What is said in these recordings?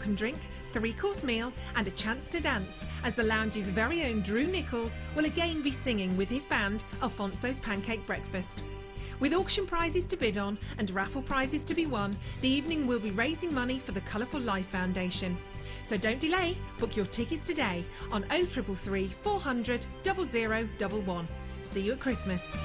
welcome drink, 3-course meal and a chance to dance, as the lounge's very own Drew Nichols will again be singing with his band Alfonso's Pancake Breakfast. With auction prizes to bid on and raffle prizes to be won, the evening will be raising money for the Colourful Life Foundation. So don't delay, book your tickets today on 0333 400 0011. See you at Christmas.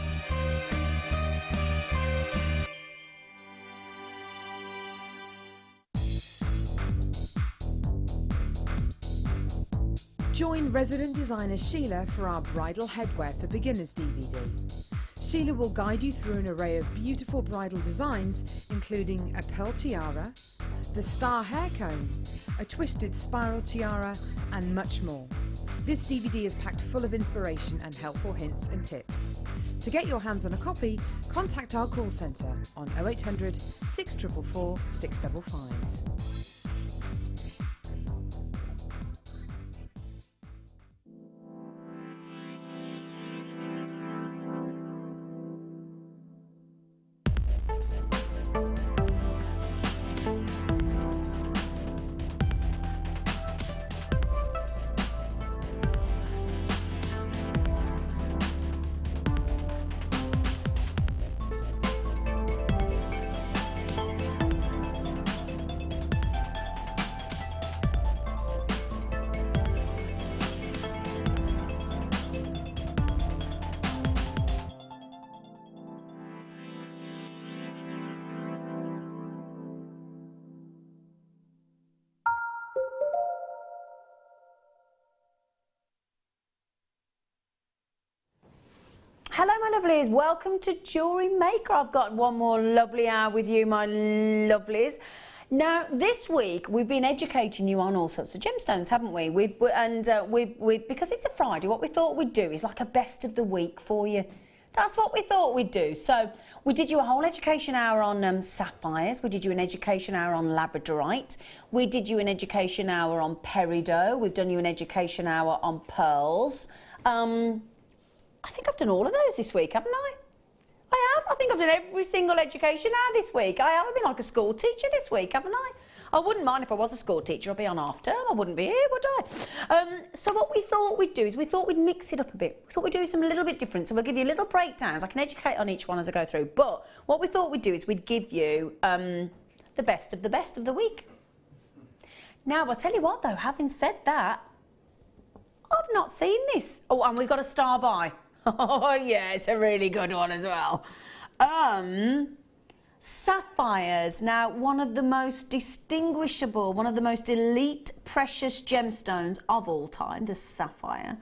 Join resident designer Sheila for our Bridal Headwear for Beginners DVD. Sheila will guide you through an array of beautiful bridal designs, including a pearl tiara, the star hair comb, a twisted spiral tiara, and much more. This DVD is packed full of inspiration and helpful hints and tips. To get your hands on a copy, contact our call centre on 0800 644 655. Hello my lovelies, welcome to Jewellery Maker. I've got one more lovely hour with you, my lovelies. Now this week we've been educating you on all sorts of gemstones, haven't we? Because it's a Friday, what we thought we'd do is like a best of the week for you. That's what we thought we'd do. So we did you a whole education hour on sapphires, we did you an education hour on labradorite, we did you an education hour on peridot, we've done you an education hour on pearls. I think I've done all of those this week, haven't I? I have. I think I've done every single education hour this week. I have. I've been like a school teacher this week, haven't I? I wouldn't mind if I was a school teacher. I'd be on half term. I wouldn't be here, would I? So what we thought we'd do is we thought we'd mix it up a bit. We thought we'd do something a little bit different. So we'll give you little breakdowns. I can educate on each one as I go through. But what we thought we'd do is we'd give you the best of the week. Now, I'll tell you what, though, having said that, I've not seen this. Oh, and we've got a star by. Oh yeah, it's a really good one as well. Sapphires. Now, one of the most distinguishable, one of the most elite precious gemstones of all time, the sapphire.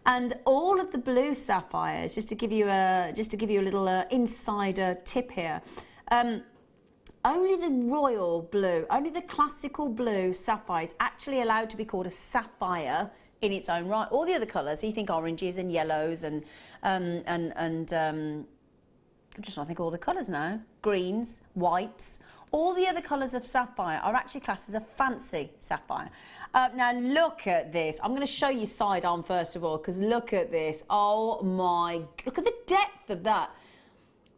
And all of the blue sapphires, just to give you a little insider tip here. Only the royal blue, only the classical blue sapphire is actually allowed to be called a sapphire in its own right. All the other colours, you think oranges and yellows and I'm just trying to think of all the colours now. Greens, whites, all the other colours of sapphire are actually classed as a fancy sapphire. Now look at this. I'm going to show you side on first of all, because look at this. Oh my, look at the depth of that.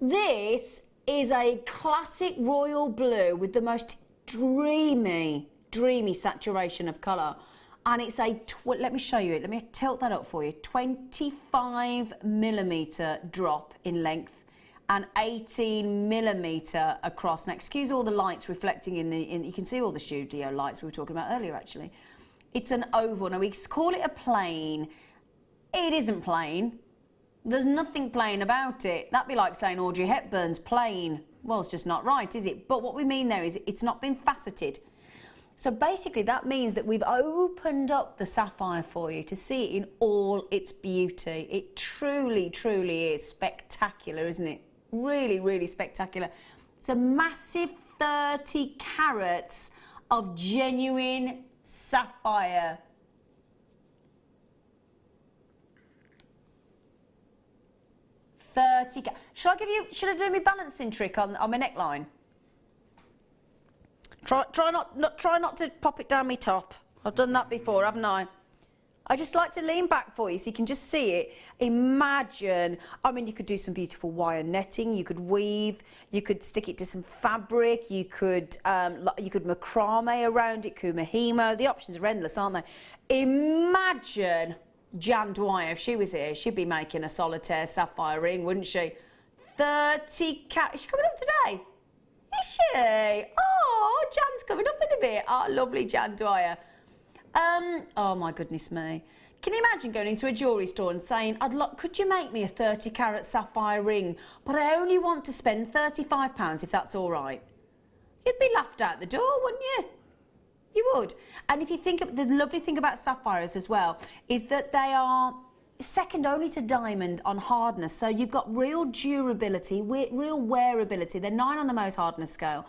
This is a classic royal blue with the most dreamy saturation of colour. And it's a, let me show you it, let me tilt that up for you, 25mm drop in length and 18mm across. Now, excuse all the lights reflecting you can see all the studio lights we were talking about earlier, actually. It's an oval. Now, we call it a plain. It isn't plain. There's nothing plain about it. That'd be like saying Audrey Hepburn's plain. Well, it's just not right, is it? But what we mean there is it's not been faceted. So basically that means that we've opened up the sapphire for you to see it in all its beauty. It truly, truly is spectacular, isn't it? Really, really spectacular. It's a massive 30 carats of genuine sapphire. Should I do my balancing trick on my neckline? Try not to pop it down my top. I've done that before, haven't I? I just like to lean back for you so you can just see it. Imagine, I mean, you could do some beautiful wire netting, you could weave, you could stick it to some fabric, you could macrame around it, kumahimo. The options are endless, aren't they? Imagine Jan Dwyer, if she was here, she'd be making a solitaire sapphire ring, wouldn't she? 30 carat. Is she coming up today? Is she? Oh, Jan's coming up in a bit. Oh, lovely Jan Dwyer. Oh my goodness me. Can you imagine going into a jewellery store and saying, could you make me a 30 carat sapphire ring, but I only want to spend £35 if that's all right? You'd be laughed out the door, wouldn't you? You would. And if you think of the lovely thing about sapphires as well, is that they are second only to diamond on hardness. So you've got real durability, real wearability. They're 9 on the Mohs hardness scale.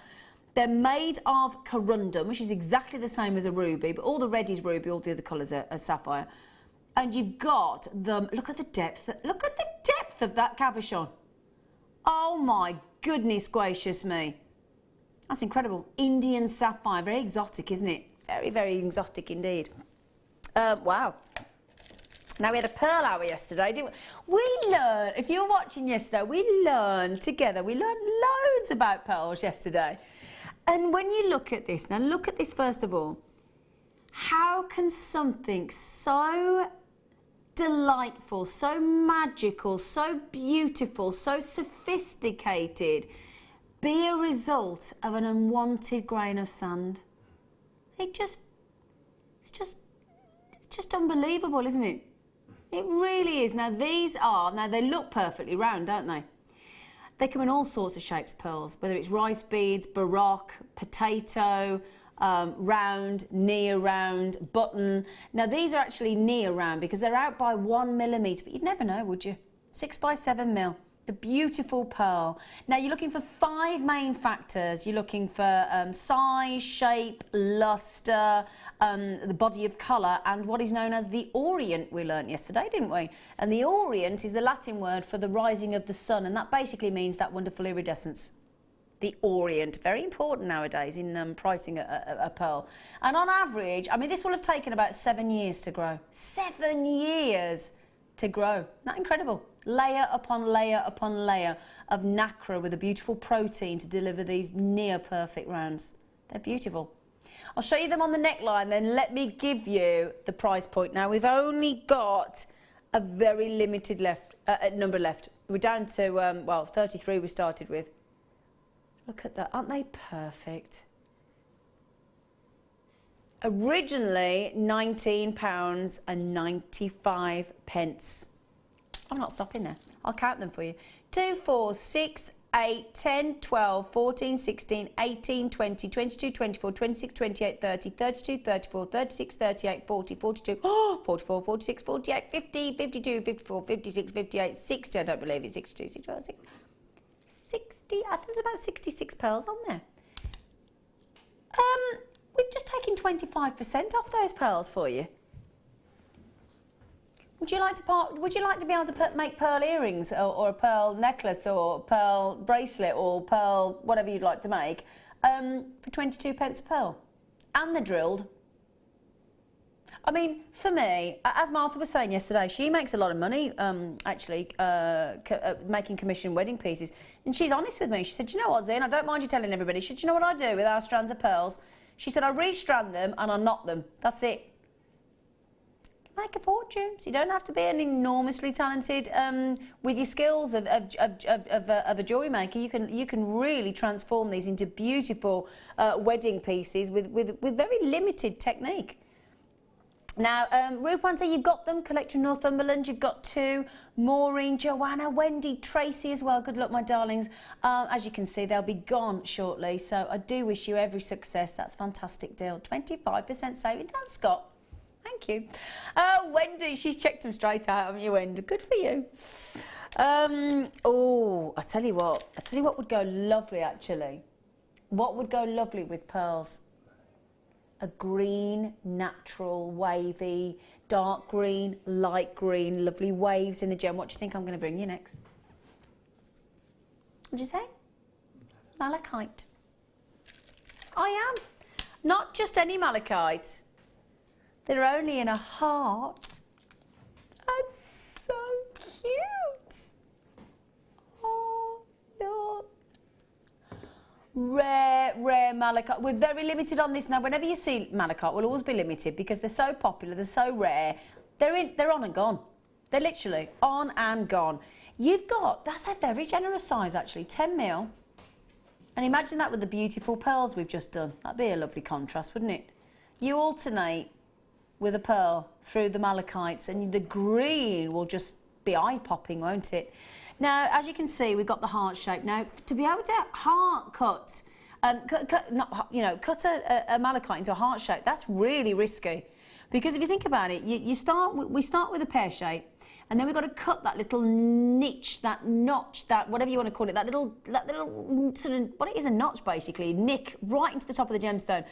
They're made of corundum, which is exactly the same as a ruby, but all the red is ruby, all the other colours are sapphire. And you've got them, look at the depth of that cabochon. Oh my goodness gracious me. That's incredible. Indian sapphire, very exotic, isn't it? Very, very exotic indeed. Wow. Now, we had a pearl hour yesterday, didn't we? We learned, if you were watching yesterday, we learned together, we learned loads about pearls yesterday. And when you look at this, now look at this first of all. How can something so delightful, so magical, so beautiful, so sophisticated be a result of an unwanted grain of sand? It's just unbelievable, isn't it? It really is. Now they look perfectly round, don't they? They come in all sorts of shapes, pearls, whether it's rice beads, baroque, potato, round, near round, button. Now these are actually near round because they're out by 1 millimetre, but you'd never know, would you? 6 by 7 mil. The beautiful pearl. Now you're looking for 5 main factors. You're looking for size, shape, lustre, the body of colour, and what is known as the orient, we learnt yesterday, didn't we? And the orient is the Latin word for the rising of the sun, and that basically means that wonderful iridescence. The orient, very important nowadays in pricing a pearl. And on average, I mean, this will have taken about 7 years to grow. 7 years to grow. Isn't that incredible? Layer upon layer upon layer of nacre with a beautiful protein to deliver these near perfect rounds. They're beautiful. I'll show you them on the neckline, then let me give you the price point. Now we've only got a very limited number left. We're down to, well, 33 we started with. Look at that, aren't they perfect? Originally £19.95. I'm not stopping there. I'll count them for you. 2, 4, 6, 8, 10, 12, 14, 16, 18, 20, 22, 24, 26, 28, 30, 32, 34, 36, 38, 40, 42, 44, 46, 48, 50, 52, 54, 56, 58, 60. I don't believe it's 62, 64, 60. I think there's about 66 pearls on there. We've just taken 25% off those pearls for you. Would you like to be able to make pearl earrings or a pearl necklace or a pearl bracelet or pearl whatever you'd like to make for 22 pence a pearl? And they're drilled. I mean, for me, as Martha was saying yesterday, she makes a lot of money actually making commission wedding pieces. And she's honest with me. She said, you know what, Zena, I don't mind you telling everybody. She said, you know what I do with our strands of pearls? She said, I restrand them and I knot them. That's it. Make a fortune. So you don't have to be an enormously talented with your skills of a jewellery maker. You can really transform these into beautiful wedding pieces with very limited technique. Now, Rupanta, you've got them. Collector in Northumberland. You've got 2. Maureen, Joanna, Wendy, Tracy as well. Good luck, my darlings. As you can see, they'll be gone shortly. So I do wish you every success. That's a fantastic deal. 25% saving. That's Scott. Thank you. Wendy, she's checked them straight out, haven't you, Wendy? Good for you. Oh, I tell you what would go lovely, actually. What would go lovely with pearls? A green, natural, wavy, dark green, light green, lovely waves in the gem. What do you think I'm going to bring you next? What did you say? Malachite. I am. Not just any malachite. They're only in a heart. That's so cute. Oh, look. Rare malachite. We're very limited on this now. Whenever you see malachite, we'll always be limited because they're so popular, they're so rare. They're on and gone. They're literally on and gone. You've got, that's a very generous size actually, 10 mil. And imagine that with the beautiful pearls we've just done. That'd be a lovely contrast, wouldn't it? You alternate with a pearl through the malachites and the green will just be eye-popping, won't it? Now, as you can see, we've got the heart shape. Now, to be able to cut a malachite into a heart shape, that's really risky. Because if you think about it, we start with a pear shape, and then we've got to cut that little niche, that notch, that whatever you want to call it, that little sort of, what it is, a notch basically, nick right into the top of the gemstone.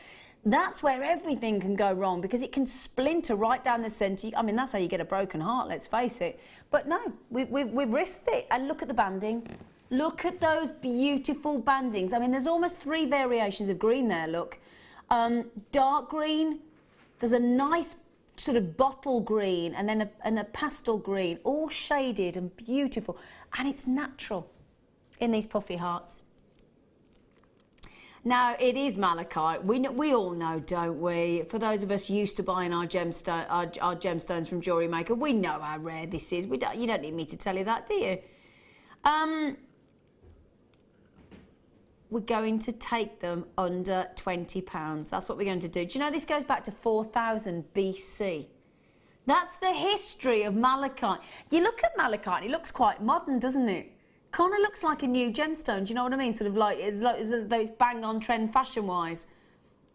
That's where everything can go wrong because it can splinter right down the centre. I mean, that's how you get a broken heart, let's face it. But no, we've risked it. And look at the banding. Look at those beautiful bandings. I mean, there's almost 3 variations of green there, look. Dark green, there's a nice sort of bottle green and then a pastel green, all shaded and beautiful. And it's natural in these puffy hearts. Now, it is malachite. We all know, don't we? For those of us used to buying our gemstones from Jewellery Maker, we know how rare this is. You don't need me to tell you that, do you? We're going to take them under £20. That's what we're going to do. Do you know this goes back to 4000 BC? That's the history of malachite. You look at malachite, it looks quite modern, doesn't it? Kind of looks like a new gemstone, do you know what I mean? Sort of like as though it's bang on trend fashion-wise.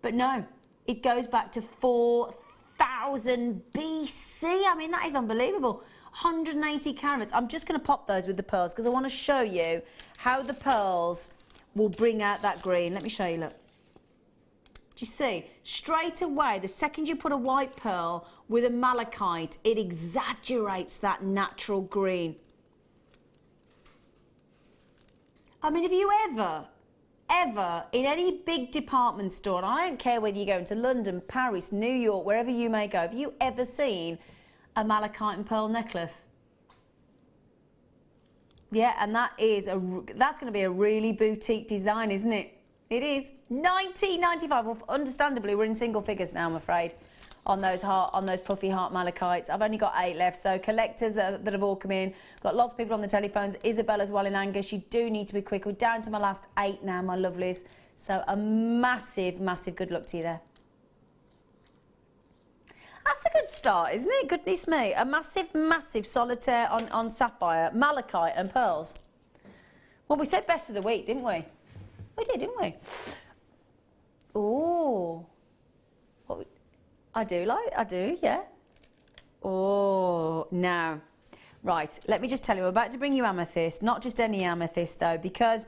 But no, it goes back to 4000 BC. I mean, that is unbelievable. 180 carats. I'm just going to pop those with the pearls because I want to show you how the pearls will bring out that green. Let me show you, look. Do you see? Straight away, the second you put a white pearl with a malachite, it exaggerates that natural green. I mean, have you ever, in any big department store, and I don't care whether you go into London, Paris, New York, wherever you may go, have you ever seen a malachite and pearl necklace? Yeah, and that's going to be a really boutique design, isn't it? It is. $19.95. Well, understandably, we're in single figures now, I'm afraid, on those puffy heart malachites. I've only got 8 left, so collectors that have all come in. Got lots of people on the telephones. Isabel as well in Angus. You do need to be quick. We're down to my last 8 now, my lovelies. So a massive, massive good luck to you there. That's a good start, isn't it? Goodness me. A massive, massive solitaire on sapphire, malachite and pearls. Well, we said best of the week, didn't we? We did, didn't we? Oh. I do, yeah. Oh, now, right, let me just tell you, I'm about to bring you amethyst, not just any amethyst though, because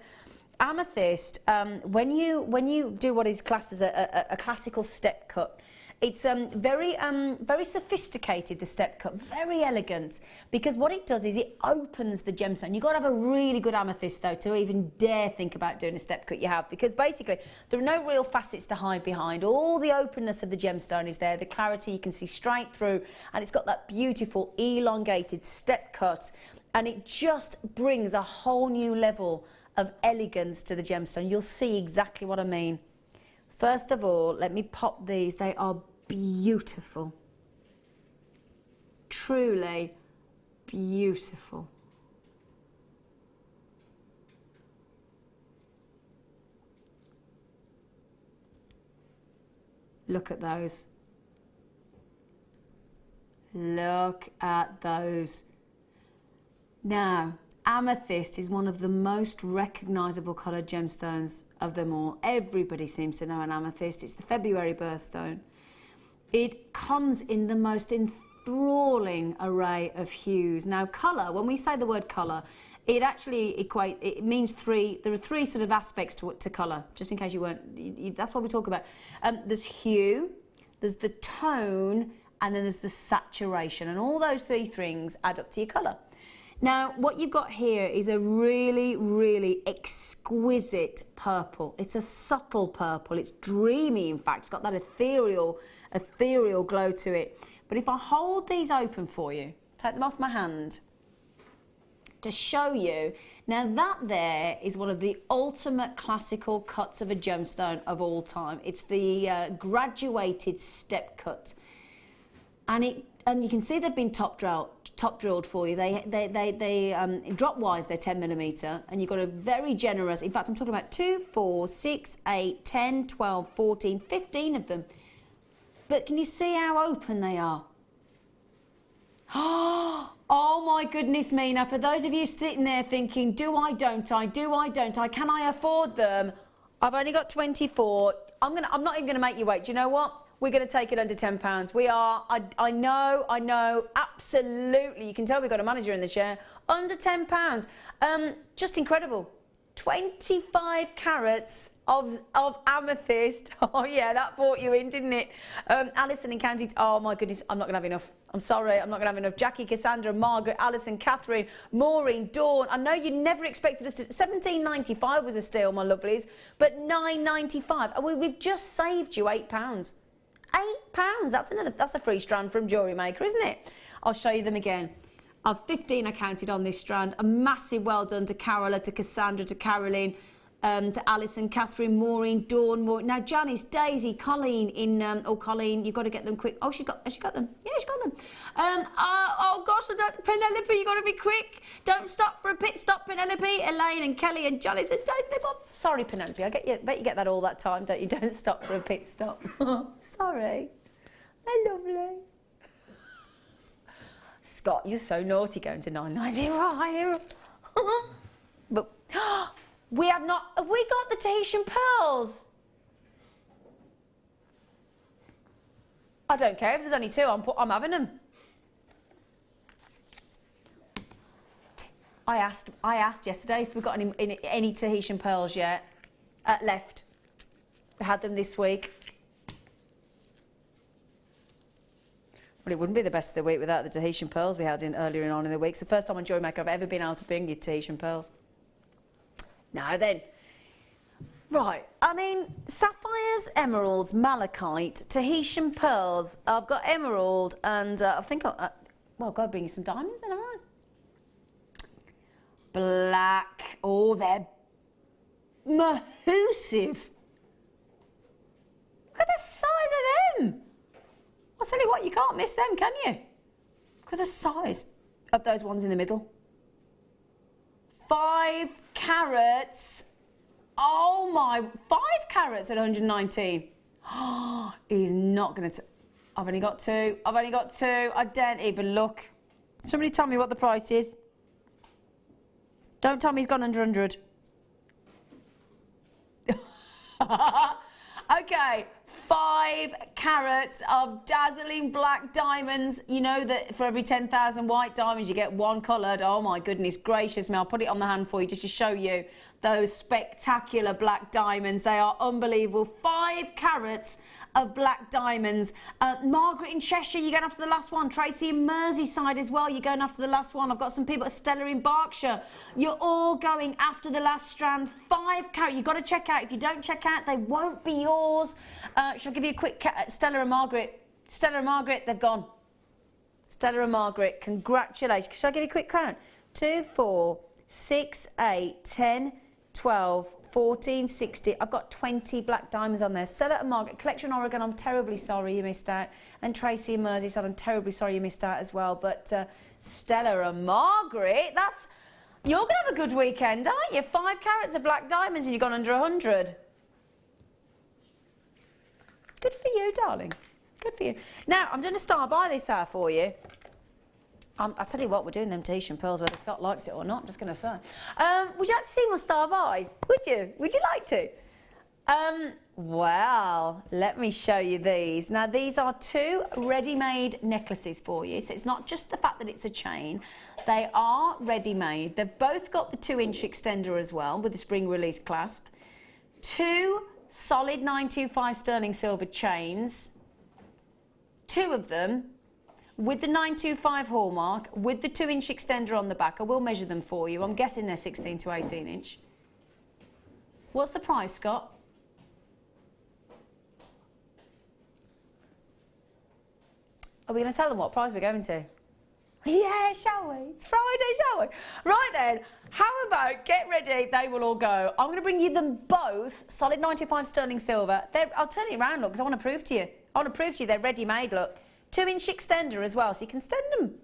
amethyst, when you do what is classed as a classical step cut, it's very sophisticated, the step cut, very elegant, because what it does is it opens the gemstone. You've got to have a really good amethyst though to even dare think about doing a step cut you have, because basically there are no real facets to hide behind. All the openness of the gemstone is there, the clarity, you can see straight through, and it's got that beautiful elongated step cut, and it just brings a whole new level of elegance to the gemstone. You'll see exactly what I mean. First of all, let me pop these. They are beautiful. Truly beautiful. Look at those. Look at those. Now, amethyst is one of the most recognisable coloured gemstones of them all. Everybody seems to know an amethyst. It's the February birthstone. It comes in the most enthralling array of hues. Now, colour, when we say the word colour, it actually it means there are 3 sort of aspects to colour, just in case you weren't, that's what we talk about. There's hue, there's the tone, and then there's the saturation, and all those 3 things add up to your colour. Now, what you've got here is a really, really exquisite purple. It's a subtle purple. It's dreamy, in fact. It's got that ethereal glow to it. But if I hold these open for you, take them off my hand to show you. Now that there is one of the ultimate classical cuts of a gemstone of all time. It's the graduated step cut, and you can see they've been top drilled for you. They drop wise, they're 10mm, and you've got a very generous. In fact, I'm talking about 2, 4, 6, 8, 10, 12, 14, 15 of them. But can you see how open they are? Oh my goodness me. Now for those of you sitting there thinking, do I, don't I, can I afford them? I've only got 24. I'm not even gonna make you wait. Do you know what? We're gonna take it under £10. We are, I know, absolutely. You can tell we've got a manager in the chair. Under £10. Just incredible. 25 carats of amethyst. Oh yeah, that brought you in, didn't it? Alison and County. Oh my goodness, I'm not gonna have enough. I'm sorry, I'm not gonna have enough. Jackie, Cassandra, Margaret, Alison, Catherine, Maureen, Dawn. I know you never expected us to. £17.95 was a steal, my lovelies, but £9.95. We've just saved you £8. £8. That's a free strand from Jewellery Maker, isn't it? I'll show you them again. I've 15 I counted on this strand. A massive well done to Carola, to Cassandra, to Caroline, to Alison, Catherine, Maureen, Dawn, now Janice, Daisy, Colleen Colleen, you've got to get them quick. Oh, has she got them? Yeah, she got them. Oh gosh, Penelope, you've got to be quick. Don't stop for a pit stop, Penelope, Elaine and Kelly and Janice and Daisy. Sorry, Penelope, bet you get that all that time, don't you? Don't stop for a pit stop. Sorry. They're lovely. Scott, you're so naughty going to £9.95. But have we got the Tahitian pearls? I don't care if there's only 2, I'm having them. I asked yesterday if we've got any Tahitian pearls yet left. We had them this week. Well, it wouldn't be the best of the week without the Tahitian pearls we had earlier on in the week. It's the first time on Jewellery Maker I've ever been able to bring you Tahitian pearls. Now then, right, I mean, sapphires, emeralds, malachite, Tahitian pearls. I've got emerald and I think, well, I've got to bring you some diamonds then, haven't I? Black, oh, they're massive. Look at the size of them. I'll tell you what, you can't miss them, can you? Look at the size of those ones in the middle. 5 carats. Oh my, 5 carats at 119. Oh, he's not going to... I've only got 2. I don't even look. Somebody tell me what the price is. Don't tell me he's gone under 100. Okay. 5 carats of dazzling black diamonds. You know that for every 10,000 white diamonds you get 1 coloured. Oh my goodness gracious me. I'll put it on the hand for you just to show you those spectacular black diamonds. They are unbelievable. 5 carats of black diamonds. Margaret in Cheshire, you're going after the last one. Tracy in Merseyside as well, you're going after the last one. I've got some people at Stella in Berkshire. You're all going after the last strand. 5 carat. You've got to check out. If you don't check out, they won't be yours. Shall I give you a quick Stella and Margaret? Stella and Margaret, they've gone. Stella and Margaret, congratulations. Shall I give you a quick count? 2, 4, 6, 8, 10, 12, 14, 60. I've got 20 black diamonds on there. Stella and Margaret, Collection Oregon, I'm terribly sorry you missed out. And Tracy and Merseyside, I'm terribly sorry you missed out as well. But Stella and Margaret, you're going to have a good weekend, aren't you? 5 carats of black diamonds and you've gone under 100. Good for you, darling. Good for you. Now, I'm going to start by this out for you. I'll tell you what, we're doing them Tahitian pearls whether Scott likes it or not, I'm just going to say. Would you like to see my star of eye? Would you? Would you like to? Well, let me show you these. Now, these are 2 ready-made necklaces for you. So it's not just the fact that it's a chain. They are ready-made. They've both got the 2-inch extender as well with the spring release clasp. 2 solid 925 sterling silver chains. 2 of them with the 925 hallmark, with the 2-inch extender on the back. I will measure them for you. I'm guessing they're 16 to 18 inch. What's the price, Scott? Are we going to tell them what price we're going to? Yeah, shall we? It's Friday, shall we? Right then, how about get ready, they will all go. I'm going to bring you them both, solid 95 sterling silver. I'll turn it around, look, because I want to prove to you. I want to prove to you they're ready-made, look. 2-inch extender as well, so you can extend them.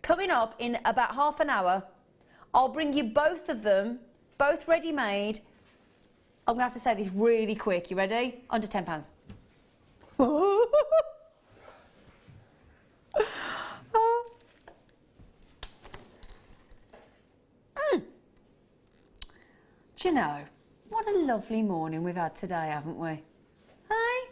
Coming up in about half an hour, I'll bring you both of them, both ready-made. I'm going to have to say this really quick. You ready? Under £10. Do you know, what a lovely morning we've had today, haven't we? Hey?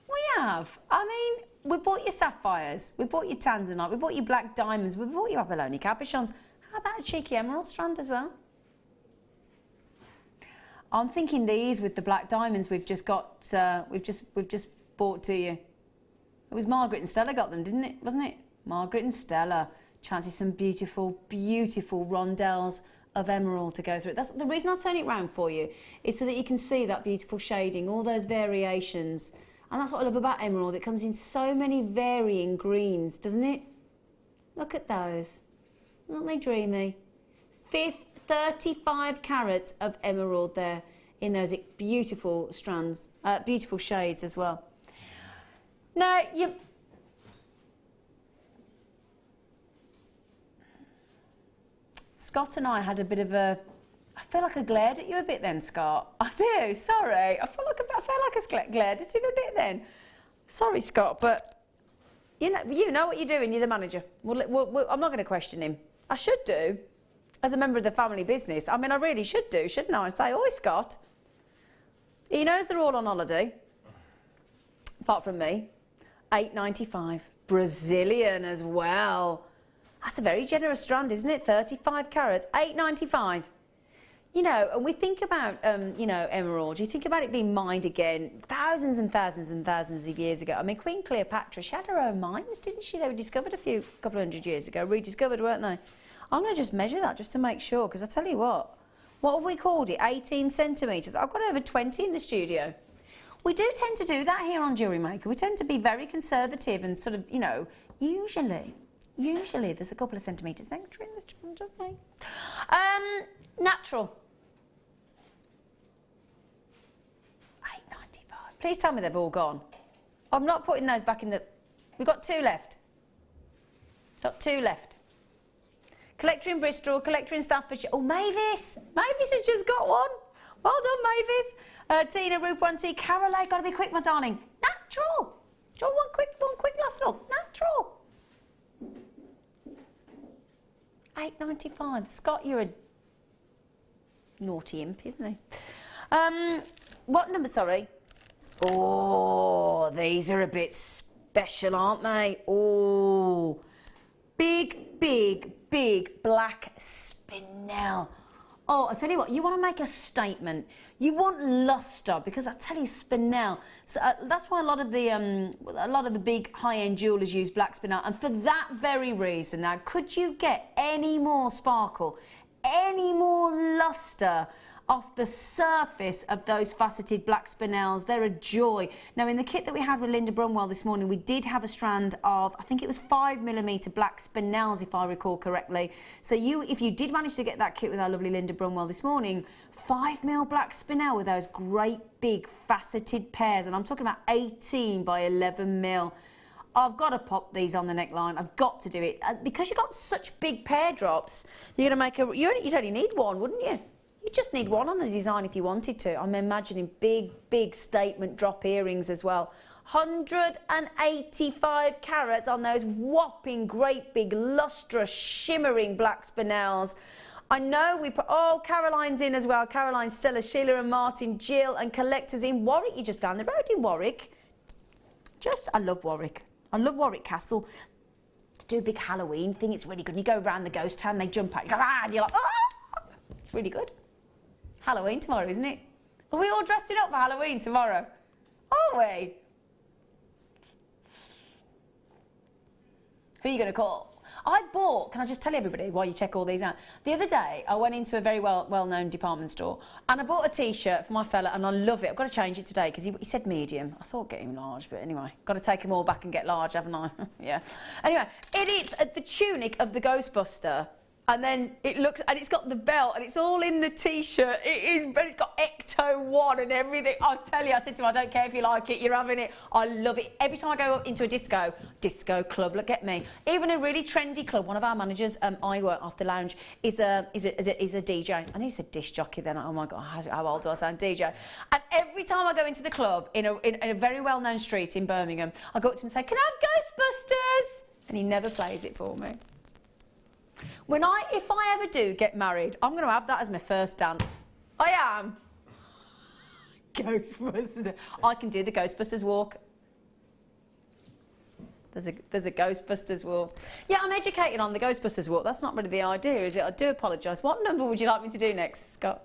We have. I mean, we bought you sapphires, we bought you tanzanite, we bought you black diamonds, we bought you abalone cabochons. How about a cheeky emerald strand as well? I'm thinking these with the black diamonds we've just got, we've just bought to you. It was Margaret and Stella got them, didn't it? Wasn't it? Margaret and Stella. Fancy some beautiful, beautiful rondelles of emerald to go through. That's the reason I turn it round for you. Is so that you can see that beautiful shading, all those variations. And that's what I love about emerald. It comes in so many varying greens, doesn't it? Look at those. Aren't they dreamy? 35 carats of emerald there in those beautiful strands, beautiful shades as well. Now, Scott and I had a bit of a... I feel like I glared at you a bit then, Scott. I do, sorry. I felt like I glared at him a bit then. Sorry, Scott, but you know what you're doing. You're the manager. I'm not going to question him. I should do, as a member of the family business. I mean, I really should do, shouldn't I? And say, oi, Scott. He knows they're all on holiday, apart from me. £8.95. Brazilian as well. That's a very generous strand, isn't it? 35 carats, £8.95. You know, and we think about, you know, emerald. You think about it being mined again thousands and thousands and thousands of years ago. I mean, Queen Cleopatra, she had her own mines, didn't she? They were discovered a couple of hundred years ago, rediscovered, weren't they? I'm going to just measure that just to make sure, because I tell you what have we called it? 18 centimetres. I've got over 20 in the studio. We do tend to do that here on Jewellery Maker. We tend to be very conservative and sort of, you know, usually there's a couple of centimetres extra in this strand, just saying. Natural. £8.95. Please tell me they've all gone. I'm not putting those back in the... We've got 2 left. Got 2 left. Collector in Bristol, collector in Staffordshire. Oh, Mavis. Mavis has just got one. Well done, Mavis. Tina, Ruth 1T, Caroline, got to be quick, my darling. Natural. Do you want one quick last look? Natural. £8.95. Scott, you're a naughty imp, isn't he? What number, sorry? Oh, these are a bit special, aren't they? Oh, big, big, big black spinel. Oh, I tell you what, you want to make a statement. You want lustre, because I tell you, spinel. So, that's why a lot of the big high-end jewellers use black spinel, and for that very reason. Now, could you get any more sparkle, any more lustre off the surface of those faceted black spinels? They're a joy. Now, in the kit that we had with Linda Brunwell this morning, we did have a strand of, I think it was 5mm black spinels, if I recall correctly. So if you did manage to get that kit with our lovely Linda Brunwell this morning, 5mm black spinel with those great big faceted pairs, and I'm talking about 18 by 11mm. I've got to pop these on the neckline. I've got to do it. Because you've got such big pear drops, you're going to make you'd only need one, wouldn't you? You just need one on a design if you wanted to. I'm imagining big, big statement drop earrings as well. 185 carats on those whopping, great big, lustrous, shimmering black spinels. I know we put, oh, Caroline's in as well. Caroline, Stella, Sheila and Martin, Jill and collectors in Warwick. You're just down the road in Warwick. I love Warwick. I love Warwick Castle. They do a big Halloween thing. It's really good. You go around the ghost town, they jump out. You go, ah, and you're like, ah! It's really good. Halloween tomorrow, isn't it? Are we all dressing up for Halloween tomorrow? Are we? Who are you going to call? I bought, can I just tell everybody while you check all these out? The other day, I went into a very well-known department store and I bought a T-shirt for my fella and I love it. I've got to change it today because he said medium. I thought get him large, but anyway, got to take them all back and get large, haven't I? Yeah. Anyway, it is the tunic of the Ghostbuster. And then it looks, and it's got the belt, and it's all in the T-shirt. It is, but it's got Ecto 1 and everything. I'll tell you, I said to him, I don't care if you like it, you're having it. I love it. Every time I go into a disco club, look at me. Even a really trendy club, one of our managers, I work off the lounge, is a DJ. I need to say disc jockey then. Oh my God, how old do I sound? DJ. And every time I go into the club in a very well-known street in Birmingham, I go up to him and say, can I have Ghostbusters? And he never plays it for me. If I ever do get married, I'm going to have that as my first dance. I am. Ghostbusters. I can do the Ghostbusters walk. There's a Ghostbusters walk. Yeah, I'm educated on the Ghostbusters walk. That's not really the idea, is it? I do apologise. What number would you like me to do next, Scott?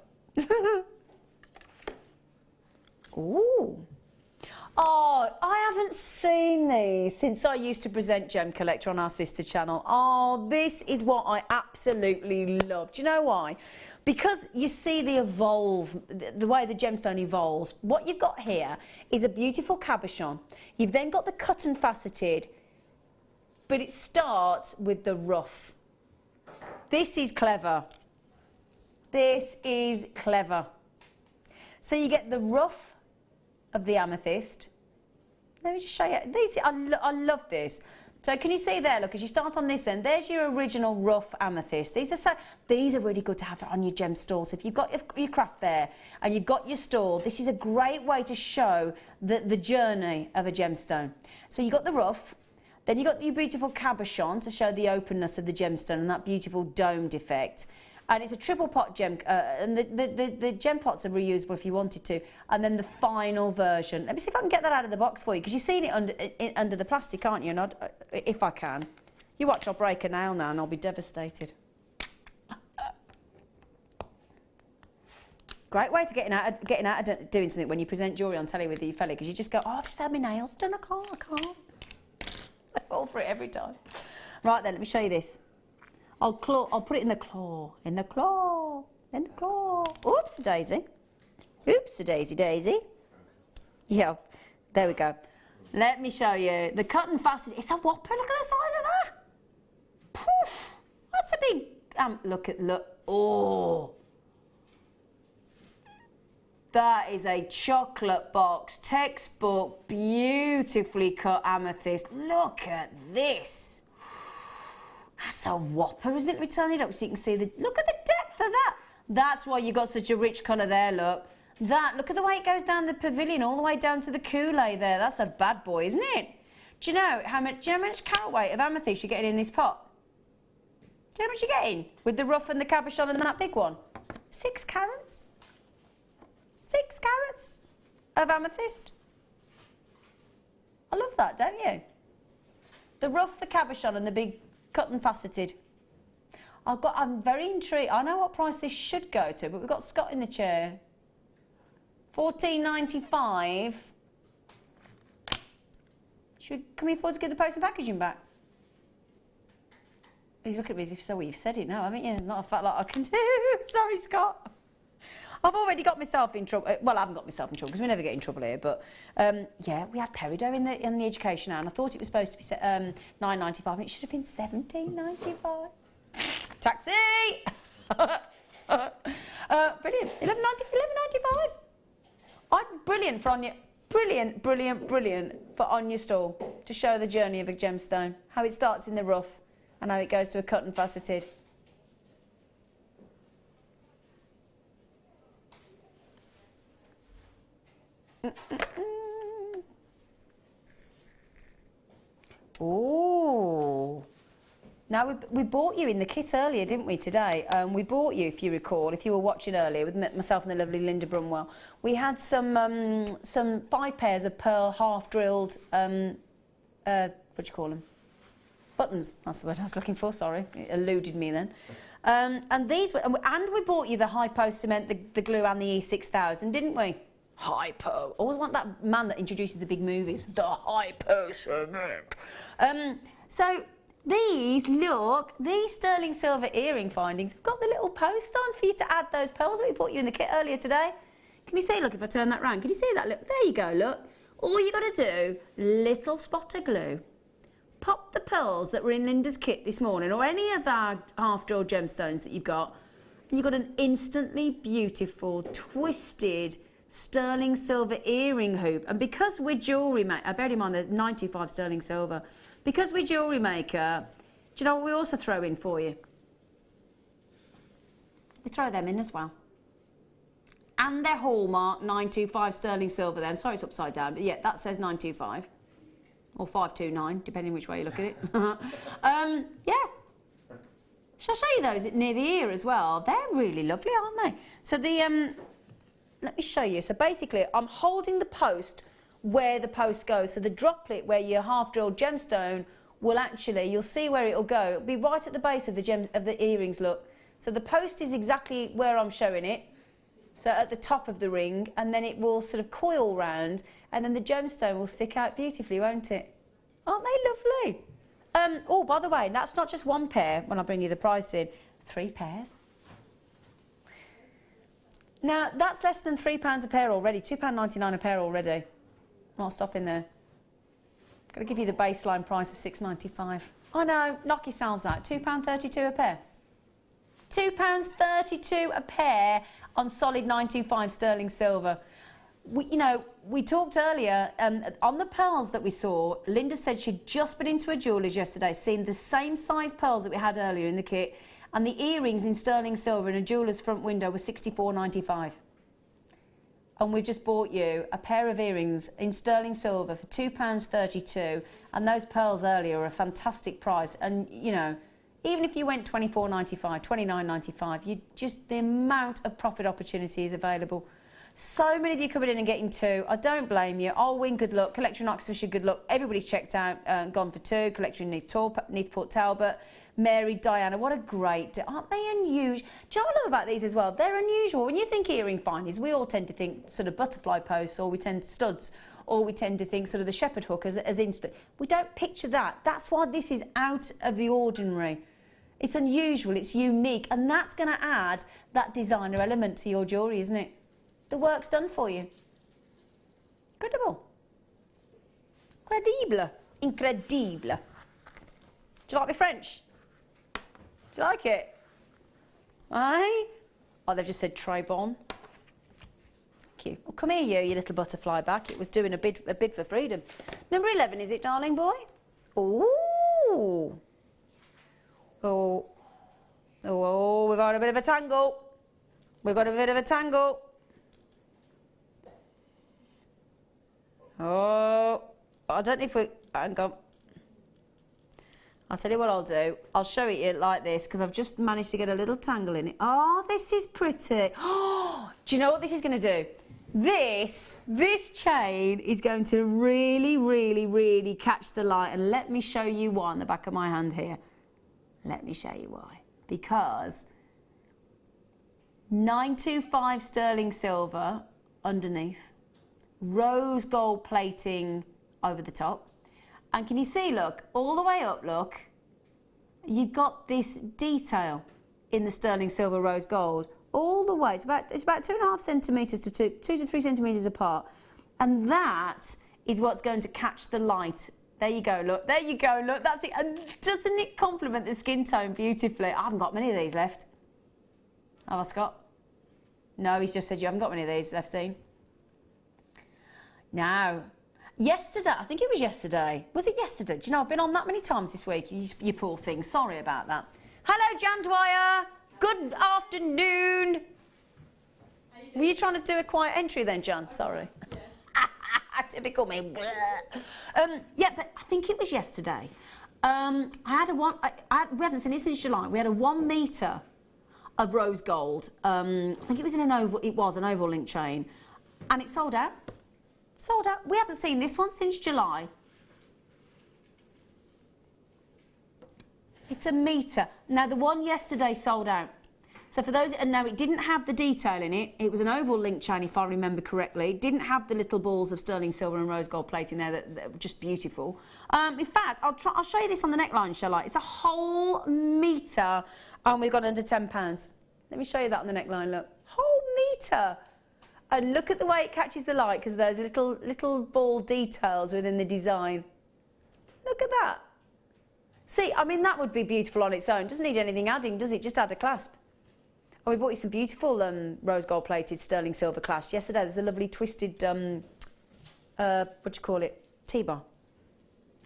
Ooh. Oh, I haven't seen these since I used to present Gem Collector on our sister channel. Oh, this is what I absolutely love. Do you know why? Because you see the way the gemstone evolves. What you've got here is a beautiful cabochon. You've then got the cut and faceted, but it starts with the rough. This is clever. This is clever. So you get the rough of the amethyst. Let me just show you. I love this. So can you see there, look, as you start on this end, there's your original rough amethyst. These are really good to have on your gem stall. So if you've got your craft fair and you've got your stall, this is a great way to show the journey of a gemstone. So you've got the rough, then you've got your beautiful cabochon to show the openness of the gemstone and that beautiful domed effect. And it's a triple pot gem, and the gem pots are reusable if you wanted to. And then the final version. Let me see if I can get that out of the box for you, because you've seen it under the plastic, aren't you? And if I can. You watch, I'll break a nail now and I'll be devastated. Great way to getting out of doing something when you present jewellery on telly with your fella, because you just go, oh, I've just had my nails done, I can't. I fall for it every time. Right then, let me show you this. I'll put it in the claw. Oops-a-daisy. Oops-a-daisy. Yeah, there we go. Let me show you. The cut and faceted. It's a whopper. Look at the size of that. Poof. That's a big... look. Oh. That is a chocolate box. Textbook. Beautifully cut amethyst. Look at this. That's a whopper, isn't it? Let me turn it up so you can see look at the depth of that. That's why you got such a rich colour there, look. Look at the way it goes down the pavilion, all the way down to the coulee there. That's a bad boy, isn't it? Do you know how much carat weight of amethyst you're getting in this pot? Do you know how much you're getting? With the rough and the cabochon and that big one? 6 carats. 6 carats of amethyst. I love that, don't you? The rough, the cabochon and the big cut and faceted. I'm very intrigued. I know what price this should go to, but we've got Scott in the chair. $14.95. Can we afford to give the post and packaging back? He's looking at me as if so. Well, you've said it now, haven't you? Not a fat lot I can do. Sorry, Scott. I've already got myself in trouble. Well, I haven't got myself in trouble because we never get in trouble here. But yeah, we had peridot in the education hour, and I thought it was supposed to be $9.95, and it should have been $17.95. Taxi. Brilliant. $11.95. Brilliant for on your brilliant for on your stall to show the journey of a gemstone, how it starts in the rough and how it goes to a cut and faceted. Oh, now we bought you in the kit earlier, didn't we, today? We bought you, if you recall, if you were watching earlier with myself and the lovely Linda Brumwell. We had some 5 pairs of pearl half-drilled, what do you call them? Buttons, that's the word I was looking for, sorry, it eluded me then. And these were, and we bought you the Hypo cement, the glue and the E6000, didn't we? Hypo. Always want that man that introduces the big movies. The Hypo cement. So These, look, these sterling silver earring findings have got the little post on for you to add those pearls that we put you in the kit earlier today. Can you see, look, if I turn that round, can you see that? Look, there you go, look. All you got to do, little spot of glue. Pop the pearls that were in Linda's kit this morning, or any of our half-draw gemstones that you've got, and you've got an instantly beautiful, twisted, sterling silver earring hoop. And because we're Jewellery Maker, I bear in mind the 925 sterling silver, because we're Jewellery Maker, do you know what we also throw in for you? We throw them in as well. And they're hallmark 925 sterling silver there. I'm sorry it's upside down, but yeah, that says 925. Or 529, depending which way you look at it. Yeah. Shall I show you those near the ear as well? They're really lovely, aren't they? So the, let me show you. So basically, I'm holding the post where the post goes. So the droplet where your half-drilled gemstone will actually, you'll see where it'll go. It'll be right at the base of the earrings, look. So the post is exactly where I'm showing it. So at the top of the ring, and then it will sort of coil round, and then the gemstone will stick out beautifully, won't it? Aren't they lovely? Oh, by the way, that's not just one pair when I bring you the price in. 3 pairs. Now, that's less than £3 a pair already, £2.99 a pair already. I'm not stopping there. Got to give you the baseline price of £6.95. I know, knock yourselves out. £2.32 a pair. £2.32 a pair on solid 925 sterling silver. We talked earlier on the pearls that we saw. Linda said she'd just been into a jeweller's yesterday, seen the same size pearls that we had earlier in the kit, and the earrings in sterling silver in a jeweller's front window were £64.95. And we've just bought you a pair of earrings in sterling silver for £2.32, and those pearls earlier are a fantastic price. And you know, even if you went £24.95, £29.95, you just, the amount of profit opportunities available. So many of you coming in and getting 2. I don't blame you. I'll win good luck. Collection Oxfordshire, good luck. Everybody's checked out, gone for 2. Collection Neath Port Talbot, Mary, Diana. What a great day. Aren't they unusual? Do you know what I love about these as well? They're unusual. When you think earring findings, we all tend to think sort of butterfly posts, or we tend to studs, or we tend to think sort of the shepherd hook as instant. We don't picture that. That's why this is out of the ordinary. It's unusual, it's unique, and that's going to add that designer element to your jewellery, isn't it? The work's done for you. Incredible. Incredible. Incredible. Do you like me French? Do you like it? Aye? Oh, they've just said très bon. Thank you. Well, come here, you little butterfly back. It was doing a bid for freedom. Number 11, is it, darling boy? Ooh. Oh. Oh, we've got a bit of a tangle. We've got a bit of a tangle. Oh, I don't know if we... Hang on. I'll tell you what I'll do. I'll show it you like this, because I've just managed to get a little tangle in it. Oh, this is pretty. Oh, do you know what this is going to do? This chain is going to really, really, really catch the light. And let me show you why on the back of my hand here. Let me show you why. Because 925 sterling silver underneath, rose gold plating over the top, and can you see, look, all the way up, look, you've got this detail in the sterling silver rose gold all the way. It's about 2.5 centimetres to 2 to 3 centimetres apart, and that is what's going to catch the light. There you go, look, there you go, look, that's it. And doesn't it complement the skin tone beautifully? I haven't got many of these left. Have I, Scott? No, he's just said you haven't got many of these left, Zane. Now, yesterday, I think it was yesterday. Was it yesterday? Do you know, I've been on that many times this week, you poor thing. Sorry about that. Hello, Jan Dwyer. Good afternoon. Were you trying to do a quiet entry then, Jan? Sorry. Typical me. Yeah, but I think it was yesterday. I had we haven't seen it since July. We had a 1 metre of rose gold. I think it was in an oval. It was an oval link chain, and it sold out. Sold out. We haven't seen this one since July. It's a metre. Now the one yesterday sold out. So for those, and now it didn't have the detail in it. It was an oval link chain, if I remember correctly. It didn't have the little balls of sterling silver and rose gold plating there that were just beautiful. In fact, I'll show you this on the neckline, shall I? It's a whole metre, and we've got under £10. Let me show you that on the neckline, look. Whole metre. And look at the way it catches the light, because there's little ball details within the design. Look at that. See, I mean, that would be beautiful on its own. Doesn't need anything adding, does it? Just add a clasp. Oh, we bought you some beautiful rose gold plated sterling silver clasps. Yesterday there was a lovely twisted, what do you call it? T-bar.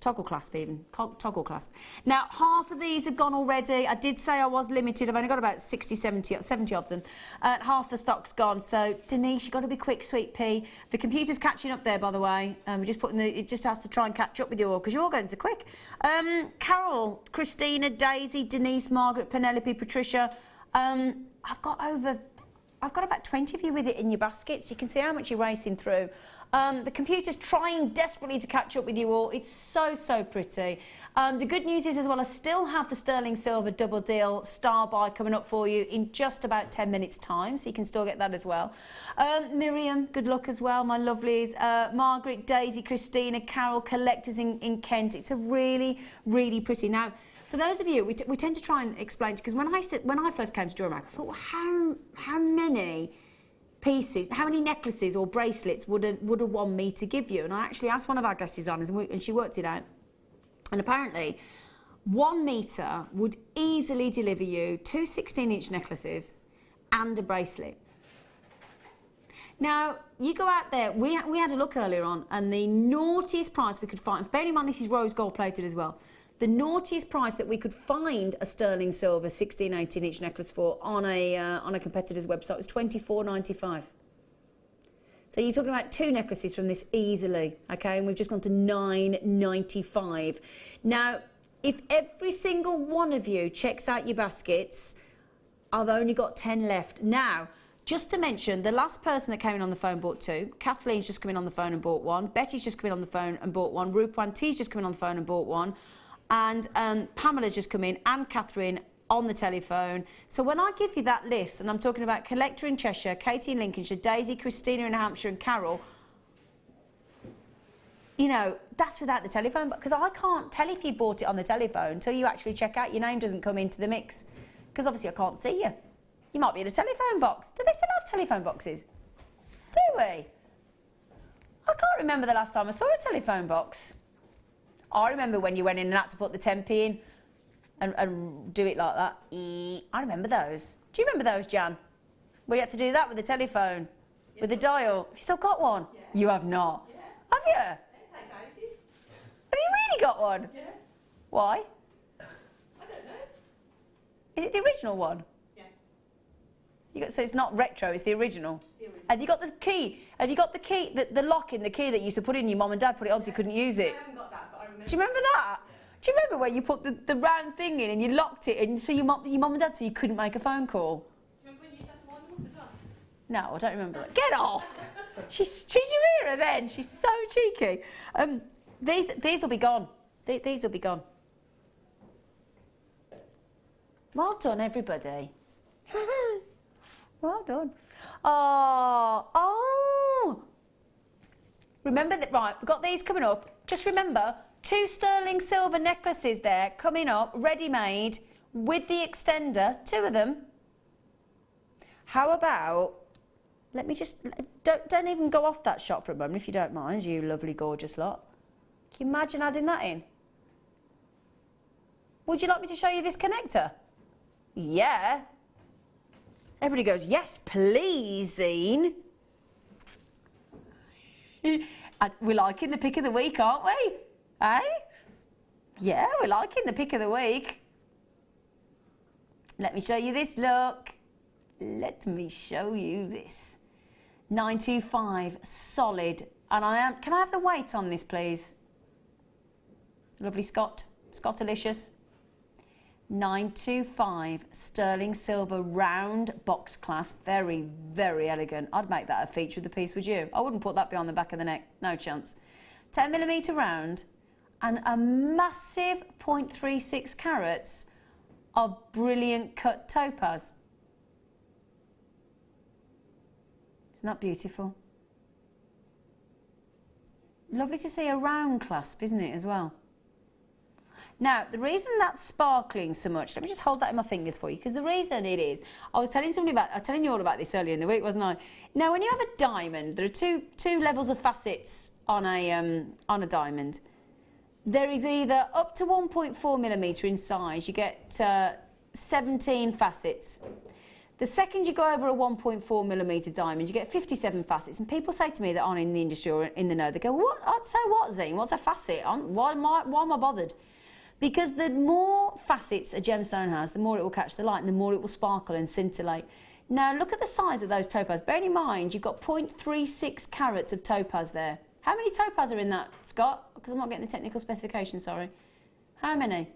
Toggle clasp even. Toggle clasp. Now, half of these have gone already. I did say I was limited. I've only got about 60, 70 of them. Half the stock's gone. So, Denise, you've got to be quick, sweet pea. The computer's catching up there, by the way. We're just putting it just has to try and catch up with you all because you're all going so quick. Carol, Christina, Daisy, Denise, Margaret, Penelope, Patricia. I've got about 20 of you with it in your baskets. You can see how much you're racing through. The computer's trying desperately to catch up with you all. It's so pretty. The good news is as well, I still have the sterling silver double deal star buy coming up for you in just about 10 minutes time, so you can still get that as well. Miriam, good luck as well, my lovelies. Margaret, Daisy, Christina, Carol, collectors in Kent. It's a really pretty. Now, for those of you, we tend to try and explain, because when I first came to JewelleryMaker, I thought, well, how many pieces, how many necklaces or bracelets would a 1 metre give you? And I actually asked one of our guest designers, and she worked it out. And apparently, 1 metre would easily deliver you 2 16-inch necklaces and a bracelet. Now, you go out there, we had a look earlier on, and the naughtiest price we could find, bearing in mind this is rose gold plated as well, the naughtiest price that we could find a sterling silver 16, 18-inch necklace for on a competitor's website was £24.95. So you're talking about 2 necklaces from this easily, okay? And we've just gone to £9.95. Now, if every single one of you checks out your baskets, I've only got 10 left. Now, just to mention, the last person that came in on the phone bought 2. Kathleen's just come in on the phone and bought 1. Betty's just come in on the phone and bought 1. Rupwan T's just come in on the phone and bought 1. And Pamela's just come in, and Catherine on the telephone. So when I give you that list, and I'm talking about Collector in Cheshire, Katie in Lincolnshire, Daisy, Christina in Hampshire, and Carol, you know, that's without the telephone, because I can't tell if you bought it on the telephone until you actually check out. Your name doesn't come into the mix, because obviously I can't see you. You might be in a telephone box. Do they still have telephone boxes? Do we? I can't remember the last time I saw a telephone box. I remember when you went in and had to put the 10p in and do it like that. I remember those. Do you remember those, Jan? We had to do that with the telephone, yes, with the dial. Have you still got one? Yeah. You have not. Yeah. Have you? Yeah, have you really got one? Yeah. Why? I don't know. Is it the original one? Yeah. So it's not retro, it's the original. Have you got the key? Have you got the key, the lock in the key that you used to put in? Your mum and dad put it on so you couldn't use it. I haven't got that, but I remember. Do you remember that? Yeah. Do you remember where you put the round thing in and you locked it, and so your mum and dad, so you couldn't make a phone call? Do you remember when you used to wind them up as well? No, I don't remember that. Get off! Did you hear her then? She's so cheeky. These will be gone. These will be gone. Well done, everybody. Well done. Oh! Remember that, right, we've got these coming up. Just remember, 2 sterling silver necklaces there coming up, ready-made, with the extender, 2 of them. How about, let me just, don't even go off that shot for a moment if you don't mind, you lovely, gorgeous lot. Can you imagine adding that in? Would you like me to show you this connector? Yeah. Everybody goes, yes, please, Zine. We're liking the pick of the week, aren't we? Eh? Yeah, we're liking the pick of the week. Let me show you this, look. Let me show you this. 925, solid. And can I have the weight on this, please? Lovely Scott. Scottalicious. 925 sterling silver round box clasp, very elegant. I'd make that a feature of the piece, would you? I wouldn't put that behind the back of the neck, no chance. 10mm round and a massive 0.36 carats of brilliant cut topaz. Isn't that beautiful? Lovely to see a round clasp, isn't it, as well? Now, the reason that's sparkling so much, let me just hold that in my fingers for you, because the reason it is, I was telling you all about this earlier in the week, wasn't I? Now, when you have a diamond, there are two levels of facets on a diamond. There is either up to 1.4 millimetre in size, you get 17 facets. The second you go over a 1.4 millimetre diamond, you get 57 facets. And people say to me that aren't in the industry or in the know, they go, what? So what, Zane? What's a facet? Why am I bothered? Because the more facets a gemstone has, the more it will catch the light and the more it will sparkle and scintillate. Now, look at the size of those topaz. Bearing in mind, you've got 0.36 carats of topaz there. How many topaz are in that, Scott? Because I'm not getting the technical specification, sorry. How many?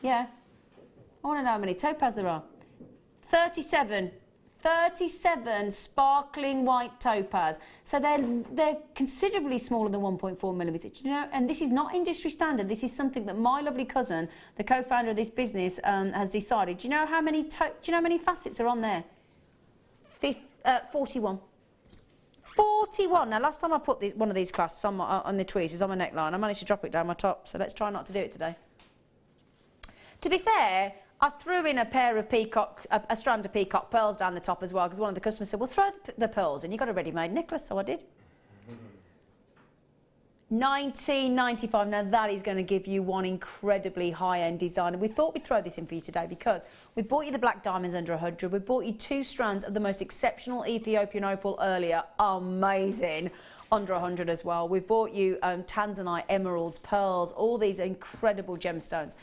Yeah. I want to know how many topaz there are. 37. 37 sparkling white topaz. So they're considerably smaller than 1.4 millimetres. You know, and this is not industry standard. This is something that my lovely cousin, the co-founder of this business, has decided. Do you know how many facets are on there? 41. 41. Now, last time I put one of these clasps on the tweezers on my neckline, I managed to drop it down my top. So let's try not to do it today. To be fair, I threw in a pair of a strand of peacock pearls down the top as well, because one of the customers said, well, throw the pearls in, you got a ready-made necklace, so I did. $19.95. Now that is going to give you one incredibly high-end design, and we thought we'd throw this in for you today because we bought you the black diamonds under 100. We bought you 2 strands of the most exceptional Ethiopian opal earlier, amazing, under 100 as well. We've bought you tanzanite, emeralds, pearls, all these incredible gemstones.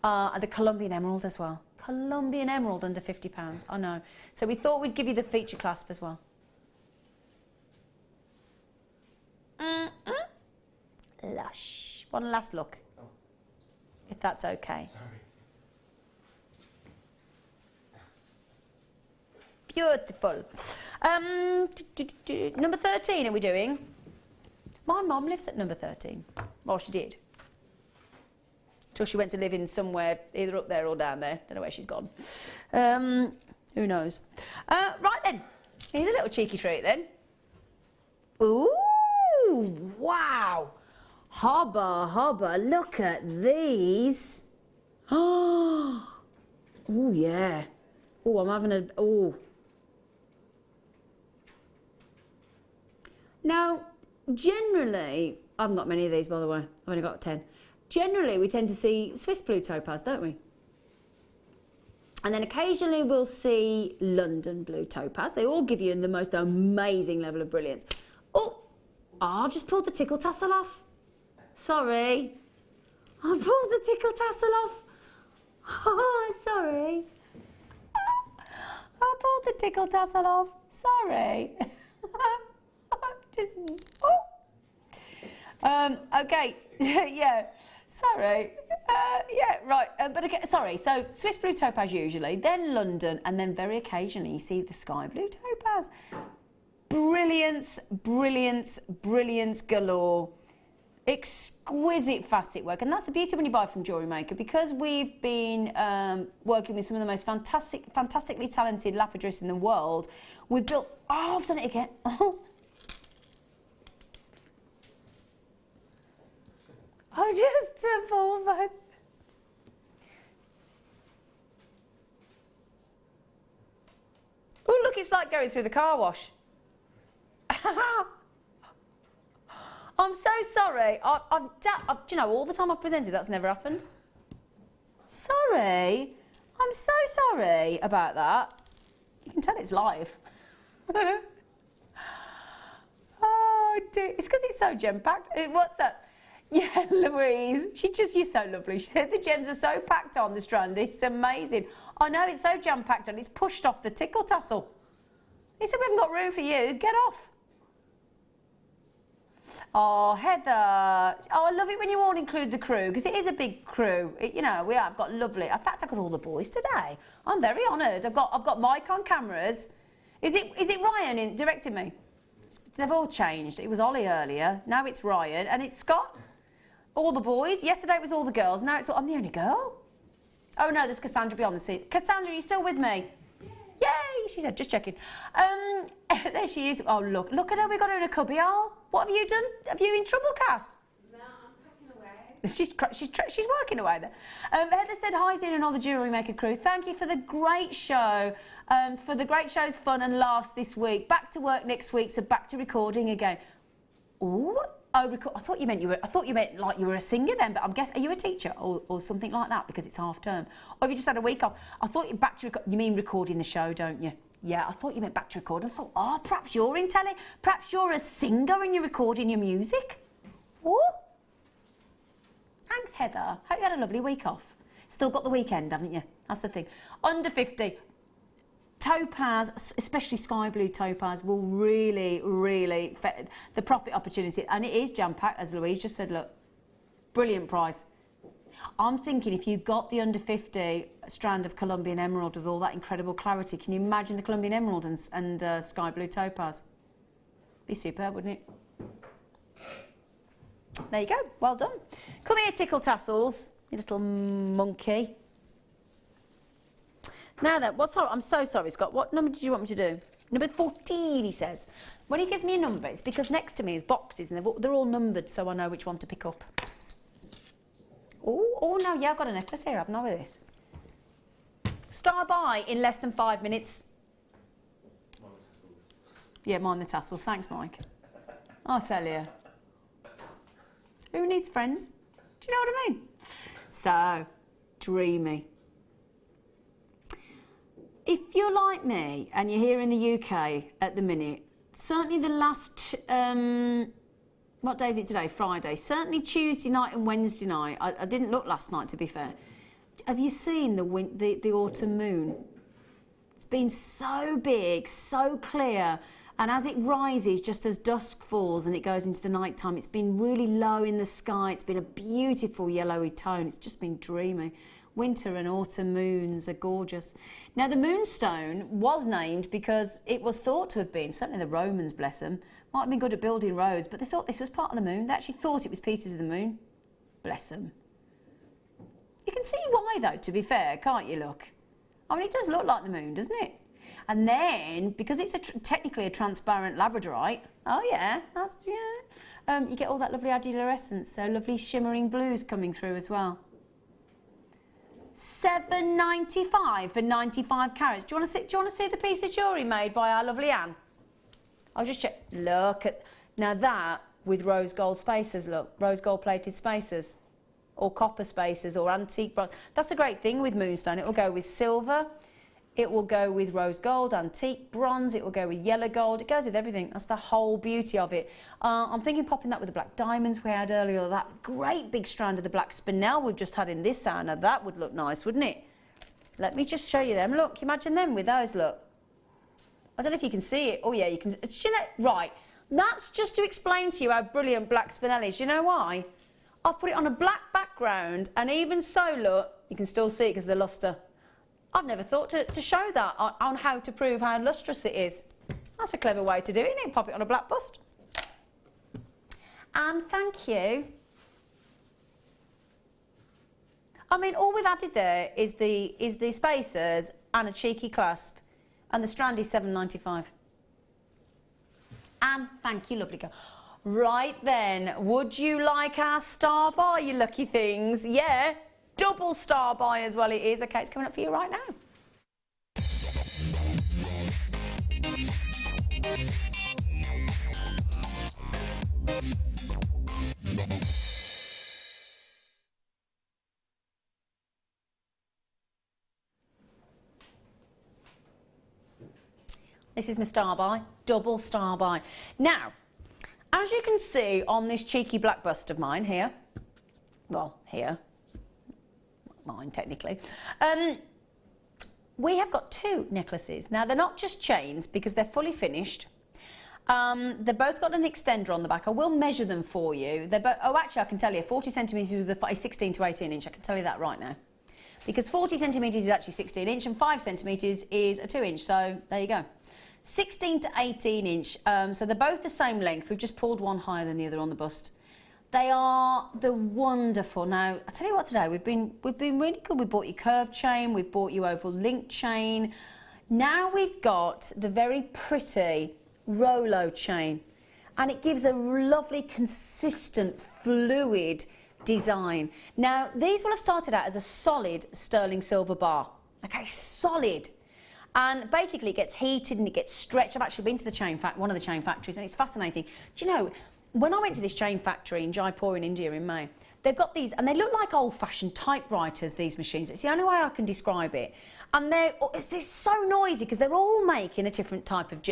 And the Colombian emerald as well. Colombian emerald under £50, I know. So we thought we'd give you the feature clasp as well. Lush. One last look, if that's okay. Sorry. Beautiful. Number 13 are we doing? My mum lives at number 13. Well, she did. Till she went to live in somewhere either up there or down there. Don't know where she's gone. Who knows? Right then, here's a little cheeky treat then. Ooh, wow. Hubba, hubba, look at these. Oh, yeah. Oh, I'm having a, oh. Now, generally, I haven't got many of these, by the way. I've only got 10. Generally, we tend to see Swiss blue topaz, don't we? And then occasionally we'll see London blue topaz. They all give you the most amazing level of brilliance. Oh, I've just pulled the tickle tassel off. Sorry. I pulled the tickle tassel off. Oh, sorry. I pulled the tickle tassel off. Sorry. Just, oh. Okay, yeah. Sorry. Yeah, right. But okay, sorry. So Swiss blue topaz usually, then London, and then very occasionally you see the sky blue topaz. Brilliance, brilliance, brilliance galore. Exquisite facet work, and that's the beauty when you buy from Jewellery Maker, because we've been working with some of the most fantastically talented lapidarists in the world. We've built. Oh, I've done it again. Oh. I just pulled my. Oh, look, it's like going through the car wash. I'm so sorry. Do you know, all the time I've presented, that's never happened. Sorry. I'm so sorry about that. You can tell it's live. Oh, dear. It's because it's so gem-packed. What's that? Yeah, Louise. You're so lovely. She said the gems are so packed on the strand. It's amazing. I know, it's so jam-packed and it's pushed off the tickle tassel. He said, we haven't got room for you. Get off. Oh, Heather. Oh, I love it when you all include the crew, because it is a big crew. You know, I've got lovely. In fact, I got all the boys today. I'm very honoured. I've got Mike on cameras. Is it Ryan directing me? They've all changed. It was Ollie earlier. Now it's Ryan, and it's Scott. All the boys. Yesterday it was all the girls. Now it's all. I'm the only girl. Oh no, there's Cassandra beyond the scene. Cassandra, are you still with me? Yay! she said, just checking. There she is. Oh, look at her. We got her in a cubbyhole. What have you done? Have you in trouble, Cass? No, I'm packing away. She's working away there. Heather said, hi, Zena and all the Jewellery Maker crew. Thank you for the great show, for the great show's fun and laughs this week. Back to work next week, so back to recording again. Ooh, I thought you meant like you were a singer then, but I'm guessing, are you a teacher or something like that because it's half term? Or have you just had a week off? I thought you back to you mean recording the show, don't you? Yeah, I thought you meant back to record. I thought, oh, perhaps you're in telly. Perhaps you're a singer and you're recording your music. Ooh. Thanks, Heather. Hope you had a lovely week off. Still got the weekend, haven't you? That's the thing. Under 50. Topaz, especially sky blue topaz, will really, really the profit opportunity. And it is jam-packed, as Louise just said, look. Brilliant price. I'm thinking if you got the under 50 strand of Colombian emerald with all that incredible clarity, can you imagine the Colombian emerald and sky blue topaz? Be superb, wouldn't it? There you go. Well done. Come here, Tickle Tassels, you little monkey. Now then, I'm so sorry, Scott. What number did you want me to do? Number 14, he says. When he gives me a number, it's because next to me is boxes and they're all numbered, so I know which one to pick up. Oh, no, yeah, I've got a necklace here, haven't I, with this? Star by in less than 5 minutes. Yeah, mind the tassels. Thanks, Mike. I'll tell you. Who needs friends? Do you know what I mean? So, dreamy. If you're like me and you're here in the UK at the minute, certainly the last, what day is it today? Friday. Certainly Tuesday night and Wednesday night. I didn't look last night, to be fair. Have you seen the autumn moon? It's been so big, so clear. And as it rises, just as dusk falls and it goes into the night time, it's been really low in the sky. It's been a beautiful yellowy tone. It's just been dreamy. Winter and autumn moons are gorgeous. Now, the moonstone was named because it was thought to have been, certainly the Romans, bless them, might have been good at building roads, but they thought this was part of the moon. They actually thought it was pieces of the moon. Bless them. You can see why, though, to be fair, can't you, look? I mean, it does look like the moon, doesn't it? And then, because it's technically a transparent labradorite, oh yeah, you get all that lovely adolescence, so lovely shimmering blues coming through as well. $7.95 for 95 carats. Do you want to see the piece of jewellery made by our lovely Anne? I'll just check. Look at now that with rose gold spacers. Look, rose gold plated spacers, or copper spacers, or antique bronze. That's a great thing with moonstone. It will go with silver. It will go with rose gold, antique bronze. It will go with yellow gold. It goes with everything. That's the whole beauty of it. I'm thinking popping that with the black diamonds we had earlier, or that great big strand of the black spinel we've just had in this sound. Now that would look nice, wouldn't it? Let me just show you them. Look, imagine them with those, look. I don't know if you can see it. Oh yeah, you can. Right, that's just to explain to you how brilliant black spinel is. You know why? I'll put it on a black background, and even so, look, you can still see it because of the lustre. I've never thought to show that on how to prove how lustrous it is. That's a clever way to do it, isn't it? Pop it on a black bust. And thank you. I mean, all we've added there is the spacers and a cheeky clasp, and the strand is $7.95. And thank you, lovely girl. Right then, would you like our star bar, you lucky things? Yeah. Double star buy as well it is. Okay, it's coming up for you right now. This is my star buy, double star buy. Now, as you can see on this cheeky black bust of mine here, well, here, mine technically, we have got two necklaces. Now they're not just chains because they're fully finished. They've both got an extender on the back. I will measure them for you. They're both, oh actually I can tell you 40 centimetres with a 16 to 18 inch. I can tell you that right now, because 40 centimetres is actually 16 inch and 5 centimetres is a 2 inch, so there you go. 16 to 18 inch, so they're both the same length. We've just pulled one higher than the other on the bust. They are the wonderful. Now, I tell you what, today we've been really good. We bought you curb chain, we've bought you oval link chain. Now we've got the very pretty Rolo chain, and it gives a lovely, consistent, fluid design. Now, these will have started out as a solid sterling silver bar, okay, solid. And basically it gets heated and it gets stretched. I've actually been to the one of the chain factories, and it's fascinating. Do you know, when I went to this chain factory in Jaipur in India in May, they've got these, and they look like old-fashioned typewriters, these machines. It's the only way I can describe it. And it's so noisy because they're all making a different type of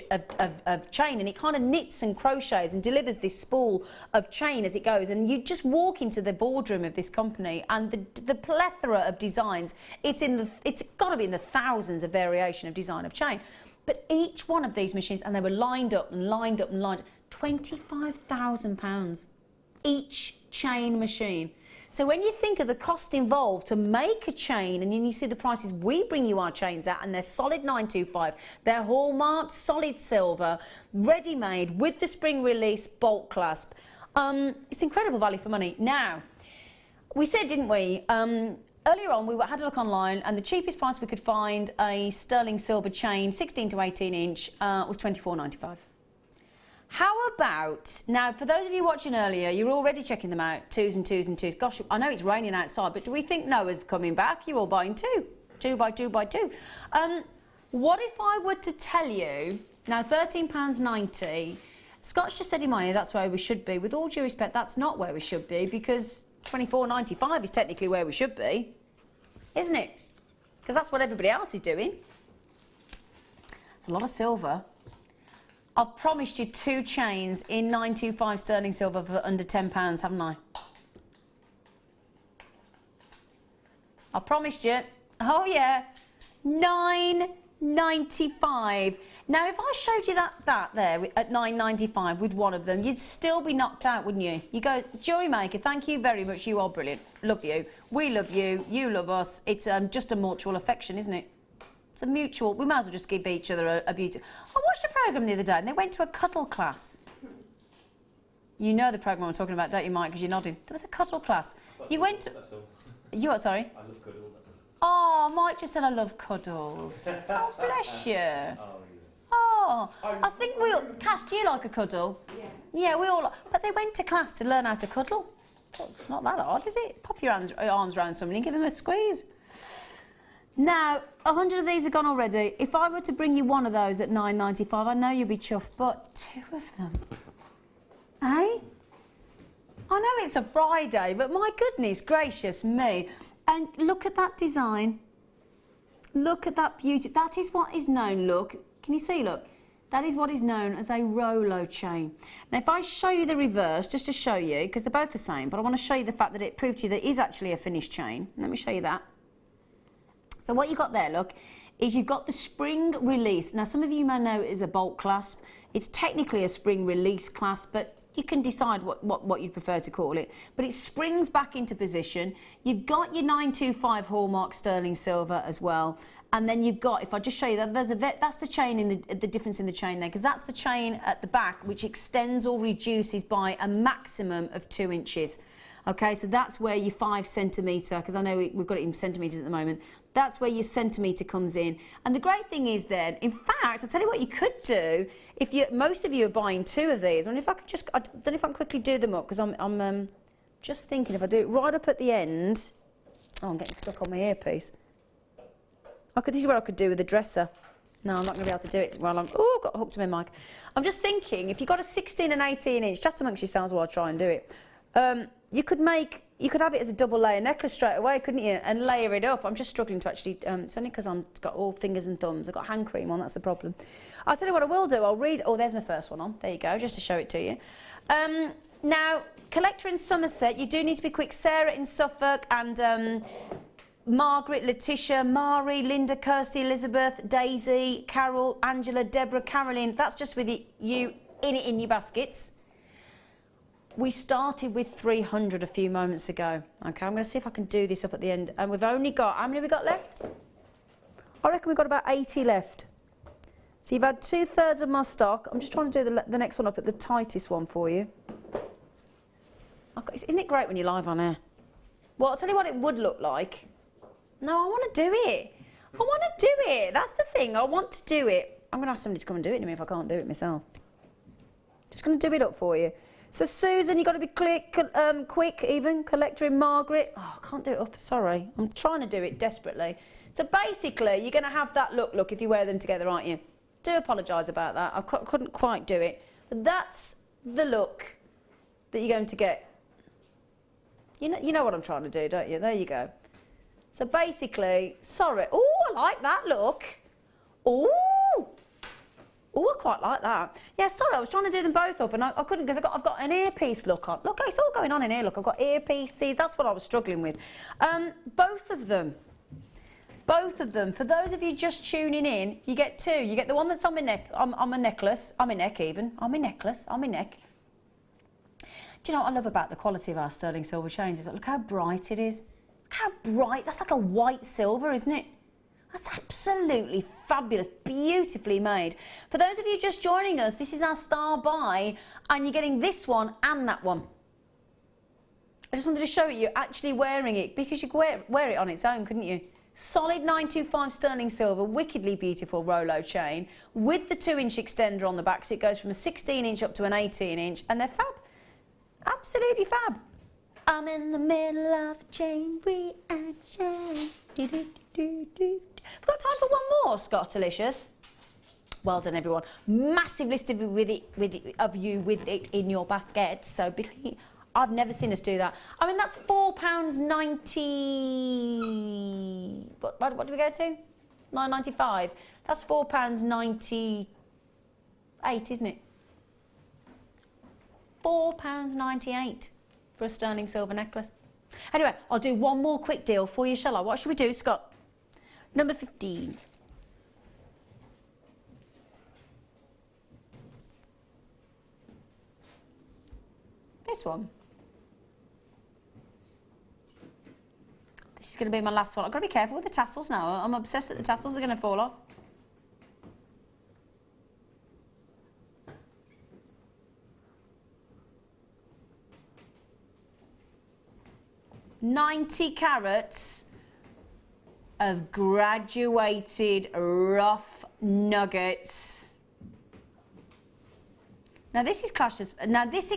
chain, and it kind of knits and crochets and delivers this spool of chain as it goes. And you just walk into the boardroom of this company, and the plethora of designs, it's got to be in the thousands of variation of design of chain. But each one of these machines, and they were lined up and lined up and lined up, £25,000 each chain machine. So when you think of the cost involved to make a chain, and then you see the prices we bring you our chains at, and they're solid 925, they're hallmarked, solid silver, ready-made with the spring release bolt clasp. It's incredible value for money. Now, we said, didn't we, earlier on we had a look online, and the cheapest price we could find a sterling silver chain, 16 to 18 inch, was £24.95. How about, now for those of you watching earlier, you're already checking them out, twos and twos and twos. Gosh, I know it's raining outside, but do we think Noah's coming back? You're all buying two by two by two. What if I were to tell you, now £13.90, Scott's just said in my ear that's where we should be. With all due respect, that's not where we should be, because £24.95 is technically where we should be, isn't it? Because that's what everybody else is doing. It's a lot of silver. I've promised you two chains in 925 sterling silver for under £10, haven't I? I promised you. Oh yeah, £9.95. Now, if I showed you that there at £9.95 with one of them, you'd still be knocked out, wouldn't you? You go, Jewellery Maker, thank you very much. You are brilliant. Love you. We love you. You love us. It's just a mutual affection, isn't it? It's a mutual. We might as well just give each other a beauty. I watched a programme the other day, and they went to a cuddle class. You know the programme I'm talking about, don't you, Mike? Because you're nodding. There was a cuddle class. You went to... You what, sorry? I love cuddles. Oh, Mike just said I love cuddles. Oh, bless you. Oh, I think we all... Cass, do you like a cuddle? Yeah. Yeah, we all... But they went to class to learn how to cuddle. Well, it's not that hard, is it? Pop your arms around somebody and give them a squeeze. Now, 100 of these are gone already. If I were to bring you one of those at £9.95, I know you'd be chuffed, but two of them, eh? I know it's a Friday, but my goodness gracious me. And look at that design. Look at that beauty. That is what is known, look. Can you see, look? That is what is known as a Rolo chain. Now, if I show you the reverse, just to show you, because they're both the same, but I want to show you the fact that it proved to you that it is actually a finished chain. Let me show you that. So what you've got there, look, is you've got the spring release. Now, some of you may know it is a bolt clasp. It's technically a spring release clasp, but you can decide what you'd prefer to call it. But it springs back into position. You've got your 925 hallmark sterling silver as well. And then you've got, if I just show you that, that's the chain in the difference in the chain there, because that's the chain at the back which extends or reduces by a maximum of 2 inches. Okay, so that's where your 5 centimetre, because I know we've got it in centimetres at the moment, that's where your centimetre comes in. And the great thing is then, in fact, I'll tell you what you could do, if most of you are buying 2 of these, and if I could just, I don't know if I can quickly do them up, because I'm just thinking if I do it right up at the end, oh, I'm getting stuck on my earpiece. This is what I could do with a dresser. No, I'm not going to be able to do it while I'm, oh, I've got hooked to my mic. I'm just thinking, if you've got a 16 and 18 inch, chat amongst yourselves while I try and do it. You could have it as a double layer necklace straight away, couldn't you? And layer it up. I'm just struggling to actually, it's only because I've got all fingers and thumbs. I've got hand cream on, that's the problem. I'll tell you what I will do. I'll read, oh, there's my first one on. There you go, just to show it to you. Now, collector in Somerset, you do need to be quick. Sarah in Suffolk and Margaret, Letitia, Mari, Linda, Kirsty, Elizabeth, Daisy, Carol, Angela, Deborah, Caroline. That's just with you in your baskets. We started with 300 a few moments ago. Okay, I'm going to see if I can do this up at the end. And we've only got, how many have we got left? I reckon we've got about 80 left. So you've had 2/3 of my stock. I'm just trying to do the next one up at the tightest one for you. Isn't it great when you're live on air? Well, I'll tell you what it would look like. No, I want to do it. I want to do it. That's the thing. I want to do it. I'm going to ask somebody to come and do it to me if I can't do it myself. Just going to do it up for you. So, Susan, you've got to be quick, even. Collector in Margaret. Oh, I can't do it up. Sorry. I'm trying to do it desperately. So, basically, you're going to have that look if you wear them together, aren't you? Do apologise about that. I couldn't quite do it. But that's the look that you're going to get. You know what I'm trying to do, don't you? There you go. So basically, sorry. Oh, I like that look. Oh, I quite like that. Yeah, sorry, I was trying to do them both up and I couldn't because I've got an earpiece look on. Look, it's all going on in here. Look, I've got earpieces. That's what I was struggling with. Both of them. For those of you just tuning in, you get two. You get the one that's on my neck, on my necklace, on my neck even, on my necklace, on my neck. Do you know what I love about the quality of our sterling silver chains? Is look how bright it is. Look how bright. That's like a white silver, isn't it? That's absolutely fabulous, beautifully made. For those of you just joining us, this is our star buy, and you're getting this one and that one. I just wanted to show you actually wearing it because you could wear it on its own, couldn't you? Solid 925 sterling silver, wickedly beautiful Rolo chain with the 2-inch extender on the back, so it goes from a 16-inch up to an 18-inch, and they're fab. Absolutely fab. I'm in the middle of a chain reaction. We've got time for one more, Scott Delicious. Well done, everyone. Massive list of you with it in your basket. So I've never seen us do that. I mean, that's £4.90. What do we go to? £9.95. That's £4.98, isn't it? £4.98 for a sterling silver necklace. Anyway, I'll do one more quick deal for you, shall I? What should we do, Scott? Number 15. This one. This is going to be my last one. I've got to be careful with the tassels now. I'm obsessed that the tassels are going to fall off. $90 carats of graduated rough nuggets. Now this is clashed as, now this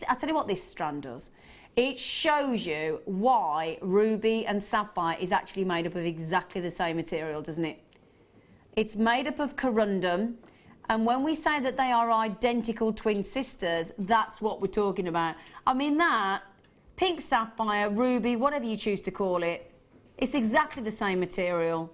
I'll tell you what this strand does. It shows you why ruby and sapphire is actually made up of exactly the same material, doesn't it? It's made up of corundum, and when we say that they are identical twin sisters, that's what we're talking about. I mean that pink sapphire, ruby, whatever you choose to call it, it's exactly the same material.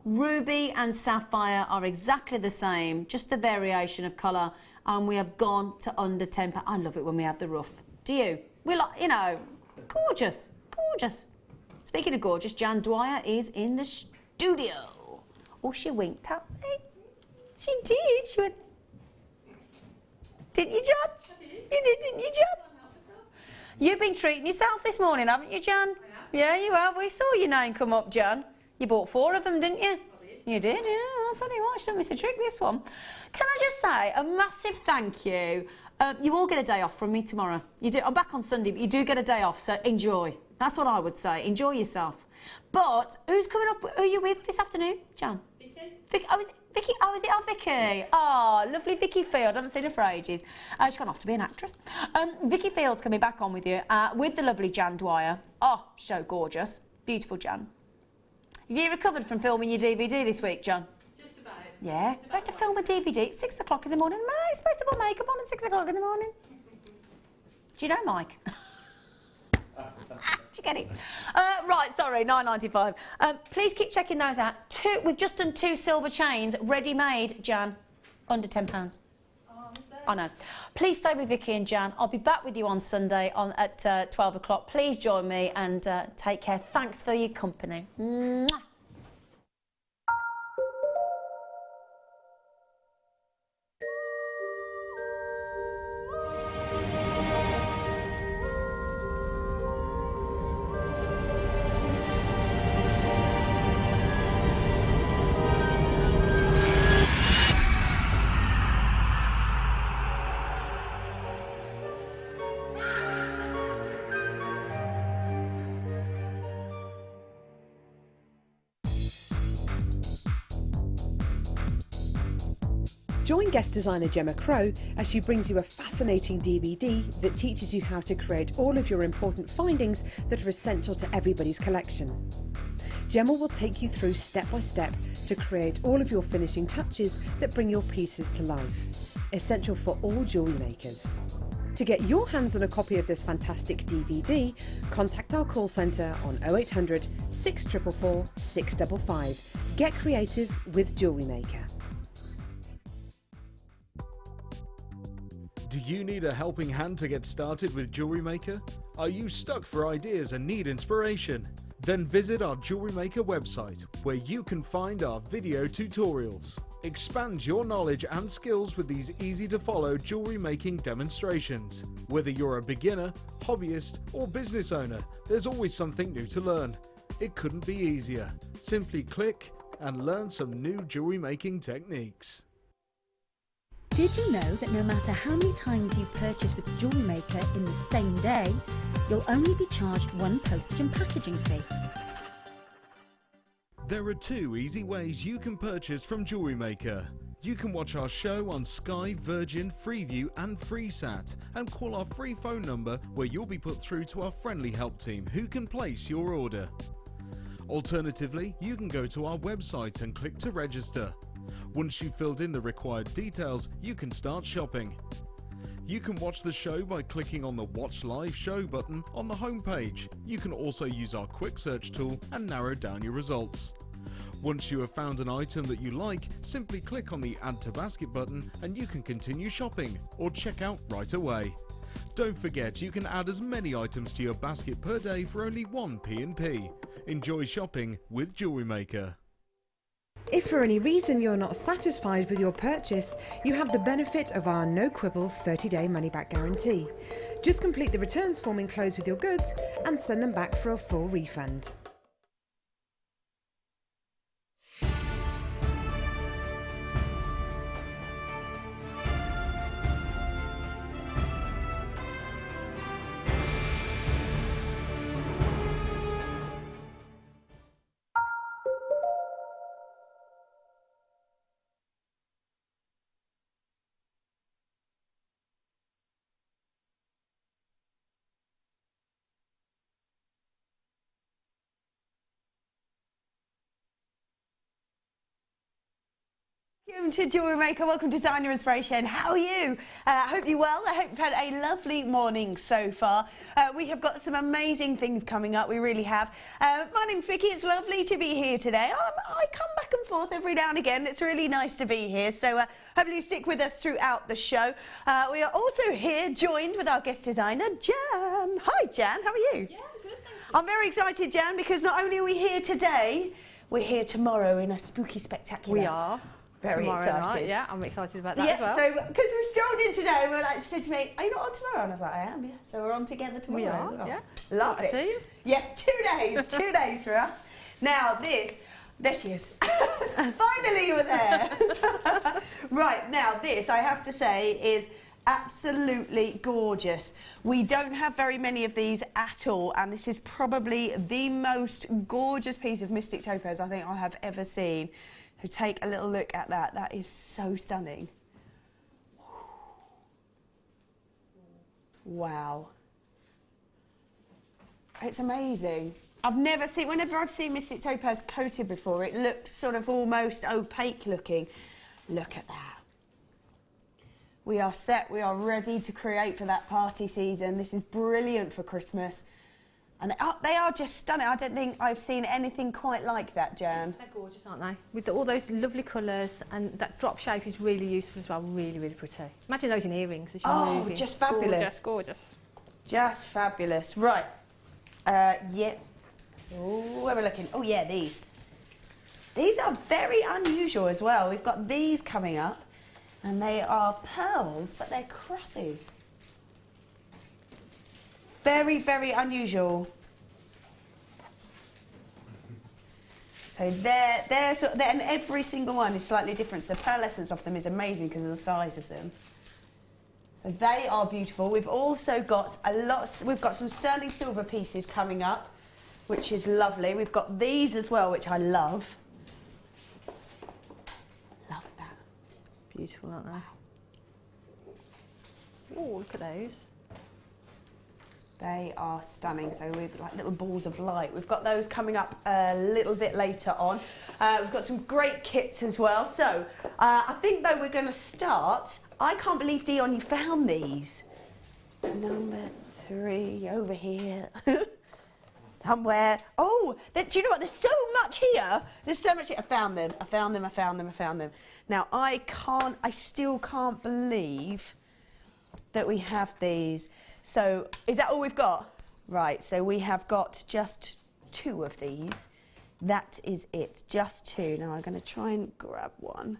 Ruby and sapphire are exactly the same, just the variation of colour, and we have gone to under 10 pounds. I love it when we have the rough. Do you? We like, you know, gorgeous, gorgeous. Speaking of gorgeous, Jan Dwyer is in the studio. Oh, she winked at me. She did. She went, didn't you, Jan? I did. You did, didn't you, Jan? You've been treating yourself this morning, haven't you, Jan? Yeah, you have. We saw your name come up, Jan. You bought 4 of them, didn't you? I did. You did, yeah. I'll tell you what, she don't miss a trick, this one. Can I just say a massive thank you. You all get a day off from me tomorrow. You do. I'm back on Sunday, but you do get a day off, so enjoy. That's what I would say. Enjoy yourself. But who's coming up? Who are you with this afternoon, Jan? Vicky. Oh, is it Vicky? Oh, is it? Oh, Vicky. Oh, lovely Vicky Field. I haven't seen her for ages. She's gone off to be an actress. Vicky Field's coming back on with you with the lovely Jan Dwyer. Oh, so gorgeous. Beautiful Jan. Have you recovered from filming your DVD this week, Jan? Just about. Yeah. I had to film a DVD at 6 o'clock in the morning. I'm supposed to put makeup on at 6 o'clock in the morning. Do you know Mike? Did you get it? Right, sorry, £9.95. Please keep checking those out. We've just done 2 silver chains, ready-made, Jan, under £10. I know. Please stay with Vicky and Jan. I'll be back with you on Sunday at 12 o'clock. Please join me and take care. Thanks for your company. Mwah. Join guest designer Gemma Crow as she brings you a fascinating DVD that teaches you how to create all of your important findings that are essential to everybody's collection. Gemma will take you through step by step to create all of your finishing touches that bring your pieces to life, essential for all jewellery makers. To get your hands on a copy of this fantastic DVD, contact our call centre on 0800 644 655. Get creative with Jewellery Maker. Do you need a helping hand to get started with Jewellery Maker? Are you stuck for ideas and need inspiration? Then visit our Jewellery Maker website, where you can find our video tutorials. Expand your knowledge and skills with these easy-to-follow jewellery making demonstrations. Whether you're a beginner, hobbyist, or business owner, there's always something new to learn. It couldn't be easier. Simply click and learn some new jewellery making techniques. Did you know that no matter how many times you purchase with Jewellery Maker in the same day, you'll only be charged one postage and packaging fee? There are 2 easy ways you can purchase from Jewellery Maker. You can watch our show on Sky, Virgin, Freeview and FreeSat and call our free phone number where you'll be put through to our friendly help team who can place your order. Alternatively, you can go to our website and click to register. Once you've filled in the required details, you can start shopping. You can watch the show by clicking on the Watch Live Show button on the homepage. You can also use our quick search tool and narrow down your results. Once you have found an item that you like, simply click on the Add to Basket button and you can continue shopping or check out right away. Don't forget, you can add as many items to your basket per day for only 1 P&P. Enjoy shopping with Jewellery Maker. If for any reason you're not satisfied with your purchase, you have the benefit of our no-quibble 30-day money-back guarantee. Just complete the returns form enclosed with your goods and send them back for a full refund. Welcome to Jewellery Maker, welcome to Designer Inspiration. How are you? I hope you're well. I hope you've had a lovely morning so far. We have got some amazing things coming up, we really have. My name's Vicky, it's lovely to be here today. I come back and forth every now and again, it's really nice to be here, so hopefully stick with us throughout the show. We are also here joined with our guest designer, Jan. Hi Jan, how are you? Yeah, good, thank you. I'm very excited, Jan, because not only are we here today, we're here tomorrow in a spooky spectacular. We are. Very tomorrow excited. night, yeah, I'm excited about that Yeah, as well. so because we strolled in today, we were like, she said to me, "Are you not on tomorrow?" And I was like, "I am, yeah." So we're on together tomorrow We are, as well. yeah. Love What a it. team. Yeah, 2 days, 2 days for us. Now there she is. Finally, you were there. Right now, this I have to say is absolutely gorgeous. We don't have very many of these at all, and this is probably the most gorgeous piece of Mystic Topaz I think I have ever seen. So take a little look at that. That is so stunning. Wow. It's amazing. Whenever I've seen Mystic Topaz coated before, it looks sort of almost opaque looking. Look at that. We are set, we are ready to create for that party season. This is brilliant for Christmas. And they are just stunning. I don't think I've seen anything quite like that, Jan. They're gorgeous, aren't they? With all those lovely colours, and that drop shape is really useful as well. Really, really pretty. Imagine those in earrings as you're moving. Just fabulous. Gorgeous, gorgeous. Just fabulous. Right. Yeah. Oh, where are we looking? Oh, yeah, these. These are very unusual as well. We've got these coming up, and they are pearls, but they're crosses. Very, very unusual. So and every single one is slightly different. So pearlescence of them is amazing because of the size of them. So they are beautiful. We've also got we've got some sterling silver pieces coming up, which is lovely. We've got these as well, which I love. Love that. beautiful, aren't they? Oh, look at those. They are stunning. So we've like little balls of light. We've got those coming up a little bit later on. We've got some great kits as well. So I think though we're going to start. I can't believe, Dion, you found these. Number 3 over here. Somewhere. Oh, do you know what? There's so much here. There's so much here. I found them. Now I still can't believe that we have these. So is that all we've got? Right, so we have got just 2 of these. That is it, just 2. Now I'm going to try and grab one.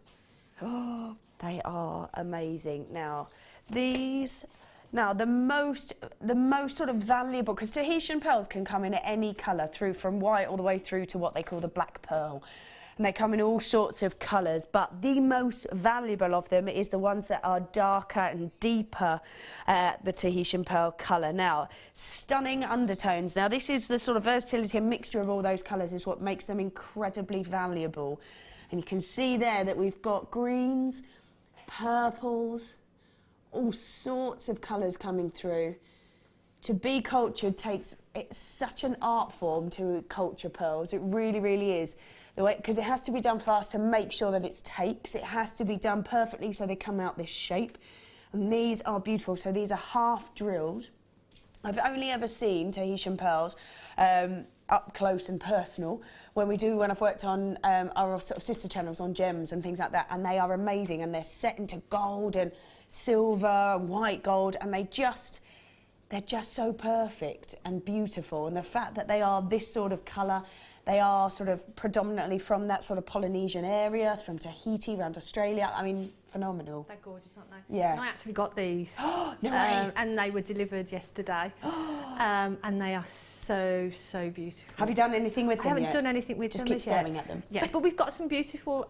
Oh, they are amazing. Now these, the most sort of valuable, because Tahitian pearls can come in any colour, through from white all the way through to what they call the black pearl. And they come in all sorts of colours, but the most valuable of them is the ones that are darker and deeper, the Tahitian pearl colour. Now, stunning undertones. Now, this is the sort of versatility and mixture of all those colours is what makes them incredibly valuable. And you can see there that we've got greens, purples, all sorts of colours coming through. To be cultured it's such an art form to culture pearls. It really, really is. Because it has to be done fast to make sure that it takes. It has to be done perfectly so they come out this shape. And these are beautiful. So these are half drilled. I've only ever seen Tahitian pearls up close and personal when I've worked on our sort of sister channels on gems and things like that, and they are amazing, and they're set into gold and silver and white gold, and they're just so perfect and beautiful. And the fact that they are this sort of colour, they are sort of predominantly from that sort of Polynesian area, from Tahiti, around Australia. I mean, phenomenal. They're gorgeous, aren't they? Yeah. And I actually got these. No way. And they were delivered yesterday. And they are so, so beautiful. Have you done anything with them yet? I haven't done anything with Just them keep staring at them. Yeah, but we've got some beautiful,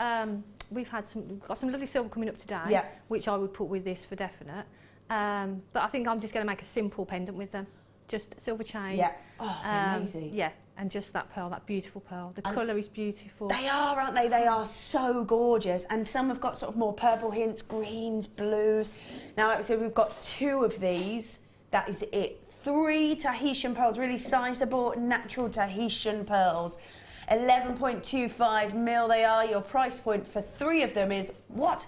we've got some lovely silver coming up today, yeah, which I would put with this for definite. But I think I'm just going to make a simple pendant with them. Just a silver chain. Yeah. Oh, they're amazing. Yeah, and just that pearl, that beautiful pearl. The colour is beautiful. They are, aren't they? They are so gorgeous. And some have got sort of more purple hints, greens, blues. Now, like I said, we've got 2 of these. That is it. 3 Tahitian pearls, really sizable, natural Tahitian pearls. 11.25 mil they are. Your price point for 3 of them is, what?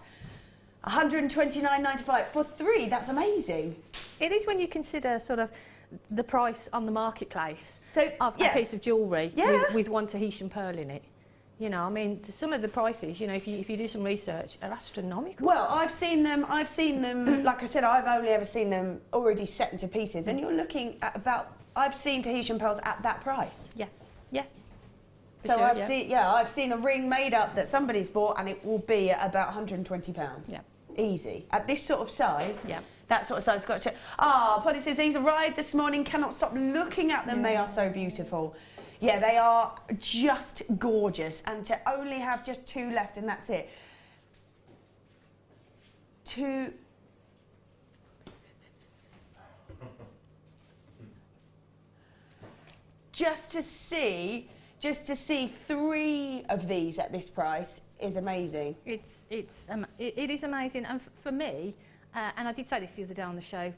$129.95 for 3. That's amazing. It is when you consider sort of the price on the marketplace of yeah, a piece of jewellery with 1 Tahitian pearl in it. You know, I mean, some of the prices, you know, if you do some research, are astronomical. Well, I've seen them, like I said, I've only ever seen them already set into pieces, and you're looking at about, I've seen Tahitian pearls at that price. Yeah, yeah. So sure, I've seen a ring made up that somebody's bought, and it will be at about £120. Yeah. Easy. At this sort of size, yeah. That sort of size got to. Polly says these arrived this morning. Cannot stop looking at them. Yeah. They are so beautiful. Yeah, they are just gorgeous. And to only have just 2 left, and that's it. 2. Just to see 3 of these at this price is amazing. It is amazing, and for me, and I did say this the other day on the show,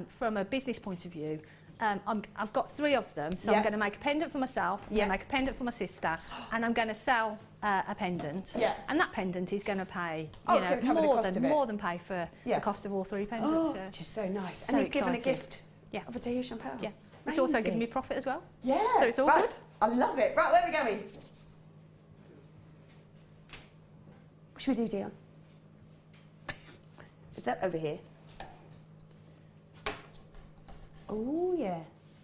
from a business point of view, I've got 3 of them, so I'm going to make a pendant for myself, I'm going to make a pendant for my sister, and I'm going to sell a pendant, and that pendant is going to pay more than pay for the cost of all 3 pendants. Which is so nice. So and you've exciting. given a gift of a Tahitian pearl. Yeah, it's also given me profit as well. Yeah, so it's all good. I love it. Right, where are we going? What should we do, Dion? Is that over here? Oh, yeah.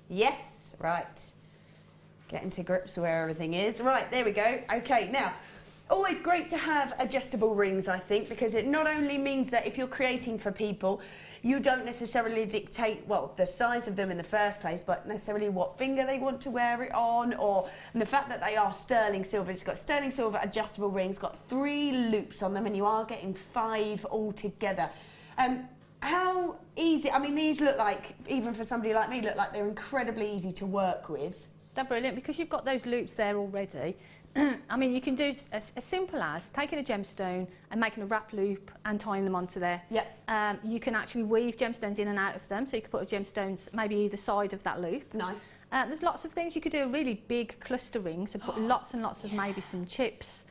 Yes, right. Getting to grips with where everything is. Right, there we go. Okay, now, always great to have adjustable rings, I think, because it not only means that if you're creating for people, you don't necessarily dictate, well, the size of them in the first place, but necessarily what finger they want to wear it on, and the fact that they are sterling silver. It's got sterling silver adjustable rings, got 3 loops on them, and you are getting 5 altogether. How easy, I mean, these look like, even for somebody like me, look like they're incredibly easy to work with. They're brilliant because you've got those loops there already. I mean, you can do as simple as taking a gemstone and making a wrap loop and tying them onto there. Yeah. You can actually weave gemstones in and out of them, so you can put gemstones maybe either side of that loop. Nice. There's lots of things. You could do a really big cluster ring, so put lots and lots of maybe some chips.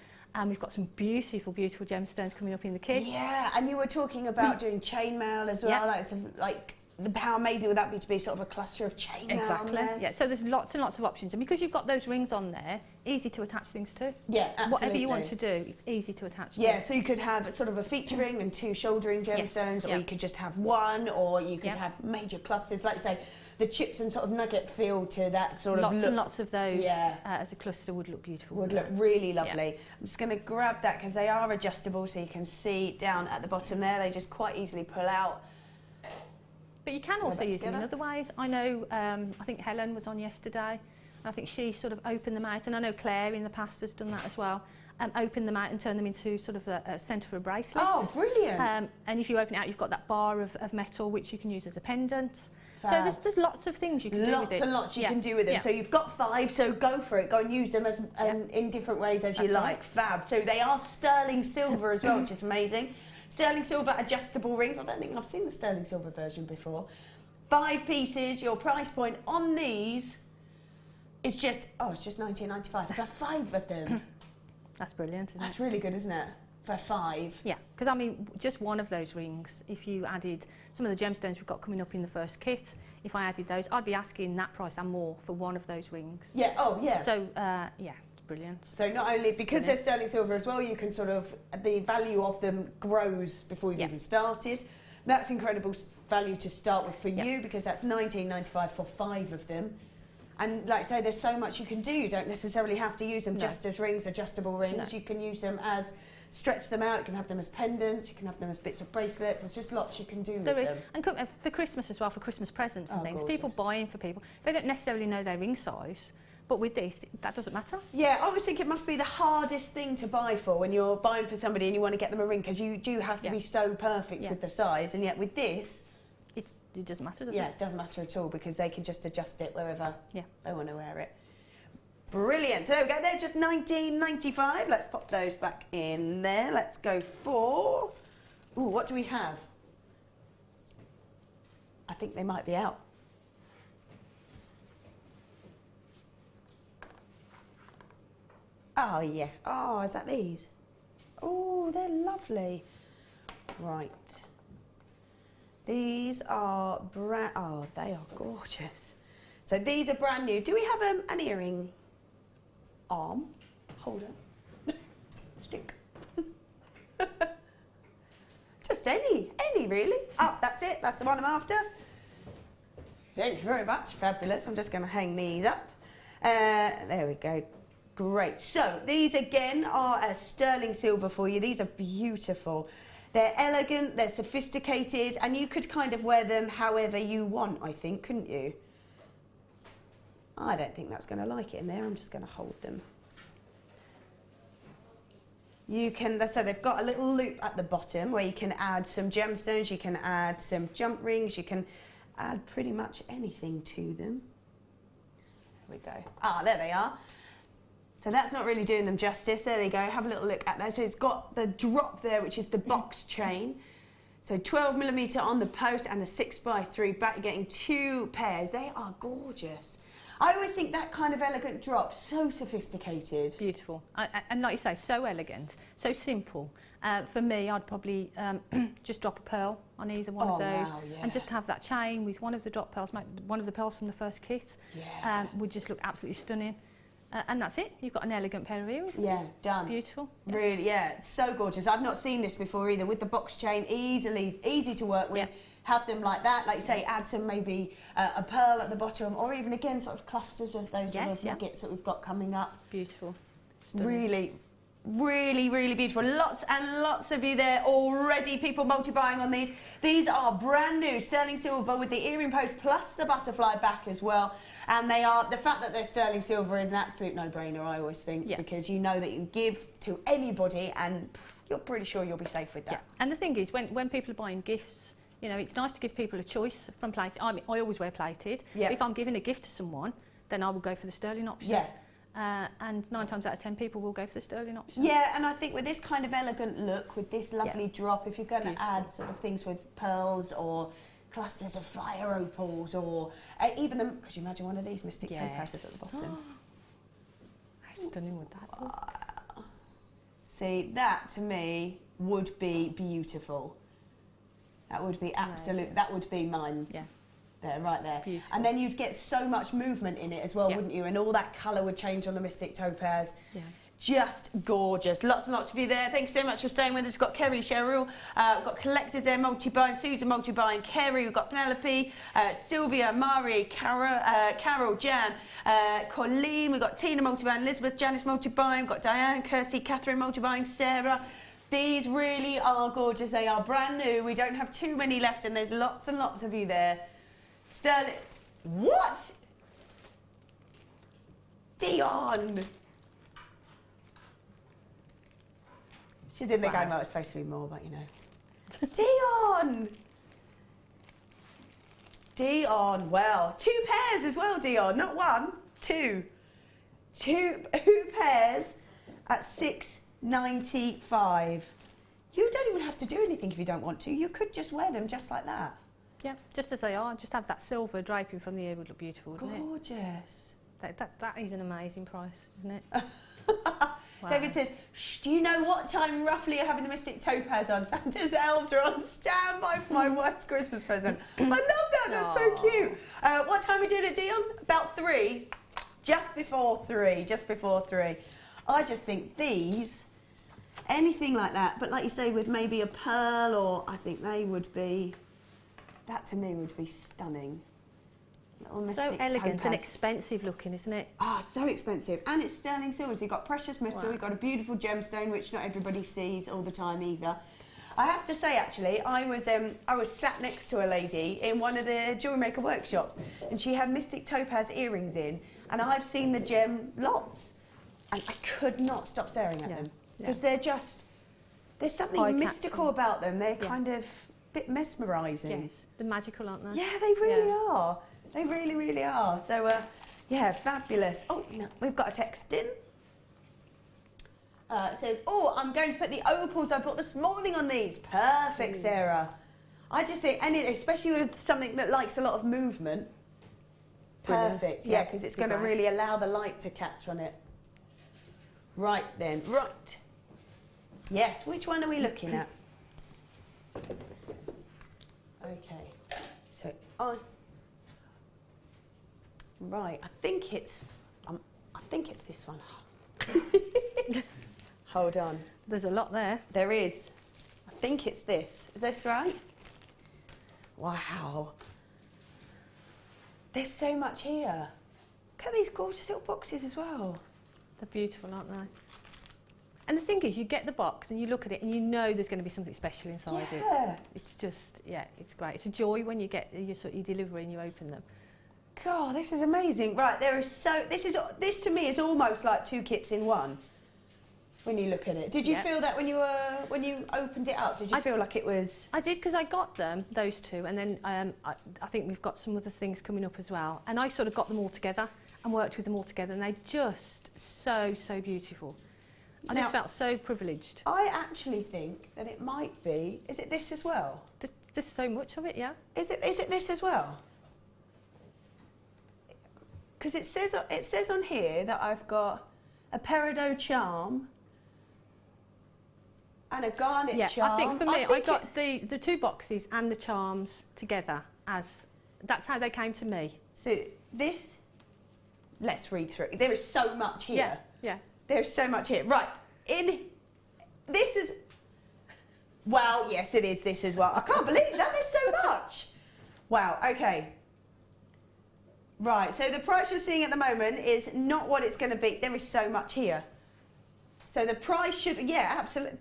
We've got some beautiful, beautiful gemstones coming up in the kit. Yeah, and you were talking about doing chainmail as well. Like how amazing would that be to be sort of a cluster of chainmail? Exactly. Yeah. So there's lots and lots of options, and because you've got those rings on there, easy to attach things to. Yeah, absolutely. Whatever you want to do, it's easy to attach to. Yeah, so you could have sort of a feature ring and 2 shouldering gemstones, or you could just have one, or you could have major clusters, like say the chips and sort of nugget feel to that sort of look. Lots and lots of those as a cluster would look beautiful. Would look really lovely. Yeah. I'm just going to grab that because they are adjustable, so you can see down at the bottom there, they just quite easily pull out. But you can also use them in other ways. I know, I think Helen was on yesterday. I think she sort of opened them out, and I know Claire in the past has done that as well. Open them out and turn them into sort of a centre for a bracelet. Oh, brilliant! And if you open it out, you've got that bar of metal which you can use as a pendant. Fab. So there's lots of things you can do with it. Lots and lots you can do with them. So you've got 5, so go for it. Go and use them as in different ways as you like. Fab. So they are sterling silver as well, which is amazing. Sterling silver adjustable rings. I don't think I've seen the sterling silver version before. 5 pieces. Your price point on these is just, it's just £19.95 for 5 of them. That's brilliant, isn't it? That's really good, isn't it? For 5. Yeah, because I mean, just one of those rings, if you added some of the gemstones we've got coming up in the first kit, if I added those, I'd be asking that price and more for one of those rings. Yeah, So, brilliant. So not only because they're sterling silver as well, you can sort of, the value of them grows before you've even started. That's incredible value to start with for you, because that's £19.95 for 5 of them. And like I say, there's so much you can do. You don't necessarily have to use them just as rings, adjustable rings. You can use them as, stretch them out, you can have them as pendants, you can have them as bits of bracelets. There's just lots you can do with them. And for Christmas as well, for Christmas presents and things. Gorgeous. People buying for people, they don't necessarily know their ring size. But with this, that doesn't matter. Yeah, I always think it must be the hardest thing to buy for when you're buying for somebody and you want to get them a ring, because you do have to be so perfect with the size, and yet with this... It doesn't matter, does it? Yeah, it doesn't matter at all, because they can just adjust it wherever they want to wear it. Brilliant. So there we go, they're just £19.95. Let's pop those back in there. Let's go for... Ooh, what do we have? I think they might be out. Oh, yeah. Oh, is that these? Oh, they're lovely. Right. These are oh, they are gorgeous. So these are brand new. Do we have an earring arm holder? Stick. Just any really. Oh, that's it. That's the one I'm after. Thank you very much. Fabulous. I'm just going to hang these up. There we go. Great. So these again are a sterling silver for you. These are beautiful. They're elegant, they're sophisticated, and you could kind of wear them however you want, I think, couldn't you? I don't think that's going to like it in there. I'm just going to hold them. You can, so they've got a little loop at the bottom where you can add some gemstones, you can add some jump rings, you can add pretty much anything to them. There we go. Ah, there they are. So that's not really doing them justice. There they go. Have a little look at that. So it's got the drop there, which is the box chain. So 12mm on the post and a 6x3 back. You're getting 2 pairs. They are gorgeous. I always think that kind of elegant drop, so sophisticated. Beautiful. And like you say, so elegant, so simple. For me, I'd probably just drop a pearl on either one of those, and just have that chain with one of the drop pearls, one of the pearls from the first kit. Would just look absolutely stunning. And that's it. You've got an elegant pair of earrings. Yeah, done. Beautiful. Yeah. Really, it's so gorgeous. I've not seen this before either. With the box chain, easy to work with. Have them like that, like you say, add some maybe a pearl at the bottom, or even again sort of clusters of those sort of nuggets that we've got coming up. Beautiful. Stunning. Really beautiful. Lots and lots of you there already, people multi-buying on these. These are brand new sterling silver with the earring post plus the butterfly back as well. And they are, the fact that they're sterling silver is an absolute no-brainer, I always think, because you know that you can give to anybody and you're pretty sure you'll be safe with that. Yeah. And the thing is, when people are buying gifts, you know, it's nice to give people a choice from plated. I mean, I always wear plated. If I'm giving a gift to someone, then I will go for the sterling option. Yeah. And 9 times out of 10 people will go for the sterling option. Yeah, and I think with this kind of elegant look, with this lovely drop, if you're going to add sort of things with pearls or clusters of fire opals, or even them, could you imagine one of these mystic topazes at the bottom? How stunning would that look? See, that to me would be beautiful. That would be absolute. That would be mine. Yeah. There, right there. Beautiful. And then you'd get so much movement in it as well, wouldn't you? And all that colour would change on the mystic topaz. Yeah. Just gorgeous. Lots and lots of you there. Thanks so much for staying with us. We've got Kerry, Cheryl, we've got collectors there, multi-buying, Susan multi-buying, Kerry, we've got Penelope, Sylvia, Mari, Carol, Jan, Colleen, we've got Tina multi-buying, Elizabeth, Janice multi-buying, we've got Diane, Kirsty, Catherine multi-buying, Sarah. These really are gorgeous. They are brand new. We don't have too many left, and there's lots and lots of you there. Sterling, what? Dion. She's in the game. Oh, it's supposed to be more, but you know. Dion. Dion. Well, 2 pairs as well, Dion. Not 1, 2. 2 pairs at $6.95. You don't even have to do anything if you don't want to. You could just wear them just like that. Yeah, just as they are. Just have that silver draping from the ear would look beautiful, wouldn't it? Gorgeous. That is an amazing price, isn't it? Wow. David says, shh, do you know what time roughly you're having the mystic topaz on? Santa's elves are on standby for my wife's Christmas present. I love that, that's so cute. What time are we doing it, Dion? About 3. Just before 3, just before 3. I just think these, anything like that, but like you say, with maybe a pearl, or I think they would be, that to me would be stunning. So elegant and expensive looking, isn't it? Ah, so expensive. And it's sterling silver, so you've got precious metal, you've got a beautiful gemstone, which not everybody sees all the time either. I have to say, actually, I was sat next to a lady in one of the Jewellery Maker workshops, and she had mystic topaz earrings in, and I've seen the gem lots, and I could not stop staring at them, because they're just, there's something mystical about them. They're kind of a bit mesmerising. Yes, they're magical, aren't they? Yeah, they really are. They really, really are. So, yeah, fabulous. Oh, no, we've got a text in. It says, oh, I'm going to put the opals I bought this morning on these. Perfect, Sarah. I just think, and especially with something that likes a lot of movement, perfect. Yeah, because it's going to really allow the light to catch on it. Right then, right. Yes, which one are we looking at? Okay, so right, I think it's this one. Hold on. There's a lot there. There is. I think it's this. Is this right? Wow. There's so much here. Look at these gorgeous little boxes as well. They're beautiful, aren't they? And the thing is, you get the box and you look at it and you know there's going to be something special inside it. It's just, it's great. It's a joy when you get your delivery and you open them. God, this is amazing. Right, there is this to me is almost like 2 kits in one. When you look at it, did you feel that when you opened it up? Did you feel like it was? I did, because I got those 2, and then I think we've got some other things coming up as well. And I sort of got them all together and worked with them all together, and they're just so beautiful. I just felt so privileged. I actually think that it might be. Is it this as well? There's so much of it, yeah. Is it this as well? Because it says on here that I've got a peridot charm and a garnet charm. I think for me, I got the 2 boxes and the charms together, as that's how they came to me. So this, let's read through. There is so much here. Yeah. There's so much here. Right, this is, well, yes, it is this as well. I can't believe that, there's so much. Wow, okay. Right, so the price you're seeing at the moment is not what it's going to be. There is so much here. So the price should, absolutely.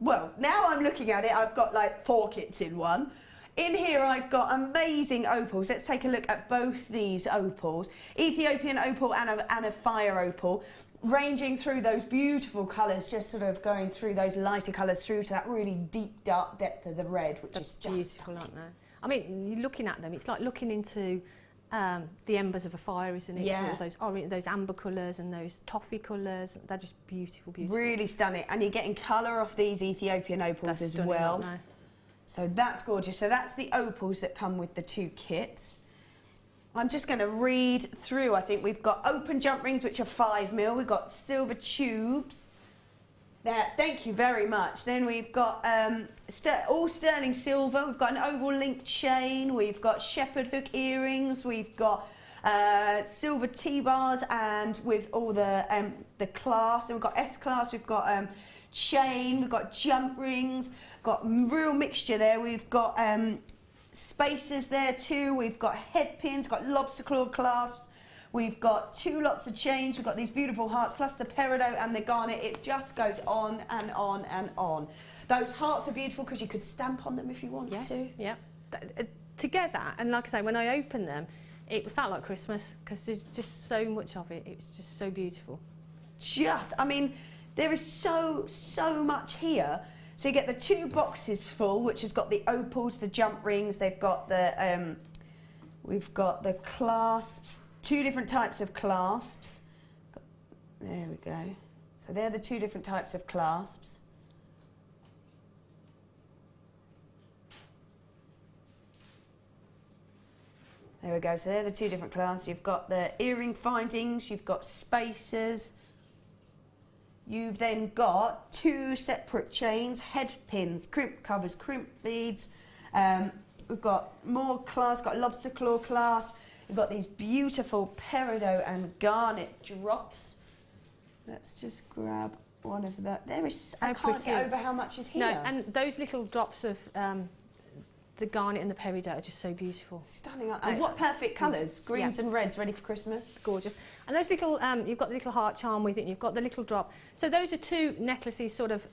Well, now I'm looking at it, I've got like 4 kits in one. In here I've got amazing opals. Let's take a look at both these opals. Ethiopian opal and a fire opal, ranging through those beautiful colours, just sort of going through those lighter colours through to that really deep, dark depth of the red, which is just beautiful, aren't they? I mean, you're looking at them, it's like looking into the embers of a fire, isn't it? Yeah. All those amber colours and those toffee colours. They're just beautiful, beautiful. Really stunning. And you're getting colour off these Ethiopian opals as well. So that's gorgeous. So that's the opals that come with the 2 kits. I'm just going to read through. I think we've got open jump rings, which are 5mm. We've got silver tubes. There, thank you very much. Then we've got all sterling silver. We've got an oval link chain. We've got shepherd hook earrings. We've got silver T-bars, and with all the clasp. Then we've got S-clasp. We've got chain. We've got jump rings. Got real mixture there. We've got spacers there too. We've got head pins. Got lobster claw clasps. We've got 2 lots of chains. We've got these beautiful hearts, plus the peridot and the garnet. It just goes on and on and on. Those hearts are beautiful because you could stamp on them if you wanted to. Yeah. Together, and like I say, when I opened them, it felt like Christmas because there's just so much of it. It's just so beautiful. I mean, there is so much here. So you get the 2 boxes full, which has got the opals, the jump rings. They've got the, we've got the clasps. 2 different types of clasps. There we go. So they're the 2 different types of clasps. There we go. So they're the 2 different clasps. You've got the earring findings. You've got spacers. You've then got 2 separate chains, head pins, crimp covers, crimp beads. We've got more clasps. Got lobster claw clasp. We've got these beautiful peridot and garnet drops. Let's just grab one of that. There is, I can't get over how much is here. No, and those little drops of the garnet and the peridot are just so beautiful. Stunning. And what perfect colours. Greens and reds ready for Christmas. Gorgeous. And those little, you've got the little heart charm with it, and you've got the little drop. So those are 2 necklaces sort of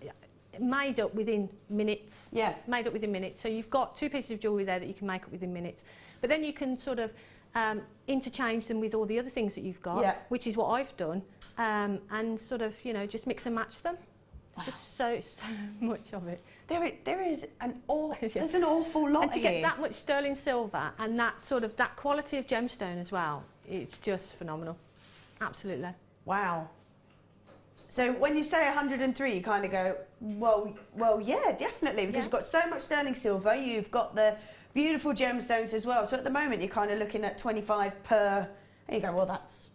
made up within minutes. Yeah. Made up within minutes. So you've got 2 pieces of jewellery there that you can make up within minutes. But then you can sort of interchange them with all the other things that you've got, which is what I've done, and sort of, you know, just mix and match them. Wow. Just so much of it. There is there's an awful lot and to here. get that much sterling silver and that sort of that quality of gemstone as well, it's just phenomenal. Absolutely. Wow. So when you say 103, you kind of go, well, yeah, definitely, because you've got so much sterling silver. You've got the beautiful gemstones as well. So at the moment, you're kind of looking at 25 per. And you go, well, that's.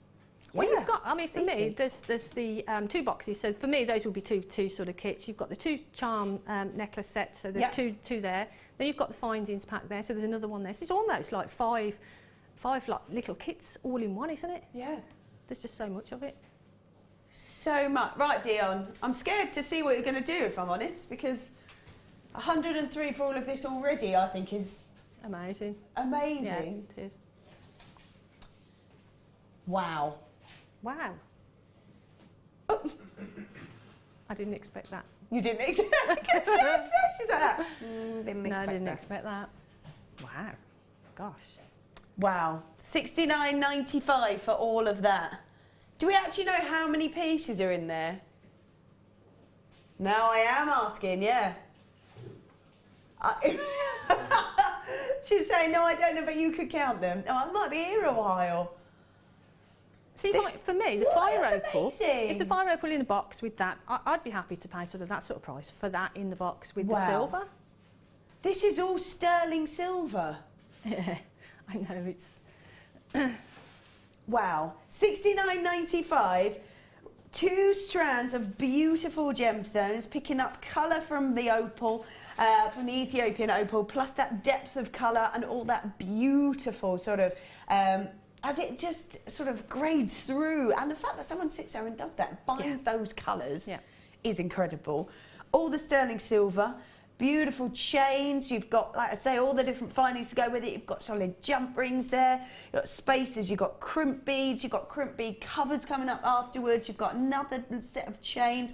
Well, you've got. I mean, for me, there's the 2 boxes. So for me, those will be two sort of kits. You've got the 2 charm necklace sets. So there's two there. Then you've got the findings pack there. So there's another one there. So it's almost like five like little kits all in one, isn't it? Yeah. There's just so much of it. So much. Right, Dion. I'm scared to see what you're going to do, if I'm honest, because 103 for all of this already, I think, is amazing. Amazing. Yeah, it is. Wow. Wow. Oh. I didn't expect that. You didn't expect that? She's like that. I didn't expect that. Wow. Gosh. Wow. $69.95 for all of that. Do we actually know how many pieces are in there? Now I am asking, yeah. She's saying, no, I don't know, but you could count them. No, I might be here a while. See, like for me, the fire opal, if the fire opal in a box with that, I'd be happy to pay sort of that sort of price for that in the box with the silver. This is all sterling silver. Yeah, I know, it's... Wow. $69.95, 2 strands of beautiful gemstones, picking up colour from the opal, from the Ethiopian opal, plus that depth of colour and all that beautiful sort of... as it just sort of grades through, and the fact that someone sits there and does that, binds those colours, is incredible. All the sterling silver, beautiful chains. You've got, like I say, all the different findings to go with it. You've got solid jump rings there. You've got spacers. You've got crimp beads. You've got crimp bead covers coming up afterwards. You've got another set of chains.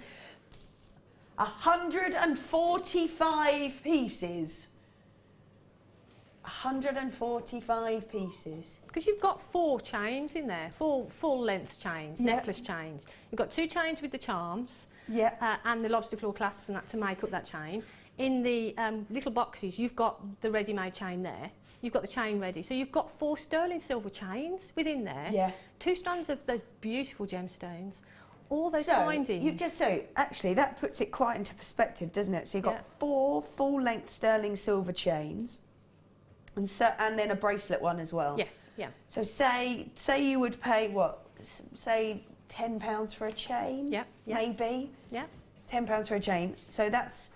145 pieces. 145 pieces. Because you've got 4 chains in there, full length chains, necklace chains. You've got 2 chains with the charms and the lobster claw clasps and that to make up that chain. in the little boxes, you've got the ready-made chain there. You've got the chain ready. So you've got 4 sterling silver chains within there. Yeah. 2 strands of those beautiful gemstones. All those so findings. You've just actually that puts it quite into perspective, doesn't it? So you've got 4 full-length sterling silver chains, and then a bracelet one as well. Yes. Yeah. So say you would pay what? Say £10 for a chain. Yeah. Maybe. Yeah. £10 for a chain. So that's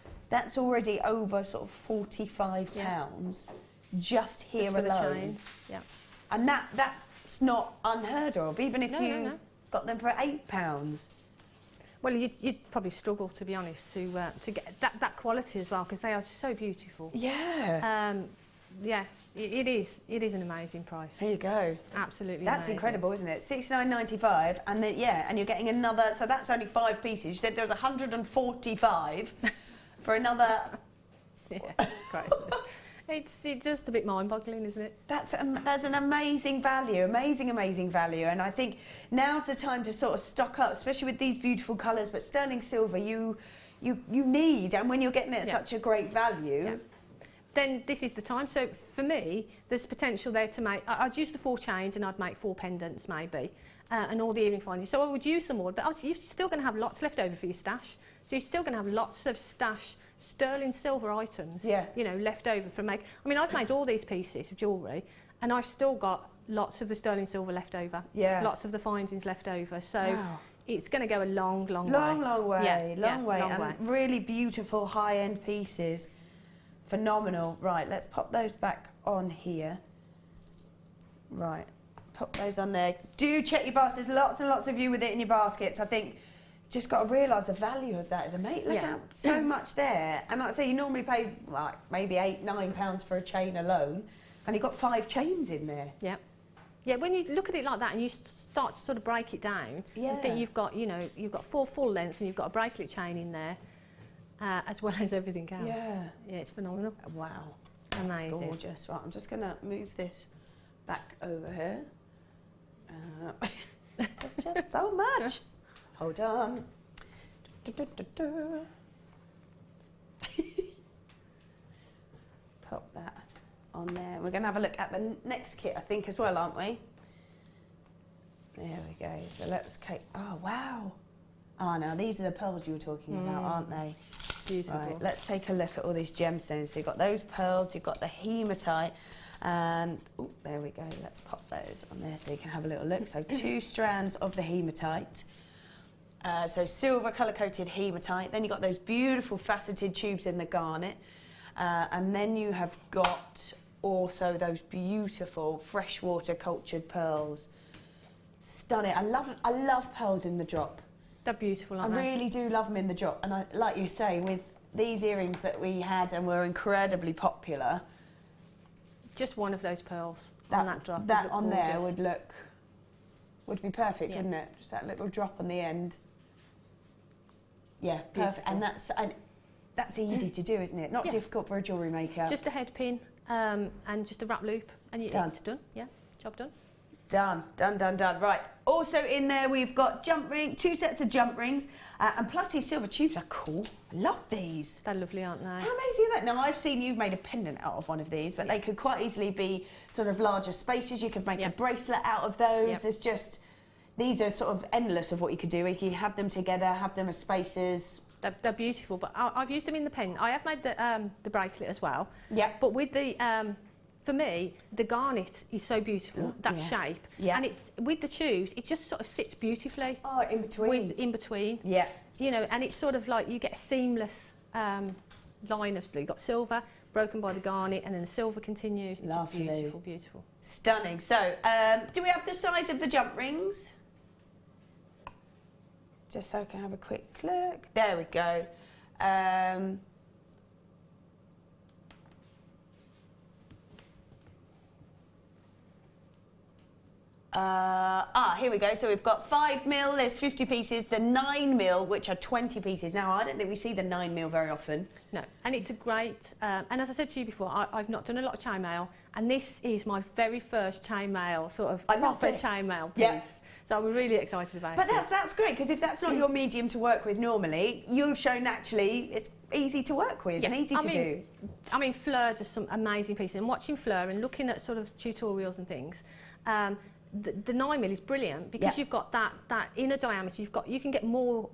already over sort of £45 just here Just for alone. the chains. Yeah. And that's not unheard of, even if you No. got them for £8. Well, you'd probably struggle, to be honest, to get that quality as well, because they are so beautiful. Yeah. Yeah, it is an amazing price. There you go. Absolutely That's amazing. incredible, isn't it? $69.95, and then and you're getting another. So that's only 5 pieces. You said there was 145 for another. Yeah, great. It's just a bit mind-boggling, isn't it? That's an amazing value, amazing value, and I think now's the time to sort of stock up, especially with these beautiful colours. But sterling silver, you need, and when you're getting it at such a great value. Then this is the time. So for me, there's potential there to make. I'd use the 4 chains and I'd make 4 pendants maybe, and all the earring findings. So I would use some more, but obviously you're still going to have lots left over for your stash. So you're still going to have lots of stash sterling silver items. Yeah. You know, left over from make. I mean, I've made all these pieces of jewellery, and I've still got lots of the sterling silver left over. Yeah. Lots of the findings left over. So. Wow. It's going to go a long way. Long way, Yeah, long way, long and way. really beautiful high-end pieces. Phenomenal. Right, let's pop those back on here. Right, pop those on there. Do check your baskets. There's lots and lots of you with it in your baskets. I think just got to realise the value of that as a mate. Look at so much there. And like I say, you normally pay like maybe £8-9 for a chain alone, and you've got 5 chains in there. Yeah. Yeah, when you look at it like that and you start to sort of break it down, you think you've got, you've got 4 full lengths and you've got a bracelet chain in there, as well as everything else. Yeah. Yeah, it's phenomenal. Wow. Amazing. That's gorgeous. Right, I'm just going to move this back over here. There's just so much. Hold on. Pop that on there. We're going to have a look at the next kit, I think, as well, aren't we? There we go. So let's oh, wow. Oh, now these are the pearls you were talking about, aren't they? Beautiful. Right, let's take a look at all these gemstones. So you've got those pearls, you've got the hematite, and there we go. Let's pop those on there so you can have a little look. So 2 strands of the hematite. So silver colour-coated hematite. Then you've got those beautiful faceted tubes in the garnet. And then you have got also those beautiful freshwater cultured pearls. Stunning. I love pearls in the drop. They're beautiful, aren't I they? really do love them in the drop. And like you say, with these earrings that we had and were incredibly popular. Just one of those pearls on that drop. That on there would be perfect, Yeah. wouldn't it? Just that little drop on the end. Yeah, perfect. Beautiful. And that's easy to do, isn't it? Not difficult for a jewellery maker. Just a head pin and just a wrap loop, and it's done. Yeah, job done. Done. Right. Also in there we've got 2 sets of jump rings, and plus these silver tubes are cool. I love these. They're lovely, aren't they? How amazing is that? Now I've seen you've made a pendant out of one of these, but they could quite easily be sort of larger spaces. You could make a bracelet out of those. Yep. There's just, these are sort of endless of what you could do. You could have them together, have them as spaces. They're beautiful, but I've used them in the pen. I have made the bracelet as well. Yeah. But with the for me, the garnet is so beautiful, that shape. Yeah. And with the tubes, it just sort of sits beautifully. Oh, in between. In between. Yeah. And it's sort of like you get a seamless line of, you've got silver, broken by the garnet, and then the silver continues. It's Lovely. just beautiful, beautiful. Stunning. So, do we have the size of the jump rings? Just so I can have a quick look. There we go. Here we go. So we've got 5mm, there's 50 pieces, the 9mm, which are 20 pieces. Now, I don't think we see the 9mm very often. No, and it's a great, and as I said to you before, I've not done a lot of chain mail, and this is my very first chain mail, sort of proper chain mail piece. Yeah. So I'm really excited about it. But that's great, because if that's not your medium to work with normally, you've shown actually easy to work with and easy to do. I mean, Fleur does some amazing pieces, and watching Fleur and looking at sort of tutorials and things, the 9mm is brilliant because you've got that inner diameter. You can get more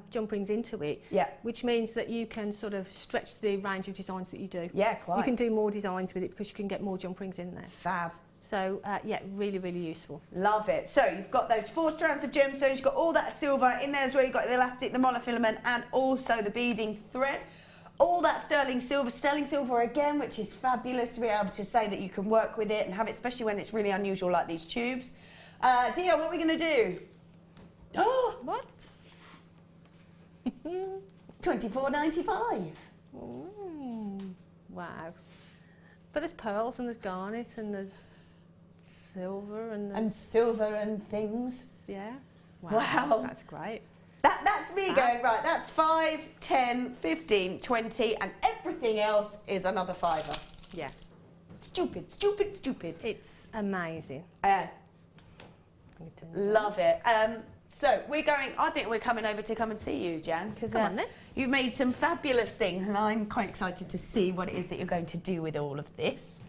jump rings into it, which means that you can sort of stretch the range of designs that you do. Yeah, quite. You can do more designs with it because you can get more jump rings in there. Fab. So yeah, really, really useful. Love it. So you've got those 4 strands of gemstones, you've got all that silver in there as well. You've got the elastic, the monofilament, and also the beading thread. All that sterling silver again, which is fabulous to be able to say that you can work with it and have it, especially when it's really unusual like these tubes. Dia, what are we going to do? Oh, what? $24.95. Wow. But there's pearls and there's garnet and there's silver and silver and things. Yeah. Wow. That's great. That's me going, right, that's 5, 10, 15, 20, and everything else is another £5. Yeah. Stupid. It's amazing. Love it. So we're going, I think we're coming over to come and see you, Jan, because you've made some fabulous things, and I'm quite excited to see what it is that you're going to do with all of this.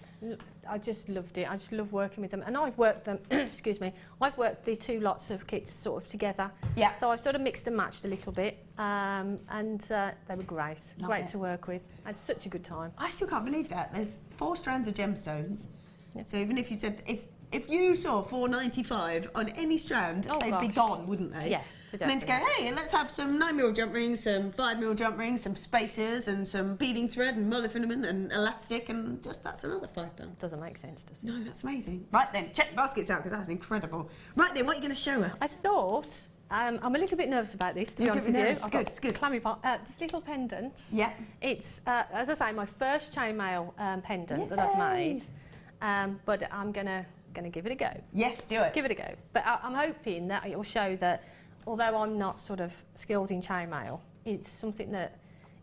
I just loved it. I just love working with them, and I've worked them. Excuse me. I've worked the 2 lots of kits sort of together. Yeah. So I've sort of mixed and matched a little bit, and they were great. Great to work with. I had such a good time. I still can't believe that. There's 4 strands of gemstones. Yep. So even if you said if you saw $4.95 on any strand, they'd be gone, wouldn't they? Yeah. And then to go, hey, let's have some 9mm jump rings, some 5mm jump rings, some spacers, and some beading thread, and monofilament, and elastic, and just that's another £5. Doesn't make sense, does it? No, that's amazing. Right then, check the baskets out because that's incredible. Right then, what are you going to show us? I thought I'm a little bit nervous about this. To be honest with you, it's good. It's good. Clammy this little pendant. Yeah. It's as I say, my first chainmail pendant that I've made, but I'm gonna give it a go. Yes, do it. Give it a go. But I'm hoping that it will show that, although I'm not sort of skilled in chainmail, it's something that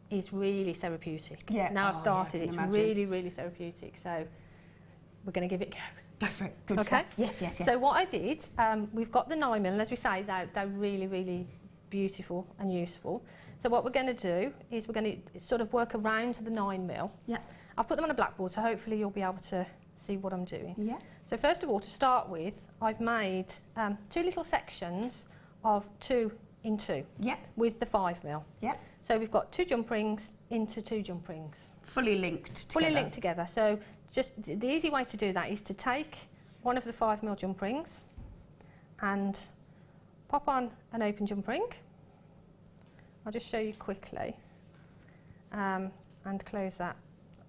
is really therapeutic. Yeah. Now I've started, it's really, really therapeutic. So we're going to give it a go. Go for it. Good stuff. Yes. So what I did, we've got the 9mm, and as we say, they're really, really beautiful and useful. So what we're going to do is we're going to sort of work around the 9mm. Yeah. I've put them on a blackboard, so hopefully you'll be able to see what I'm doing. Yeah. So first of all, to start with, I've made 2 little sections of 2 in 2 with the 5mm. Yeah. So we've got 2 jump rings into 2 jump rings. Fully linked together. Fully linked together. So just the easy way to do that is to take one of the 5mm jump rings and pop on an open jump ring. I'll just show you quickly and close that.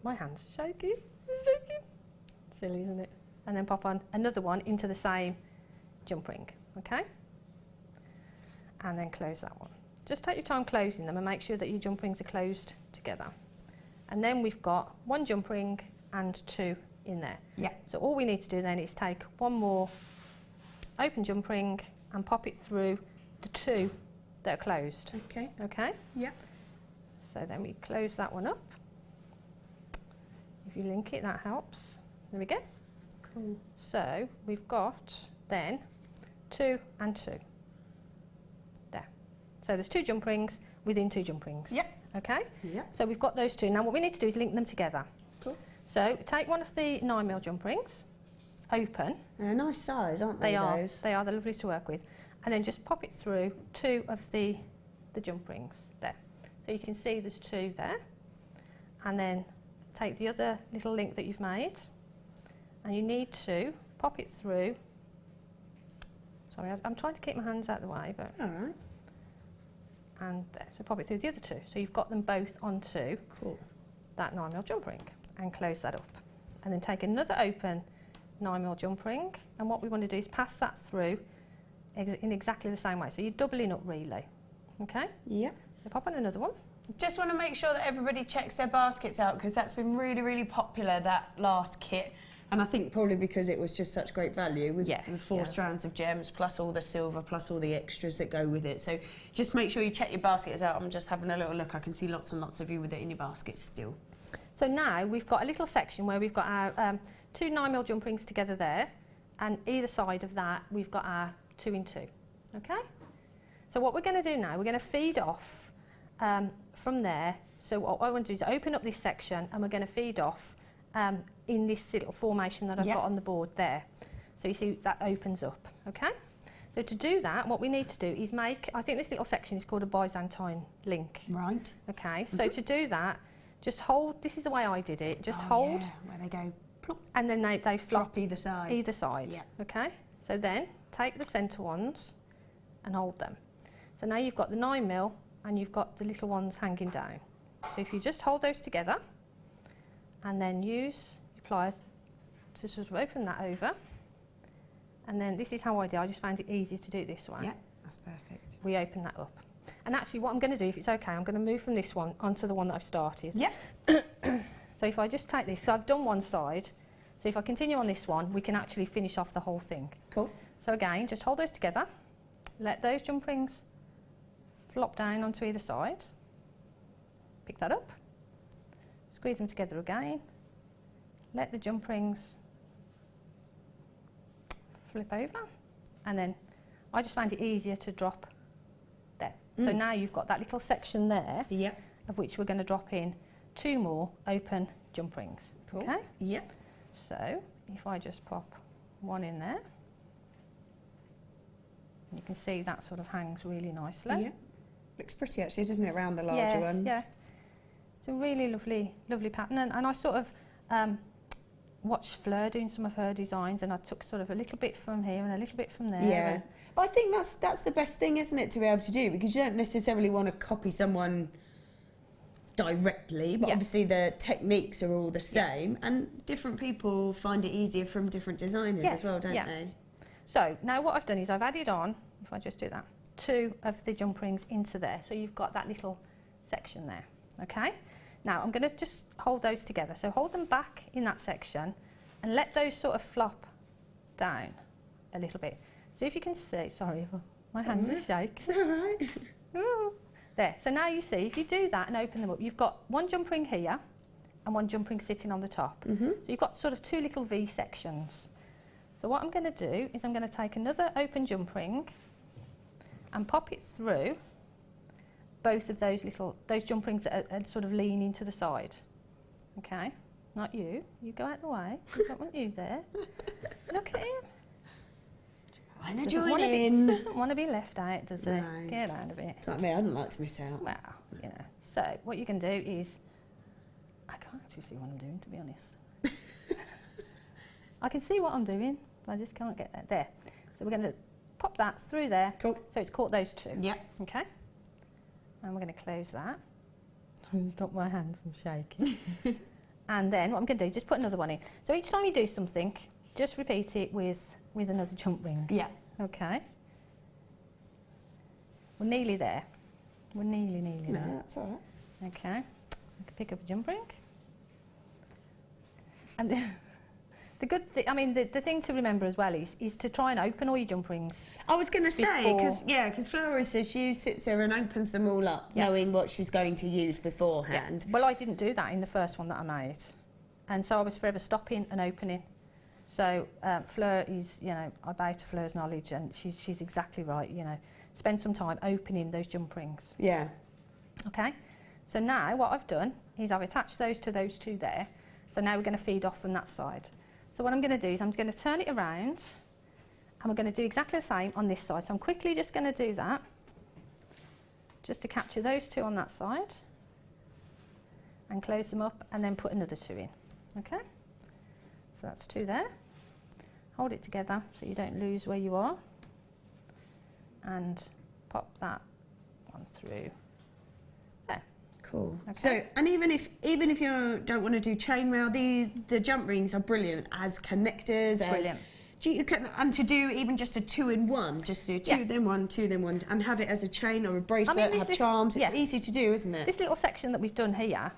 My hand's shaky. It's shaky. Silly, isn't it? And then pop on another one into the same jump ring. Okay? And then close that one. Just take your time closing them and make sure that your jump rings are closed together. And then we've got 1 jump ring and 2 in there. Yeah. So all we need to do then is take 1 more open jump ring and pop it through the 2 that are closed. Okay. Okay? Yeah. So then we close that one up. If you link it, that helps. There we go. Cool. So we've got then 2 and 2. There. So there's 2 jump rings within 2 jump rings. Yep. Okay? Yep. So we've got those 2. Now what we need to do is link them together. Cool. So take one of the 9mm jump rings, open. They're a nice size, aren't they? They are. They're lovely to work with. And then just pop it through 2 of the jump rings there. So you can see there's 2 there. And then take the other little link that you've made, and you need to pop it through. Sorry, I'm trying to keep my hands out of the way, but all right. And there, so pop it through the other 2. So you've got them both onto that 9mm jump ring, and close that up. And then take another open 9mm jump ring, and what we want to do is pass that through in exactly the same way. So you're doubling up really. Okay? Yeah. So pop on another one. Just want to make sure that everybody checks their baskets out because that's been really, really popular, that last kit. And I think probably because it was just such great value with the 4 strands of gems plus all the silver plus all the extras that go with it. So just make sure you check your baskets out. I'm just having a little look. I can see lots and lots of you with it in your baskets still. So now we've got a little section where we've got our 2 9mm jump rings together there, and either side of that we've got our 2 in 2. Okay? So what we're going to do now, we're going to feed off from there, so what I want to do is open up this section, and we're going to feed off in this little formation that I've got on the board there. So you see that opens up, okay? So to do that, what we need to do is make, I think this little section is called a Byzantine link. Right. Okay, so to do that, just hold, this is the way I did it, just hold. Yeah, where they go plop. And then they flop Drop either side. either side, Yeah. okay? So then take the centre ones and hold them. So now you've got the 9mm and you've got the little ones hanging down. So if you just hold those together and then use your pliers to sort of open that over. And then this is how I do, I just found it easier to do it this way. Yeah, that's perfect. We open that up. And actually what I'm going to do, if it's okay, I'm going to move from this one onto the one that I've started. Yeah. So if I just take this, so I've done one side, so if I continue on this one, we can actually finish off the whole thing. Cool. So again, just hold those together, let those jump rings flop down onto either side, pick that up, squeeze them together again, let the jump rings flip over, and then I just find it easier to drop there. So now you've got that little section there, of which we're going to drop in 2 more open jump rings. Cool. Okay? Yep. So if I just pop one in there, you can see that sort of hangs really nicely. Yeah. Looks pretty actually, doesn't it, around the larger ones? Yeah. It's a really lovely, lovely pattern, and I sort of watched Fleur doing some of her designs, and I took sort of a little bit from here and a little bit from there. Yeah. But I think that's the best thing, isn't it, to be able to do, because you don't necessarily want to copy someone directly, but obviously the techniques are all the same, and different people find it easier from different designers as well, don't they? So now what I've done is I've added on, if I just do that, 2 of the jump rings into there, so you've got that little section there, okay? Now I'm going to just hold those together, so hold them back in that section and let those sort of flop down a little bit. So if you can see, sorry, my hands are shaking. All right. There, so now you see, if you do that and open them up, you've got 1 jump ring here and 1 jump ring sitting on the top. So you've got sort of 2 little V sections. So what I'm going to do is I'm going to take another open jump ring and pop it through both of those jump rings that are sort of leaning to the side. Okay, not you. You go out the way. I don't want you there. Look at him. I know Doesn't want to be left out, does he? No. Get out of it. It's like me, I don't like to miss out. Well, you know. So what you can do is, I can't actually see what I'm doing, to be honest. I can see what I'm doing, but I just can't get that there. So we're going to pop that through there. Cool. So it's caught those 2. Yeah. Okay. And we're going to close that. Stop my hands from shaking. And then what I'm going to do is just put another one in. So each time you do something, just repeat it with another jump ring. Yeah. Okay. We're nearly there. We're nearly No, there. that's all right. Okay. I can pick up a jump ring. And the good thing, I mean, the thing to remember as well is to try and open all your jump rings. I was going to say, because Flora says she sits there and opens them all up, knowing what she's going to use beforehand. Well, I didn't do that in the first one that I made. And so I was forever stopping and opening. So Fleur is, you know, I bow to Fleur's knowledge, and she's exactly right, you know. Spend some time opening those jump rings. Yeah. Okay, so now what I've done is I've attached those to those 2 there. So now we're going to feed off from that side. So what I'm going to do is I'm going to turn it around, and we're going to do exactly the same on this side. So I'm quickly just going to do that, just to capture those 2 on that side, and close them up, and then put another 2 in. Okay, so that's 2 there. Hold it together so you don't lose where you are, and pop that one through there. Cool. Okay. So, and even if you don't want to do chainmail, the jump rings are brilliant as connectors. Brilliant. And to do even just a 2-in-1, just do 2 then 1, 2 then 1, and have it as a chain or a bracelet, have charms. It's easy to do, isn't it? This little section that we've done here,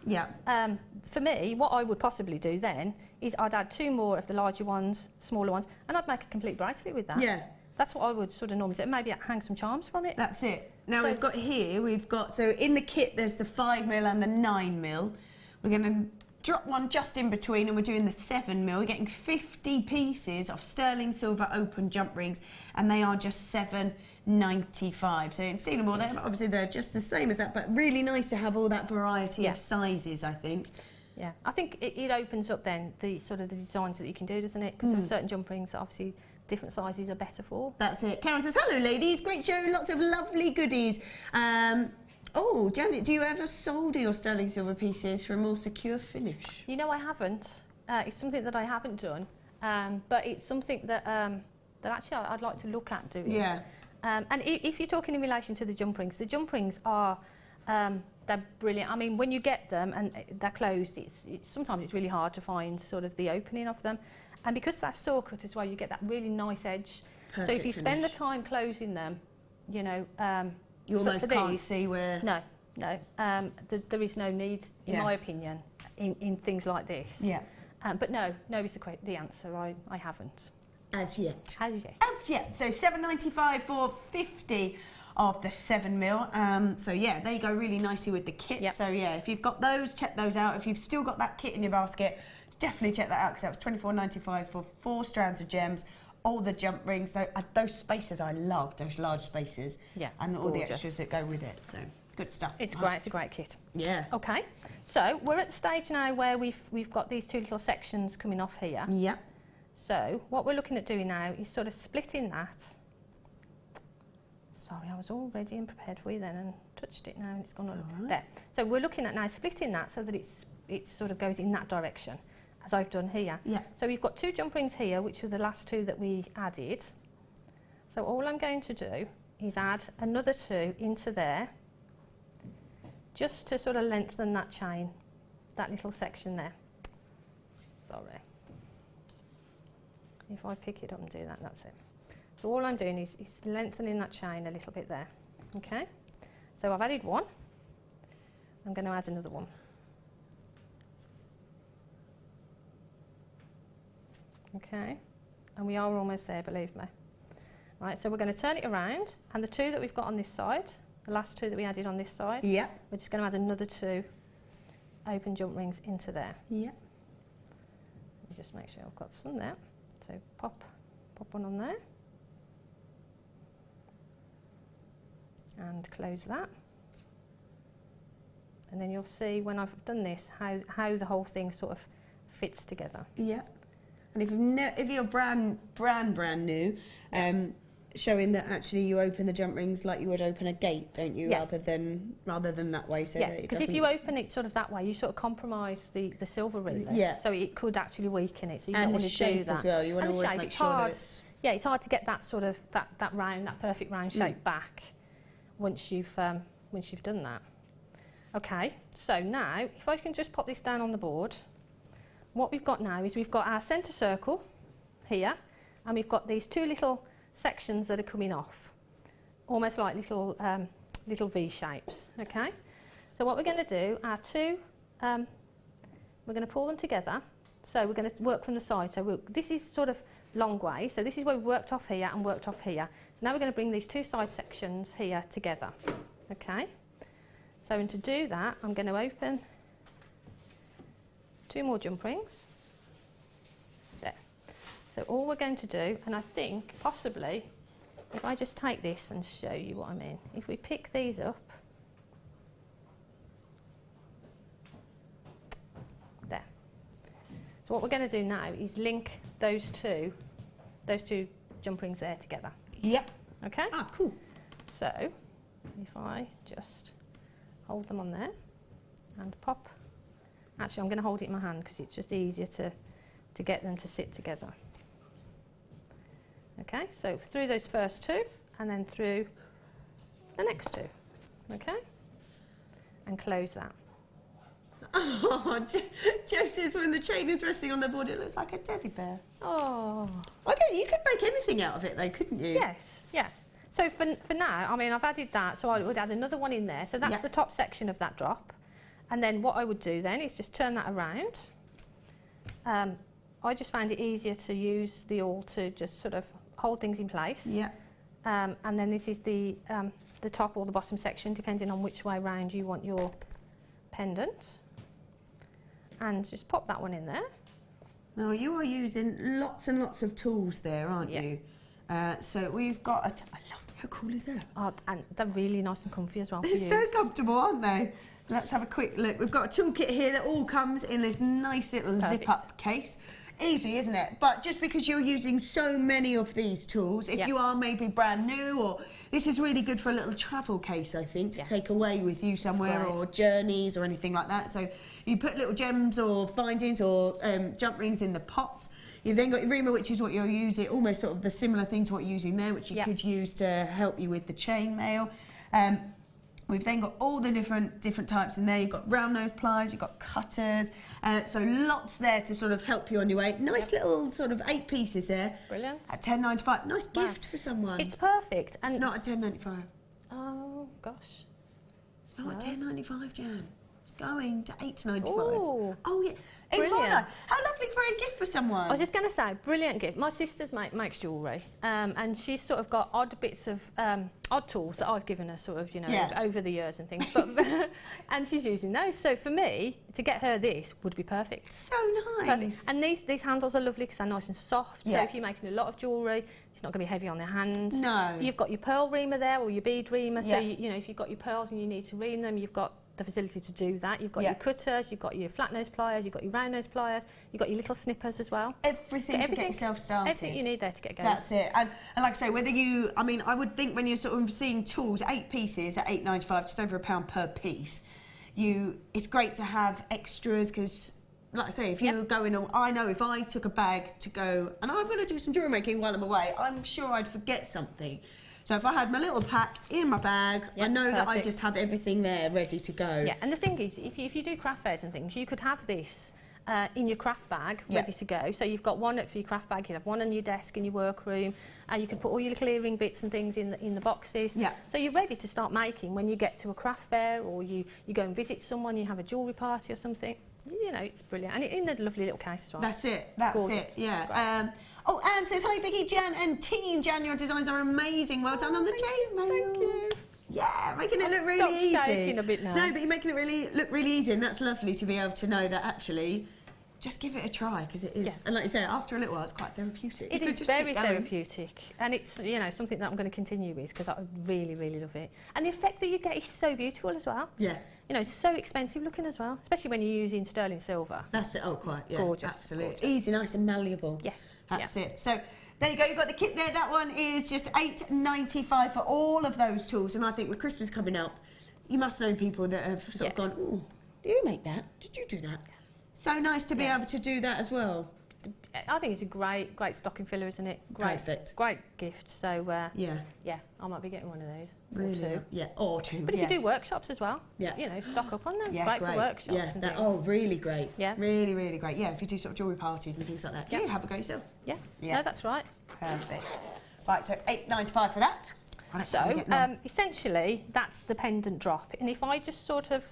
for me, what I would possibly do then is I'd add 2 more of the larger ones, smaller ones, and I'd make a complete bracelet with that. Yeah. That's what I would sort of normally do. Maybe hang some charms from it. That's it. Now we've got, so in the kit there's the 5mm and the 9mm. We're going to drop one just in between, and we're doing the 7mm. We're getting 50 pieces of sterling silver open jump rings, and they are just £7 £7.95. So you've seen them all there. Obviously, they're just the same as that, but really nice to have all that variety of sizes, I think. Yeah, I think it opens up then the sort of the designs that you can do, doesn't it? Because there are certain jump rings that obviously different sizes are better for. That's it. Karen says, hello ladies, great show, lots of lovely goodies. Oh, Janet, do you ever solder your sterling silver pieces for a more secure finish? You know, I haven't. It's something that I haven't done, but it's something that that actually I'd like to look at doing. Yeah. And if you're talking in relation to the jump rings are they're brilliant. I mean, when you get them and they're closed, sometimes it's really hard to find sort of the opening of them. And because that's saw cut as well, you get that really nice edge. Perfect so if you spend the finish. time closing them, you know, you almost can't see where. No, there is no need, in my opinion, in things like this. Yeah. But no is the answer. I haven't. As yet. As yet. As yet. So £7.95 for 50 of the 7mm. So yeah, they go really nicely with the kit. Yep. So yeah, if you've got those, check those out. If you've still got that kit in your basket, definitely check that out, because that was £24.95 for 4 strands of gems, all the jump rings. So those spaces I love, those large spaces. Yeah. And all the extras that go with it. So good stuff. It's great. It's a great kit. Yeah. Okay. So we're at the stage now where we've got these two little sections coming off here. Yeah. So what we're looking at doing now is sort of splitting that. Sorry, I was all ready and prepared for you then and touched it now and it's gone on there. So we're looking at now splitting that so that it sort of goes in that direction, as I've done here. Yeah. So we've got 2 jump rings here, which were the last 2 that we added. So all I'm going to do is add another 2 into there, just to sort of lengthen that chain, that little section there. Sorry. If I pick it up and do that, that's it. So all I'm doing is lengthening that chain a little bit there. Okay? So I've added 1. I'm going to add another 1. Okay? And we are almost there, believe me. Right, so we're going to turn it around, and the 2 that we've got on this side, the last 2 that we added on this side, Yeah. we're just going to add another 2 open jump rings into there. Yeah. Let me just make sure I've got some there. So pop one on there. And close that. And then you'll see when I've done this how the whole thing sort of fits together. Yeah. And if you're brand new, showing that actually you open the jump rings like you would open a gate, don't you? Yeah. Rather than that way. So yeah, because if you open it sort of that way, you sort of compromise the silver really. Yeah. So it could actually weaken it. So you and don't the want to shape do that. as well. You want to And the always shape, make it's sure hard. that it's. Yeah, it's hard to get that sort of that round, that perfect round shape back once you've done that. Okay, so now if I can just pop this down on the board, what we've got now is we've got our centre circle here, and we've got these 2 little sections that are coming off, almost like little V shapes. Okay, so what we're going to do, our 2, we're going to pull them together. So we're going to work from the side. So this is sort of long way. So this is where we worked off here and worked off here. So now we're going to bring these 2 side sections here together. Okay. So and to do that, I'm going to open 2 more jump rings. There. So all we're going to do, and I think possibly, if I just take this and show you what I mean, if we pick these up, there. So what we're going to do now is link those two jump rings there together. Yep. Okay? Ah, cool. So if I just hold them on there and pop. Actually, I'm going to hold it in my hand because it's just easier to get them to sit together. Okay, so through those first 2 and then through the next 2. Okay? And close that. Oh, Joe says when the chain is resting on the board, it looks like a teddy bear. Oh. Okay, you could make anything out of it though, couldn't you? Yes, yeah. So for now, I mean, I've added that, so I would add another one in there. So that's the top section of that drop. And then what I would do then is just turn that around. I just found it easier to use the awl to just sort of hold things in place. Yeah. And then this is the top or the bottom section, depending on which way round you want your pendant. And just pop that one in there. Now you are using lots and lots of tools there, aren't you? So we've got I How cool is that? Oh, and they're really nice and comfy as well. They're so comfortable, aren't they? Let's have a quick look. We've got a toolkit here that all comes in this nice little zip-up case. Easy, isn't it? But just because you're using so many of these tools, if you are maybe brand new, or this is really good for a little travel case, I think, to take away with you somewhere, or journeys or anything like that. So you put little gems or findings or jump rings in the pots. You've then got your reamer, which is what you'll use it, almost sort of the similar thing to what you're using there, which you could use to help you with the chain mail. We've then got all the different types in there. You've got round nose pliers, you've got cutters, so lots there to sort of help you on your way. Nice little sort of 8 pieces there. Brilliant. At $10.95. Nice gift for someone. It's perfect. And it's not at $10.95. Oh gosh. It's not at $10.95, Jan. It's going to $8.95. Ooh. Oh yeah. Brilliant. How lovely for a gift for someone. I was just going to say, brilliant gift. My sister makes jewellery, and she's sort of got odd bits of odd tools that I've given her, sort of, you know, over the years and things. But and she's using those. So for me, to get her this would be perfect. So nice. Perfect. And these handles are lovely because they're nice and soft. So if you're making a lot of jewellery, it's not going to be heavy on the hand. No. You've got your pearl reamer there, or your bead reamer. So you know, if you've got your pearls and you need to ream them, you've got the facility to do that. You've got your cutters, you've got your flat nose pliers, you've got your round nose pliers, you've got your little snippers as well. Everything to get yourself started. Everything you need there to get going. That's it. And like I say, whether you, I mean, I would think when you're sort of seeing tools, 8 pieces at $8.95, just over £1 per piece, it's great to have extras because, like I say, if you're going, I know if I took a bag to go, and I'm going to do some jewellery making while I'm away, I'm sure I'd forget something. So if I had my little pack in my bag, I know that I just have everything there ready to go. Yeah, and the thing is, if you do craft fairs and things, you could have this in your craft bag ready to go. So you've got one for your craft bag, you have one on your desk in your workroom, and you can put all your little earring bits and things in the boxes. Yeah. So you're ready to start making when you get to a craft fair, or you go and visit someone, you have a jewellery party or something. You know, it's brilliant. And in a lovely little case as well. That's it, yeah. Oh, Anne says, hi Vicky, Jan and team. Jan, your designs are amazing. Well done on the chain mail. Thank you. Yeah, making it look really easy. Shaking a bit now. No, but you're making it look really easy, and that's lovely to be able to know that actually, just give it a try, because it is, and like you say, after a little while, it's quite therapeutic. It is very therapeutic, and it's, you know, something that I'm going to continue with because I really, really love it. And the effect that you get is so beautiful as well. Yeah. You know, it's so expensive looking as well, especially when you're using sterling silver. That's it. Oh, quite. Yeah. Gorgeous. Absolutely. Gorgeous. Easy, nice, and malleable. Yes. That's it. So there you go. You've got the kit there. That one is just $8.95 for all of those tools. And I think with Christmas coming up, you must know people that have sort of gone, oh, do you make that? Did you do that? So nice to be able to do that as well. I think it's a great stocking filler, isn't it? Perfect. Great gift. So yeah, I might be getting one of those. Really? Or two. Yeah, or two. But if you do workshops as well, you know, stock up on them. Yeah, great for workshops. Yeah, and oh, really great. Yeah, really, really great. Yeah, if you do sort of jewellery parties and things like that, yeah, have a go yourself. Yeah, no, that's right. Perfect. Right, so $8.95 for that. So essentially, that's the pendant drop. And if I just sort of,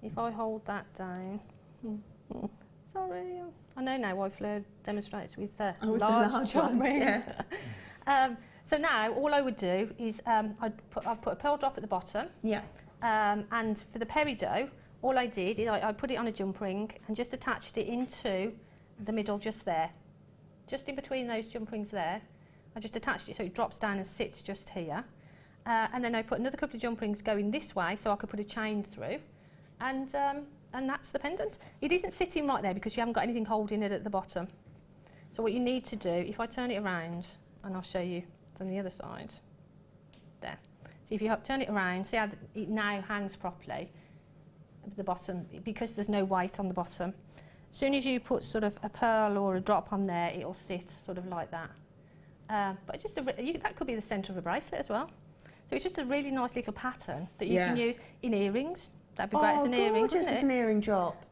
if I hold that down. Sorry, I know now why Fleur demonstrates with large rings. So now all I would do is I've put a pearl drop at the bottom. Yeah. And for the peridot, all I did is I put it on a jump ring and just attached it into the middle just there. Just in between those jump rings there, I just attached it so it drops down and sits just here. And then I put another couple of jump rings going this way so I could put a chain through. And that's the pendant. It isn't sitting right there because you haven't got anything holding it at the bottom. So what you need to do, if I turn it around, and I'll show you from the other side, there. So if you turn it around, see how it now hangs properly at the bottom, because there's no weight on the bottom. As soon as you put sort of a pearl or a drop on there, it'll sit sort of like that. But just that could be the centre of a bracelet as well. So it's just a really nice little pattern that you can use in earrings. That'd be great as an earring, just as an earring drop.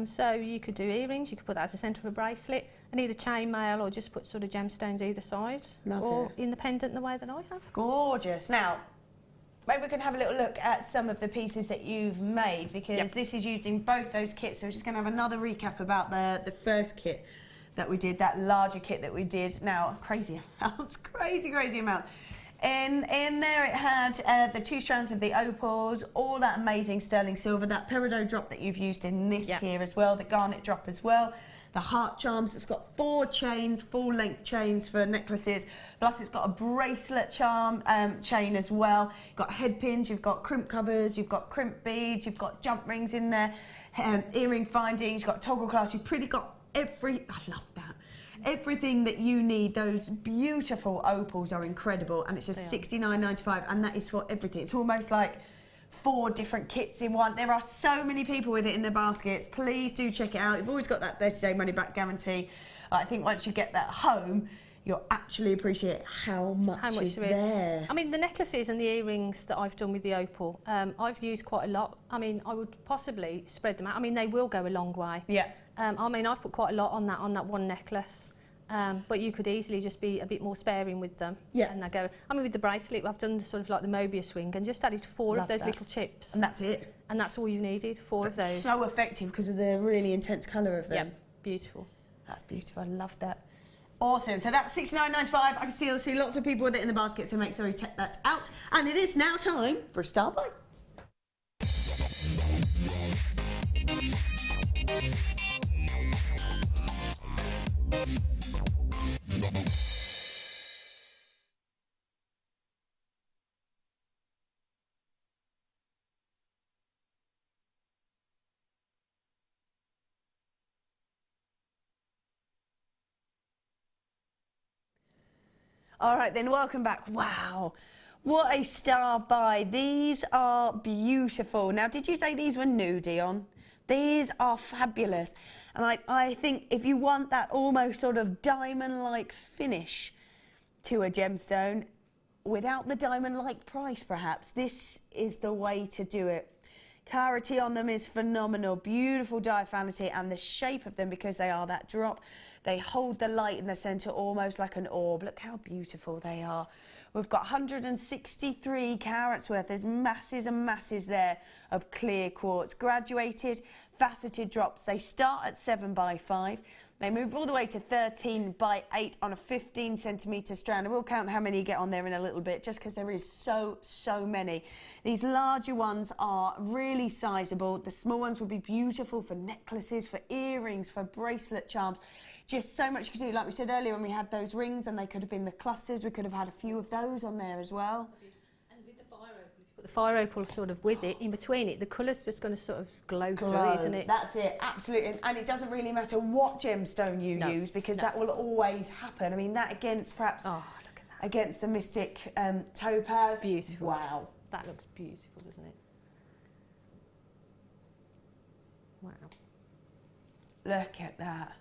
So you could do earrings, you could put that as the centre of a bracelet, and either chain mail or just put sort of gemstones either side. Or in the pendant the way that I have. Gorgeous. Now, maybe we can have a little look at some of the pieces that you've made, because this is using both those kits. So we're just going to have another recap about the first kit that we did, that larger kit that we did. Now, crazy amounts, crazy amounts. In there it had the 2 strands of the opals, all that amazing sterling silver, that peridot drop that you've used in this here as well, the garnet drop as well, the heart charms. It's got 4 chains, full length chains for necklaces. Plus it's got a bracelet charm chain as well. You've got head pins, you've got crimp covers, you've got crimp beads, you've got jump rings in there, earring findings, you've got toggle clasp. You've pretty got I love that. Everything that you need. Those beautiful opals are incredible, and it's just $69.95, and that is for everything. It's almost like 4 different kits in one. There are so many people with it in their baskets. Please do check it out. You've always got that 30-day money-back guarantee. I think once you get that home, you'll actually appreciate how much is there. I mean, the necklaces and the earrings that I've done with the opal, I've used quite a lot. I mean, I would possibly spread them out. I mean, they will go a long way. Yeah. I mean, I've put quite a lot on that one necklace. But you could easily just be a bit more sparing with them. Yeah. And they go. I mean, with the bracelet, I've done sort of like the Mobius ring and just added 4 of those little chips. And that's it. And that's all you needed, 4 of those. So effective because of the really intense colour of them. Yeah, beautiful. That's beautiful. I love that. Awesome. So that's $69.95. I can see lots of people with it in the basket, so make sure you check that out. And it is now time for a Star Buy. All right, then, welcome back. Wow, what a Star Buy. These are beautiful. Now, did you say these were new, Dion? These are fabulous. And I think if you want that almost sort of diamond-like finish to a gemstone, without the diamond-like price, perhaps, this is the way to do it. Clarity on them is phenomenal. Beautiful diaphanity, and the shape of them, because they are that drop, they hold the light in the centre almost like an orb. Look how beautiful they are. We've got 163 carats worth. There's masses and masses there of clear quartz. Graduated, faceted drops. They start at 7 by 5. They move all the way to 13 by 8 on a 15 centimetre strand. And we'll count how many you get on there in a little bit, just because there is so many. These larger ones are really sizable. The small ones would be beautiful for necklaces, for earrings, for bracelet charms. Just so much you could do. Like we said earlier, when we had those rings, and they could have been the clusters, we could have had a few of those on there as well. And with the fire opal, if you put the fire opal sort of with it, in between it, the colour's just going to sort of glow through, isn't it? That's it, absolutely. And it doesn't really matter what gemstone you use, because that will always happen. I mean, that against perhaps look at that. Against the Mystic topaz. Beautiful. Wow. That looks beautiful, doesn't it? Wow. Look at that.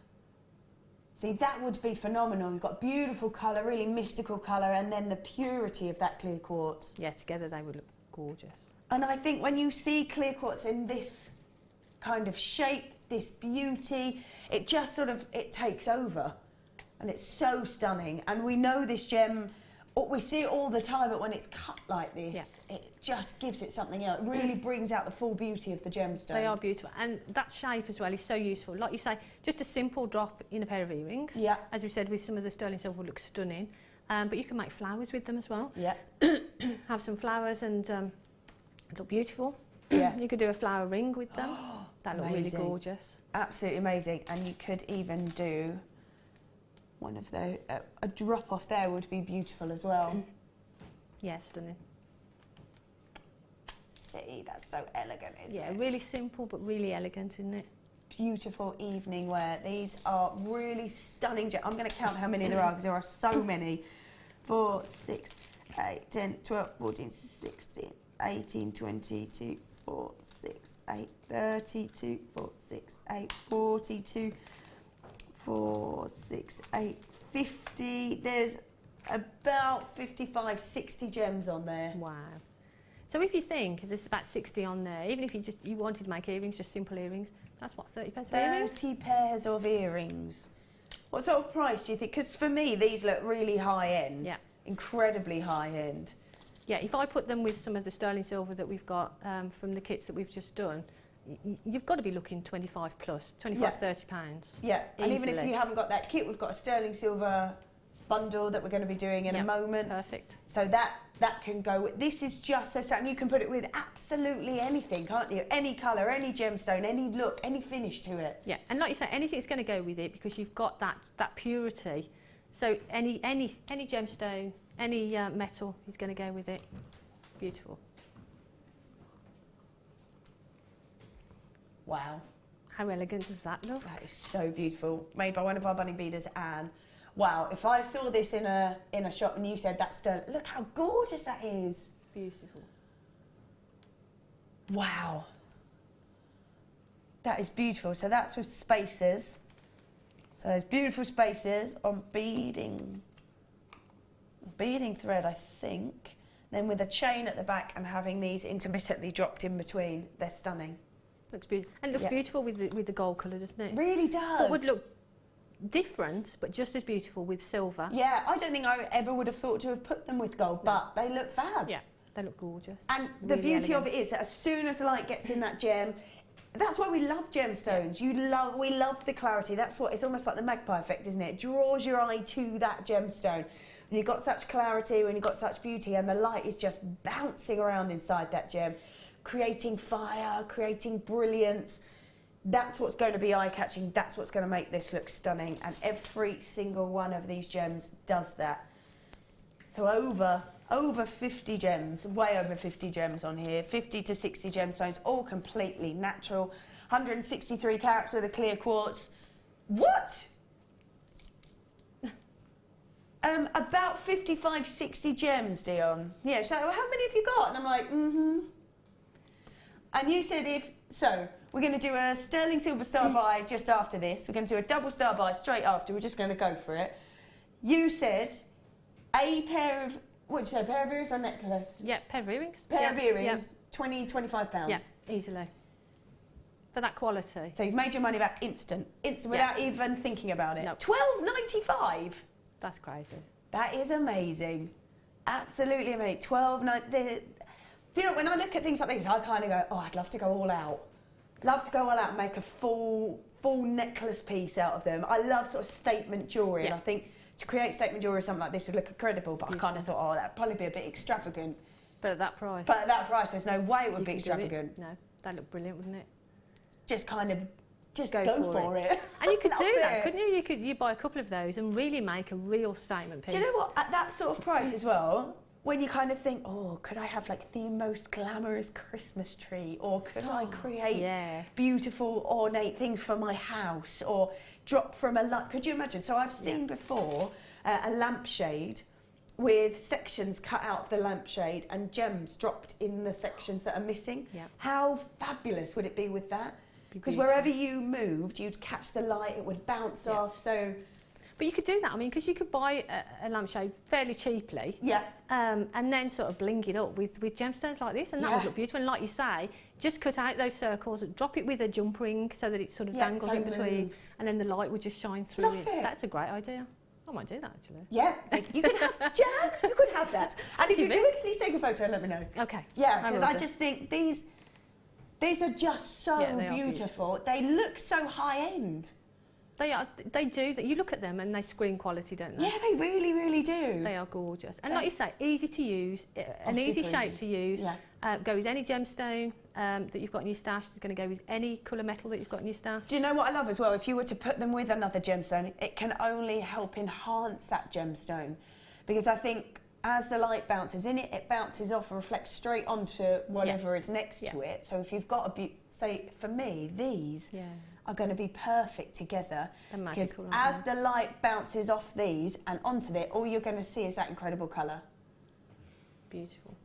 See, that would be phenomenal. You've got beautiful colour, really mystical colour, and then the purity of that clear quartz. Yeah, together they would look gorgeous. And I think when you see clear quartz in this kind of shape, this beauty, it just sort of, it takes over. And it's so stunning. And we know this gem, we see it all the time, but when it's cut like this, it just gives it something else. It really brings out the full beauty of the gemstone. They are beautiful. And that shape as well is so useful. Like you say, just a simple drop in a pair of earrings. Yeah. As we said, with some of the sterling silver will look stunning. But you can make flowers with them as well. Yeah. Have some flowers and look beautiful. Yeah. You could do a flower ring with them. That look really Amazing. gorgeous. Absolutely amazing. And you could even do one of those, a drop off there would be beautiful as well. Yeah, stunning. See, that's so elegant, isn't it? Yeah, really simple but really elegant, isn't it? Beautiful evening wear. These are really stunning. I'm going to count how many there are, because there are so many. 4, 6, 8, 10, 12, 14, 16, 18, 22, 4, 6, 8, 32, 4, 6, 8, 42, 4, 6, 8, 50. There's about 55, 60 gems on there. Wow. So if you think there's about 60 on there, even if you wanted to make earrings, just simple earrings, that's what, 30 pairs of earrings? 30 pairs of earrings. What sort of price do you think? Because for me, these look really high end. Yeah. Incredibly high end. Yeah, if I put them with some of the sterling silver that we've got from the kits that we've just done, you've got to be looking 25 plus, 25, 30 pounds. Yeah, and even if easily. you haven't got that kit, we've got a sterling silver bundle that we're going to be doing in a moment. Perfect. So that can go. This is just so satin. You can put it with absolutely anything, can't you? Any colour, any gemstone, any look, any finish to it. Yeah, and like you say, anything's going to go with it because you've got that purity. So any gemstone, any metal is going to go with it. Beautiful. Wow. How elegant does that look? That is so beautiful. Made by one of our bunny beaders, Anne. Wow, if I saw this in a shop and you said that's sterling, look how gorgeous that is. Beautiful. Wow. That is beautiful. So that's with spaces. So there's beautiful spaces on beading thread, I think. Then with a chain at the back and having these intermittently dropped in between. They're stunning. Looks beautiful. And it looks beautiful with the gold colour, doesn't it? Really does. What would look different, but just as beautiful with silver. Yeah, I don't think I ever would have thought to have put them with gold, but they look fab. Yeah, they look gorgeous. And the beauty of it is that as soon as the light gets in that gem, that's why we love gemstones. We love the clarity. That's what, it's almost like the magpie effect, isn't it? It draws your eye to that gemstone. When you've got such clarity, when you've got such beauty, and the light is just bouncing around inside that gem, creating fire, creating brilliance. That's what's going to be eye-catching. That's what's going to make this look stunning. And every single one of these gems does that. So over 50 gems, way over 50 gems on here, 50 to 60 gemstones, all completely natural. 163 carats with a clear quartz. What? About 55, 60 gems, Dion. Yeah, so how many have you got? And I'm like, And you said we're going to do a sterling silver star buy just after this. We're going to do a double star buy straight after. We're just going to go for it. You said a pair of, what did you say, a pair of earrings or necklace? Yeah, pair of earrings. Pair of earrings, 20, 25 pounds. Yeah, easily. For that quality. So you've made your money back instant without even thinking about it. Nope. £12.95. That's crazy. That is amazing. Absolutely amazing. You know, when I look at things like this, I kind of go, oh, I'd love to go all out. Love to go all out and make a full necklace piece out of them. I love sort of statement jewellery, and I think to create statement jewellery, something like this would look incredible, but I kind of thought, oh, that'd probably be a bit extravagant. But at that price. But at that price, there's no way it would be extravagant. No, that'd look brilliant, wouldn't it? Just kind of, go for it. And you could do that, couldn't you? You buy a couple of those and really make a real statement piece. Do you know what? At that sort of price as well, when you kind of think, oh, could I have like the most glamorous Christmas tree, or could I create beautiful ornate things for my house, or drop from a light? Could you imagine? So I've seen before a lampshade with sections cut out of the lampshade and gems dropped in the sections that are missing. Yeah. How fabulous would it be with that? Because wherever you moved, you'd catch the light, it would bounce off. So. But you could do that, I mean, because you could buy a lampshade fairly cheaply, and then sort of bling it up with gemstones like this, and that would look beautiful. And like you say, just cut out those circles, drop it with a jump ring so that it sort of dangles in between, and then the light would just shine through it. That's a great idea. I might do that, actually. Yeah, you could have, Jan, you could have that. And if you do it, please take a photo and let me know. Okay. Yeah, because I just think these are just so beautiful. They look so high-end. They do. You look at them and they scream quality, don't they? Yeah, they really, really do. They are gorgeous. And like you say, easy to use, an easy shape to use. Yeah. Go with any gemstone that you've got in your stash. It's going to go with any colour metal that you've got in your stash. Do you know what I love as well? If you were to put them with another gemstone, it can only help enhance that gemstone. Because I think as the light bounces in it, it bounces off and reflects straight onto whatever is next to it. So if you've got say, for me, these are going to be perfect together, because as the light bounces off these and onto it, all you're going to see is that incredible colour. Beautiful.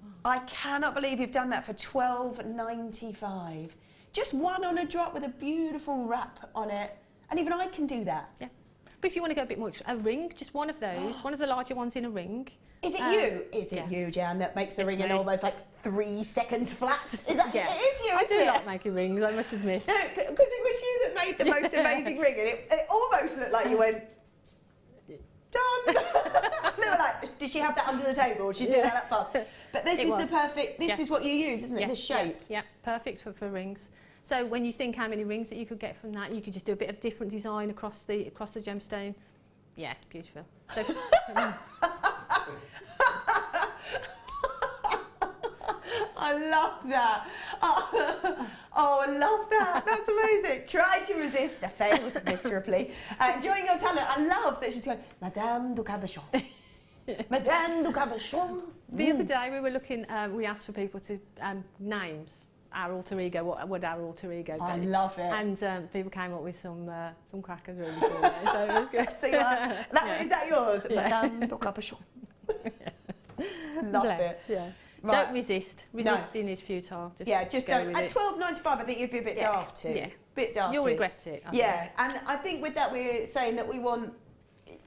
Wow. I cannot believe you've done that for £12.95. Just one on a drop with a beautiful wrap on it, and even I can do that. Yeah. But if you want to go a bit more, a ring, just one of those, one of the larger ones in a ring. Is it you? Is it you, Jan, that makes the ring in almost like 3 seconds flat? Is that? It is you, isn't it? I do like making rings, I must admit. No, because it was you that made the most amazing ring, and it almost looked like you went, done. They were like, did she have that under the table? She did that fun. But this is the perfect. This is what you use, isn't it? This shape. Yeah, perfect for rings. So when you think how many rings that you could get from that, you could just do a bit of different design across the gemstone. Yeah, beautiful. So, I love that. Oh, I love that. That's amazing. Try to resist. I failed miserably. Enjoying your talent. I love that she's going, Madame du Cabochon. Madame du Cabochon. The other day we were looking, we asked for people to names our alter ego. What would our alter ego be? I love it. And people came up with some crackers really cool. So it was good. See what? Is that yours? Yeah. Madame du Cabochon. Love it. Yeah. Right. Don't resist. Resisting is futile. Just don't. At £12.95, I think you'd be a bit daft too. Yeah. Bit daft. You'll regret it. I think. And I think with that we're saying that we want.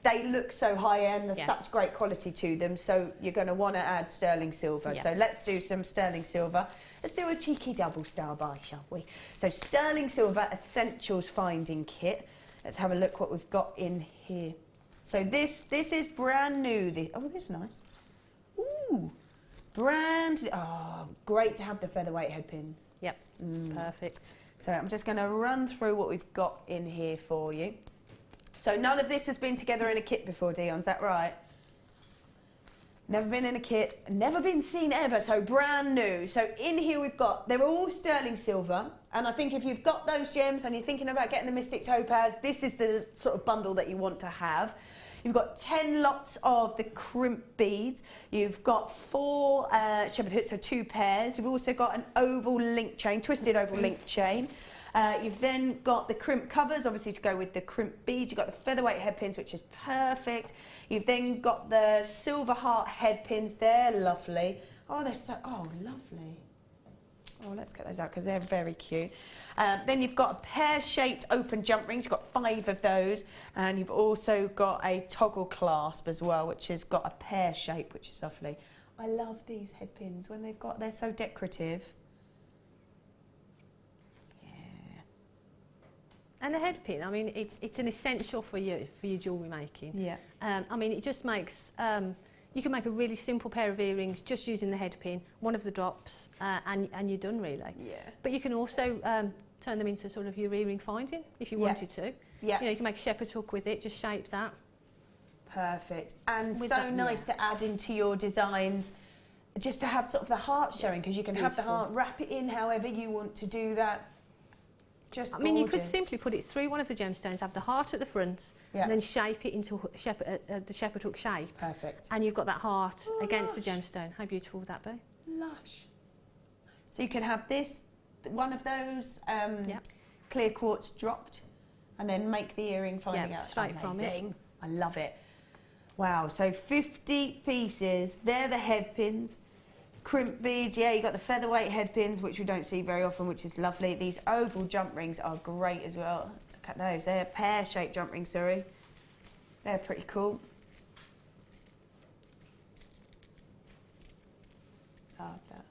They look so high end. There's such great quality to them. So you're going to want to add sterling silver. Yeah. So let's do some sterling silver. Let's do a cheeky double star buy, shall we? So sterling silver essentials finding kit. Let's have a look what we've got in here. So this is brand new. This is nice. Ooh. Brand, great to have the featherweight head pins. Yep, perfect. So I'm just going to run through what we've got in here for you. So none of this has been together in a kit before, Dion, is that right? Never been in a kit, never been seen ever, so brand new. So in here we've got, they're all sterling silver, and I think if you've got those gems and you're thinking about getting the Mystic Topaz, this is the sort of bundle that you want to have. You've got 10 lots of the crimp beads. You've got 4 shepherd hooks, so 2 pairs. You've also got an oval link chain, twisted oval link chain. You've then got the crimp covers, obviously to go with the crimp beads. You've got the featherweight head pins, which is perfect. You've then got the silver heart head pins. They're lovely. Oh, they're so, lovely. Oh, let's get those out because they're very cute. Then you've got a pear-shaped open jump rings. You've got 5 of those. And you've also got a toggle clasp as well, which has got a pear shape, which is lovely. I love these head pins when they're so decorative. Yeah. And the head pin, I mean, it's an essential for your jewellery making. Yeah. I mean, it just makes... you can make a really simple pair of earrings just using the head pin, one of the drops, and you're done really. Yeah. But you can also turn them into sort of your earring finding if you wanted to. Yeah. You know, you can make a shepherd hook with it, just shape that. Perfect. And With so that, nice to add into your designs, just to have sort of the heart showing, because you can have the heart, wrap it in however you want to do that. Just I mean, you could gorgeous. simply put it through one of the gemstones, have the heart at the front, and then shape it into the shepherd hook shape. Perfect. And you've got that heart against the gemstone. How beautiful would that be? Lush. So you can have this, one of those Yep. clear quartz dropped, and then make the earring finding out. Straight from it. I love it. Wow, so 50 pieces. They're the head pins. Crimp beads, yeah, you got the featherweight head pins, which we don't see very often, which is lovely. These oval jump rings are great as well. Look at those. They're pear-shaped jump rings, sorry. They're pretty cool. Love that.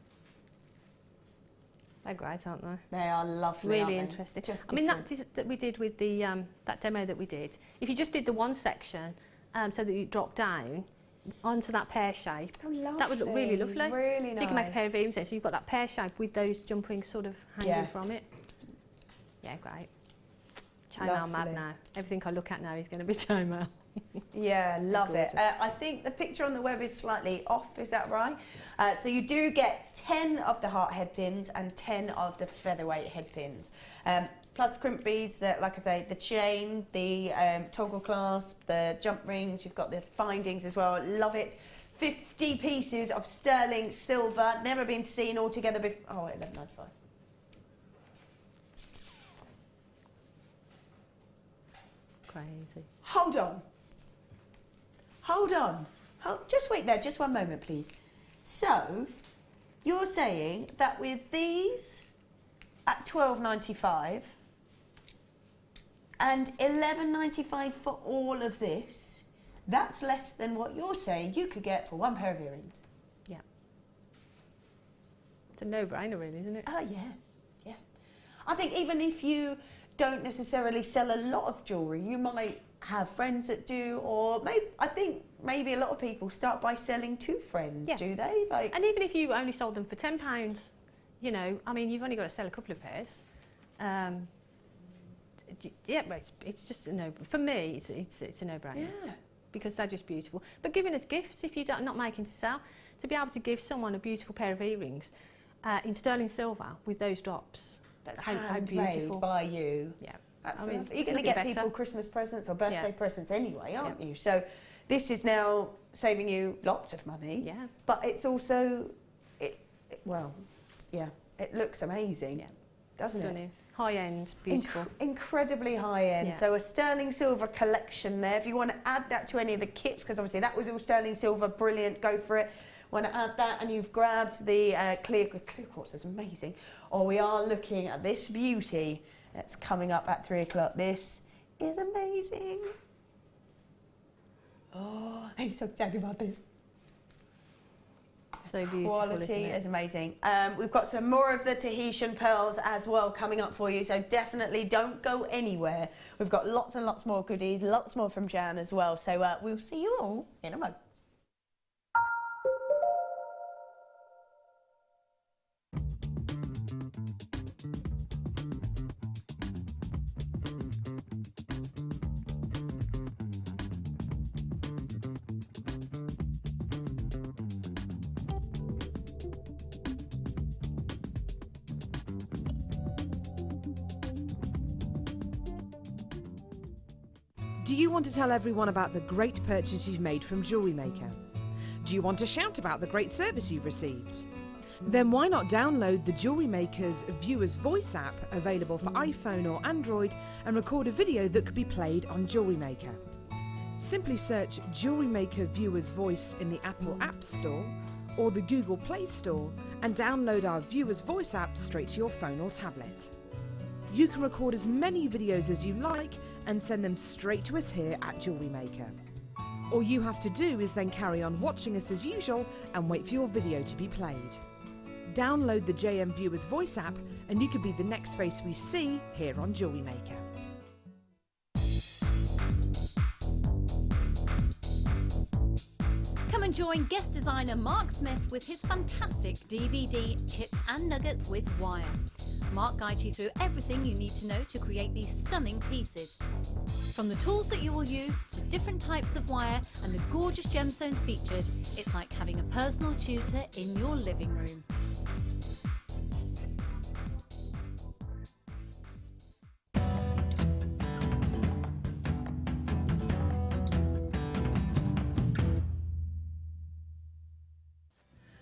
They're great, aren't they? They are lovely, Really aren't they? interesting. Just I mean, different. that we did with the that demo that we did. If you just did the one section, so that you drop down onto that pear shape, that would look really lovely. Really nice. So you can make a pair of earrings there. So you've got that pear shape with those jump rings sort of hanging from it. Yeah, great. Chainmail mad now. Everything I look at now is going to be chainmail. Yeah, love it. I think the picture on the web is slightly off, is that right? So you do get 10 of the heart head pins and 10 of the featherweight head pins. Plus crimp beads, that, like I say, the chain, the toggle clasp, the jump rings, you've got the findings as well. Love it. 50 pieces of sterling silver, never been seen all together before. Oh, $11.95. Crazy. Hold on. Hold on. Just wait there, just one moment, please. So, you're saying that with these at $12.95 and $11.95 for all of this, that's less than what you're saying you could get for one pair of earrings. Yeah. It's a no-brainer, really, isn't it? Oh, yeah. Yeah. I think even if you don't necessarily sell a lot of jewellery, you might have friends that do, or maybe a lot of people start by selling to friends, do they? Like, and even if you only sold them for £10, you know, I mean, you've only got to sell a couple of pairs. yeah, but it's just a no. For me, it's a no-brainer. Yeah. Because they're just beautiful. But giving us gifts, if you're not making to sell, to be able to give someone a beautiful pair of earrings in sterling silver with those drops. That's how handmade beautiful. by you. Yeah. That's I mean, you're going to get people Christmas presents or birthday presents anyway, aren't you? So this is now saving you lots of money. Yeah. But it's also, well, yeah, it looks amazing. Yeah. Doesn't Stunning. it? High end, beautiful. Incredibly high end. Yeah. So a sterling silver collection there. If you want to add that to any of the kits, because obviously that was all sterling silver, brilliant, go for it. Want to add that, and you've grabbed the clear quartz, that's amazing. Or we are looking at this beauty that's coming up at 3 o'clock. This is amazing. Oh, I'm so excited about this. So beautiful, Quality isn't it? is amazing. We've got some more of the Tahitian pearls as well coming up for you, so definitely don't go anywhere. We've got lots and lots more goodies, lots more from Jan as well, so we'll see you all in a moment. Do you want to tell everyone about the great purchase you've made from Jewellery Maker? Do you want to shout about the great service you've received? Then why not download the Jewellery Maker's Viewer's Voice app, available for iPhone or Android, and record a video that could be played on Jewellery Maker. Simply search Jewellery Maker Viewer's Voice in the Apple App Store or the Google Play Store and download our Viewer's Voice app straight to your phone or tablet. You can record as many videos as you like and send them straight to us here at Jewellery Maker. All you have to do is then carry on watching us as usual and wait for your video to be played. Download the JM Viewer's Voice app and you could be the next face we see here on Jewellery Maker. Come and join guest designer Mark Smith with his fantastic DVD Chips and Nuggets with Wire. Mark guides you through everything you need to know to create these stunning pieces. From the tools that you will use to different types of wire and the gorgeous gemstones featured, it's like having a personal tutor in your living room.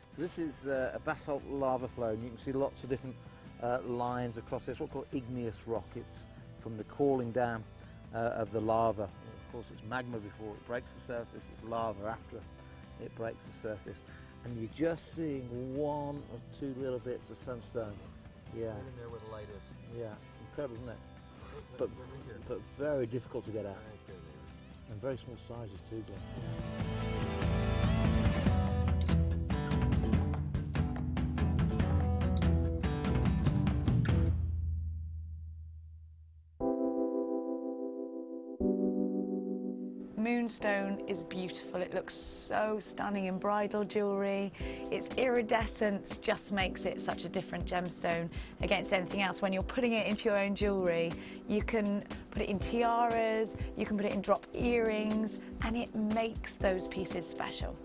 So this is a basalt lava flow, and you can see lots of different lines across this, what we call igneous rock. It's from the cooling down of the lava. Of course, it's magma before it breaks the surface, it's lava after it breaks the surface. And you're just seeing one or two little bits of sunstone. Yeah. In there where the light is. Yeah, it's incredible, isn't it? But very difficult to get out. And very small sizes too, Glenn. Moonstone is beautiful. It looks so stunning in bridal jewellery. Its iridescence just makes it such a different gemstone against anything else. When you're putting it into your own jewellery, you can put it in tiaras, you can put it in drop earrings, and it makes those pieces special.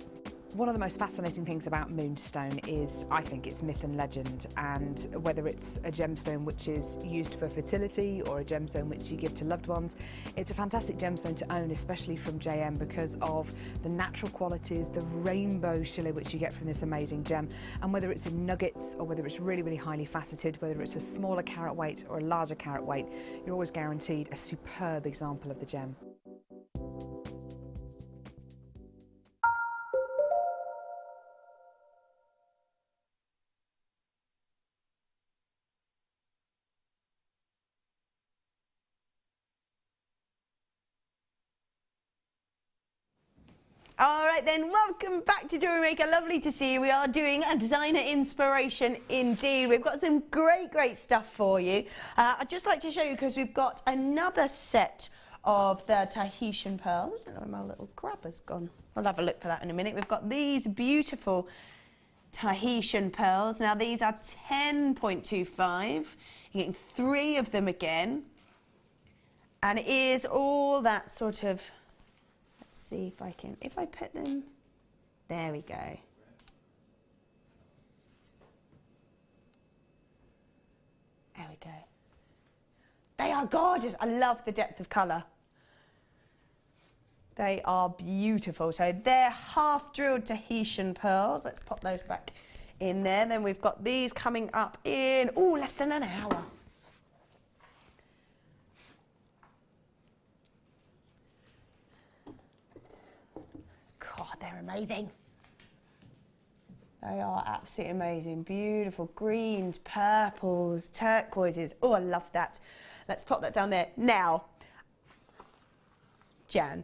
One of the most fascinating things about moonstone is, I think, its myth and legend, and whether it's a gemstone which is used for fertility or a gemstone which you give to loved ones, it's a fantastic gemstone to own, especially from JM, because of the natural qualities, the rainbow shiller which you get from this amazing gem. And whether it's in nuggets or whether it's really, really highly faceted, whether it's a smaller carat weight or a larger carat weight, you're always guaranteed a superb example of the gem. All right then, welcome back to Jewellery Maker. Lovely to see you. We are doing a designer inspiration indeed. We've got some great stuff for you. I'd just like to show you, because we've got another set of the Tahitian pearls. I don't know where my little grabber's gone. We'll have a look for that in a minute. We've got these beautiful Tahitian pearls. Now these are 10.25. You're getting 3 of them again. And it is all that sort of, let's see if I can, if I put them, there we go. There we go. They are gorgeous. I love the depth of colour. They are beautiful. So they're half drilled Tahitian pearls. Let's pop those back in there. Then we've got these coming up in, oh, less than an hour. God, they're amazing. They are absolutely amazing. Beautiful greens, purples, turquoises. Oh, I love that. Let's pop that down there. Now, Jan,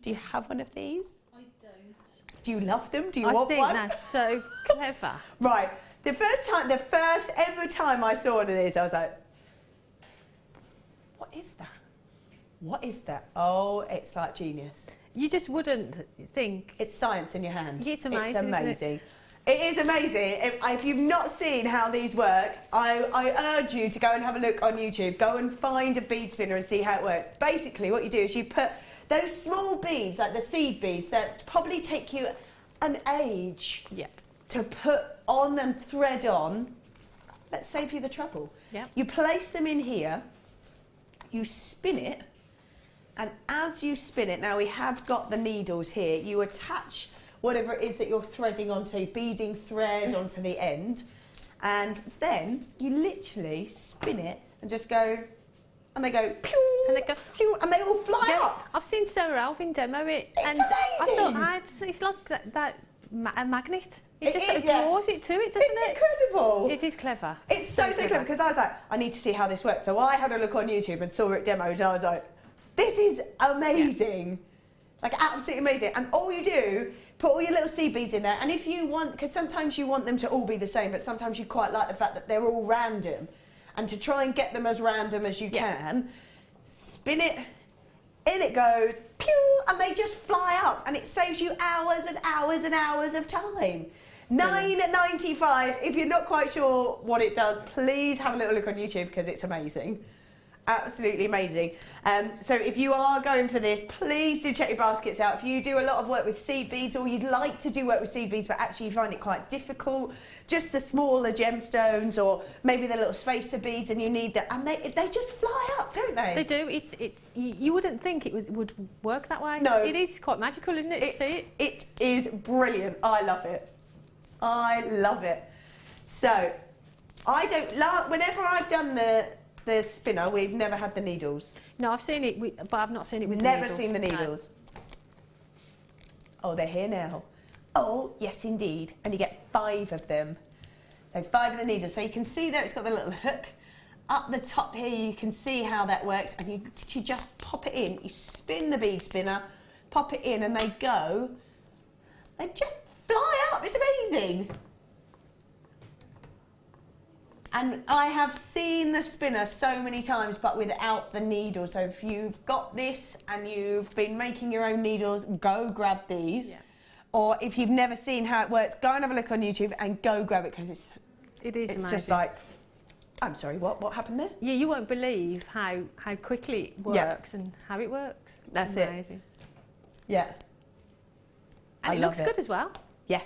do you have one of these? I don't. Do you love them? Do you want one? I think that's so clever. Right. The first ever time I saw one of these, I was like, what is that? What is that? Oh, it's like genius. You just wouldn't think. It's science in your hand. It's amazing. It's amazing. It is amazing. If you've not seen how these work, I urge you to go and have a look on YouTube. Go and find a bead spinner and see how it works. Basically, what you do is you put those small beads, like the seed beads, that probably take you an age to put on and thread on. Let's save you the trouble. Yep. You place them in here, you spin it, and as you spin it, now we have got the needles here, you attach whatever it is that you're threading onto, beading thread onto the end, and then you literally spin it and just go, and they go pew, and they go pew, and they all fly up. I've seen Sarah Alvin demo it, It's and amazing. I thought it's like a magnet. It just is, draws it to it, doesn't it? It's incredible. It is clever. It's so clever, because I was like, I need to see how this works. So I had a look on YouTube and saw it demoed, and I was like, this is amazing. Like, absolutely amazing. And all you do, put all your little seed beads in there, and if you want, because sometimes you want them to all be the same, but sometimes you quite like the fact that they're all random, and to try and get them as random as you can, spin it, in it goes, pew, and they just fly up, and it saves you hours and hours and hours of time. $9.95. If you're not quite sure what it does, please have a little look on YouTube, because it's amazing. Absolutely amazing. So if you are going for this, please do check your baskets out. If you do a lot of work with seed beads, or you'd like to do work with seed beads but actually you find it quite difficult, just the smaller gemstones, or maybe the little spacer beads, and you need that, and they just fly up, don't they? They do. You wouldn't think it would work that way. No. It is quite magical, isn't it, to see it? It is brilliant. I love it. I love it. So I don't love, whenever I've done the spinner, we've never had the needles. No, I've seen it, but I've not seen it with Never the needles. seen the needles. No. Oh, they're here now. Oh, yes, indeed. And you get 5 of them. So 5 of the needles. So you can see there, it's got the little hook. Up the top here, you can see how that works. And you just pop it in. You spin the bead spinner, pop it in, and they go. They just fly up. It's amazing. And I have seen the spinner so many times, but without the needles. So if you've got this and you've been making your own needles, go grab these. Yeah. Or if you've never seen how it works, go and have a look on YouTube and go grab it, because it's amazing. Just like, I'm sorry, what happened there? Yeah, you won't believe how quickly it works and how it works. That's amazing. Yeah. And it looks good as well. Yeah.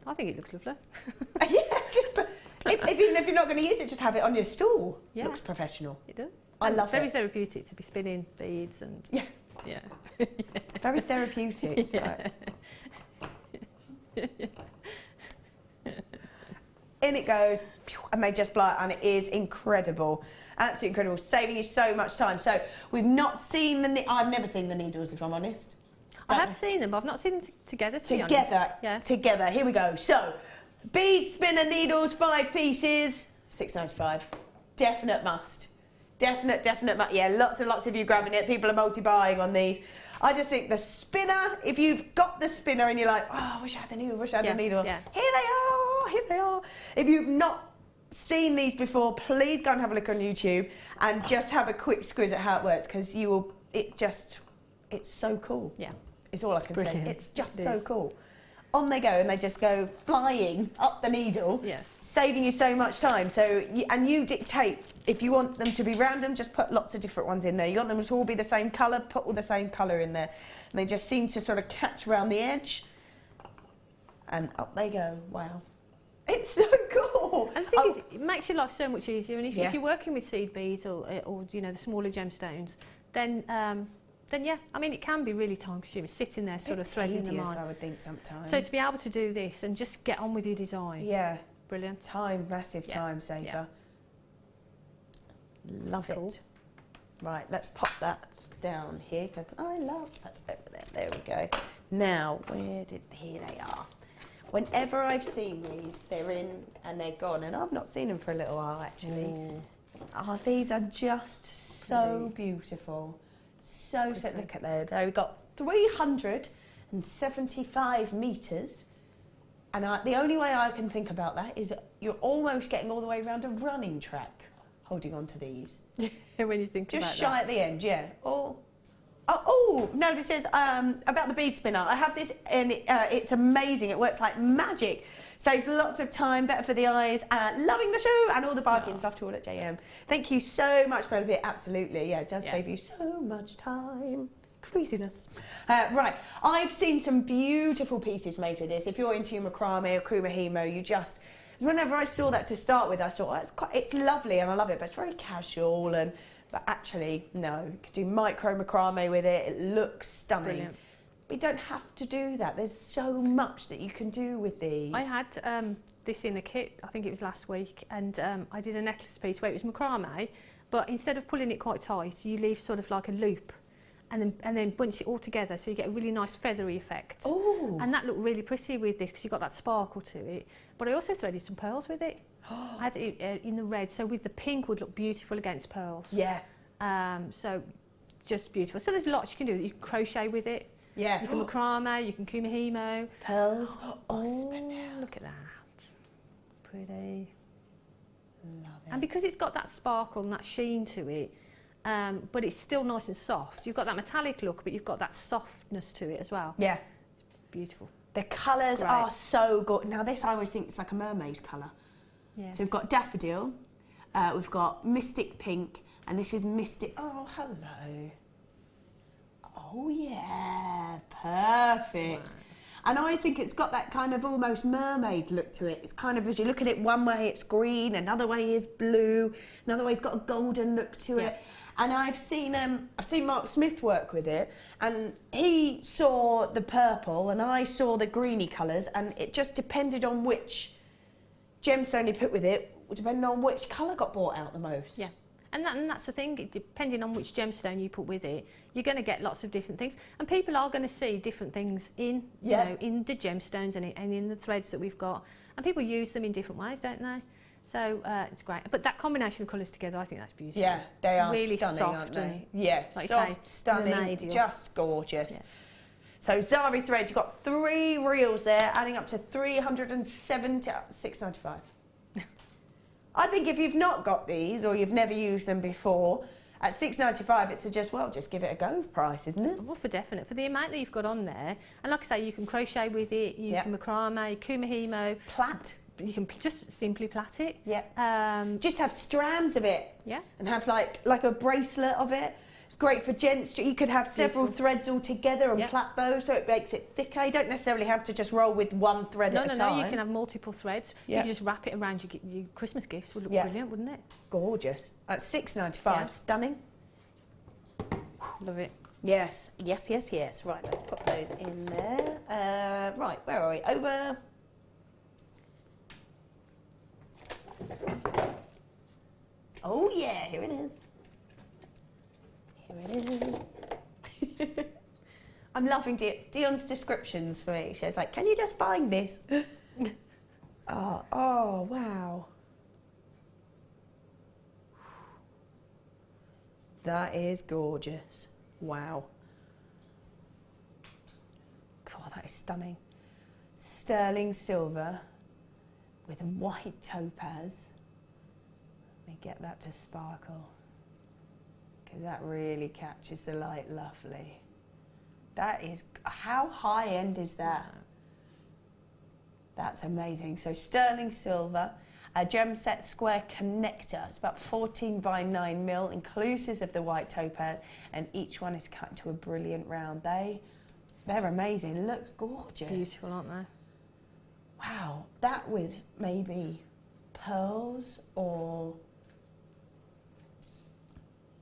I think it looks lovely. Yeah, just even if you're not going to use it, just have it on your stool. Yeah. Looks professional. It does. I love it. Very therapeutic to be spinning beads and yeah. It's very therapeutic. Yeah. So. In it goes, and they just fly, and it is incredible. Absolutely incredible, saving you so much time. So we've not seen I've never seen the needles, if I'm honest. I have seen them, but I've not seen them together, to be honest. Together, here we go. So, bead spinner needles, 5 pieces, £6.95. Definite must. Definite must. Yeah, lots and lots of you grabbing it. People are multi-buying on these. I just think the spinner, if you've got the spinner and you're like, oh, I wish I had the needle, wish I had the needle. Yeah. Here they are. If you've not seen these before, please go and have a look on YouTube and just have a quick squiz at how it works, because it's so cool. Yeah. It's all I can say. It's just so cool. on they go, and they just go flying up the needle, saving you so much time. So, and you dictate if you want them to be random, just put lots of different ones in there. You want them to all be the same colour, put all the same colour in there. And they just seem to sort of catch around the edge, and up they go. Wow. It's so cool. And the thing is, it makes your life so much easier. And if you're working with seed beads or you know, the smaller gemstones, then yeah, I mean, it can be really time consuming, sitting there sort of threading them on. I would think sometimes. So to be able to do this and just get on with your design. Yeah. Brilliant. Time, massive time saver. Love it. Right, let's pop that down here because I love that over there. There we go. Now, here they are. Whenever I've seen these, they're in and they're gone, and I've not seen them for a little while actually. Oh, these are just so beautiful. So, look at there. We've got 375 metres, and the only way I can think about that is you're almost getting all the way around a running track holding on to these. When you think about that. Just shy at the end, yeah. Oh, no, this is about the bead spinner. I have this, and it's amazing. It works like magic. Saves lots of time, better for the eyes. Loving the show and all the bargain stuff to all at JM. Thank you so much, Penelope. Absolutely, yeah, it does save you so much time. Craziness. Right, I've seen some beautiful pieces made with this. If you're into macrame or kumihimo, you just... Whenever I saw that to start with, I thought, oh, it's lovely and I love it, but it's very casual. But actually, no, you could do micro macrame with it. It looks stunning. Brilliant. But you don't have to do that. There's so much that you can do with these. I had this in a kit, I think it was last week, and I did a necklace piece where it was macrame, but instead of pulling it quite tight, you leave sort of like a loop and then bunch it all together so you get a really nice feathery effect. Ooh. And that looked really pretty with this because you got that sparkle to it. But I also threaded some pearls with it. I had it in the red, so with the pink would look beautiful against pearls. Yeah. So just beautiful. So there's lots you can do. You can crochet with it. Yeah. You can macrame, you can kumihimo. Pearls. Oh, look at that. Pretty. Love it. And because it's got that sparkle and that sheen to it, but it's still nice and soft. You've got that metallic look, but you've got that softness to it as well. Yeah. Beautiful. The colours are so good. Now this, I always think it's like a mermaid colour. Yeah. So we've got daffodil, we've got mystic pink, and this is mystic. Oh, hello. Oh yeah, perfect. Wow. And I always think it's got that kind of almost mermaid look to it. It's kind of, as you look at it, one way it's green, another way is blue, another way it's got a golden look to it. And I've seen Mark Smith work with it, and he saw the purple and I saw the greeny colours, and it just depended on which gemstone he put with it, depending on which colour got bought out the most. Yeah. And that's the thing, depending on which gemstone you put with it, you're going to get lots of different things. And people are going to see different things in, you know, in the gemstones and in the threads that we've got. And people use them in different ways, don't they? So it's great. But that combination of colours together, I think that's beautiful. Yeah, they are really stunning, soft, aren't they? and, Yeah, like soft, stunning, just gorgeous. Yeah. So Zari thread, you've got 3 reels there, adding up to 695. I think if you've not got these or you've never used them before, at $6.95 it's just give it a go price, isn't it? Well, for definite. For the amount that you've got on there, and like I say, you can crochet with it, you can macrame, kumihimo. Plait. You can just simply plait it. Yeah. Just have strands of it. Yeah. And have like a bracelet of it. It's great for gents. You could have several threads all together and plait those so it makes it thicker. You don't necessarily have to just roll with one thread at a time. No, you can have multiple threads. You just wrap it around your Christmas gift. Would look brilliant, wouldn't it? Gorgeous. At $6.95, stunning. Love it. Yes, yes, yes, yes. Right, let's put those in there. Right, where are we? Over. Oh yeah, here it is. Here it is. I'm loving Dion's descriptions for me. She's like, can you just find this? Oh, wow. That is gorgeous. Wow. God, that is stunning. Sterling silver with white topaz. Let me get that to sparkle, because that really catches the light lovely. That is, how high end is that? That's amazing. So sterling silver, a gem set square connector. It's about 14 by 9 mil, inclusive of the white topaz, and each one is cut to a brilliant round. They're amazing. It looks gorgeous. Beautiful, aren't they? Wow, that with maybe pearls or...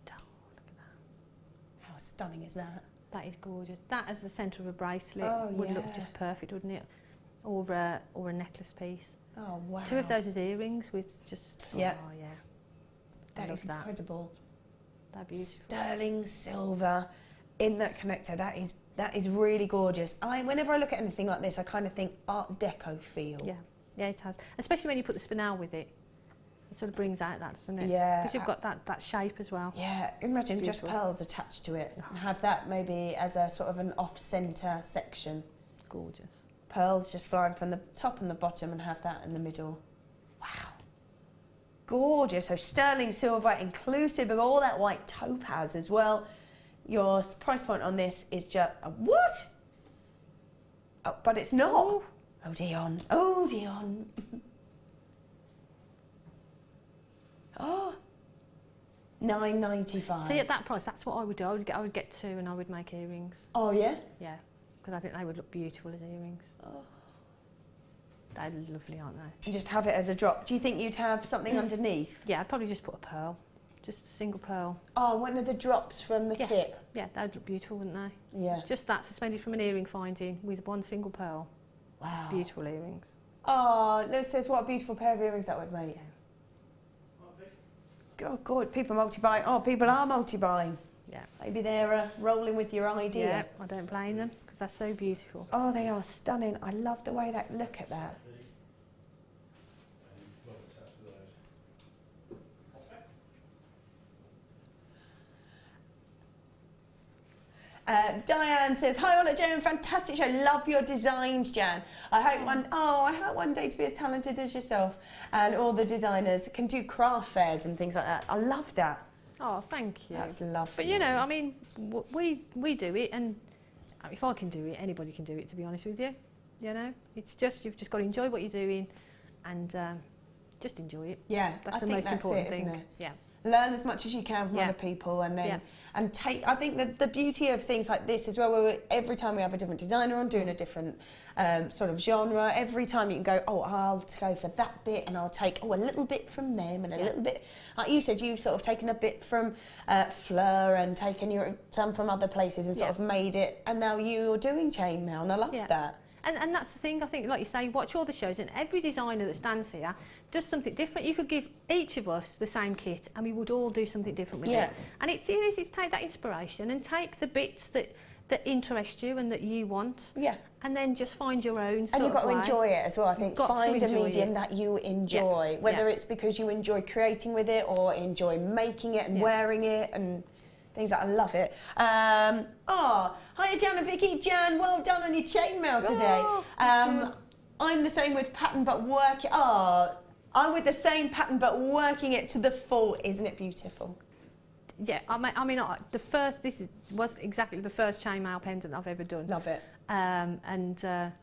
Oh, look at that. How stunning is that? That is gorgeous. That as the centre of a bracelet would look just perfect, wouldn't it? Or a necklace piece. Oh, wow. 2 of those as earrings with just... Yeah. Oh, yeah. That is incredible. They're beautiful. Sterling silver in that connector. That is really gorgeous. Whenever I look at anything like this, I kind of think Art Deco feel. Yeah, yeah, it has. Especially when you put the spinel with it. It sort of brings out that, doesn't it? Yeah. Because you've got that shape as well. Yeah, imagine just pearls attached to it. And have that maybe as a sort of an off-centre section. Gorgeous. Pearls just flying from the top and the bottom and have that in the middle. Wow. Gorgeous. So sterling silver, inclusive of all that white topaz as well. Your price point on this is just... what? Oh, but it's not. Oh, Dion. Oh, Dion. Oh, £9.95. see, at that price, that's what I would do. I would get 2 and I would make earrings. Oh, yeah? Yeah, because I think they would look beautiful as earrings. Oh. They're lovely, aren't they? And just have it as a drop. Do you think you'd have something underneath? Yeah, I'd probably just put a pearl. Just a single pearl. Oh, one of the drops from the kit. Yeah, they'd look beautiful, wouldn't they? Yeah. Just that, suspended from an earring finding with one single pearl. Wow. Beautiful earrings. Oh, Lewis says, what a beautiful pair of earrings that would make. Yeah. God, God, people multi-buying. Oh, people are multi-buying. Yeah. Maybe they're rolling with your idea. Yeah, I don't blame them because they're so beautiful. Oh, they are stunning. I love the way that, look at that. Diane says, hi all at Jan, fantastic show, love your designs, Jan. I hope one day to be as talented as yourself and all the designers can do craft fairs and things like that. I love that. Oh, thank you. That's lovely. But you know, I mean, we do it, and if I can do it, anybody can do it, to be honest with you. You know, it's just, you've just got to enjoy what you're doing and just enjoy it. Yeah, that's the most important thing. Isn't it? Yeah. Learn as much as you can from other people, and then and take. I think that the beauty of things like this as well, where every time we have a different designer on doing a different sort of genre, every time you can go, oh, I'll go for that bit, and I'll take a little bit from them and a little bit. Like you said, you've sort of taken a bit from Fleur and taken some from other places and sort of made it, and now you're doing chainmail, and I love that. And that's the thing, I think, like you say, watch all the shows, and every designer that stands here does something different. You could give each of us the same kit and we would all do something different with it. And it's take that inspiration and take the bits that interest you and that you want. Yeah. And then just find your own sort of way. And you've got to enjoy it as well, I think. Find a medium that you enjoy, whether it's because you enjoy creating with it or enjoy making it and wearing it and things like I love it. Hiya Jan and Vicky. Jan, well done on your chainmail today. I'm the same with pattern but working. I'm with the same pattern but working it to the full. Isn't it beautiful? Yeah, I mean, was exactly the first chainmail pendant I've ever done. Love it. I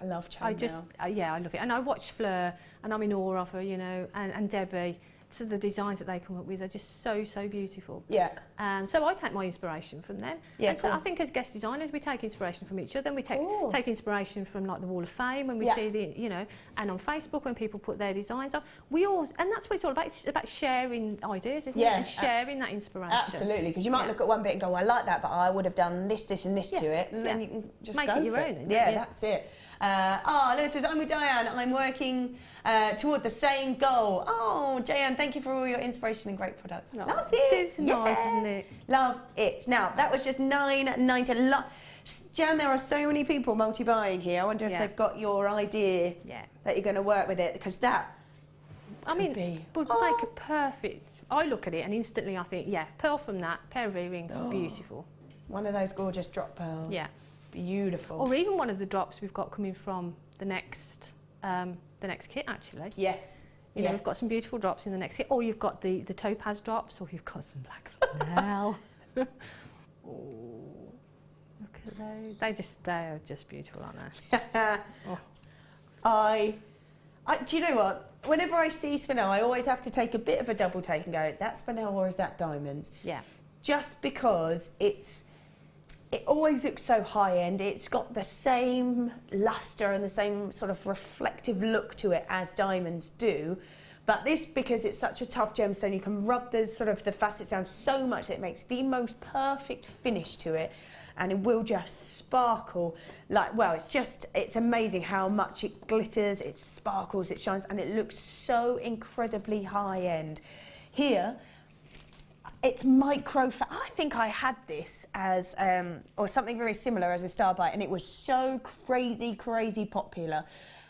love chainmail. I love it. And I watched Fleur, and I'm in awe of her, you know, and Debbie. So the designs that they come up with are just so beautiful. Yeah. So I take my inspiration from them. Yeah. And so I think as guest designers we take inspiration from each other. And we take inspiration from like the Wall of Fame when we see the, you know, and on Facebook when people put their designs on. And that's what it's all about. It's about sharing ideas, isn't it? And sharing that inspiration. Absolutely. Because you might look at one bit and go, well, I like that, but I would have done this, and this to it. And then you can just make it your own. Yeah, that's it. Lewis says, I'm with Diane. I'm working toward the same goal. Oh, Diane, thank you for all your inspiration and great products. Love it. It's nice, isn't it? Love it. Now, that was just $9.90. Jan, there are so many people multi-buying here. I wonder if they've got your idea that you're going to work with it, because that would make a perfect... I look at it and instantly I think, pearl from that, pair of earrings, beautiful. One of those gorgeous drop pearls. Yeah. Beautiful. Or even one of the drops we've got coming from the next kit, actually. Yes. You know, we've got some beautiful drops in the next kit. Or you've got the topaz drops, or you've got some black now. Look at those. They are just beautiful, aren't they? I Do you know what? Whenever I see spinel, I always have to take a bit of a double take and go, is that spinel or is that diamonds? Yeah. Just because it always looks so high end. It's got the same luster and the same sort of reflective look to it as diamonds do. But this, because it's such a tough gemstone, you can rub the sort of the facets down so much that it makes the most perfect finish to it, and it will just sparkle like, well, it's amazing how much it glitters, it sparkles, it shines, and it looks so incredibly high end. Here, it's micro. I think I had this as, or something very similar as a star bite, and it was so crazy popular.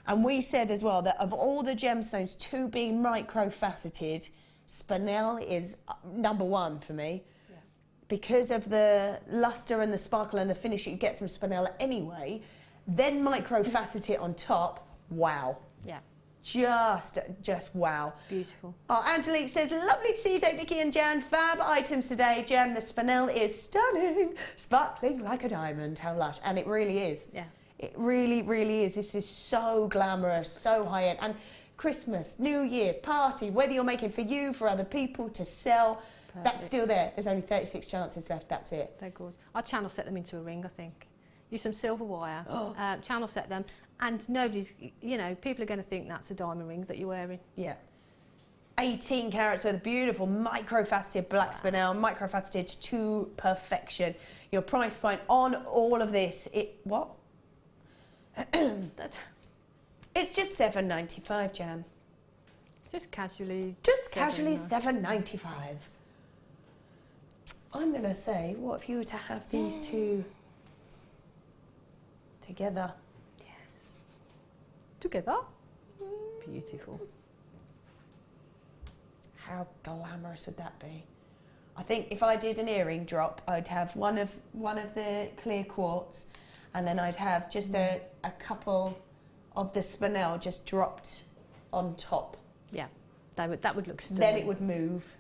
And we said as well that of all the gemstones to be micro-faceted, spinel is #1 for me. Yeah. Because of the luster and the sparkle and the finish you get from spinel anyway, then micro-facet it on top, wow. Yeah. Just wow. Beautiful. Oh, Angelique says, lovely to see you today, Vicky and Jan. Fab items today. Jan, the spinel is stunning, sparkling like a diamond. How lush. And it really is. Yeah. It really, really is. This is so glamorous, so high-end. And Christmas, New Year, party, whether you're making for you, for other people, to sell, that's still there. There's only 36 chances left, that's it. They're good. I'll channel set them into a ring, I think. Use some silver wire, channel set them, and nobody's, you know, people are going to think that's a diamond ring that you're wearing. Yeah. 18 carats with a beautiful micro-faceted black spinel, micro-faceted to perfection. Your price point on all of this, what? It's just $7.95, Jan. Just casually. Just casually $7.95. I'm going to say, what if you were to have these two together? Yes. Together? Beautiful. How glamorous would that be? I think if I did an earring drop, I'd have one of the clear quartz, and then I'd have just a couple of the spinel just dropped on top. Yeah, that would look stunning. Then it would move.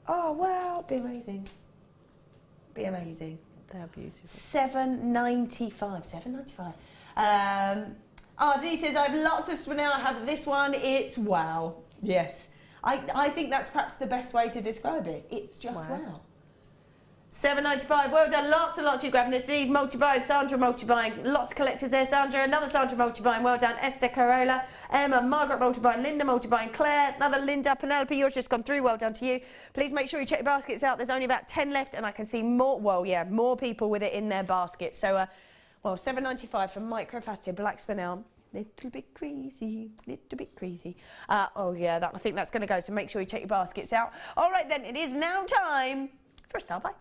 Oh wow, it'd be amazing. Be amazing. They're beautiful. $7.95. $7.95. Dee says, I have lots of spinel. I have this one. It's wow. Yes. I think that's perhaps the best way to describe it. It's just wow. $7.95. Well done. Lots and lots. You're grabbing this. Dee's multi-buying. Sandra multi-buying. Lots of collectors there. Sandra. Another Sandra multi-buying. Well done. Esther Carola. Emma. Margaret multi-buying. Linda multi-buying. Claire. Another Linda. Penelope. Yours just gone through. Well done to you. Please make sure you check your baskets out. There's only about 10 left, and I can see more. Well, yeah, more people with it in their basket. So, well, $7.95 for microfaceted black spinel. Little bit crazy, little bit crazy. Oh yeah, I think that's going to go, so make sure you check your baskets out. All right then, it is now time for a star buy.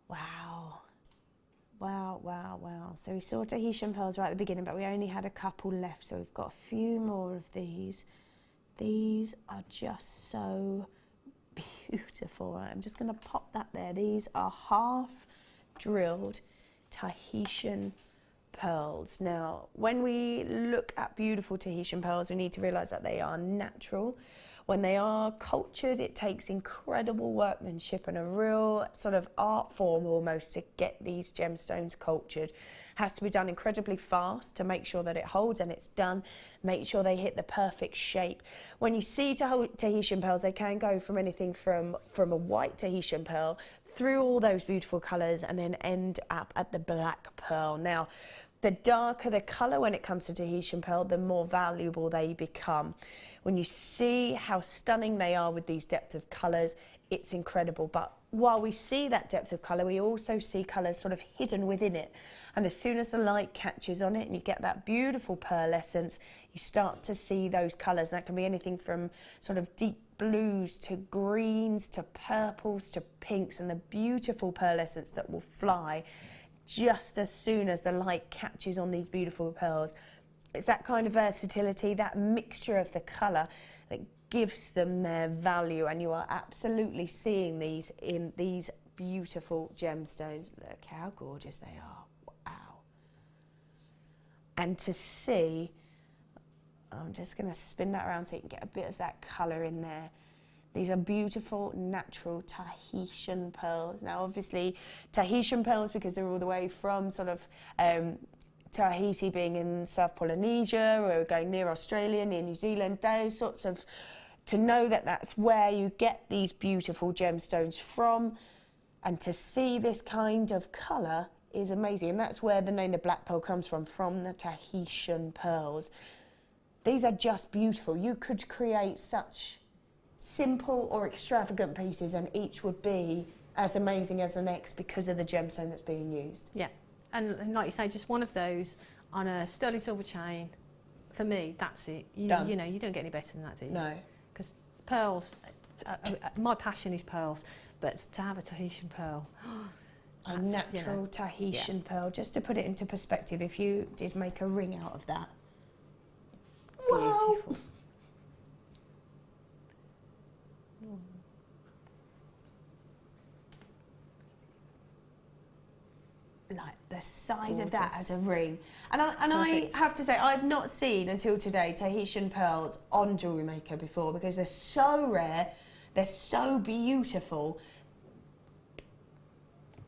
Wow. Wow, wow, wow. So we saw Tahitian pearls right at the beginning, but we only had a couple left, so we've got a few more of these. These are just so beautiful. I'm just going to pop that there. These are half drilled Tahitian pearls. Now, when we look at beautiful Tahitian pearls, we need to realise that they are natural. When they are cultured, it takes incredible workmanship and a real sort of art form almost to get these gemstones cultured. Has to be done incredibly fast to make sure that it holds, and it's done. Make sure they hit the perfect shape. When you see Tahitian pearls, they can go from anything from a white Tahitian pearl through all those beautiful colours and then end up at the black pearl. Now, the darker the colour when it comes to Tahitian pearl, the more valuable they become. When you see how stunning they are with these depth of colours, it's incredible. But while we see that depth of colour, we also see colours sort of hidden within it. And as soon as the light catches on it and you get that beautiful pearlescence, you start to see those colours. And that can be anything from sort of deep blues to greens to purples to pinks, and the beautiful pearlescence that will fly just as soon as the light catches on these beautiful pearls. It's that kind of versatility, that mixture of the colour that gives them their value, and you are absolutely seeing these in these beautiful gemstones. Look how gorgeous they are. Wow. And to see, I'm just going to spin that around so you can get a bit of that colour in there. These are beautiful, natural Tahitian pearls. Now, obviously, Tahitian pearls, because they're all the way from sort of Tahiti being in South Polynesia, or going near Australia, near New Zealand, those sorts of, to know that that's where you get these beautiful gemstones from, and to see this kind of colour is amazing. And that's where the name the black pearl comes from the Tahitian pearls. These are just beautiful. You could create such simple or extravagant pieces and each would be as amazing as the next because of the gemstone that's being used. Yeah, and like you say, just one of those on a sterling silver chain, for me, that's it. You know, you don't get any better than that, do you? No. Because pearls, my passion is pearls, but to have a Tahitian pearl, a natural Tahitian pearl, just to put it into perspective, if you did make a ring out of that. Wow. Beautiful. Like the size of that as a ring. And I have to say, I've not seen until today Tahitian pearls on Jewellery Maker before, because they're so rare, they're so beautiful.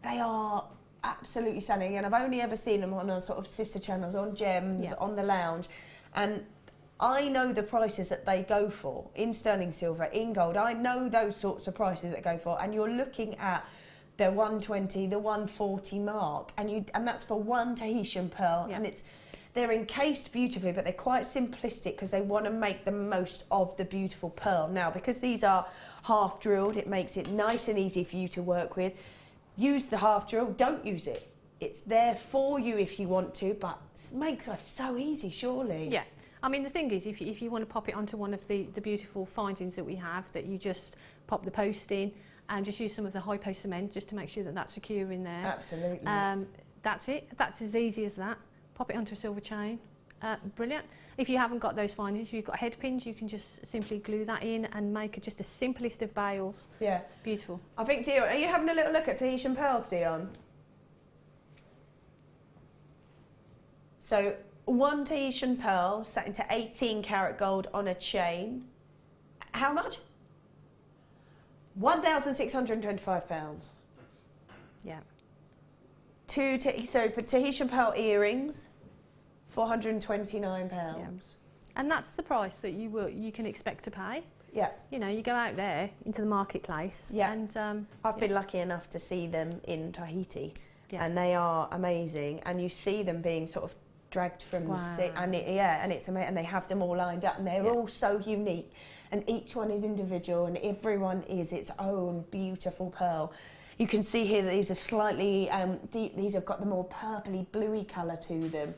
They are absolutely stunning, and I've only ever seen them on a sort of sister channels, on Gems, on the Lounge, and I know the prices that they go for in sterling silver, in gold. I know those sorts of prices that go for, and you're looking at the 120, the 140 mark, and that's for one Tahitian pearl, and they're encased beautifully, but they're quite simplistic because they want to make the most of the beautiful pearl. Now, because these are half drilled, it makes it nice and easy for you to work with. Use the half drill, don't use it. It's there for you if you want to, but it makes life so easy, surely. Yeah. I mean, the thing is, if you want to pop it onto one of the beautiful findings that we have, that you just pop the post in and just use some of the high post cement just to make sure that that's secure in there. Absolutely. That's it. That's as easy as that. Pop it onto a silver chain. Brilliant. If you haven't got those findings, if you've got head pins, you can just simply glue that in and make just the simplest of bails. Yeah. Beautiful. I think, Dion, are you having a little look at Tahitian pearls, Dion? So, one Tahitian pearl set into 18 karat gold on a chain. How much? £1,625. Yeah. So Tahitian pearl earrings, £429. Yeah. And that's the price that you can expect to pay. Yeah. You know, you go out there into the marketplace. Yeah. And I've been lucky enough to see them in Tahiti, and they are amazing. And you see them being sort of dragged from the sea, and it's amazing. And they have them all lined up, and they're all so unique. And each one is individual, and everyone is its own beautiful pearl. You can see here that these are slightly, these have got the more purpley, bluey colour to them.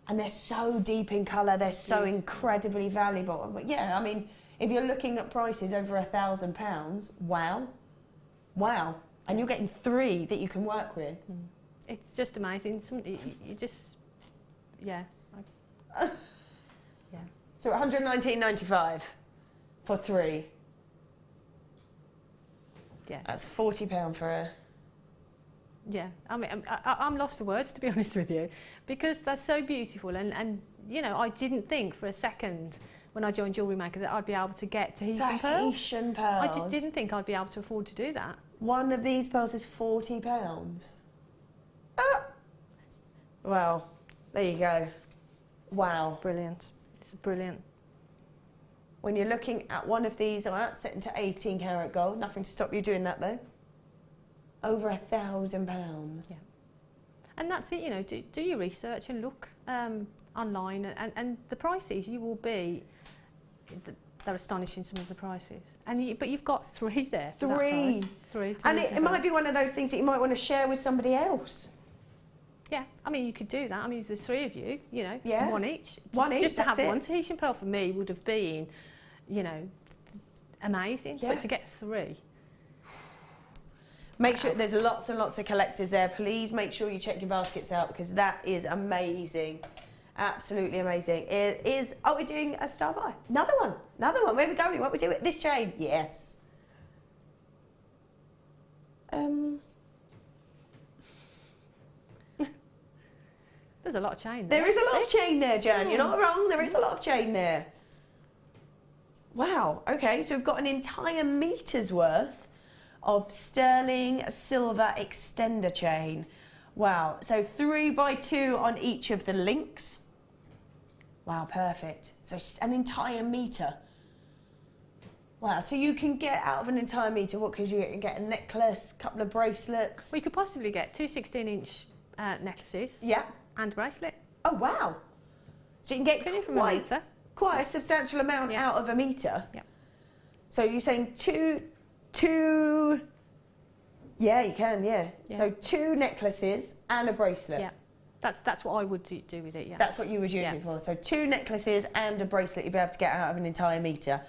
And they're so deep in colour, they're so incredibly valuable. But yeah, I mean, if you're looking at prices over £1,000, wow. Wow. And you're getting 3 that you can work with. It's just amazing. You just, yeah. Yeah. So £119.95 for 3. Yeah. That's £40 for a... Yeah, I mean, I'm lost for words, to be honest with you, because they're so beautiful, and you know, I didn't think for a second when I joined Jewellery Maker that I'd be able to get Tahitian pearls. Tahitian pearls. I just didn't think I'd be able to afford to do that. One of these pearls is £40. Well, there you go. Wow. Brilliant. It's brilliant. When you're looking at one of these set into 18 karat gold, nothing to stop you doing that though. Over £1,000. Yeah. And that's it, you know, do your research and look online, and the prices, you will be, they're astonishing, some of the prices. But you've got 3 there. 3. 3. And it might be one of those things that you might want to share with somebody else. Yeah, I mean, you could do that. I mean, if there's 3 of you, you know, one each. Just to have one Tahitian pearl for me would have been, you know, amazing. Yeah. But to get 3. Make sure there's lots and lots of collectors there. Please make sure you check your baskets out, because that is amazing. Absolutely amazing. It is. Oh, we're doing a star buy. Another one. Another one. Where are we going? What we do with this chain? Yes. There's a lot of chain there. There is a lot of chain there, Jan. You're not wrong. There is a lot of chain there. Wow. Okay, so we've got an entire meter's worth of sterling silver extender chain. Wow. So 3 by 2 on each of the links. Wow, perfect. So an entire meter. Wow, so you can get out of an entire metre, what could you get? You get a necklace, a couple of bracelets. We could possibly get 2 16-inch necklaces. Yeah. And a bracelet. Oh, wow. So you can get from a metre. Quite a substantial amount out of a metre. Yeah. So you're saying two, yeah, you can, yeah. So 2 necklaces and a bracelet. Yeah. That's what I would do with it, yeah. That's what you would use it for. So 2 necklaces and a bracelet you'd be able to get out of an entire metre.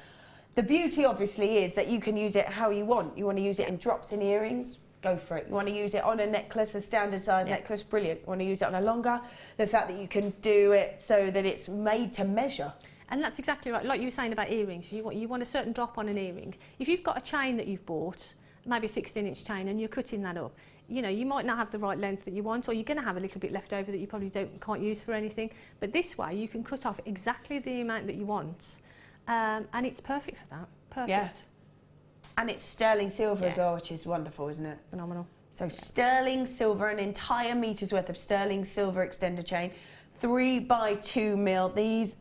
The beauty, obviously, is that you can use it how you want. You want to use it in drops in earrings, go for it. You want to use it on a necklace, a standard size necklace, brilliant. You want to use it on a longer, the fact that you can do it so that it's made to measure. And that's exactly right. Like you were saying about earrings, you want a certain drop on an earring. If you've got a chain that you've bought, maybe a 16-inch chain, and you're cutting that up, you know, you might not have the right length that you want, or you're going to have a little bit left over that you probably can't use for anything. But this way, you can cut off exactly the amount that you want. And it's perfect for that. Perfect. Yeah. And it's sterling silver as well, which is wonderful, isn't it? Phenomenal. So sterling silver, an entire meter's worth of sterling silver extender chain, 3 by 2 mil.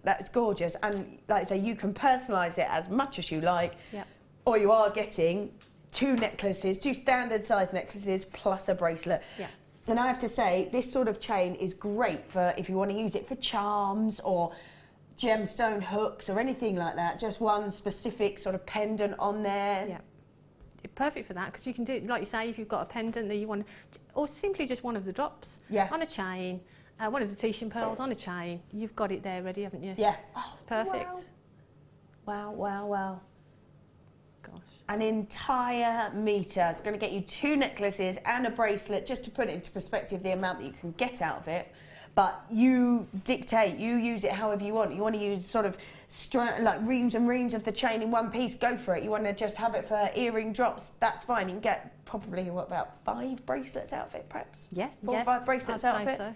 That's gorgeous. And like I say, you can personalise it as much as you like. Yeah. Or you are getting 2 necklaces, 2 standard size necklaces plus a bracelet. Yeah. And I have to say, this sort of chain is great for if you want to use it for charms or gemstone hooks or anything like that, just one specific sort of pendant on there. Yeah, perfect for that, because you can do it, like you say, if you've got a pendant that you want, or simply just one of the drops on a chain, one of the Titian pearls on a chain, you've got it there ready, haven't you? Yeah. Oh, perfect. Wow, wow, wow. Gosh. An entire metre. It's going to get you 2 necklaces and a bracelet, just to put it into perspective, the amount that you can get out of it. But you dictate, you use it however you want. You want to use sort of like reams and reams of the chain in one piece, go for it. You want to just have it for earring drops, that's fine. You can get probably, what, about 5 bracelets out of it, perhaps? Yeah. 4 or 5 bracelets out of it. So.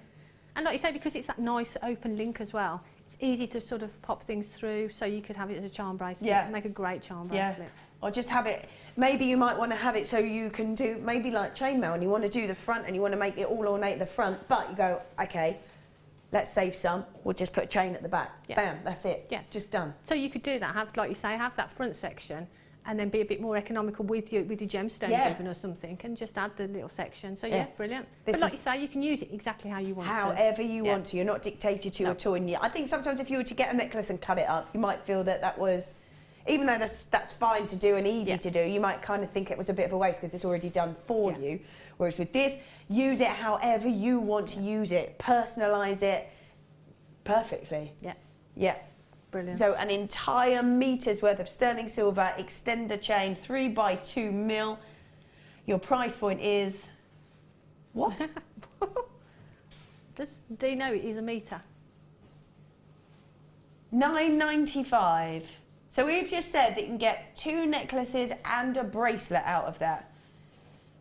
And like you say, because it's that nice open link as well, it's easy to sort of pop things through, so you could have it as a charm bracelet. Yeah. Make a great charm bracelet. Yeah. Or just have it, maybe you might want to have it so you can do, maybe like chainmail, and you want to do the front and you want to make it all ornate the front, but you go, okay, let's save some, we'll just put a chain at the back. Yeah. Bam, that's it. Yeah. Just done. So you could do that, have, like you say, have that front section and then be a bit more economical with your gemstones even or something, and just add the little section. So yeah, brilliant. But like you say, you can use it exactly how you want to. However you want to. You're not dictated to at all. And I think sometimes if you were to get a necklace and cut it up, you might feel that was, even though that's fine to do and easy to do, you might kind of think it was a bit of a waste because it's already done for you. Whereas with this, use it however you want to use it. Personalise it perfectly. Yeah. Yeah. Brilliant. So an entire meter's worth of sterling silver extender chain, 3 by 2 mil. Your price point is what? Do you know it is a metre? $9.95. So we've just said that you can get 2 necklaces and a bracelet out of that.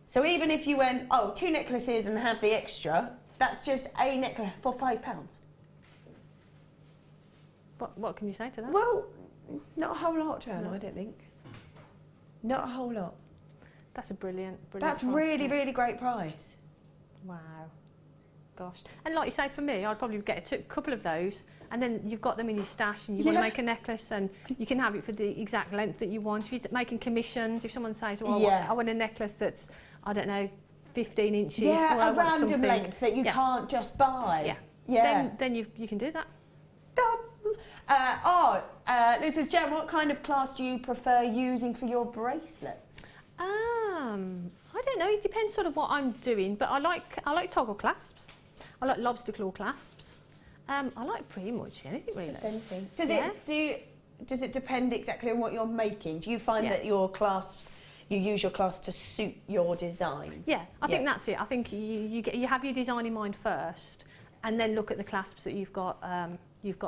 So even if you went, 2 necklaces and have the extra, that's just a necklace for £5. What can you say to that? Well, not a whole lot, Joanna, I don't think. Not a whole lot. That's a brilliant That's price. really, really great price. Wow. Gosh. And like you say, for me, I'd probably get a couple of those, and then you've got them in your stash and you want to make a necklace, and you can have it for the exact length that you want. If you're making commissions, if someone says, well, I want a necklace that's, I don't know, 15 inches. Yeah, or a random length that you can't just buy. Yeah. Then you can do that. Liz says, Jen, what kind of clasp do you prefer using for your bracelets? I don't know. It depends sort of what I'm doing, but I like toggle clasps. I like lobster claw clasps. I like pretty much anything really. Just anything. Does it depend exactly on what you're making? Do you find that your clasps, you use your clasp to suit your design? Yeah, I think that's it. I think you have your design in mind first, and then look at the clasps that you've got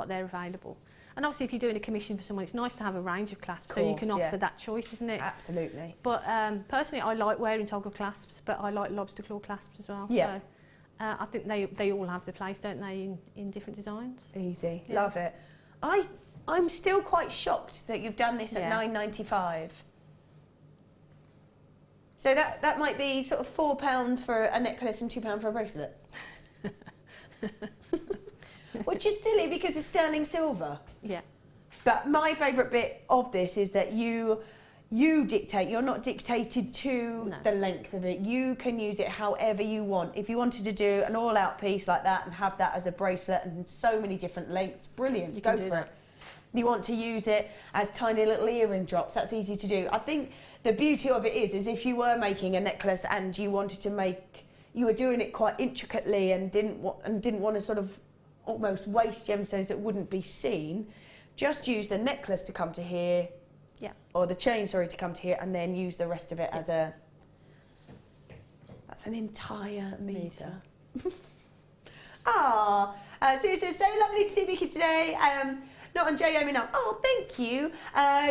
there available. And obviously, if you're doing a commission for someone, it's nice to have a range of clasps, so you can offer that choice, isn't it? Absolutely. But personally, I like wearing toggle clasps, but I like lobster claw clasps as well. Yeah. I think they all have their place, don't they, in different designs. Easy, love it. I'm still quite shocked that you've done this at £9.95. So that might be sort of £4 for a necklace and £2 for a bracelet. Which is silly because it's sterling silver. Yeah. But my favourite bit of this is that you dictate. You're not dictated to the length of it. You can use it however you want. If you wanted to do an all-out piece like that and have that as a bracelet and so many different lengths, brilliant. Go for it. You want to use it as tiny little earring drops. That's easy to do. I think the beauty of it is if you were making a necklace and you wanted to make, you were doing it quite intricately and didn't want to sort of almost waste gemstones that wouldn't be seen, just use the necklace to come to here, or the chain, sorry, to come to here, and then use the rest of it as a, that's an entire metre. So lovely to see Vicky today. Not on JewelleryMaker now. Oh, thank you.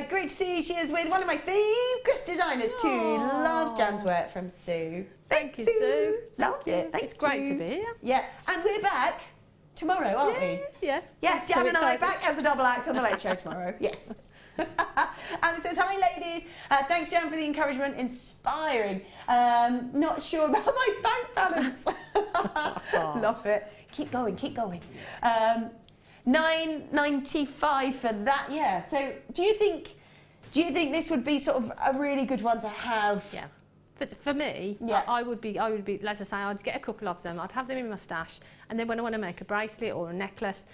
Great to see you. She is with one of my favourite designers too. Love Jan's work from Sue. Thank you, Sue. Loved it. Thank you. It's great to be here. Yeah, and we're back tomorrow, aren't we? Yeah. Yes, Jan and I back as a double act on the Late Show tomorrow. Yes. And it says, hi ladies, thanks Jan for the encouragement, inspiring. Not sure about my bank balance. Love it. Keep going, keep going. £9.95 for that, yeah. So do you think this would be sort of a really good one to have? Yeah. For me, I would be, as I say, I'd get a couple of them, I'd have them in my stash, and then when I want to make a bracelet or a necklace,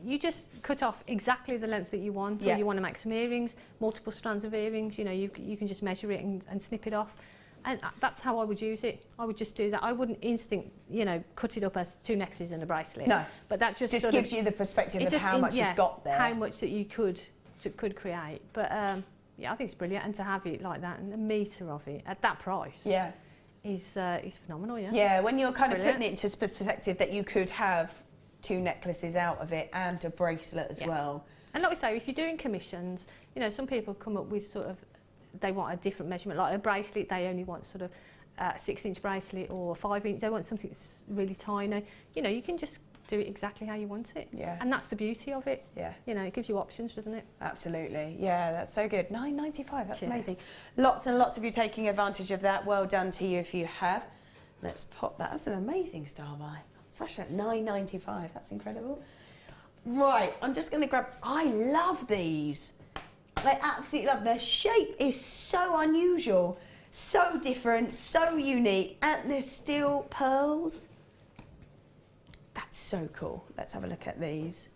you just cut off exactly the length that you want, or you want to make some earrings, multiple strands of earrings, you know, you can just measure it and snip it off. And that's how I would use it. I would just do that. I wouldn't cut it up as 2 necklaces and a bracelet. No. But that just gives you the perspective of how much you've got there. How much that you could create. But I think it's brilliant, and to have it like that and a metre of it at that price. Is phenomenal. Yeah. When you're kind of putting it into perspective that you could have 2 necklaces out of it and a bracelet as well. And like we say, if you're doing commissions, you know, some people come up with sort of, they want a different measurement, like a bracelet, they only want sort of a 6-inch bracelet or 5-inch, they want something really tiny. You know, you can just do it exactly how you want it. Yeah. And that's the beauty of it. Yeah. You know, it gives you options, doesn't it? Absolutely. Yeah, that's so good. £9.95, that's amazing. Lots and lots of you taking advantage of that. Well done to you if you have. Let's pop that. That's an amazing star buy. Especially at £9.95, that's incredible. Right, I'm just going to grab, I love these. I absolutely love them. Their shape is so unusual, so different, so unique, and they're still pearls. That's so cool. Let's have a look at these.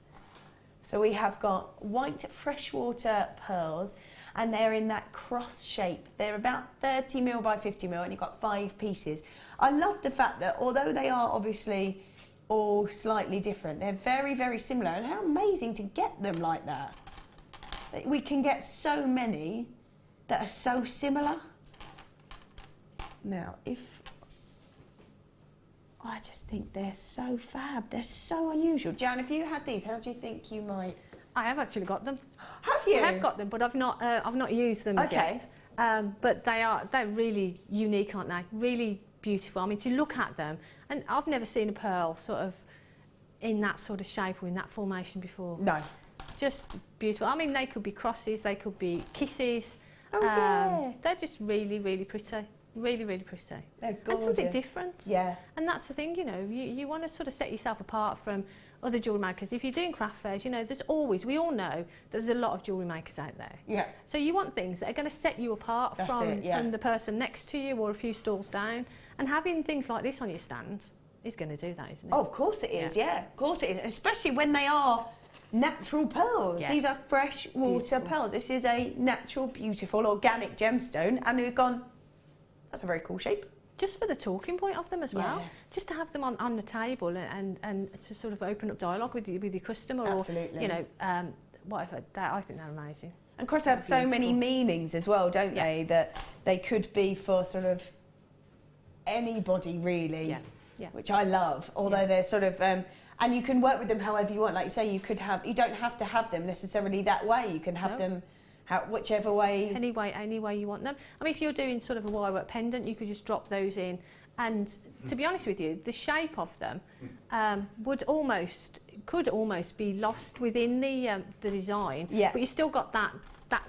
So we have got white freshwater pearls, and they're in that cross shape. They're about 30mm by 50mm, and you've got 5 pieces. I love the fact that although they are obviously all slightly different, they're very, very similar, and how amazing to get them like that. We can get so many that are so similar. Now, I just think they're so fab. They're so unusual. Jan, if you had these, how do you think you might? I have actually got them. Have you? I have got them, but I've not used them yet. But they're really unique, aren't they? Really beautiful. I mean, to look at them, and I've never seen a pearl sort of in that sort of shape or in that formation before. No. Just beautiful. I mean, they could be crosses, they could be kisses. They're just really, really pretty. Really, really pretty. They're gorgeous. And something different. Yeah. And that's the thing, you know, you want to sort of set yourself apart from other jewellery makers. If you're doing craft fairs, you know, we all know there's a lot of jewellery makers out there. Yeah. So you want things that are going to set you apart from the person next to you or a few stalls down. And having things like this on your stand is going to do that, isn't it? Oh, of course it is, yeah. Of course it is. Especially when they are natural pearls. Yeah. These are freshwater pearls. This is a natural, beautiful, organic gemstone, and we've gone, that's a very cool shape. Just for the talking point of them as well. Just to have them on the table and to sort of open up dialogue with your customer. Absolutely. Or, you know, whatever. I think they're amazing. And of course they have so many meanings as well, don't they? That they could be for sort of anybody really. Yeah. Yeah. Which I love, although they're sort of and you can work with them however you want. Like you say, you don't have to have them necessarily that way. You can have them whichever way. Any way you want them. I mean, if you're doing sort of a wire work pendant, you could just drop those in And to be honest with you, the shape of them could almost be lost within the design. Yeah. But you still got that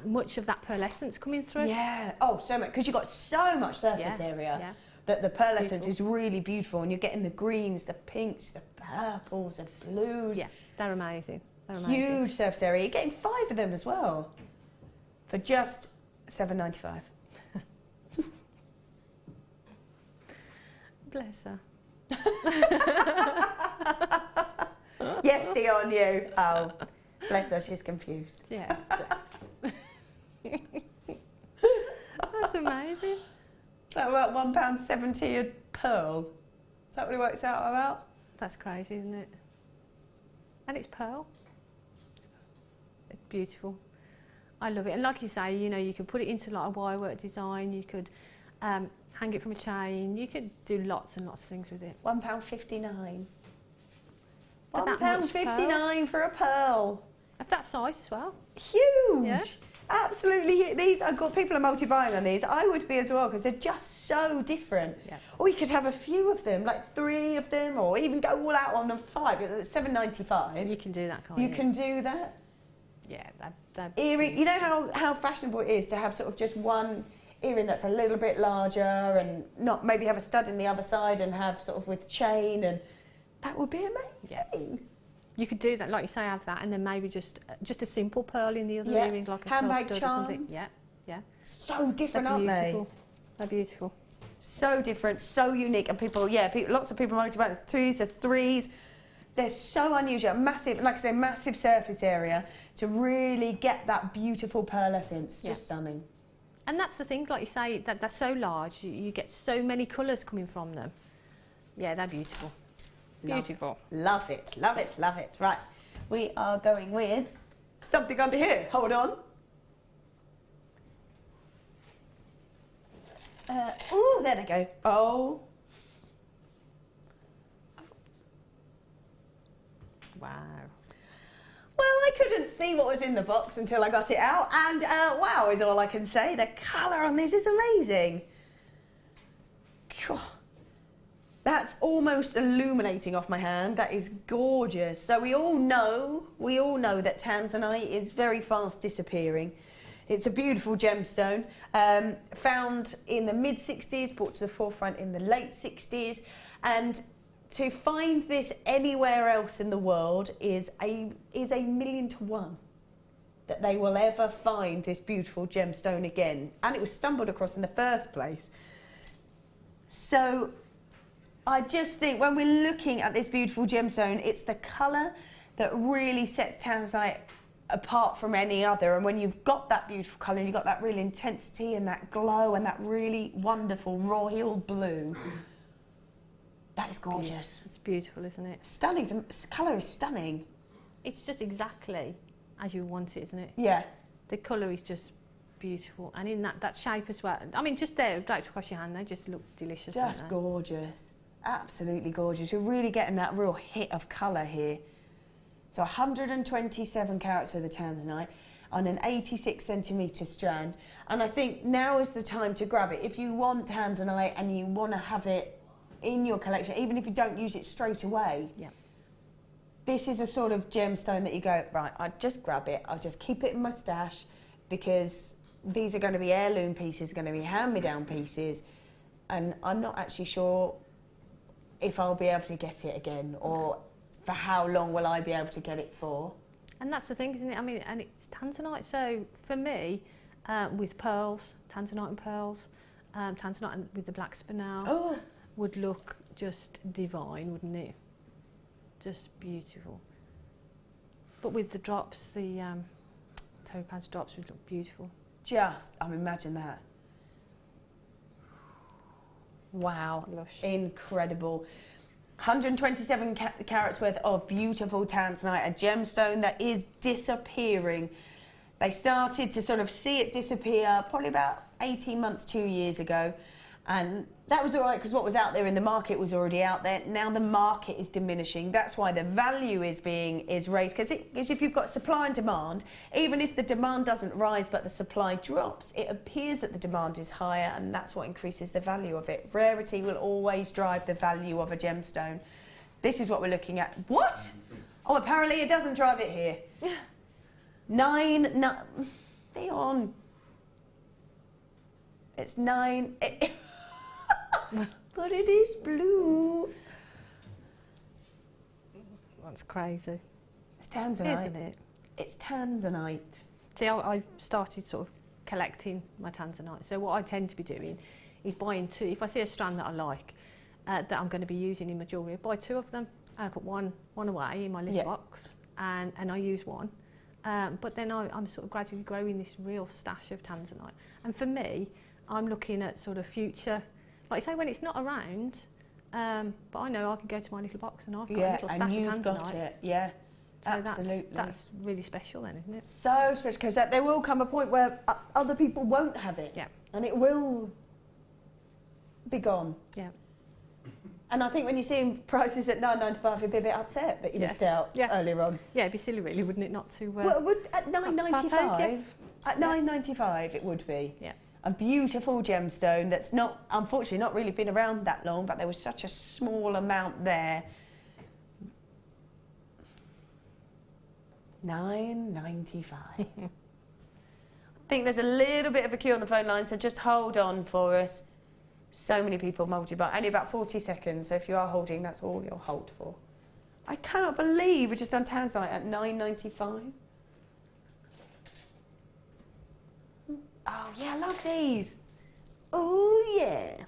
much of that pearlescence coming through. Yeah. Oh, so much, because you've got so much surface area. Yeah. That the pearlescence is really beautiful, and you're getting the greens, the pinks, the purples, the blues. Yeah, they're amazing. They're amazing. Huge surface area. You're getting 5 of them as well for just $7.95. Bless her. Yesty on you. Oh, bless her, she's confused. Yeah, bless. That's amazing. Is that about £1.70 a pearl? Is that what it works out about? That's crazy, isn't it? And it's pearl. It's beautiful. I love it. And like you say, you know, you could put it into like a wirework design. You could hang it from a chain. You could do lots and lots of things with it. £1.59. For that much £1.59 for a pearl. Of that size as well. Huge. Yeah. Absolutely. These, I've got people are multi-buying on these. I would be as well, because they're just so different. Yeah. Or you could have a few of them, like 3 of them, or even go all out on them 5. It's $7.95. You can do that, can't You you? can do that. Yeah. Earring. You know how fashionable it is to have sort of just one earring that's a little bit larger, and not maybe have a stud in the other side, and have sort of with chain, and that would be amazing. Yeah. You could do that, like you say, have that, and then maybe just a simple pearl in the other Yeah. earring, like a handmade pearl stud or something. charms. Yeah, yeah. So different, aren't they? They're beautiful. So different, so unique, and lots of people multi-buy. It's 2s, the 3s. They're so unusual, massive, like I say, massive surface area to really get that beautiful pearlescence. Just stunning. And that's the thing, like you say, that they're so large. You get so many colours coming from them. Yeah, they're beautiful. Beautiful. Love it, love it, love it. Right, we are going with something under here. Hold on. Oh, there they go. Oh. Wow. Well, I couldn't see what was in the box until I got it out, and wow is all I can say. The colour on this is amazing. That's almost illuminating off my hand. That is gorgeous. So we all know that tanzanite is very fast disappearing. It's a beautiful gemstone, found in the mid-60s, brought to the forefront in the late 60s, and to find this anywhere else in the world is a million to one that they will ever find this beautiful gemstone again. And it was stumbled across in the first place. So I just think when we're looking at this beautiful gemstone, it's the colour that really sets tanzanite apart from any other. And when you've got that beautiful colour and you've got that real intensity and that glow and that really wonderful royal blue, that is gorgeous. It's beautiful, isn't it? Stunning. The colour is stunning. It's just exactly as you want it, isn't it? Yeah. The colour is just beautiful. And in that shape as well. I mean, just there, draped across your hand, they just look delicious. Just gorgeous. Absolutely gorgeous. You're really getting that real hit of colour here. So 127 carats for the tanzanite on an 86 centimetre strand. And I think now is the time to grab it. If you want tanzanite and you want to have it in your collection, even if you don't use it straight away, this is a sort of gemstone that you go, right, I'll just grab it, I'll just keep it in my stash, because these are going to be heirloom pieces, going to be hand-me-down pieces, and I'm not actually sure if I'll be able to get it again, or for how long will I be able to get it for. And that's the thing, isn't it? I mean, and it's tanzanite, so for me, with pearls, tanzanite and pearls, tanzanite with the black spinel would look just divine, wouldn't it? Just beautiful. But with the drops, the topaz drops would look beautiful. Imagine that. Wow, Lush. Incredible. 127 carats worth of beautiful tanzanite, a gemstone that is disappearing. They started to sort of see it disappear probably about 18 months, 2 years ago. And that was all right because what was out there in the market was already out there. Now the market is diminishing. That's why the value is raised. Because if you've got supply and demand, even if the demand doesn't rise but the supply drops, it appears that the demand is higher, and that's what increases the value of it. Rarity will always drive the value of a gemstone. This is what we're looking at. What? Oh, apparently it doesn't drive it here. 9. Leon. It's 9. But it is blue. That's crazy. It's tanzanite. Isn't it? It's tanzanite. See, I've started sort of collecting my tanzanite. So what I tend to be doing is buying 2. If I see a strand that I like, that I'm going to be using in my jewellery, I buy 2 of them. I put one away in my little box, and I use one. But then I'm sort of gradually growing this real stash of tanzanite. And for me, I'm looking at sort of future, like I say, when it's not around, but I know I can go to my little box and I've got a little stash of tanzanite. And you've got it, yeah. So absolutely. That's really special then, isn't it? So special, because there will come a point where other people won't have it. Yeah. And it will be gone. Yeah. And I think when you see prices at $9.95, you'd be a bit upset that you missed out earlier on. Yeah, it'd be silly really, wouldn't it, not to... well, at $9.95, yes. At $9.95 it would be. Yeah. A beautiful gemstone that's not, unfortunately, not really been around that long, but there was such a small amount there. $9.95. I think there's a little bit of a queue on the phone line, so just hold on for us. So many people multi-buy, only about 40 seconds, so if you are holding, that's all you'll hold for. I cannot believe we just done tanzanite at $9.95. Oh yeah, I love these. Oh yeah.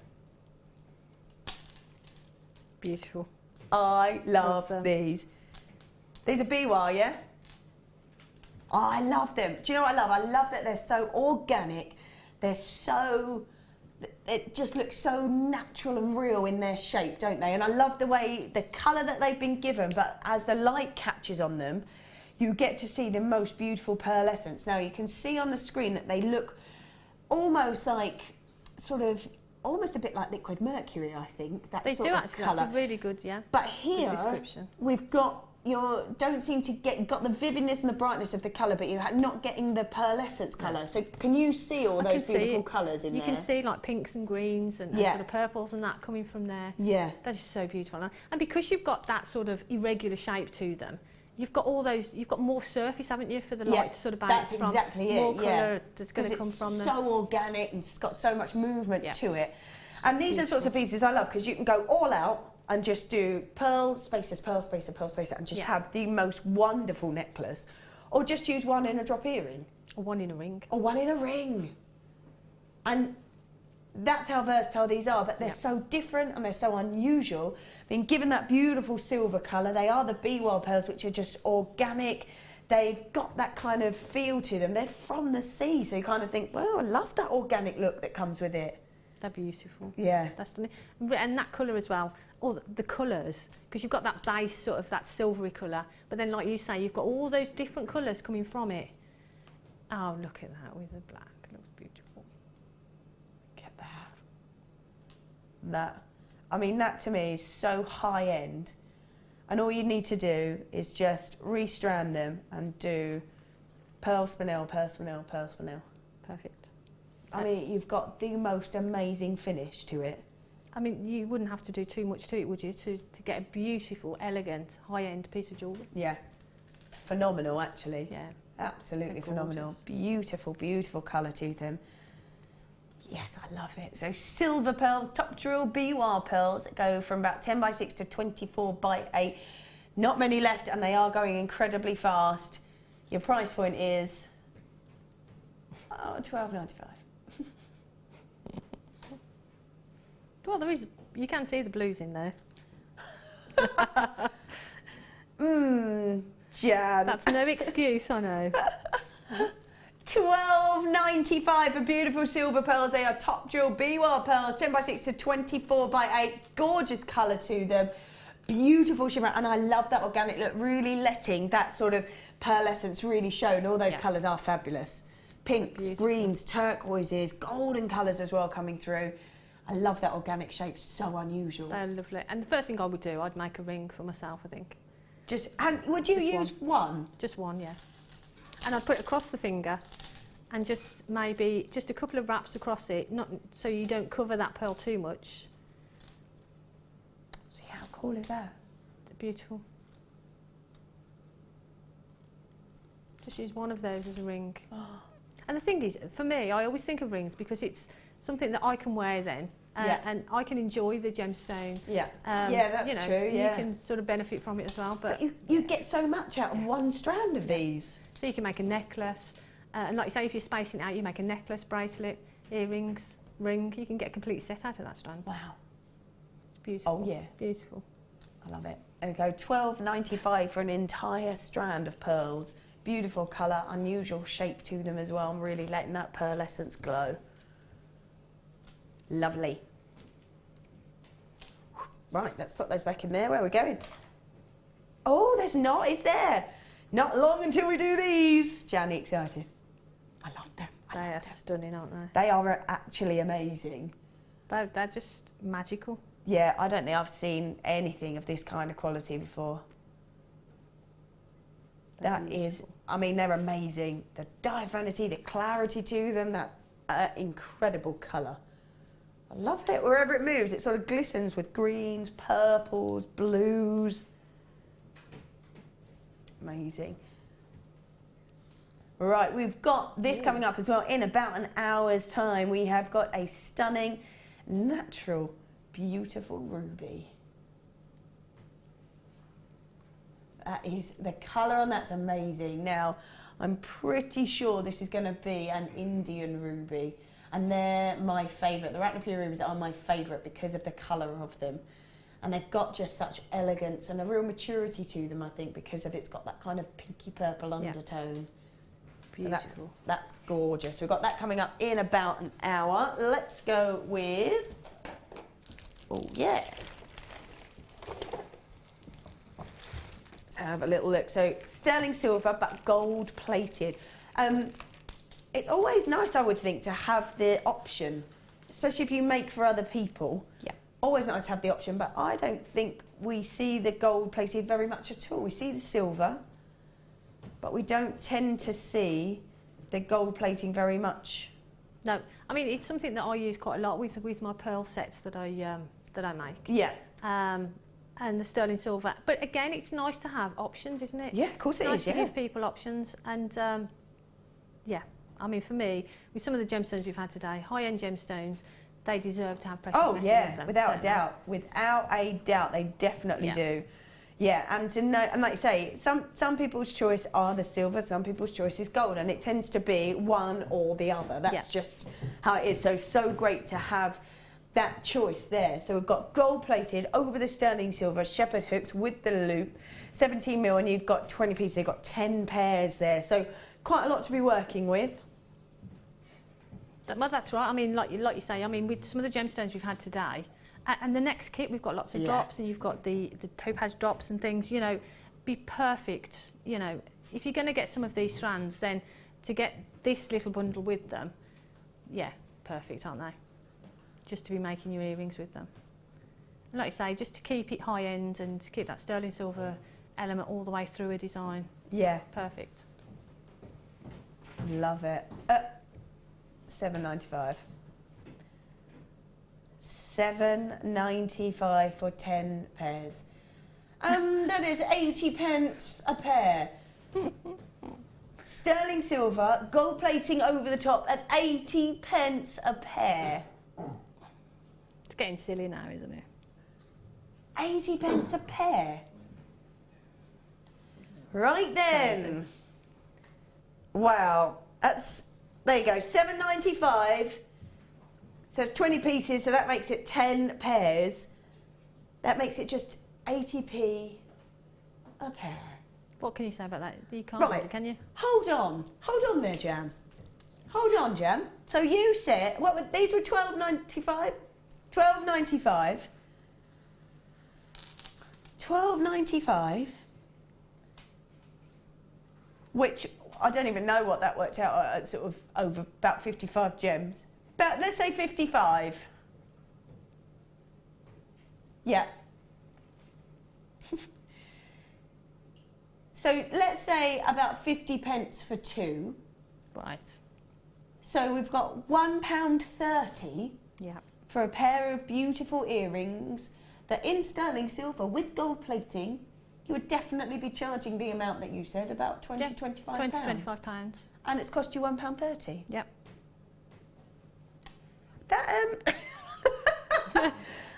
Beautiful. I love these. These are BY, yeah? Oh, I love them. Do you know what I love? I love that they're so organic. They're so... It just looks so natural and real in their shape, don't they? And I love the way, the colour that they've been given, but as the light catches on them, you get to see the most beautiful pearlescence. Now, you can see on the screen that they look almost like, sort of, almost a bit like liquid mercury, I think, that sort of colour. That's a really good, yeah. But here, we've got don't seem to got the vividness and the brightness of the colour, but you're not getting the pearlescence colour. So can you see all those beautiful colours in there? You can see like pinks and greens and sort of purples and that coming from there. Yeah. That is so beautiful. And because you've got that sort of irregular shape to them, you've got all those, you've got more surface, haven't you, for the light to sort of bounce from. That's exactly it, more colour that's going to come it's from them. so organic and it's got so much movement to it. And these are sorts of pieces I love because you can go all out and just do pearl, spacer, pearl, spacer, pearl, spacer, and just have the most wonderful necklace. Or just use one in a drop earring. Or one in a ring. Or one in a ring. And that's how versatile these are, but they're so different and they're so unusual. Being given that beautiful silver colour, they are the BY pearls, which are just organic. They've got that kind of feel to them. They're from the sea, so you kind of think, well, I love that organic look that comes with it. They're beautiful. Yeah. That's stunning. And that colour as well, all the colours, because you've got that base, sort of that silvery colour, but then like you say, you've got all those different colours coming from it. Oh, look at that with the black. It looks beautiful. Look at that. That. I mean, that to me is so high end. And all you need to do is just restrand them and do pearl spinel, pearl spinel, pearl spinel. Perfect. I mean, you've got the most amazing finish to it. I mean, you wouldn't have to do too much to it, would you, to get a beautiful, elegant, high-end piece of jewellery? Yeah. Phenomenal, actually. Yeah. Absolutely phenomenal. Beautiful, beautiful colour to them. Yes, I love it. So silver pearls, top jewel BY pearls that go from about 10 by 6 to 24 by 8. Not many left, and they are going incredibly fast. Your price point is $12.95. Well, there is. You can see the blues in there. Jan. That's no excuse, I know. $12.95 for beautiful silver pearls. They are top jewel BY pearls, 10 by 6 to 24 by 8. Gorgeous colour to them. Beautiful shimmer, and I love that organic look, really letting that sort of pearlescence really show, and all those colours are fabulous. Pinks, greens, turquoises, golden colours as well coming through. I love that organic shape, so unusual. They're lovely. And the first thing I would do, I'd make a ring for myself, I think. And would you Just use one? Just one, yeah. And I'd put it across the finger and just maybe just a couple of wraps across it, not so you don't cover that pearl too much. See, how cool is that? Beautiful. Just use one of those as a ring. Oh. And the thing is, for me, I always think of rings because it's something that I can wear then. And I can enjoy the gemstone. Yeah, yeah, that's true. Yeah, you can sort of benefit from it as well. But you get so much out of one strand of these. So you can make a necklace, and like you say, if you're spacing it out, you make a necklace, bracelet, earrings, ring. You can get a complete set out of that strand. Wow, it's beautiful. Oh yeah, beautiful. I love it. There we go, $12.95 for an entire strand of pearls. Beautiful colour, unusual shape to them as well. I'm really letting that pearl essence glow. Lovely. Right, let's put those back in there. Where are we going? Oh, there's not, is there? Not long until we do these. Janny, excited? I love them. They are stunning, aren't they? They are actually amazing. They're just magical. Yeah, I don't think I've seen anything of this kind of quality before. That is, I mean, they're amazing. The diaphanity, the clarity to them, that incredible colour. I love it. Wherever it moves, it sort of glistens with greens, purples, blues. Amazing. Right, we've got this coming up as well in about an hour's time. We have got a stunning, natural, beautiful ruby. That is, the colour on that's amazing. Now, I'm pretty sure this is going to be an Indian ruby. And they're my favourite. The Ratnapur rubies are my favourite because of the colour of them. And they've got just such elegance and a real maturity to them, I think, because of it's got that kind of pinky purple undertone. Beautiful. That's gorgeous. We've got that coming up in about an hour. Let's go with, oh yeah. Let's have a little look. So sterling silver, but gold plated. It's always nice, I would think, to have the option, especially if you make for other people. Yeah. Always nice to have the option, but I don't think we see the gold plated very much at all. We see the silver, but we don't tend to see the gold plating very much. No, I mean, it's something that I use quite a lot with my pearl sets that I make. Yeah. And the sterling silver. But again, it's nice to have options, isn't it? Yeah, of course it is. is, Nice to give people options. And yeah, I mean, for me, with some of the gemstones we've had today, high-end gemstones, they deserve to have precious metal with them, without a doubt. Without a doubt, they definitely do. Yeah, and to know, and like you say, some people's choice are the silver, some people's choice is gold, and it tends to be one or the other. That's just how it is. So great to have that choice there. So we've got gold plated over the sterling silver shepherd hooks with the loop, 17 mil, and you've got 20 pieces. You've got 10 pairs there. So quite a lot to be working with. Well, that's right. I mean, like you say, I mean, with some of the gemstones we've had today, and the next kit we've got lots of drops, and you've got the topaz drops and things. You know, be perfect. You know, if you're going to get some of these strands, then to get this little bundle with them, yeah, perfect, aren't they? Just to be making your earrings with them. And like you say, just to keep it high end and to keep that sterling silver element all the way through a design. Yeah, perfect. Love it. $7.95. $7.95 for 10 pairs. That is 80 pence a pair. Sterling silver, gold plating over the top at 80 pence a pair. It's getting silly now, isn't it? 80 pence a pair. Right then. Wow. There you go, $7.95. So it's 20 pieces, so that makes it 10 pairs. That makes it just 80p a pair. What can you say about that? You can't, really, can you? Hold on there, Jam. Hold on, Jam. So you said, these were $12.95? $12.95. $12.95. Which, I don't even know what that worked out at, sort of over about 55 gems. Let's say 55. Yeah. So let's say about 50 pence for 2. Right. So we've got £1.30 Yeah. for a pair of beautiful earrings that in sterling silver with gold plating, you would definitely be charging the amount that you said, about £20, £25. £25. And it's cost you £1.30. Yep. That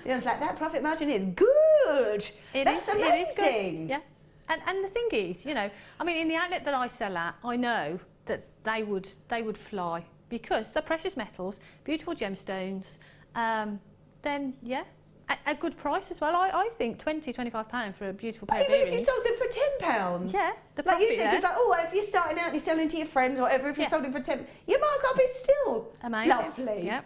sounds like that profit margin is good. That's amazing. It is good. Yeah. And the thing is, you know, I mean, in the outlet that I sell at, I know that they would fly because they're precious metals, beautiful gemstones. Then yeah, a good price as well. I think £20–25 for a beautiful pair of earrings. Even if you sold them for £10, yeah, the like you profit said, it's like, oh, if you're starting out and you're selling to your friends or whatever, if you sold them for 10, your markup is still amazing. Lovely. Yeah.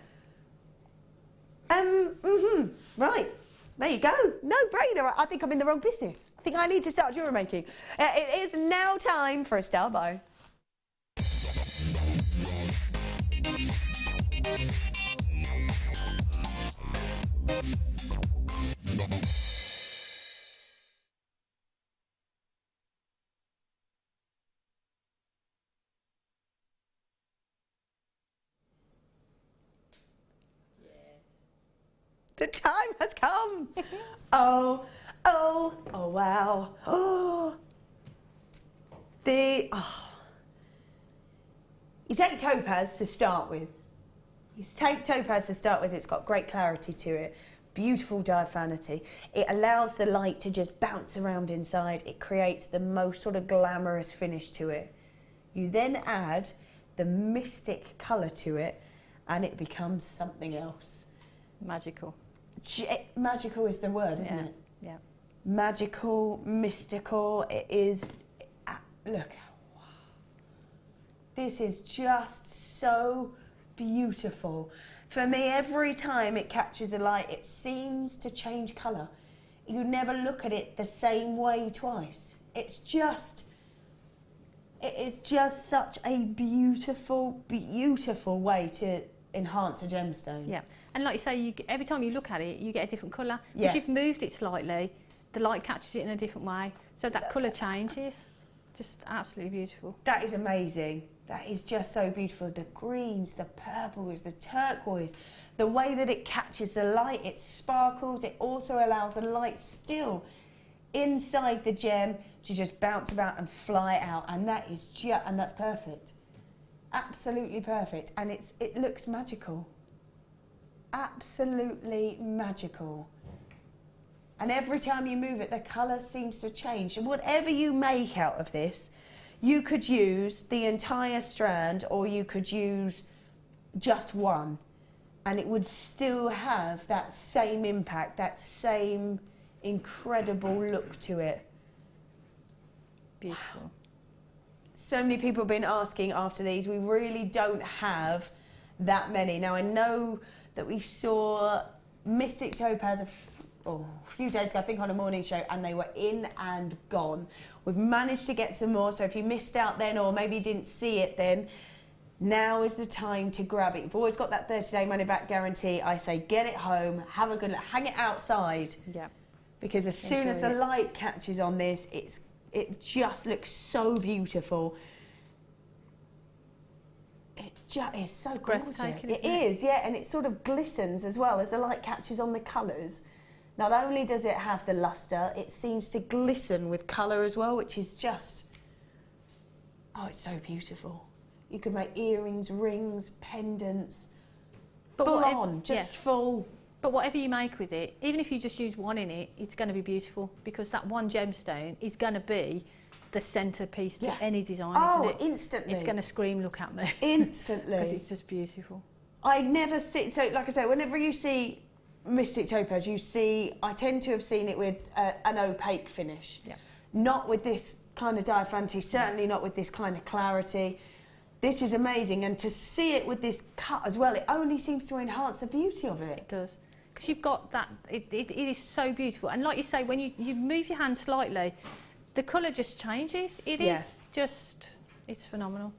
Right. There you go. No brainer. I think I'm in the wrong business. I think I need to start jewellery making. It is now time for a style buy. The time has come. Oh, wow. Oh. You take topaz to start with. It's got great clarity to it. Beautiful diaphanity. It allows the light to just bounce around inside. It creates the most sort of glamorous finish to it. You then add the mystic colour to it and it becomes something else. Magical. Magical is the word, isn't it? Yeah. Magical, mystical. It is. Look. Wow. This is just so beautiful. For me, every time it catches a light, it seems to change colour. You never look at it the same way twice. It is just such a beautiful, beautiful way to enhance a gemstone. Yeah. And like you say, every time you look at it, you get a different colour. Yeah. If you've moved it slightly, the light catches it in a different way. So that colour changes. Just absolutely beautiful. That is amazing. That is just so beautiful. The greens, the purples, the turquoise, the way that it catches the light, it sparkles. It also allows the light still inside the gem to just bounce about and fly out. And that is and that's perfect. Absolutely perfect. And it looks magical. Absolutely magical. And every time you move it, the colour seems to change. And whatever you make out of this, you could use the entire strand or you could use just one. And it would still have that same impact, that same incredible look to it. Beautiful. Wow. So many people have been asking after these. We really don't have that many. Now, I know that we saw Mystic Topaz a few days ago, I think on a morning show, and they were in and gone. We've managed to get some more, so if you missed out then or maybe didn't see it then, now is the time to grab it. You've always got that 30-day money-back guarantee. I say get it home, have a good look, hang it outside. Yeah. Because as soon as the light catches on this, it just looks so beautiful. It's so gorgeous. It is, yeah, and it sort of glistens as well as the light catches on the colours. Not only does it have the lustre, it seems to glisten with colour as well, which is just, oh, it's so beautiful. You could make earrings, rings, pendants, full. But whatever you make with it, even if you just use one in it, it's going to be beautiful because that one gemstone is going to be the centrepiece to any design, isn't it? Instantly. It's going to scream, look at me. Instantly. Because it's just beautiful. I never see, so like I say, whenever you see Mystic Topaz, I tend to have seen it with an opaque finish. Yeah. Not with this kind of diaphanty, certainly not with this kind of clarity. This is amazing, and to see it with this cut as well, it only seems to enhance the beauty of it. It does. Because you've got that, it is so beautiful. And like you say, when you move your hand slightly, the colour just changes. It is just, it's phenomenal.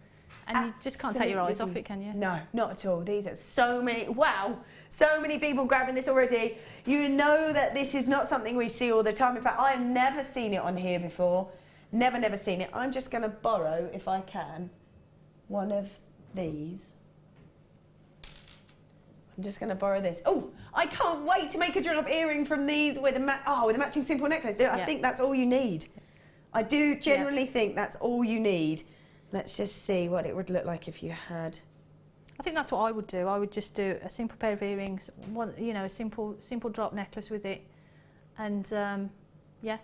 And you just can't take your eyes off it, can you? No, not at all. These are so many, wow, so many people grabbing this already. You know that this is not something we see all the time. In fact, I have never seen it on here before. Never seen it. I'm just going to borrow, if I can, one of these. I'm just going to borrow this. Oh, I can't wait to make a drop earring from these with a matching simple necklace. I think that's all you need. I do generally think that's all you need. Let's just see what it would look like if you had. I think that's what I would do. I would just do a simple pair of earrings, a simple drop necklace with it, and yeah.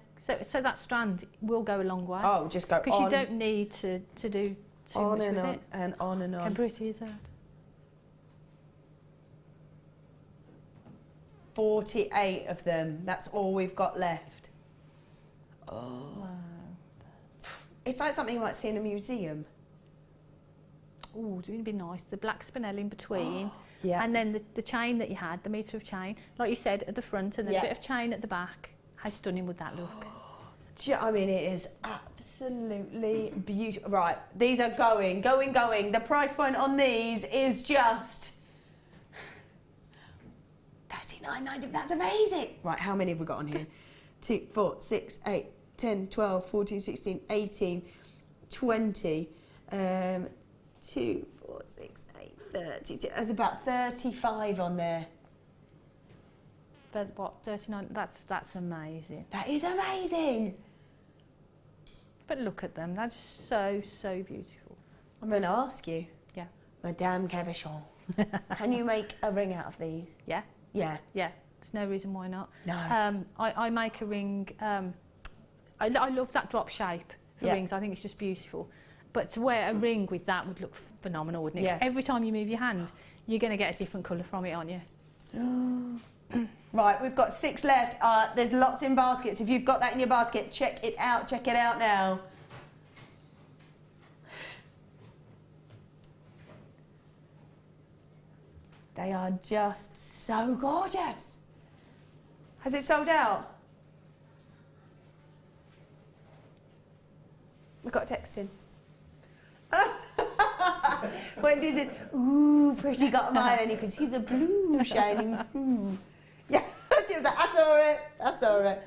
So that strand will go a long way. Oh, just go on. Because you don't need to do too much with it. And on and on. How pretty is that? 48 of them. That's all we've got left. Oh. Wow. It's like something you might see in a museum. Oh, it would be nice. The black spinel in between. Yeah. And then the chain that you had, the metre of chain, like you said, at the front, and then a bit of chain at the back. How stunning would that look? I mean, it is absolutely beautiful. Right, these are going. The price point on these is just $39.90. That's amazing. Right, how many have we got on here? 2, 4, 6, 8, 10, 12, 14, 16, 18, 20, 2, 4, 6, 8, 30. There's about 35 on there. But what, 39? That's amazing. That is amazing. But look at them. They're just so beautiful. I'm going to ask you. Yeah. Madame Cabochon, can you make a ring out of these? Yeah. Yeah. Yeah. There's no reason why not. No. I make a ring. I love that drop shape for rings. I think it's just beautiful. But to wear a ring with that would look phenomenal, wouldn't it? Yeah. Every time you move your hand, you're going to get a different colour from it, aren't you? Right, we've got 6 left. There's lots in baskets. If you've got that in your basket, check it out. Check it out now. They are just so gorgeous. Has it sold out? We've got a text in. Wendy said, ooh, pretty got mine, and you can see the blue shining through. Yeah, I saw it.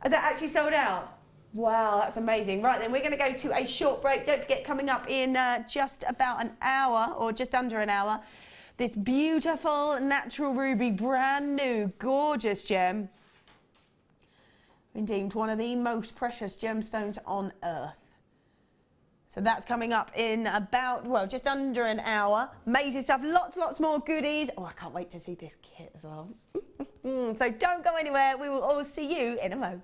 Has that actually sold out? Wow, that's amazing. Right then, we're going to go to a short break. Don't forget, coming up in just about an hour, or just under an hour, this beautiful natural ruby, brand new, gorgeous gem. Been deemed one of the most precious gemstones on earth. So that's coming up in about, well, just under an hour. Amazing stuff, lots more goodies. Oh, I can't wait to see this kit as well. So don't go anywhere. We will all see you in a moment.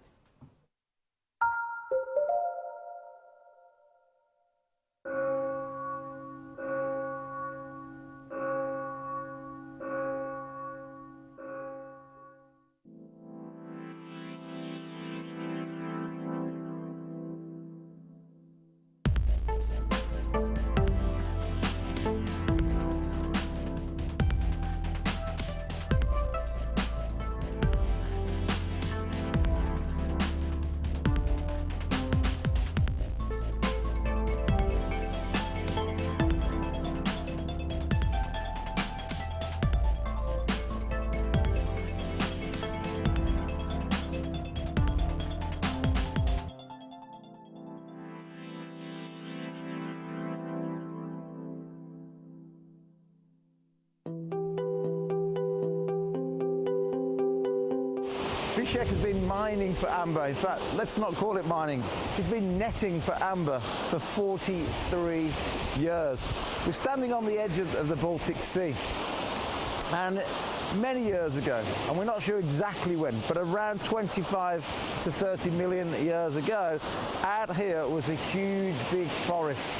Zizek has been mining for amber. In fact, let's not call it mining. He's been netting for amber for 43 years. We're standing on the edge of the Baltic Sea. And many years ago, and we're not sure exactly when, but around 25 to 30 million years ago, out here was a huge, big forest.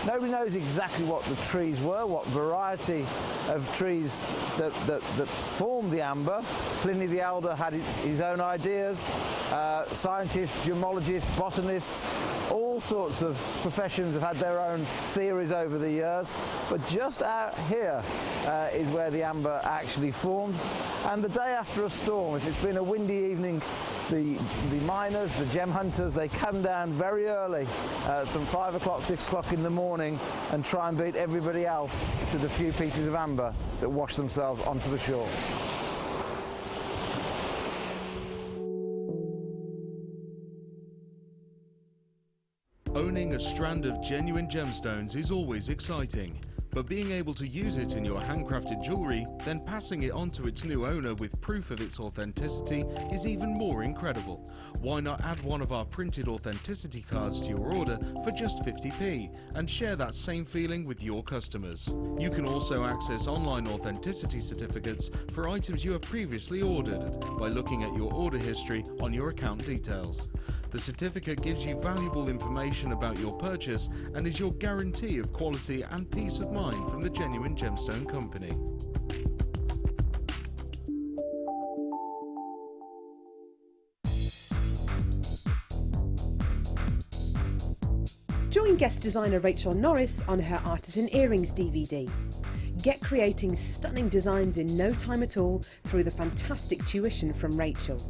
Nobody knows exactly what the trees were, what variety of trees that formed the amber. Pliny the Elder had his own ideas. Scientists, gemologists, botanists, all sorts of professions have had their own theories over the years. But just out here is where the amber actually formed. And the day after a storm, if it's been a windy evening, the miners, the gem hunters, they come down very early, some 5 o'clock, 6 o'clock in the morning, morning and try and beat everybody else to the few pieces of amber that wash themselves onto the shore. Owning a strand of genuine gemstones is always exciting, but being able to use it in your handcrafted jewellery, then passing it on to its new owner with proof of its authenticity is even more incredible. Why not add one of our printed authenticity cards to your order for just 50p and share that same feeling with your customers? You can also access online authenticity certificates for items you have previously ordered by looking at your order history on your account details. The certificate gives you valuable information about your purchase and is your guarantee of quality and peace of mind from the Genuine Gemstone Company. Join guest designer Rachel Norris on her Artisan Earrings DVD. Get creating stunning designs in no time at all through the fantastic tuition from Rachel.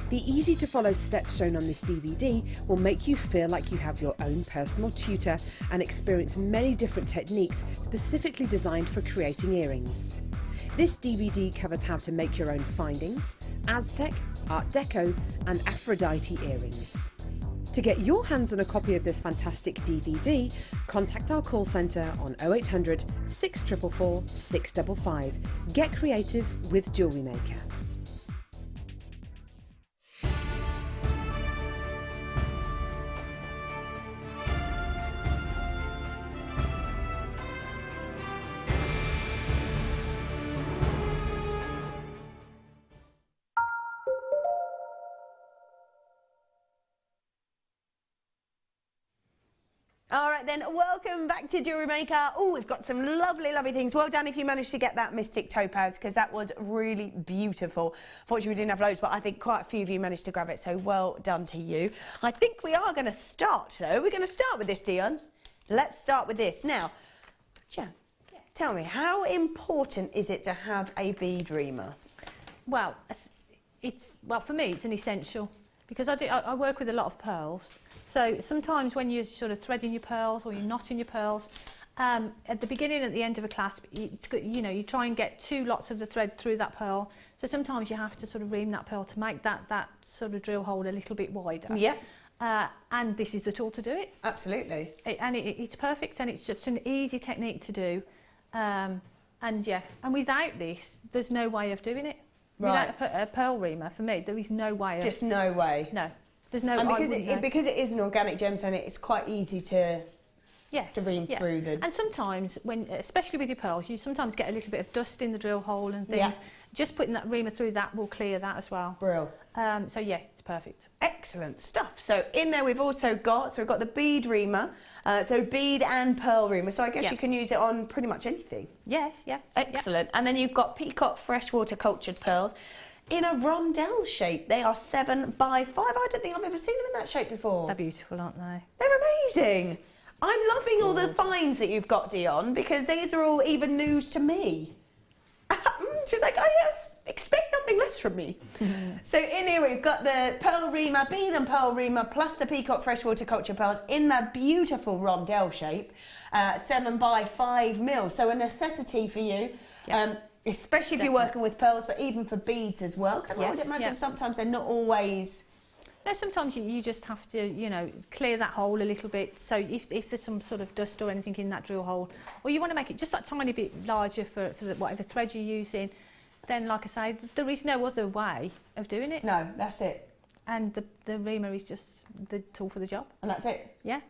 The easy-to-follow steps shown on this DVD will make you feel like you have your own personal tutor and experience many different techniques specifically designed for creating earrings. This DVD covers how to make your own findings, Aztec, Art Deco and Aphrodite earrings. To get your hands on a copy of this fantastic DVD, contact our call centre on 0800 644 655. Get creative with Jewellery Maker. All right then, welcome back to Jewellery Maker. Oh, we've got some lovely, lovely things. Well done if you managed to get that Mystic Topaz, because that was really beautiful. Fortunately, we didn't have loads, but I think quite a few of you managed to grab it, so well done to you. I think we are going to start, though. We're going to start with this, Dion. Let's start with this. Now, Jan, tell me, how important is it to have a bead reamer? Well, well for me, it's an essential, because I work with a lot of pearls. So sometimes when you're sort of threading your pearls or you're knotting your pearls, at the beginning and at the end of a clasp, you try and get 2 lots of the thread through that pearl. So sometimes you have to sort of ream that pearl to make that sort of drill hole a little bit wider. Yeah. And this is the tool to do it. Absolutely. It's perfect, and it's just an easy technique to do. And without this, there's no way of doing it. Right. Without a pearl reamer, for me, there is no way of... Just no way. No. There's no... And because it is an organic gemstone, it's quite easy to ream through the... And sometimes, especially with your pearls, you sometimes get a little bit of dust in the drill hole and things. Yeah. Just putting that reamer through that will clear that as well. Brill. So yeah, it's perfect. Excellent stuff. So in there we've also got, we've got the bead reamer, so bead and pearl reamer. So I guess you can use it on pretty much anything. Yes, yeah. Excellent. And then you've got peacock freshwater cultured pearls in a rondelle shape. They are 7 by 5. I don't think I've ever seen them in that shape before. They're beautiful, aren't they? They're amazing. I'm loving all the finds that you've got, Dion, because these are all even news to me. She's like, oh yes, expect nothing less from me. So in here we've got the pearl reamer, bead and pearl reamer, plus the peacock freshwater culture pearls in that beautiful rondelle shape, 7 by 5 mil. So a necessity for you, especially if you're working with pearls, but even for beads as well, because I would imagine sometimes they're not always... No, sometimes you just have to, clear that hole a little bit. So if there's some sort of dust or anything in that drill hole, or you want to make it just that tiny bit larger for whatever thread you're using, then, like I say, there is no other way of doing it. No, that's it. And the reamer is just the tool for the job. And that's it? Yeah.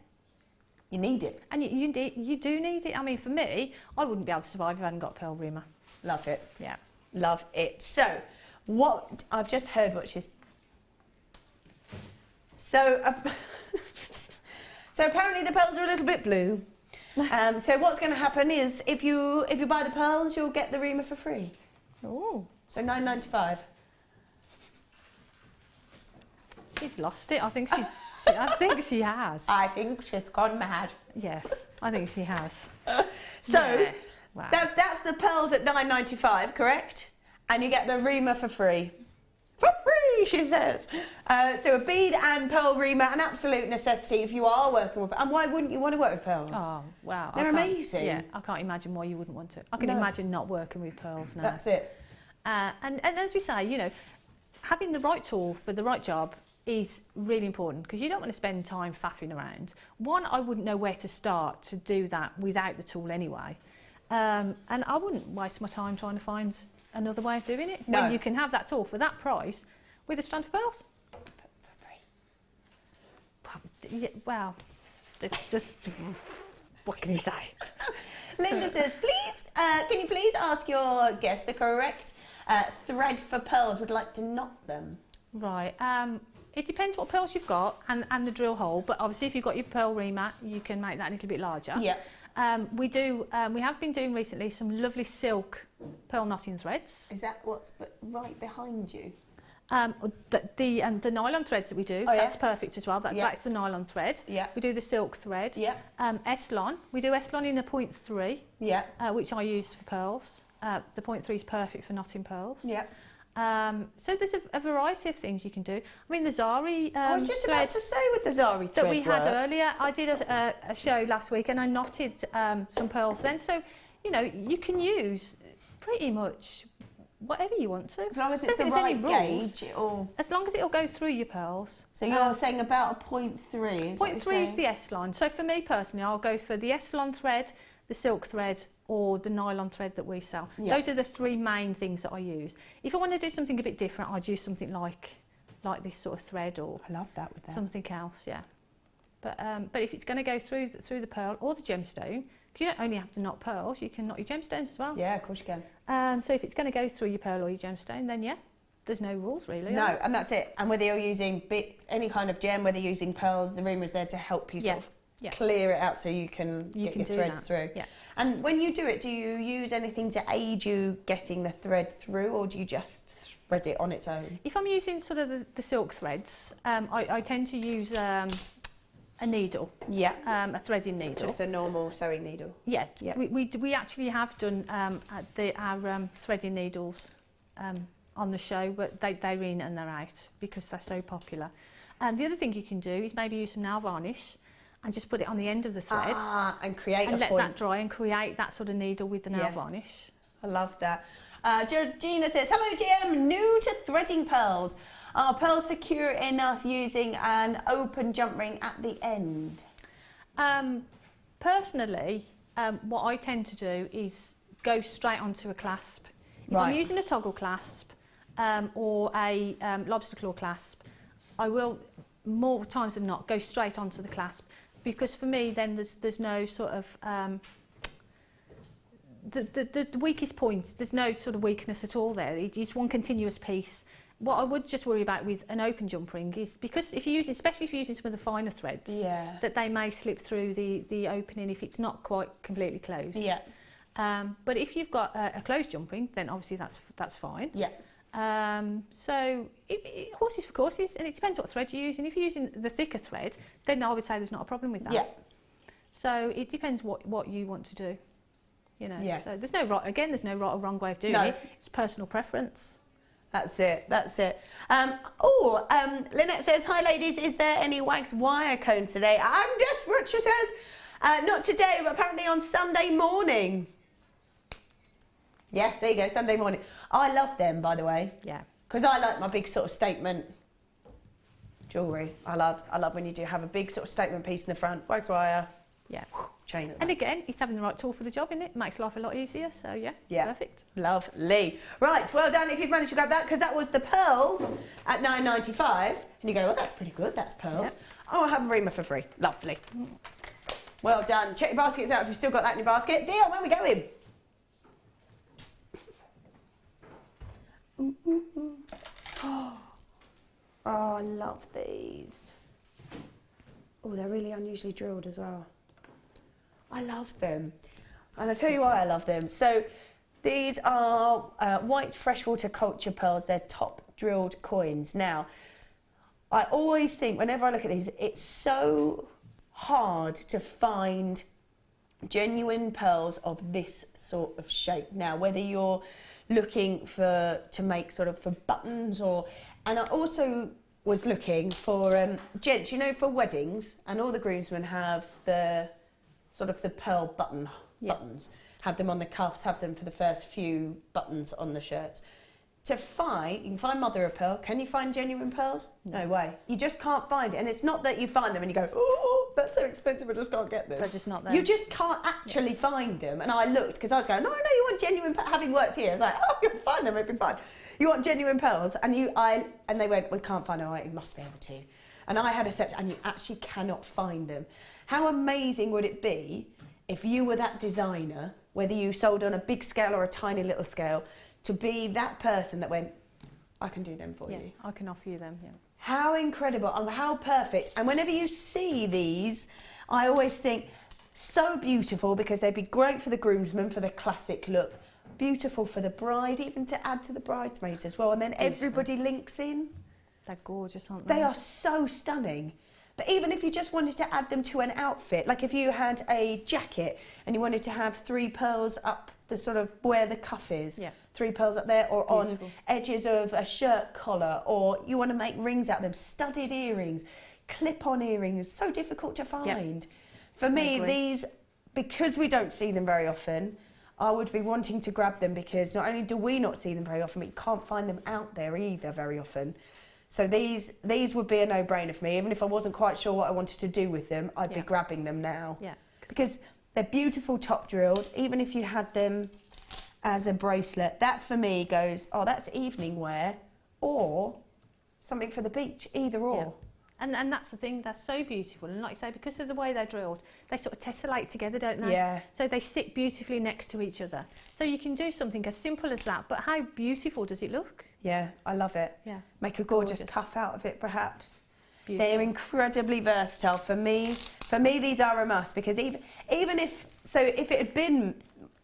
You need it. And you do need it. I mean, for me, I wouldn't be able to survive if I hadn't got a pearl reamer. Love it. Yeah. Love it. So, what I've just heard what she's... So, so apparently the pearls are a little bit blue. So what's going to happen is if you buy the pearls, you'll get the reamer for free. Oh. So £9.95. She's lost it. I think she has. I think she's gone mad. Yes, I think she has. So wow. that's the pearls at £9.95, correct? And you get the reamer for free. For free! she says. So a bead and pearl reamer, an absolute necessity if you are working with. And why wouldn't you want to work with pearls? Oh, wow. They're amazing. Yeah, I can't imagine why you wouldn't want to. I can No. imagine not working with pearls now. That's it. And as we say, you know, having the right tool for the right job is really important because you don't want to spend time faffing around. One, I wouldn't know where to start to do that without the tool anyway. And I wouldn't waste my time trying to find another way of doing it. No. When you can have that tool for that price with a strand of pearls. For free. Yeah, well, it's just, what can you say? Linda says, please, can you please ask your guest the correct thread for pearls? Would like to knot them. Right. It depends what pearls you've got and the drill hole, but obviously if you've got your pearl reamer, you can make that a little bit larger. Yeah. We have been doing recently some lovely silk pearl knotting threads. Is that what's right behind you? The nylon threads that we do, Oh, yeah? that's perfect as well. That's the nylon thread. Yeah. We do the silk thread. Yeah. Eslon. We do Eslon in a 0.3, Yeah. which I use for pearls. The 0.3 is perfect for knotting pearls. Yeah. So there's a variety of things you can do. I mean, the Zari I was just thread about to say with the Zari thread that we had work. earlier, I did a show last week and I knotted some pearls then. So, you know, you can use pretty much whatever you want to. As long as I it's don't the think there's any right rules. gauge, it'll... As long as it'll go through your pearls. So you're saying about a 0.3, 0.3 is the Eslon. So for me personally, I'll go for the Eslon thread, the silk thread, or the nylon thread that we sell. Yeah. Those are the three main things that I use. If I want to do something a bit different, I'd use something like this sort of thread or I love that with that. something else, yeah. But if it's going to go through the pearl or the gemstone, because you don't only have to knot pearls, you can knot your gemstones as well. Yeah, of course you can. So if it's going to go through your pearl or your gemstone, then yeah, there's no rules really. No, and that's it. And whether you're using any kind of gem, whether you're using pearls, the reamer's there to help you sort of clear it out so you can get your threads through. Yeah. And when you do it, do you use anything to aid you getting the thread through, or do you just thread it on its own? If I'm using sort of the silk threads, I tend to use a needle. Yeah. A threading needle. Just a normal sewing needle. Yeah. Yeah. We actually have done our threading needles on the show, but they're in and they're out because they're so popular. And the other thing you can do is maybe use some nail varnish and just put it on the end of the thread. And create and a let point. that dry and create that sort of needle with the nail varnish. I love that. Georgina says, hello GM, new to threading pearls. Are pearls secure enough using an open jump ring at the end? Personally, what I tend to do is go straight onto a clasp. If I'm using a toggle clasp or a lobster claw clasp, I will, more times than not, go straight onto the clasp, because for me then there's no sort of the weakest point, there's no sort of weakness at all there. It's one continuous piece. What I would just worry about with an open jump ring is, because if you're using, especially if you're using some of the finer threads, that they may slip through the opening if it's not quite completely closed. Yeah. But if you've got a closed jump ring, then obviously that's fine. Yeah. So horses for courses, and it depends what thread you're using. If you're using the thicker thread, then I would say there's not a problem with that. Yeah. So it depends what you want to do. You know. Yeah. So there's no right or wrong way of doing it. It's personal preference. That's it. Lynette says, hi ladies, is there any wax wire cones today? I'm desperate, she says. Not today, but apparently on Sunday morning. Yes, there you go, Sunday morning. I love them, by the way. Yeah. Because I like my big sort of statement jewellery. I love when you do have a big sort of statement piece in the front, wax wire. Yeah. Chain at the And back. again, it's having the right tool for the job, isn't it? Makes life a lot easier, so yeah. Perfect. Lovely. Right, well done if you've managed to grab that, because that was the pearls at £9.95. And you go, well, that's pretty good, that's pearls. Yep. Oh, I'll have a reamer for free. Lovely. Well done. Check your baskets out if you've still got that in your basket. Dion, where are we going? Oh, I love these. Oh, they're really unusually drilled as well. I love them. And I'll tell you why I love them. So these are white freshwater culture pearls. They're top drilled coins. Now, I always think, whenever I look at these, it's so hard to find genuine pearls of this sort of shape. Now, whether you're looking to make sort of for buttons and I also was looking for gents, you know, for weddings, and all the groomsmen have the sort of the pearl buttons, have them on the cuffs, have them for the first few buttons on the shirts. You can find mother of pearl. Can you find genuine pearls? No way. You just can't find it. And it's not that you find them and you go, oh, that's so expensive, I just can't get them. They're just not there. You just can't actually find them. And I looked, because I was going, no, you want genuine pearls. Having worked here, I was like, oh, you'll find them, it'll be fine. You want genuine pearls? And they went, we can't find them. You must be able to. And I had a search, and you actually cannot find them. How amazing would it be if you were that designer, whether you sold on a big scale or a tiny little scale, to be that person that went, I can do them for you. I can offer you them, yeah. How incredible and how perfect. And whenever you see these, I always think, so beautiful, because they'd be great for the groomsmen, for the classic look. Beautiful for the bride, even to add to the bridesmaids as well. And then everybody links in. They're gorgeous, aren't they? They are so stunning. But even if you just wanted to add them to an outfit, like if you had a jacket and you wanted to have 3 pearls up the sort of where the cuff is, 3 pearls up there, or beautiful. On edges of a shirt collar, or you want to make rings out of them, studded earrings, clip-on earrings, so difficult to find. For me, these, because we don't see them very often, I would be wanting to grab them, because not only do we not see them very often, but you can't find them out there either very often. So these would be a no-brainer for me. Even if I wasn't quite sure what I wanted to do with them, I'd be grabbing them now. Yeah. Because they're beautiful top drilled. Even if you had them as a bracelet, that for me goes, oh, that's evening wear, or something for the beach, either or. Yeah. And that's the thing, they're so beautiful. And like you say, because of the way they're drilled, they sort of tessellate together, don't they? Yeah. So they sit beautifully next to each other. So you can do something as simple as that, but how beautiful does it look? Yeah, I love it. Yeah. Make a gorgeous cuff out of it, perhaps. Beautiful. They're incredibly versatile. For me, these are a must, because even if it had been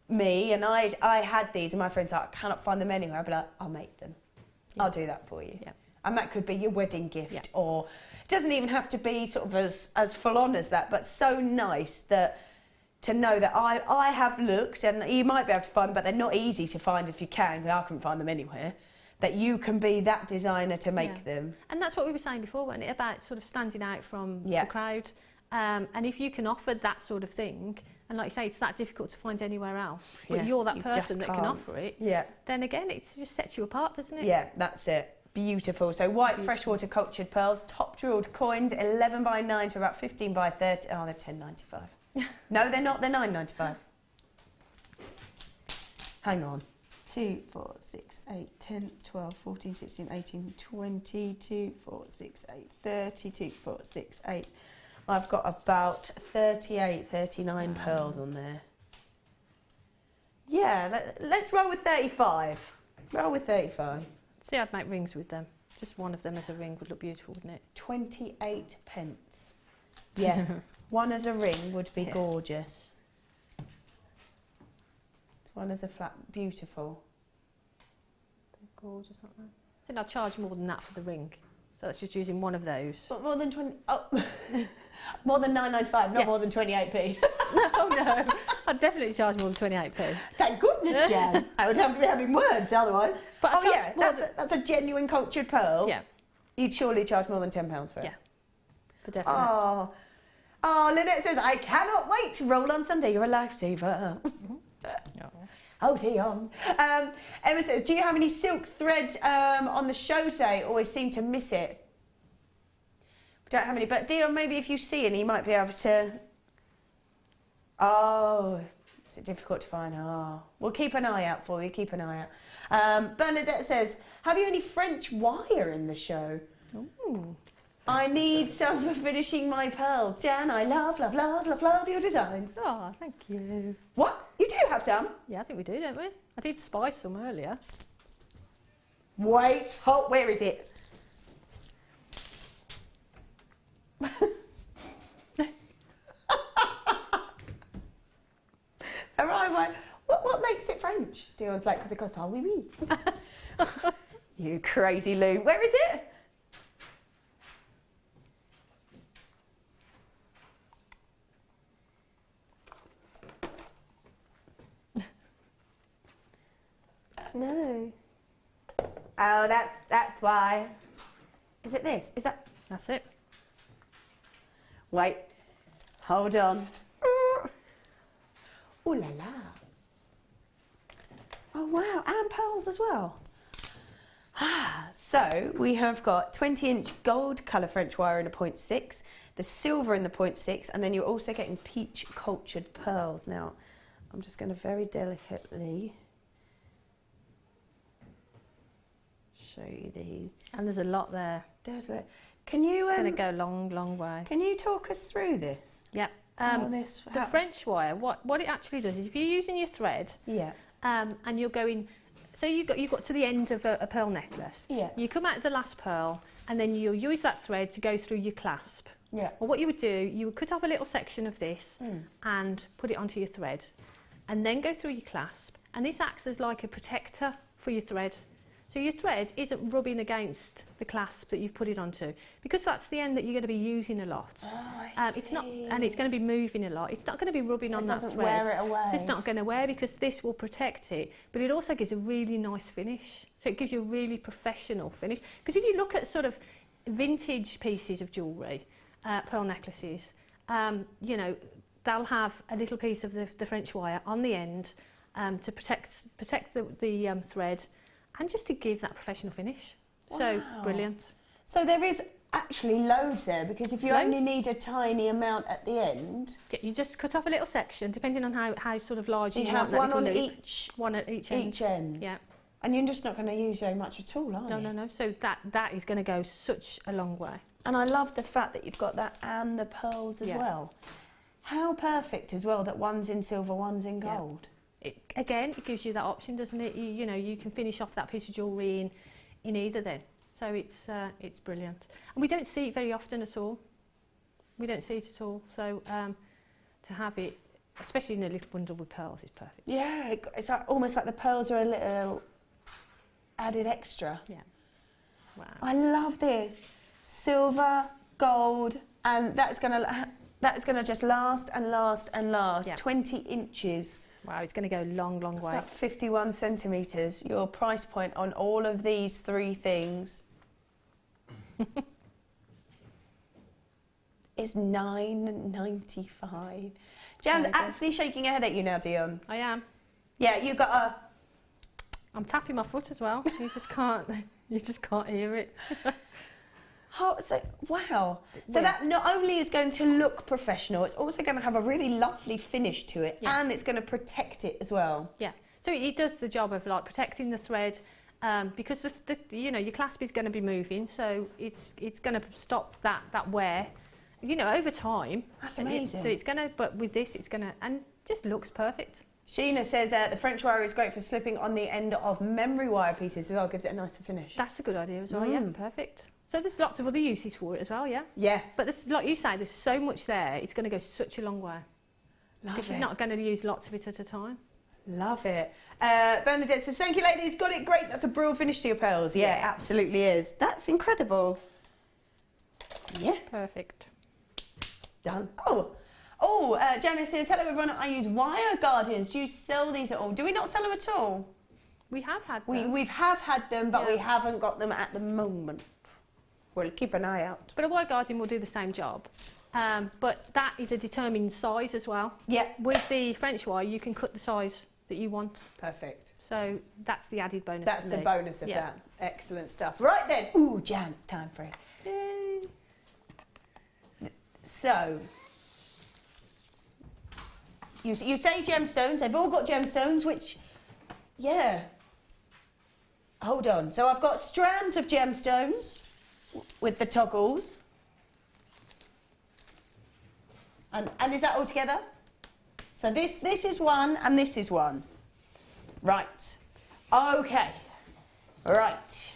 me and I had these and my friends like, I cannot find them anywhere, I'd be like, I'll make them. Yeah. I'll do that for you. Yeah. And that could be your wedding gift, or it doesn't even have to be sort of as full on as that, but so nice that to know that I have looked, and you might be able to find them, but they're not easy to find if you can, because I couldn't find them anywhere, that you can be that designer to make them. And that's what we were saying before, wasn't it, about sort of standing out from the crowd. And if you can offer that sort of thing, and like you say, it's that difficult to find anywhere else, but you're that person that can offer it, then again, it just sets you apart, doesn't it? Yeah, that's it. Beautiful. So white freshwater cultured pearls, top drilled coins, 11 by 9 to about 15 by 30. Oh, they're $10.95. No, they're not. They're $9.95. Hang on. 2, 4, 6, 8, 10, 12, 14, 16, 18, 20, 2, 4, 6, 8, 30, 2, 4, 6, 8. I've got about 38, 39 pearls on there. Yeah, let's roll with 35. Roll with 35. See, I'd make rings with them. Just one of them as a ring would look beautiful, wouldn't it? 28 pence. Yeah, one as a ring would be gorgeous. One as a flat, beautiful. They're gorgeous, aren't they? I think I'll charge more than that for the ring. So that's just using one of those. But more than 20, more than $9.95, not more than 28p. No, I'd definitely charge more than 28p. Thank goodness, Jan. I would have to be having words otherwise. But that's a genuine cultured pearl. Yeah. You'd surely charge more than £10 for it. Yeah, for definitely. Oh, Lynette says, I cannot wait to roll on Sunday. You're a lifesaver. Oh, Dion. Emma says, do you have any silk thread on the show today? Always seem to miss it. We don't have any, but Dion, maybe if you see any, you might be able to... Oh, is it difficult to find? Oh, we'll keep an eye out for you, keep an eye out. Bernadette says, have you any French wire in the show? Ooh. I need some for finishing my pearls. Jan, I love, love, love, love, love your designs. Oh, thank you. What? You do have some? Yeah, I think we do, don't we? I did spy some earlier. Wait, where is it? All right, what makes it French? Dion's like, because it goes, oh, oui, oui. You crazy Lou. Where is it? No. Oh, that's why. Is it this? Is that? That's it. Wait. Hold on. Ooh la la. Oh wow, and pearls as well. So we have got 20-inch gold colour French wire in a 0.6, the silver in the 0.6, and then you're also getting peach cultured pearls. Now, I'm just going to very delicately show you these. And there's a lot there. There's a. Can you? It's going to go a long, long way. Can you talk us through this? Yeah. The French wire. What it actually does is, if you're using your thread, yeah, and you're going. So you've got to the end of a pearl necklace. Yeah. You come out to the last pearl, and then you'll use that thread to go through your clasp. Yeah. Well, what you would do, you would cut off a little section of this and put it onto your thread, and then go through your clasp. And this acts as like a protector for your thread. So your thread isn't rubbing against the clasp that you've put it onto, because that's the end that you're going to be using a lot. Oh, I see. It's not, and it's going to be moving a lot. It's not going to be rubbing on that thread. So it doesn't wear it away. So it's not going to wear, because this will protect it, but it also gives a really nice finish. So it gives you a really professional finish. Because if you look at sort of vintage pieces of jewellery, pearl necklaces, you know, they'll have a little piece of the French wire on the end to protect the thread, and just to give that professional finish. Wow. So brilliant. So there is actually loads there, because if you only need a tiny amount at the end, yeah, you just cut off a little section, depending on how sort of large so you want have that one on little loop. one at each end. Yeah. And you're just not going to use very much at all, are you? No. So that is going to go such a long way. And I love the fact that you've got that and the pearls as well. How perfect as well that one's in silver, one's in gold. It gives you that option, doesn't it? You know, you can finish off that piece of jewellery in either then. So it's brilliant. And we don't see it very often at all. We don't see it at all. So to have it, especially in a little bundle with pearls, is perfect. Yeah, it's like, almost like the pearls are a little added extra. Yeah. Wow. I love this. Silver, gold, and that's gonna just last and last and last. Yeah. 20 inches. Wow, it's going to go a long, long way. About 51 centimetres. Your price point on all of these three things is $9.95. Jan's actually shaking her head at you now, Dion. I am. Yeah, you got a. I'm tapping my foot as well. You just can't hear it. Oh, so, wow. So that not only is going to look professional, it's also going to have a really lovely finish to it, and it's going to protect it as well. Yeah. So it does the job of like protecting the thread, because you know, your clasp is going to be moving, so it's going to stop that wear. You know, over time. That's amazing. It's going to, but with this, it's going to, and just looks perfect. Sheena says the French wire is great for slipping on the end of memory wire pieces as well. Gives it a nicer finish. That's a good idea as well. Yeah, perfect. So there's lots of other uses for it as well, yeah? Yeah. But this, like you say, there's so much there, it's going to go such a long way. Because you're not going to use lots of it at a time. Love it. Bernadette says, thank you ladies, got it great. That's a brilliant finish to your pearls. Yeah, absolutely is. That's incredible. Yes. Perfect. Done. Janice says, hello everyone, I use wire guardians. Do you sell these at all? Do we not sell them at all? We have had them. We have had them, but we haven't got them at the moment. We'll keep an eye out. But a wire guardian will do the same job. But that is a determined size as well. Yeah. With the French wire, you can cut the size that you want. Perfect. So that's the added bonus. That's the bonus of that. Excellent stuff. Right then. Ooh, Jan, it's time for it. Yay. So, you say gemstones. They've all got gemstones, which, yeah. Hold on. So I've got strands of gemstones with the toggles. And is that all together? So this is one and this is one. Right. Okay. Right.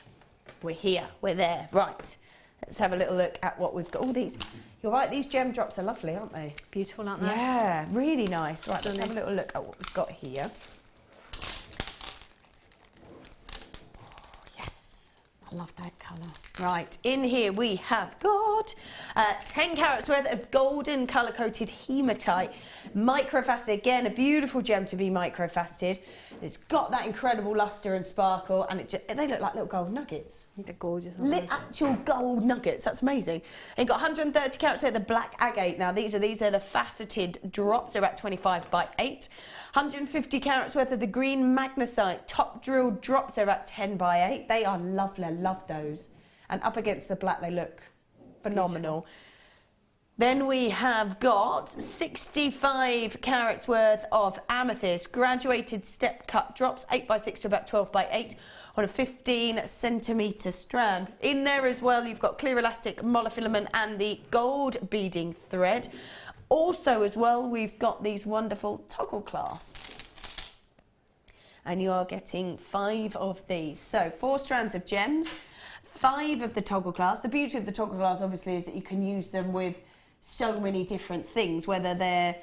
We're here. We're there. Right. Let's have a little look at what we've got. All these. You're right, these gem drops are lovely, aren't they? Beautiful, aren't they? Yeah, really nice. Right, let's have a little look at what we've got here. Oh, yes. I Love that colour. Right, in here we have got 10 carats worth of golden colour-coated hematite. Microfaceted, again, a beautiful gem to be microfaceted. It's got that incredible lustre and sparkle, and they look like little gold nuggets. They're gorgeous. Actual gold nuggets, that's amazing. And you've got 130 carats worth of black agate. Now, these are the faceted drops, they're about 25 by 8. 150 carats worth of the green magnesite top drilled drops, they're about 10 by 8. They are lovely, I love those. And up against the black, they look phenomenal. Beautiful. Then we have got 65 carats worth of amethyst graduated step cut drops, 8 by 6 to about 12 by 8 on a 15 centimetre strand. In there as well, you've got clear elastic, monofilament and the gold beading thread. Also as well, we've got these wonderful toggle clasps. And you are getting 5 of these. So 4 strands of gems, 5 of the toggle clasps. The beauty of the toggle clasps obviously is that you can use them with so many different things, whether they're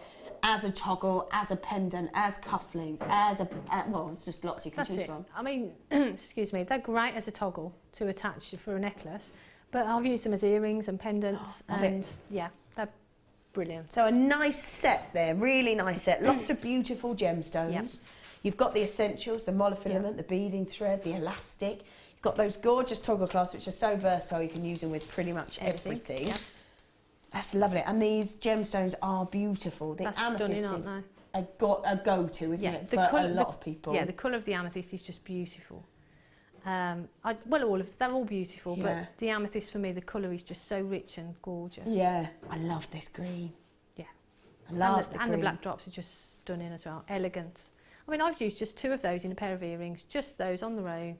as a toggle, as a pendant, as cufflinks, as a, well, it's just lots you can choose from. I mean, excuse me, they're great as a toggle to attach for a necklace, but I've used them as earrings and pendants, and yeah, they're brilliant. So a nice set there, really nice set. Lots of beautiful gemstones. Yep. You've got the essentials, the monofilament, the beading thread, the elastic. You've got those gorgeous toggle clasps, which are so versatile, you can use them with pretty much everything. Yep. That's lovely. And these gemstones are beautiful. The amethyst is a go-to, isn't it, for a lot of people? Yeah, the colour of the amethyst is just beautiful. Well, they're all beautiful, but the amethyst for me, the colour is just so rich and gorgeous. Yeah, I love this green. Yeah, I love the green. And the black drops are just stunning as well, elegant. I mean, I've used just 2 of those in a pair of earrings, just those on their own.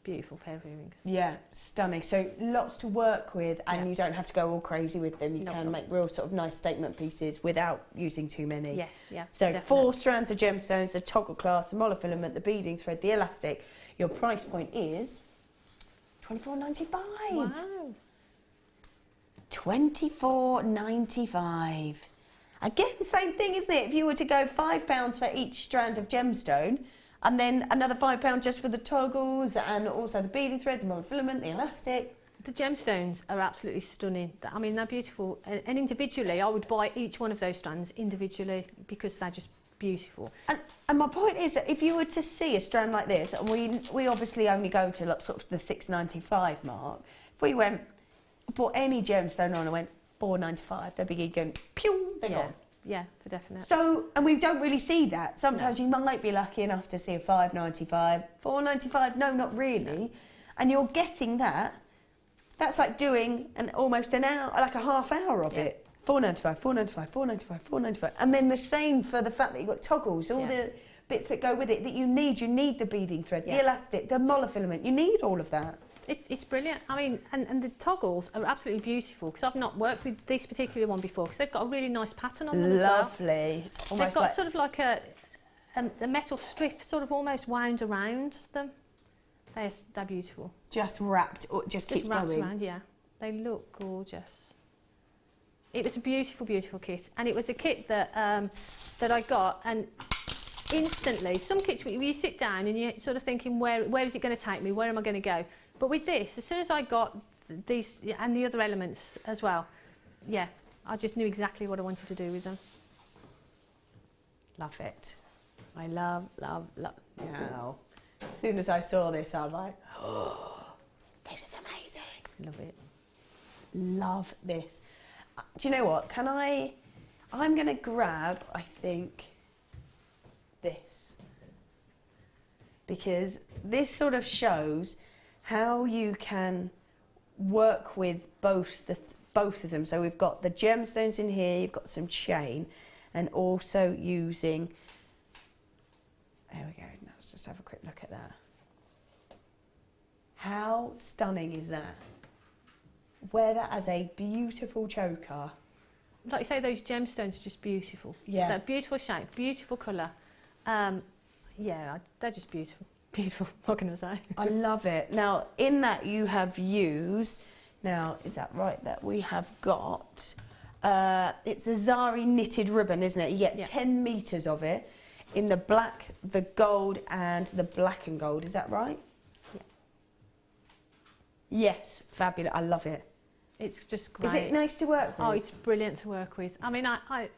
Beautiful pair of earrings. Yeah, stunning. So lots to work with, and you don't have to go all crazy with them. You can make real sort of nice statement pieces without using too many. Yes, yeah. So definitely. 4 strands of gemstones, the toggle clasp, the monofilament, the beading thread, the elastic. Your price point is $24.95. Wow. $24.95. Again, same thing, isn't it? If you were to go £5 for each strand of gemstone, and then another £5 just for the toggles, and also the beading thread, the monofilament, the elastic. The gemstones are absolutely stunning. I mean, they're beautiful. And individually, I would buy each one of those strands individually because they're just beautiful. And my point is that if you were to see a strand like this, and we obviously only go to like sort of the $6.95 mark. If we bought any gemstone on and went $4.95, they'd be going, pew, they're gone. Yeah, for definite. So, and we don't really see that. Sometimes you might be lucky enough to see a $5.95, $4.95, no, not really. No. And you're getting that. That's like doing almost an hour, like a half hour of it. $4.95, $4.95, $4.95, $4.95. And then the same for the fact that you've got toggles, all the bits that go with it that you need. You need the beading thread, the elastic, the monofilament. You need all of that. It's brilliant. I mean, and the toggles are absolutely beautiful because I've not worked with this particular one before because they've got a really nice pattern on them. Lovely. As well. They've got sort of like a metal strip sort of almost wound around them. They're beautiful. Just wrapped, or just keep wrapped going. Around, yeah. They look gorgeous. It was a beautiful, beautiful kit, and it was a kit that that I got, and instantly, some kits you sit down and you're sort of thinking, where is it going to take me? Where am I going to go? But with this, as soon as I got these and the other elements as well, yeah, I just knew exactly what I wanted to do with them. Love it. I love. Now, as soon as I saw this, I was like, oh, this is amazing. Love it. Love this. Do you know what? I'm going to grab, I think, this. Because this sort of shows how you can work with both of them. So we've got the gemstones in here, you've got some chain, and also using, there we go, let's just have a quick look at that. How stunning is that? Wear that as a beautiful choker. Like you say, those gemstones are just beautiful. Yeah. They're beautiful shape, beautiful colour. Yeah, they're just beautiful. Beautiful, what can I say? I love it. Now, in that you have used, now, is that right, that we have got, it's a Zari knitted ribbon, isn't it? You get 10 metres of it in the black, the gold and the black and gold, is that right? Yeah. Yes, fabulous. I love it. It's just great. Is it nice to work with? Oh, it's brilliant to work with. I mean, I've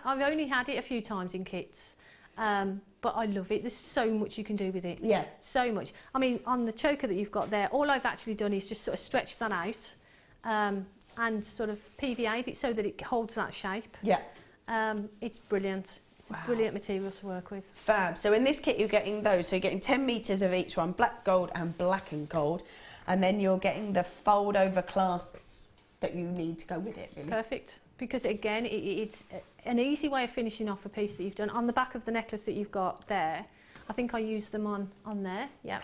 only had it a few times in kits, but I love it. There's so much you can do with it. Yeah. So much. I mean, on the choker that you've got there, all I've actually done is just sort of stretch that out and sort of PVA'd it so that it holds that shape. Yeah. It's brilliant. It's a brilliant material to work with. Fab. So in this kit you're getting those. So you're getting 10 metres of each one, black, gold and black and gold. And then you're getting the fold over clasps that you need to go with it, really. Perfect. Because again, it's an easy way of finishing off a piece that you've done. On the back of the necklace that you've got there, I think I used them on there, yeah.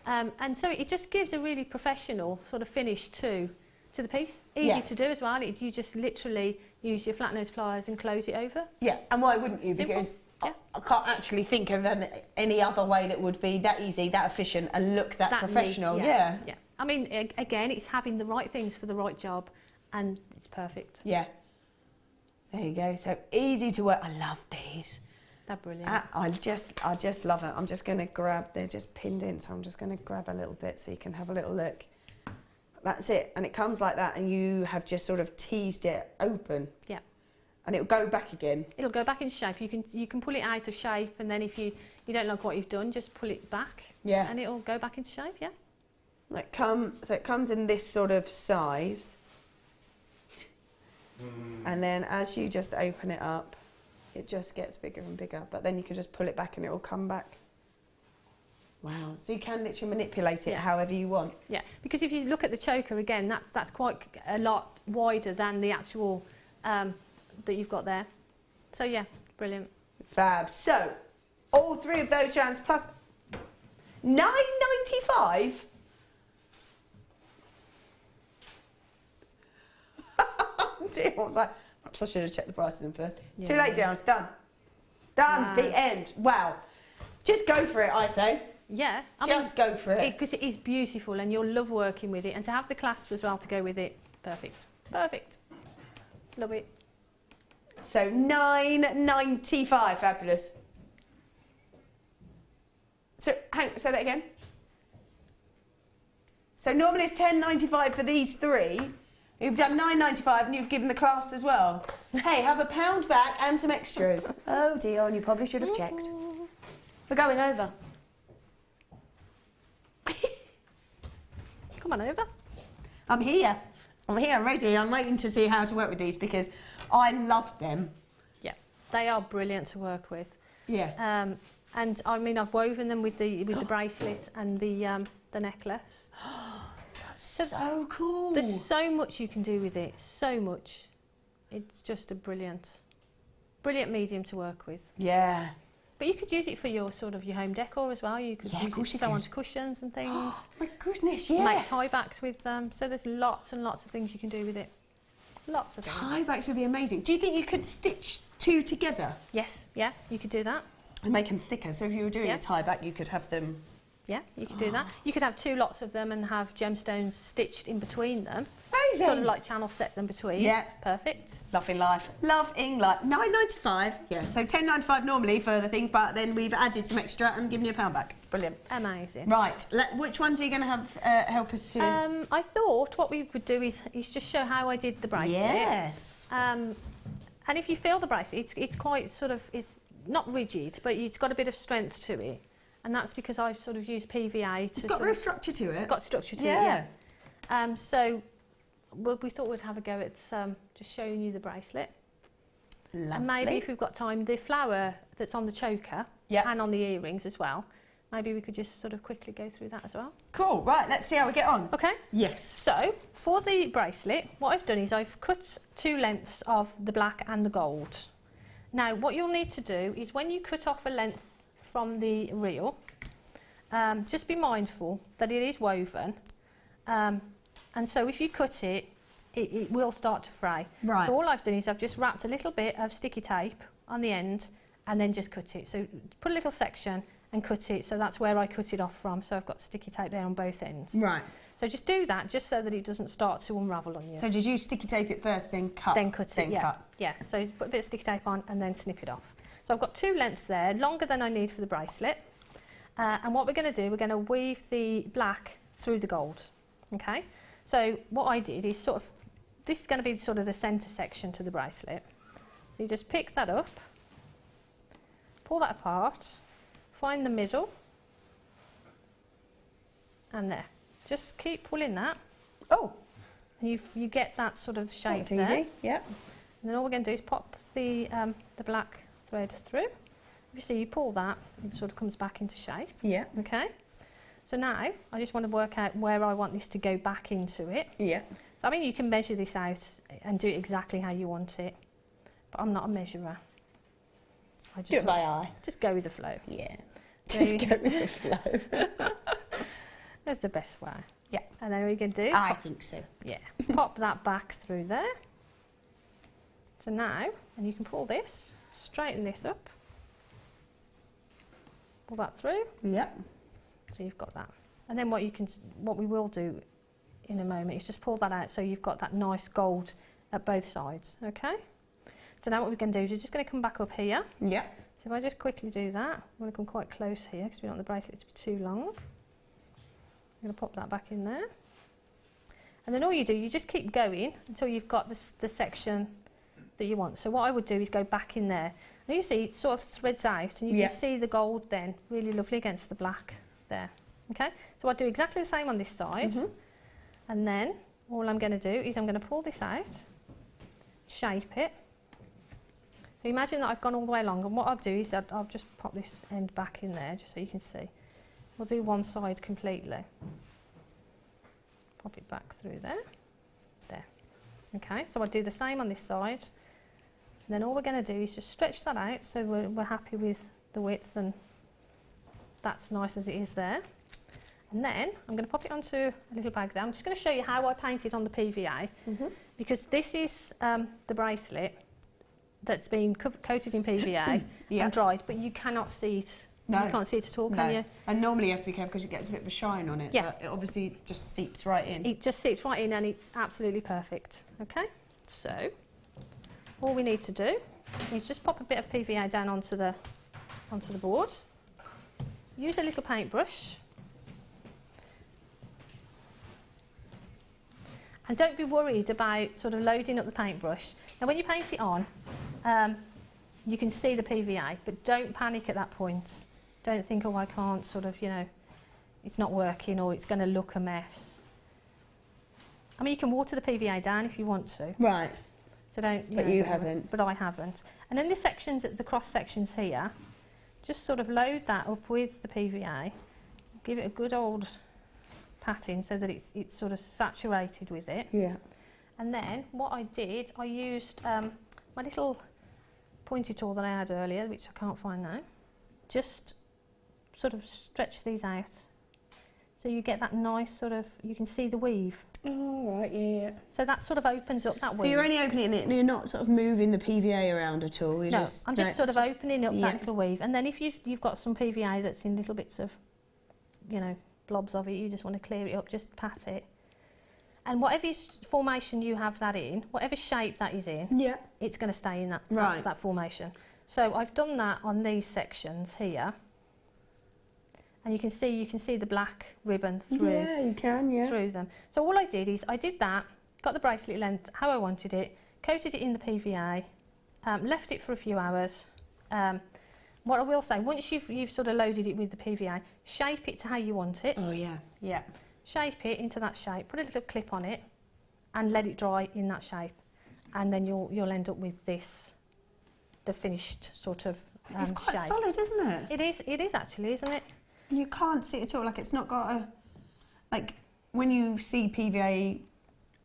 And so it just gives a really professional sort of finish to the piece. Easy to do as well. You just literally use your flat nose pliers and close it over. Yeah, and why wouldn't you? Simple. Because I can't actually think of any other way that would be that easy, that efficient and look that professional. Neat, yeah. I mean, again, it's having the right things for the right job and it's perfect. Yeah. There you go. So easy to work. I love these. They're brilliant. I just love it. I'm just going to grab, they're just pinned in, so I'm just going to grab a little bit so you can have a little look. That's it. And it comes like that and you have just sort of teased it open. Yeah. And it'll go back again. It'll go back in shape. You can pull it out of shape and then if you don't like what you've done, just pull it back. Yeah. And it'll go back into shape, yeah. So it comes in this sort of size. And then as you just open it up, it just gets bigger and bigger. But then you can just pull it back and it will come back. Wow. So you can literally manipulate it however you want. Yeah, because if you look at the choker again, that's quite a lot wider than the actual that you've got there. So yeah, brilliant. Fab. So all three of those strands plus £9.95. Dear, what was that? Perhaps I should have checked the prices in first. It's too late, dear. It's done. Done. Wow. The end. Wow. Just go for it, I say. Yeah. Just go for it. Because it is beautiful and you'll love working with it. And to have the clasp as well to go with it, perfect. Perfect. Love it. So £9.95. Fabulous. So, say that again. So normally it's £10.95 for these three. You've done £9.95 and you've given the clasp as well. Hey, have £1 back and some extras. Oh, Dion, you probably should have checked. We're going over. Come on over. I'm here. I'm here, I'm ready. I'm waiting to see how to work with these because I love them. Yeah, they are brilliant to work with. Yeah. And I mean, I've woven them with the bracelet and the necklace. So cool. There's so much you can do with it, so much. It's just a brilliant medium to work with. Yeah. But you could use it for your home decor as well. You could use it to sew onto cushions and things. Oh my goodness, yes. Make tie backs with them. So there's lots and lots of things you can do with it. Lots of things. Tie backs would be amazing. Do you think you could stitch two together? Yes, yeah, you could do that. And make them thicker. So if you were doing a tie back, you could have them. Yeah, you could do that. You could have two lots of them and have gemstones stitched in between them. Amazing. Sort of like channel set them between. Yeah. Perfect. Loving life. Loving life. £9.95. Yeah, so £10.95 normally for the thing, but then we've added some extra and given you £1 back. Brilliant. Amazing. Right, which ones are you going to have help us to? I thought what we would do is just show how I did the bracelet. Yes. And if you feel the bracelet, it's quite it's not rigid, but it's got a bit of strength to it. And that's because I've sort of used PVA to. It's got real structure to it. Got structure to it, yeah. So we thought we'd have a go at just showing you the bracelet. Lovely. And maybe if we've got time, the flower that's on the choker and on the earrings as well. Maybe we could just sort of quickly go through that as well. Cool. Right. Let's see how we get on. Okay. Yes. So for the bracelet, what I've done is I've cut 2 lengths of the black and the gold. Now, what you'll need to do is when you cut off a length from the reel, just be mindful that it is woven, and so if you cut it, it will start to fray. Right. So all I've done is I've just wrapped a little bit of sticky tape on the end and then just cut it. So put a little section and cut it, so that's where I cut it off from. So I've got sticky tape there on both ends. Right. So just do that, just so that it doesn't start to unravel on you. So did you sticky tape it first, then cut? Then cut it, yeah. Yeah, so put a bit of sticky tape on and then snip it off. So I've got 2 lengths there, longer than I need for the bracelet. And what we're going to do, we're going to weave the black through the gold. Okay, so what I did is sort of, this is going to be sort of the centre section to the bracelet. You just pick that up, pull that apart, find the middle, and there. Just keep pulling that. Oh, You get that sort of shape that's there. easy. Yep. And then all we're going to do is pop the black thread through. You see, you pull that, it sort of comes back into shape. Yeah. Okay. So now I just want to work out where I want this to go back into it. Yeah. So I mean, you can measure this out and do it exactly how you want it, but I'm not a measurer. I just Do it by eye. Just go with the flow. Yeah. So Just go with the flow. That's the best way. Yeah. And then we can do. I think so. Yeah. Pop that back through there. So now, and you can pull this, straighten this up, pull that through. Yep. So you've got that. And then what we will do in a moment is just pull that out so you've got that nice gold at both sides. Okay. So now what we're going to do is we're just going to come back up here. Yeah. So if I just quickly do that, I'm going to come quite close here because we don't want the bracelet to be too long. I'm going to pop that back in there. And then all you do, you just keep going until you've got the section that you want. So what I would do is go back in there. And you see it sort of threads out and you can see the gold then really lovely against the black there. Okay, so I'll do exactly the same on this side. And then all I'm going to do is I'm going to pull this out, shape it. So imagine that I've gone all the way along, and what I'll do is I'll just pop this end back in there just so you can see. We'll do one side completely. Pop it back through there. There. Okay, so I'll do the same on this side. And then all we're going to do is just stretch that out so we're happy with the width, and that's nice as it is there. And then I'm going to pop it onto a little bag there. I'm just going to show you how I painted on the PVA, because this is the bracelet that's been coated in PVA and dried, but you cannot see it. No. You can't see it at all, can you? And normally you have to be careful because it gets a bit of a shine on it. Yeah. But it obviously just seeps right in. It just seeps right in and it's absolutely perfect. Okay, so all we need to do is just pop a bit of PVA down onto the board. Use a little paintbrush. And don't be worried about sort of loading up the paintbrush. Now when you paint it on, you can see the PVA, but don't panic at that point. Don't think, oh, I can't sort of, you know, it's not working or it's going to look a mess. I mean, you can water the PVA down if you want to. Right. So don't. But you haven't. But I haven't. And then the sections, the cross sections here, just sort of load that up with the PVA. Give it a good old patting so that it's sort of saturated with it. Yeah. And then what I did, I used my little pointy tool that I had earlier, which I can't find now. Just sort of stretch these out so you get that nice sort of, you can see the weave. Oh, right, yeah. So that sort of opens up that weave. So you're only opening it and you're not sort of moving the PVA around at all? No, I'm just sort of opening up that little weave. And then if you've got some PVA that's in little bits of, you know, blobs of it, you just want to clear it up, just pat it. And whatever formation you have that in, whatever shape that is in, it's going to stay in that formation. So I've done that on these sections here. And you can see the black ribbon through. Yeah, you can, through them. So all I did is I did that, got the bracelet length how I wanted it, coated it in the PVA, left it for a few hours. What I will say, once you've sort of loaded it with the PVA, shape it to how you want it. Oh yeah, yeah. Shape it into that shape, put a little clip on it, and let it dry in that shape, and then you'll end up with this, the finished sort of It's quite shape. solid, isn't it? It is actually, isn't it? You can't see it at all. Like it's not got a, like when you see PVA.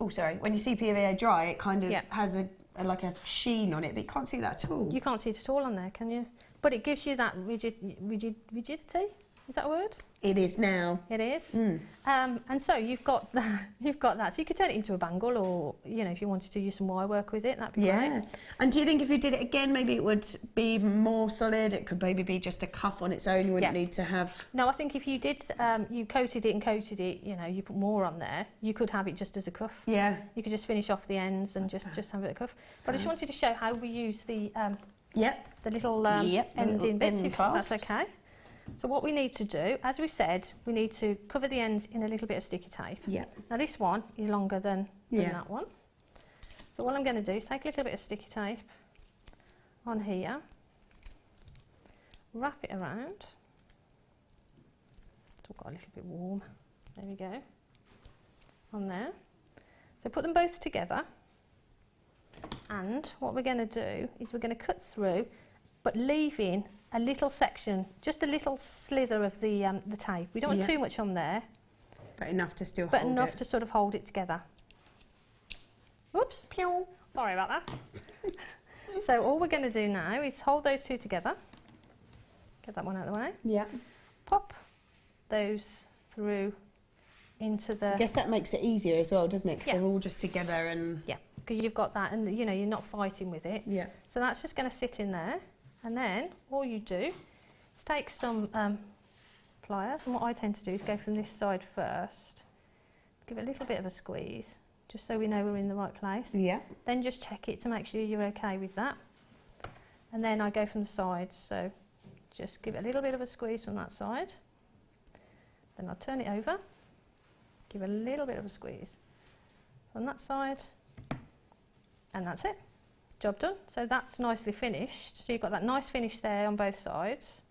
Oh, sorry. When you see PVA dry, it kind of has a like a sheen on it, but you can't see that at all. You can't see it at all on there, can you? But it gives you that rigidity. Is that a word? It is now. It is. And so you've got that. So you could turn it into a bangle, or if you wanted to use some wire work with it, that'd be great. And do you think if you did it again, maybe it would be even more solid? It could maybe be just a cuff on its own. You wouldn't need to have. No, I think if you did, you coated it, you put more on there, you could have it just as a cuff. Yeah. You could just finish off the ends and just have it a cuff. But I just wanted to show how we use the little ending bits, if that's okay. So what we need to do, as we said, we need to cover the ends in a little bit of sticky tape. Yeah. Now this one is longer than that one. So what I'm going to do is take a little bit of sticky tape on here, wrap it around. It's all got a little bit warm. There we go. On there. So put them both together. And what we're going to do is we're going to cut through, but leaving a little section, just a little slither of the tape. We don't want too much on there. But enough to still but hold enough it. to sort of hold it together. Oops. Pew. Sorry about that. So all we're going to do now is hold those two together. Get that one out of the way. Yeah. Pop those through into the... I guess that makes it easier as well, doesn't it? Because Yeah. they're all just together and... Yeah, because you've got that and, you know, you're not fighting with it. Yeah. So that's just going to sit in there. And then all you do is take some pliers. And what I tend to do is go from this side first. Give it a little bit of a squeeze, just so we know we're in the right place. Yeah. Then just check it to make sure you're okay with that. And then I go from the sides, so just give it a little bit of a squeeze from that side. Then I'll turn it over, give it a little bit of a squeeze from that side, and that's it. Job done. So that's nicely finished. So you've got that nice finish there on both sides.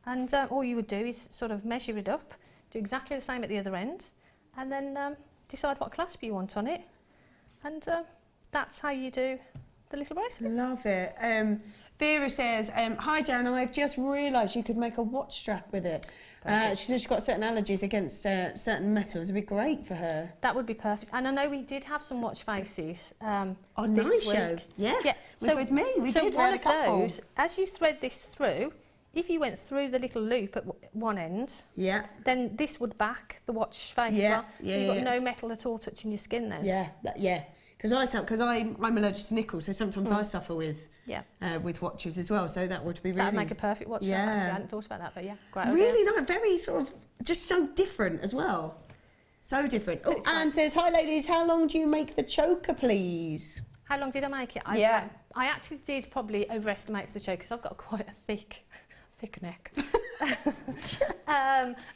And all you would do is sort of measure it up, do exactly the same at the other end, and then decide what clasp you want on it. And that's how you do the little bracelet. Love it. Vera says, hi Jan, I've just realised you could make a watch strap with it. She says she's got certain allergies against certain metals. It'd be great for her. That would be perfect. And I know we did have some watch faces on this my week. show. Yeah, yeah. It was with me. We did one have a of couple. those, as you thread this through, if you went through the little loop at one end, yeah, then this would back the watch face as well. Yeah, You've got no metal at all touching your skin then. Yeah, yeah. Because I'm allergic to nickel, so sometimes I suffer with watches as well. So that would be really... That would make a perfect watch. Yeah. Actually, I hadn't thought about that, but yeah, great Really idea. nice, very sort of, just so different as well. So different. Oh, Anne says, hi ladies, how long do you make the choker, please? How long did I make it? Yeah. I actually did probably overestimate for the choker, because I've got quite a thick neck.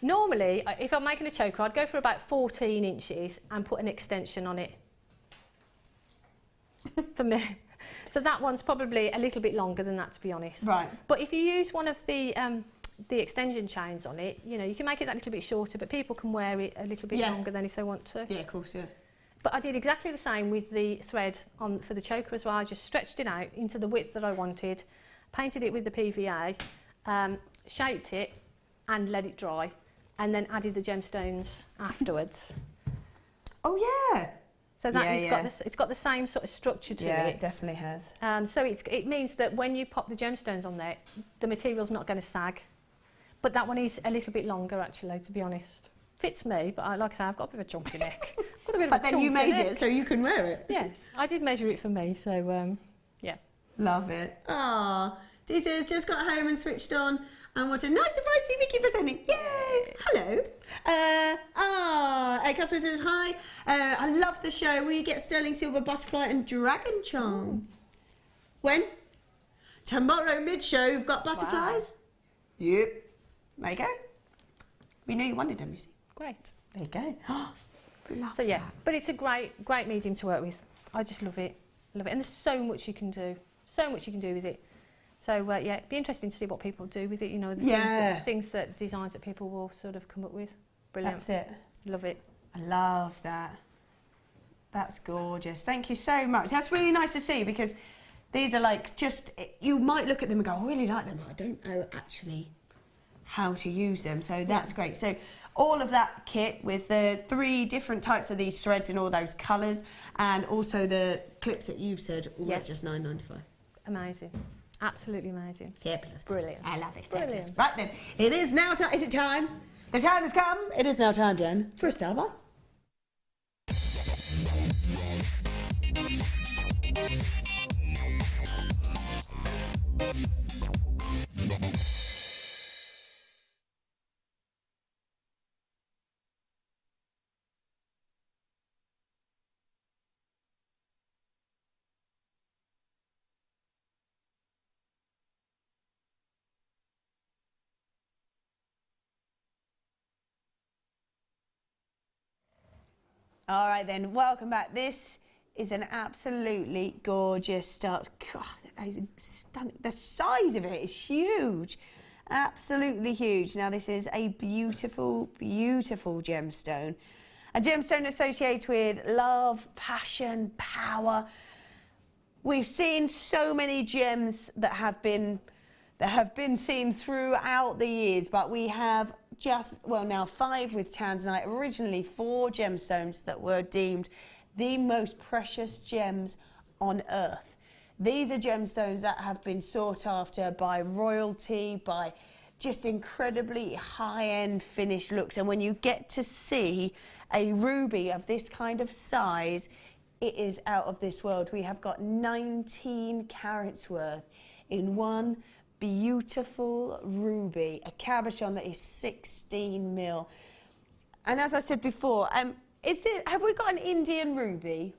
Normally, if I'm making a choker, I'd go for about 14 inches and put an extension on it. For me. So that one's probably a little bit longer than that, to be honest. Right. But if you use one of the extension chains on it, you know, you can make it that little bit shorter, but people can wear it a little bit longer than if they want to. Yeah, of course, yeah. But I did exactly the same with the thread on for the choker as well. I just stretched it out into the width that I wanted, painted it with the PVA, shaped it and let it dry, and then added the gemstones afterwards. Oh yeah. So that it's got the same sort of structure to it. Yeah, it definitely has. So it means that when you pop the gemstones on there, the material's not going to sag. But that one is a little bit longer, actually, to be honest. Fits me, but like I say, I've got a bit of a chunky neck. But then you made it so you can wear it. Yes, I did measure it for me, so yeah. Love it. Ah, Dee says just got home and switched on. And what a nice surprise to see Vicky presenting. Yay! Hello. Customer says, hi. I love the show. Will you get sterling silver butterfly and dragon charm? When? Tomorrow mid-show, you've got butterflies? Wow. Yep. There you go. We knew you wanted them, you see. Great. There you go. So yeah, but it's a great medium to work with. I just love it. Love it. And there's so much you can do. So much you can do with it. So yeah, it'd be interesting to see what people do with it, you know, the things that designs that people will sort of come up with. Brilliant. That's it. Love it. I love that. That's gorgeous. Thank you so much. That's really nice to see, because these are like just, you might look at them and go, I really like them, but I don't know actually how to use them. So that's great. So all of that kit with the 3 different types of these threads in all those colours, and also the clips that you've said, all at just $9.95. Amazing. Absolutely amazing. Fabulous. Brilliant. I love it. Brilliant. Fabulous. Right then, it is now time. Is it time? The time has come. It is now time, Jen, for a star bar. All right then, welcome back. This is an absolutely gorgeous stuff. God, that is stunning. The size of it is huge. Absolutely huge. Now this is a beautiful, beautiful gemstone. A gemstone associated with love, passion, power. We've seen so many gems that have been seen throughout the years, but we have now 5 with tanzanite, originally 4 gemstones that were deemed the most precious gems on earth. These are gemstones that have been sought after by royalty, by just incredibly high-end finished looks. And when you get to see a ruby of this kind of size, it is out of this world. We have got 19 carats worth in one beautiful ruby, a cabochon that is 16 mil. And as I said before, have we got an Indian ruby?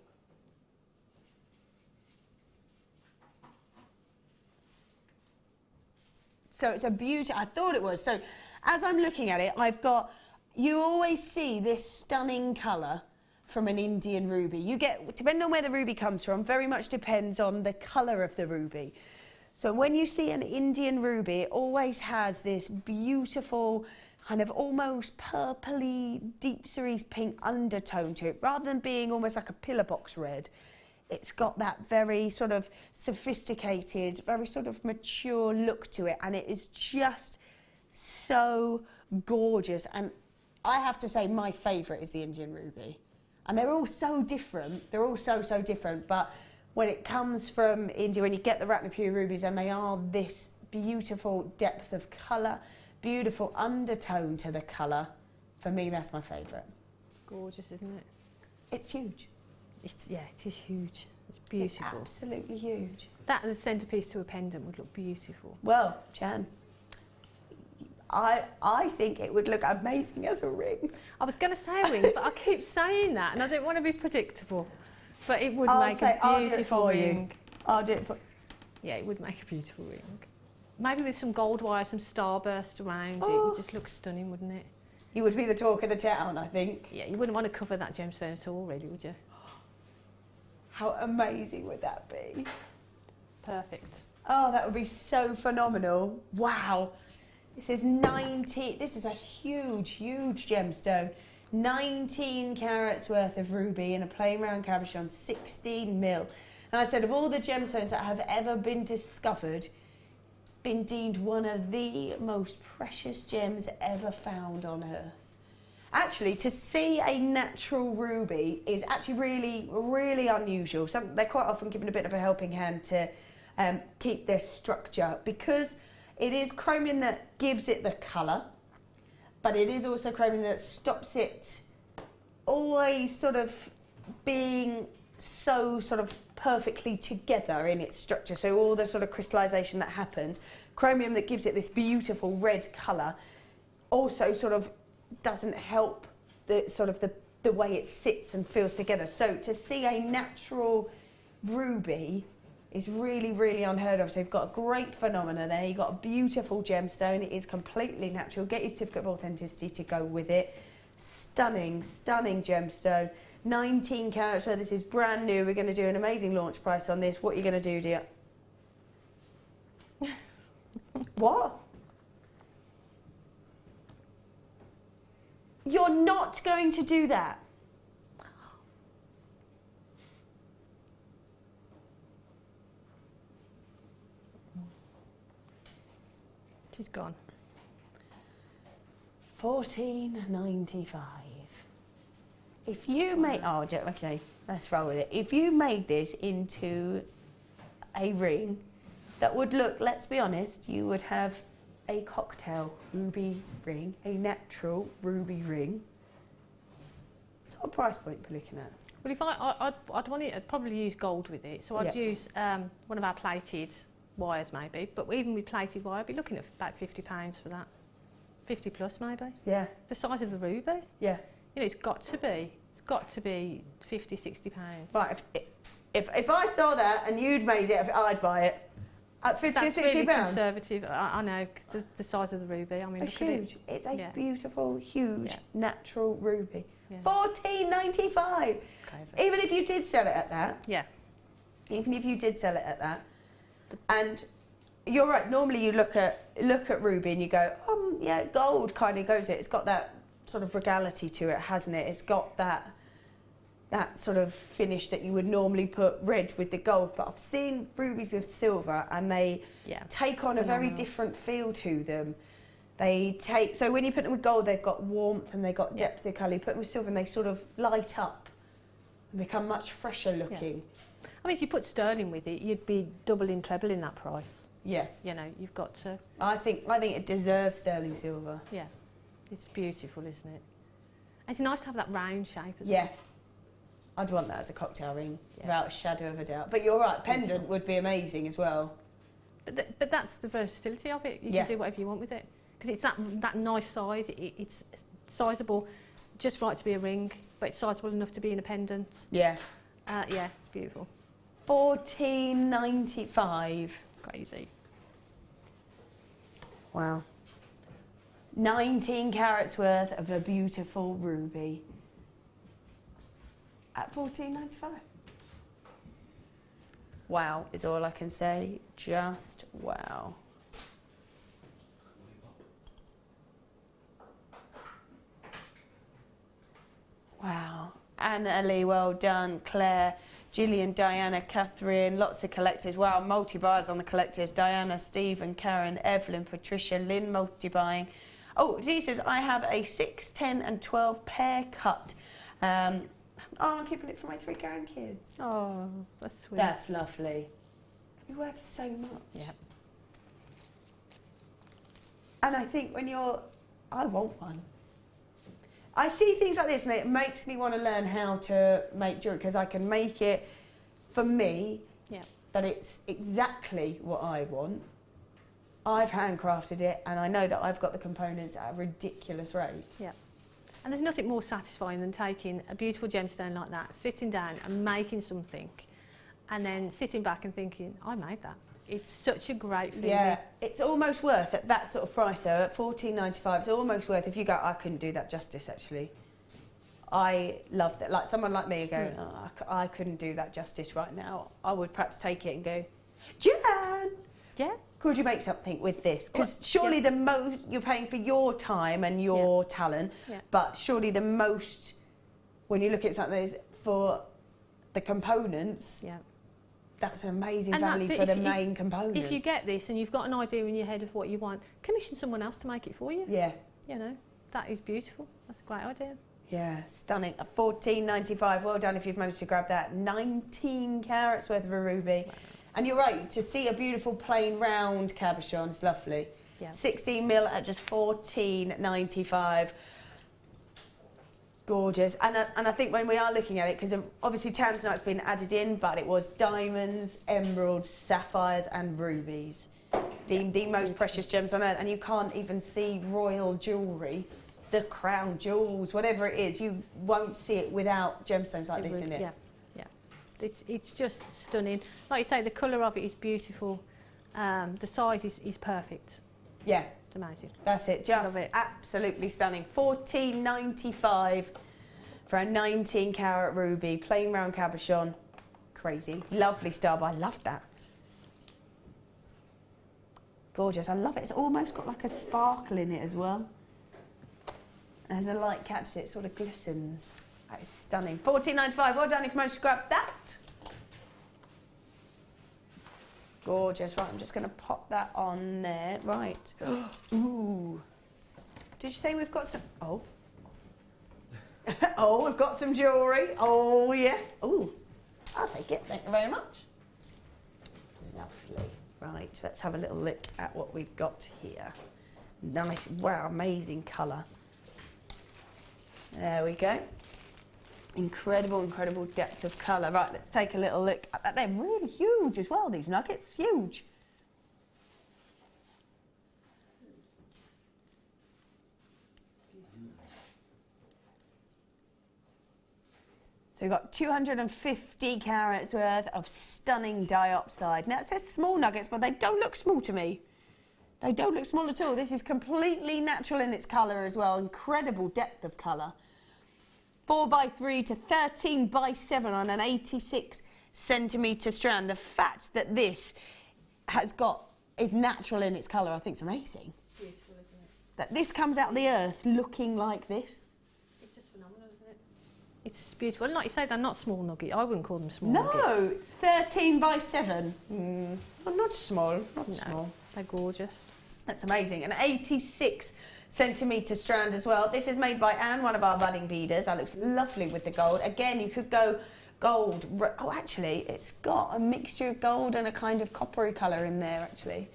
So it's a beauty. I thought it was. So as I'm looking at it, you always see this stunning colour from an Indian ruby. You get, depending on where the ruby comes from, very much depends on the colour of the ruby. So when you see an Indian ruby, it always has this beautiful kind of almost purpley, deep cerise pink undertone to it. Rather than being almost like a pillar box red, it's got that very sort of sophisticated, very sort of mature look to it. And it is just so gorgeous. And I have to say my favourite is the Indian ruby. And they're all so different. They're all so different. But when it comes from India, when you get the Ratnapuri rubies, and they are this beautiful depth of colour, beautiful undertone to the colour, for me, that's my favourite. Gorgeous, isn't it? It's huge. Yeah, it is huge. It's beautiful. It's absolutely huge. That as a centrepiece to a pendant would look beautiful. Well, Jan, I think it would look amazing as a ring. I was going to say a ring, but I keep saying that, and I don't want to be predictable. But it would make a beautiful ring. I'll do it for you. Yeah, it would make a beautiful ring. Maybe with some gold wire, some starburst around it. It would just look stunning, wouldn't it? You would be the talk of the town, I think. Yeah, you wouldn't want to cover that gemstone at all, really, would you? How amazing would that be? Perfect. Oh, that would be so phenomenal. Wow. This is a huge, huge gemstone. 19 carats worth of ruby in a plain round cabochon, 16 mil. And I said, of all the gemstones that have ever been discovered, been deemed one of the most precious gems ever found on earth. Actually, to see a natural ruby is actually really, really unusual. They're quite often given a bit of a helping hand to keep their structure, because it is chromium that gives it the colour, but it is also chromium that stops it always sort of being so sort of perfectly together in its structure. So all the sort of crystallisation that happens, chromium that gives it this beautiful red colour, also sort of doesn't help the way it sits and feels together. So to see a natural ruby is really, really unheard of. So you've got a great phenomena there. You've got a beautiful gemstone. It is completely natural. Get your certificate of authenticity to go with it. Stunning, stunning gemstone. 19 carats. So this is brand new. We're going to do an amazing launch price on this. What are you going to do, dear? What? You're not going to do that. She's gone. $14.95. If you make, okay, let's roll with it. If you made this into a ring that would look, let's be honest, you would have a cocktail ruby ring, a natural ruby ring. What price point are we looking at? Well, if I'd want it, I'd probably use gold with it. So I'd use one of our plated wires maybe, but even with plated wire, I'd be looking at about £50 for that. 50 plus maybe. Yeah. The size of the ruby. Yeah. You know, it's got to be 50, 60 pounds. Right, if I saw that and you'd made it, I'd buy it. At 50 or That's 60 really pounds? conservative. I know, because the size of the ruby. I mean, It's look at huge. it. It's a Yeah. beautiful, huge, Yeah. natural ruby. Yeah. $14.95. Crazy. Even if you did sell it at that. Yeah. Even if you did sell it at that. And you're right. Normally you look at ruby and you go, yeah, gold kind of goes it. It's got that sort of regality to it, hasn't it? It's got that sort of finish that you would normally put red with the gold. But I've seen rubies with silver, and they take on a very different feel to them. So when you put them with gold, they've got warmth and they've got depth of colour. You put them with silver and they sort of light up and become much fresher looking. Yeah. I mean, if you put sterling with it, you'd be doubling, trebling that price. Yeah. You know, you've got to. I think it deserves sterling silver. Yeah. It's beautiful, isn't it? And it's nice to have that round shape as Yeah. well. I'd want that as a cocktail ring, without a shadow of a doubt. But you're right, pendant would be amazing as well. But that's the versatility of it. You can do whatever you want with it. Because it's that nice size. It's sizable, just right to be a ring, but it's sizable enough to be in a pendant. Yeah. Yeah, it's beautiful. $14.95. Crazy. Wow. 19 carats worth of a beautiful ruby. At $14.95. Wow is all I can say. Just wow. Wow. Anna Lee, well done. Claire, Gillian, Diana, Catherine, lots of collectors. Wow, multi-buyers on the collectors. Diana, Stephen, Karen, Evelyn, Patricia, Lynn multi-buying. Oh, she says, I have a 6, 10 and 12 pair cut. I'm keeping it for my 3 grandkids. Oh, that's sweet. That's lovely. It'd be worth so much. Yeah. And I think I want one. I see things like this and it makes me want to learn how to make jewellery, because I can make it for me, that it's exactly what I want. I've handcrafted it and I know that I've got the components at a ridiculous rate. Yeah. And there's nothing more satisfying than taking a beautiful gemstone like that, sitting down and making something, and then sitting back and thinking, I made that. It's such a great feeling. Yeah, it's almost worth at that sort of price though, at $14.95, it's almost worth, if you go, I couldn't do that justice actually. I love that. Like someone like me going, I couldn't do that justice right now. I would perhaps take it and go, Jan! Yeah. Could you make something with this? Because surely the most, you're paying for your time and your talent, but surely the most, when you look at something, is for the components. Yeah. That's an amazing value for the main component. If you get this and you've got an idea in your head of what you want, commission someone else to make it for you. Yeah. You know, that is beautiful. That's a great idea. Yeah, stunning. At $14.95. Well done if you've managed to grab that. 19 carats worth of a ruby. Wow. And you're right, to see a beautiful plain round cabochon is lovely. Yeah. 16 mil at just $14.95. Gorgeous. And I think when we are looking at it, because obviously tanzanite's been added in, but it was diamonds, emeralds, sapphires and rubies. The most precious gems on earth. And you can't even see royal jewellery, the crown jewels, whatever it is, you won't see it without gemstones like this in it. Yeah. It's just stunning. Like you say, the colour of it is beautiful. The size is perfect. Yeah. It's amazing. That's it. Just absolutely stunning. $14.95 for a 19 carat ruby, plain round cabochon. Crazy. Lovely style. I love that. Gorgeous. I love it. It's almost got like a sparkle in it as well. As the light catches it, it sort of glistens. That is stunning. $14.95. Well done if you managed to grab that. Gorgeous. Right, I'm just going to pop that on there. Right. Ooh. Did you say we've got some... Oh. Oh, we've got some jewellery. Oh, yes. Ooh. I'll take it. Thank you very much. Lovely. Right, let's have a little look at what we've got here. Nice. Wow, amazing colour. There we go. Incredible, incredible depth of colour. Right, let's take a little look at that. They're really huge as well, these nuggets. Huge. So we've got 250 carats worth of stunning diopside. Now it says small nuggets, but they don't look small to me. They don't look small at all. This is completely natural in its colour as well. Incredible depth of colour. 4x3 to 13x7 on an 86cm strand. The fact that this is natural in its colour, I think is amazing. Beautiful, isn't it? That this comes out of the earth looking like this. It's just phenomenal, isn't it? It's just beautiful. And like you say, they're not small nuggets. I wouldn't call them small nuggets. No, 13x7. Not small, not small. They're gorgeous. That's amazing. An 86cm strand as well. This is made by Anne, one of our budding beaders. That looks lovely with the gold. Again, you could go gold. Oh, actually, it's got a mixture of gold and a kind of coppery colour in there, actually.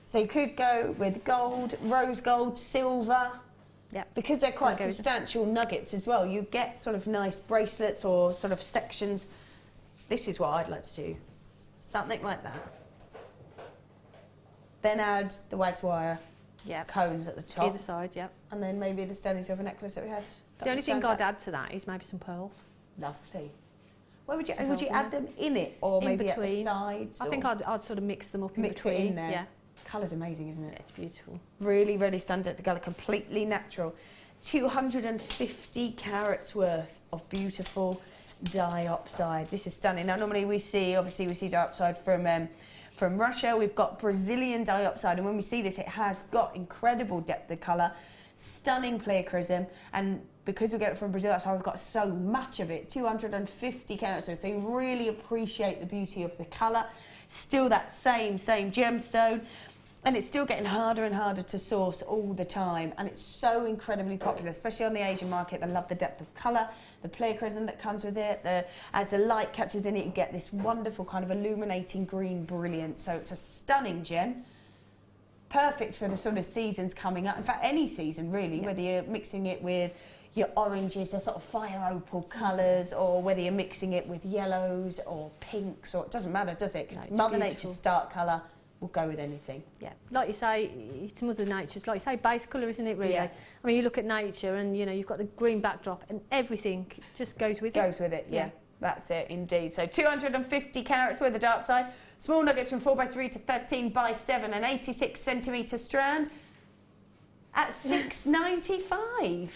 So you could go with gold, rose gold, silver. Yeah. Because they're quite substantial nuggets as well. You get sort of nice bracelets or sort of sections. This is what I'd like to do. Something like that. Then add the wax wire cones at the top. Either side, yep. And then maybe the sterling silver necklace that we had. The only thing I'd add to that is maybe some pearls. Lovely. Where would you add them in it, or maybe between. at the sides? I think I'd sort of mix them up in mix between. it in there. Yeah. Colour's amazing, isn't it? Yeah, it's beautiful. Really, really stands out the colour, completely natural. 250 carats worth of beautiful diopside. This is stunning. Now, normally we see diopside from Russia. We've got Brazilian diopside, and when we see this, it has got incredible depth of colour, stunning pleochrysm, and because we get it from Brazil, that's why we've got so much of it. 250 carats worth, so you really appreciate the beauty of the colour. Still that same gemstone. And it's still getting harder and harder to source all the time, and it's so incredibly popular, especially on the Asian market. They love the depth of colour, the pleochrysm that comes with it. As the light catches in it, you get this wonderful kind of illuminating green brilliance. So it's a stunning gem, perfect for the sort of seasons coming up. In fact, any season really, whether you're mixing it with your oranges, the sort of fire opal colours, or whether you're mixing it with yellows or pinks, or it doesn't matter, does it? Because Mother Nature's start colour will go with anything. Yeah, like you say, it's Mother Nature's, like you say, base colour, isn't it, really? Yeah. I mean, you look at nature and, you know, you've got the green backdrop and everything just goes with it. Goes with it, yeah. That's it, indeed. So 250 carats worth of diopside, small nuggets from 4x3 to 13x7, an 86cm strand at $6.95.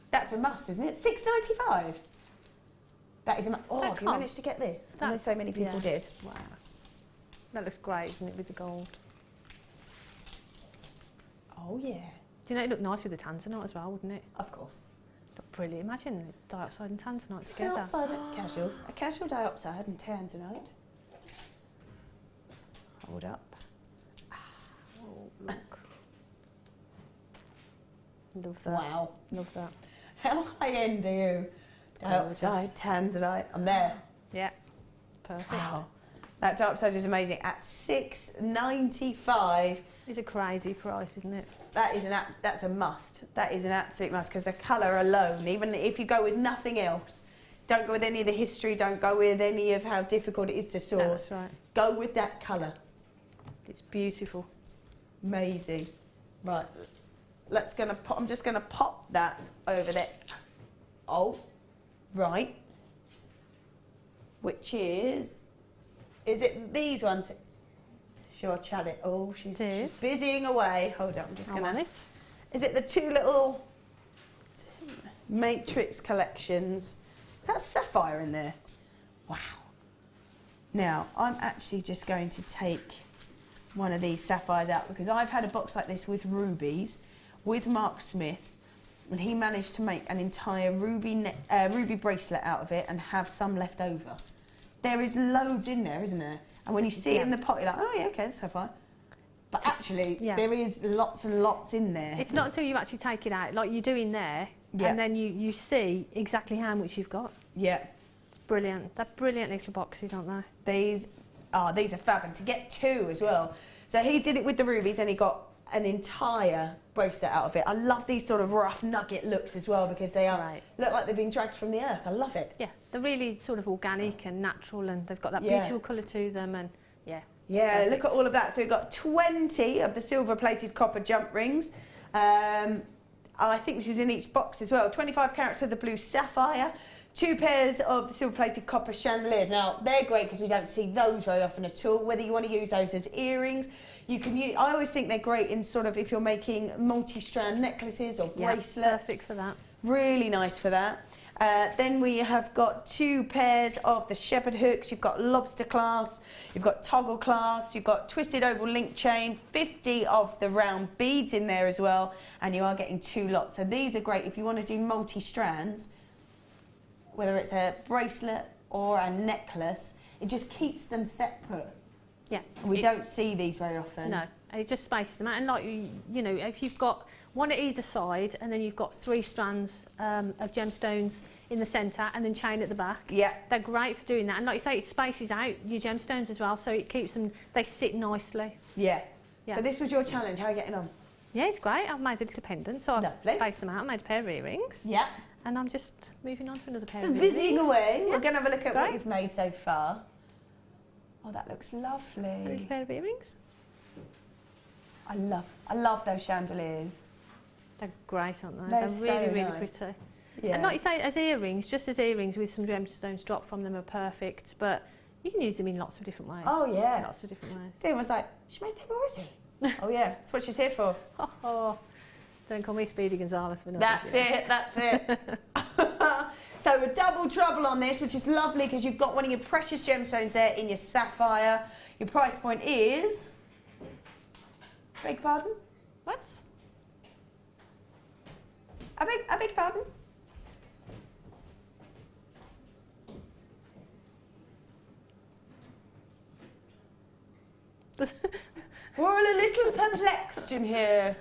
That's a must, isn't it? $6.95. That is a must. Oh, have you managed to get this? I know so many people did. Wow. That looks great, isn't it, with the gold? Oh, yeah. Do you know, it looked nice with the tanzanite as well, wouldn't it? Of course. Looked brilliant. Imagine diopside and tanzanite together. Diopside and casual. A casual diopside and tanzanite. Hold up. Oh, look. Love that. Wow. Love that. How high-end are you? Diopside, tanzanite. I'm there. Yeah. Perfect. Wow. That diopside is amazing at $6.95. It's a crazy price, isn't it? That's a must. That is an absolute must, because the colour alone, even if you go with nothing else, don't go with any of the history, don't go with any of how difficult it is to source. No, that's right. Go with that colour. It's beautiful. Amazing. Right. I'm just gonna pop that over there. Oh, right. Which is it these ones? Sure, Chalet. Oh, she's busying away. Hold on, I'm just gonna. On it. Is it the two little Matrix collections? That's sapphire in there. Wow. Now, I'm actually just going to take one of these sapphires out, because I've had a box like this with rubies, with Mark Smith, and he managed to make an entire ruby bracelet out of it and have some left over. There is loads in there, isn't there? And when you see it in the pot, you're like, oh yeah, okay, that's sapphire. But actually, there is lots and lots in there. It's not until you actually take it out, like you do in there, and then you see exactly how much you've got. Yeah. It's brilliant. They're brilliant little boxes, aren't they? These are fab, and to get two as well. So he did it with the rubies, and he got an entire bracelet out of it. I love these sort of rough nugget looks as well, because they look like they've been dragged from the earth. I love it. Yeah, they're really sort of organic and natural, and they've got that beautiful colour to them, and yeah, look at all of that. So we've got 20 of the silver plated copper jump rings. I think this is in each box as well. 25 carats of the blue sapphire, 2 pairs of the silver-plated copper chandeliers. Now, they're great because we don't see those very often at all. Whether you want to use those as earrings, you can use, I always think they're great in sort of if you're making multi-strand necklaces or bracelets. Perfect for that. Really nice for that. Then we have got 2 pairs of the shepherd hooks. You've got lobster clasps, you've got toggle clasps, you've got twisted oval link chain, 50 of the round beads in there as well, and you are getting 2 lots. So these are great if you want to do multi-strands, whether it's a bracelet or a necklace, it just keeps them separate. Yeah. We don't see these very often. No, and it just spaces them out. And like, you know, if you've got one at either side and then you've got 3 strands of gemstones in the centre and then chain at the back. Yeah. They're great for doing that. And like you say, it spaces out your gemstones as well, so it keeps them, they sit nicely. Yeah. Yeah. So this was your challenge. How are you getting on? Yeah, it's great. I've made a little pendant, so I've Lovely. spaced them out, made a pair of earrings. Yeah. And I'm just moving on to another pair Just of earrings. busying away. Yeah. We're going to have a look at what Great. you've made so far. Oh, that looks A little lovely. pair of earrings. I love those chandeliers. They're great, aren't they? They're They're so really, really nice. pretty. Yeah. And like you say, as earrings, just as earrings with some gemstones dropped from them are perfect, but you can use them in lots of different ways. Oh, yeah. Lots of different ways. Dean was like, she made them already. Oh, yeah. That's what she's here for. Oh, don't call me Speedy Gonzales for nothing. That's it. That's it. So a double trouble on this, which is lovely because you've got one of your precious gemstones there in your sapphire. Your price point is... Beg your pardon? What? I beg your pardon? We're all a little perplexed in here.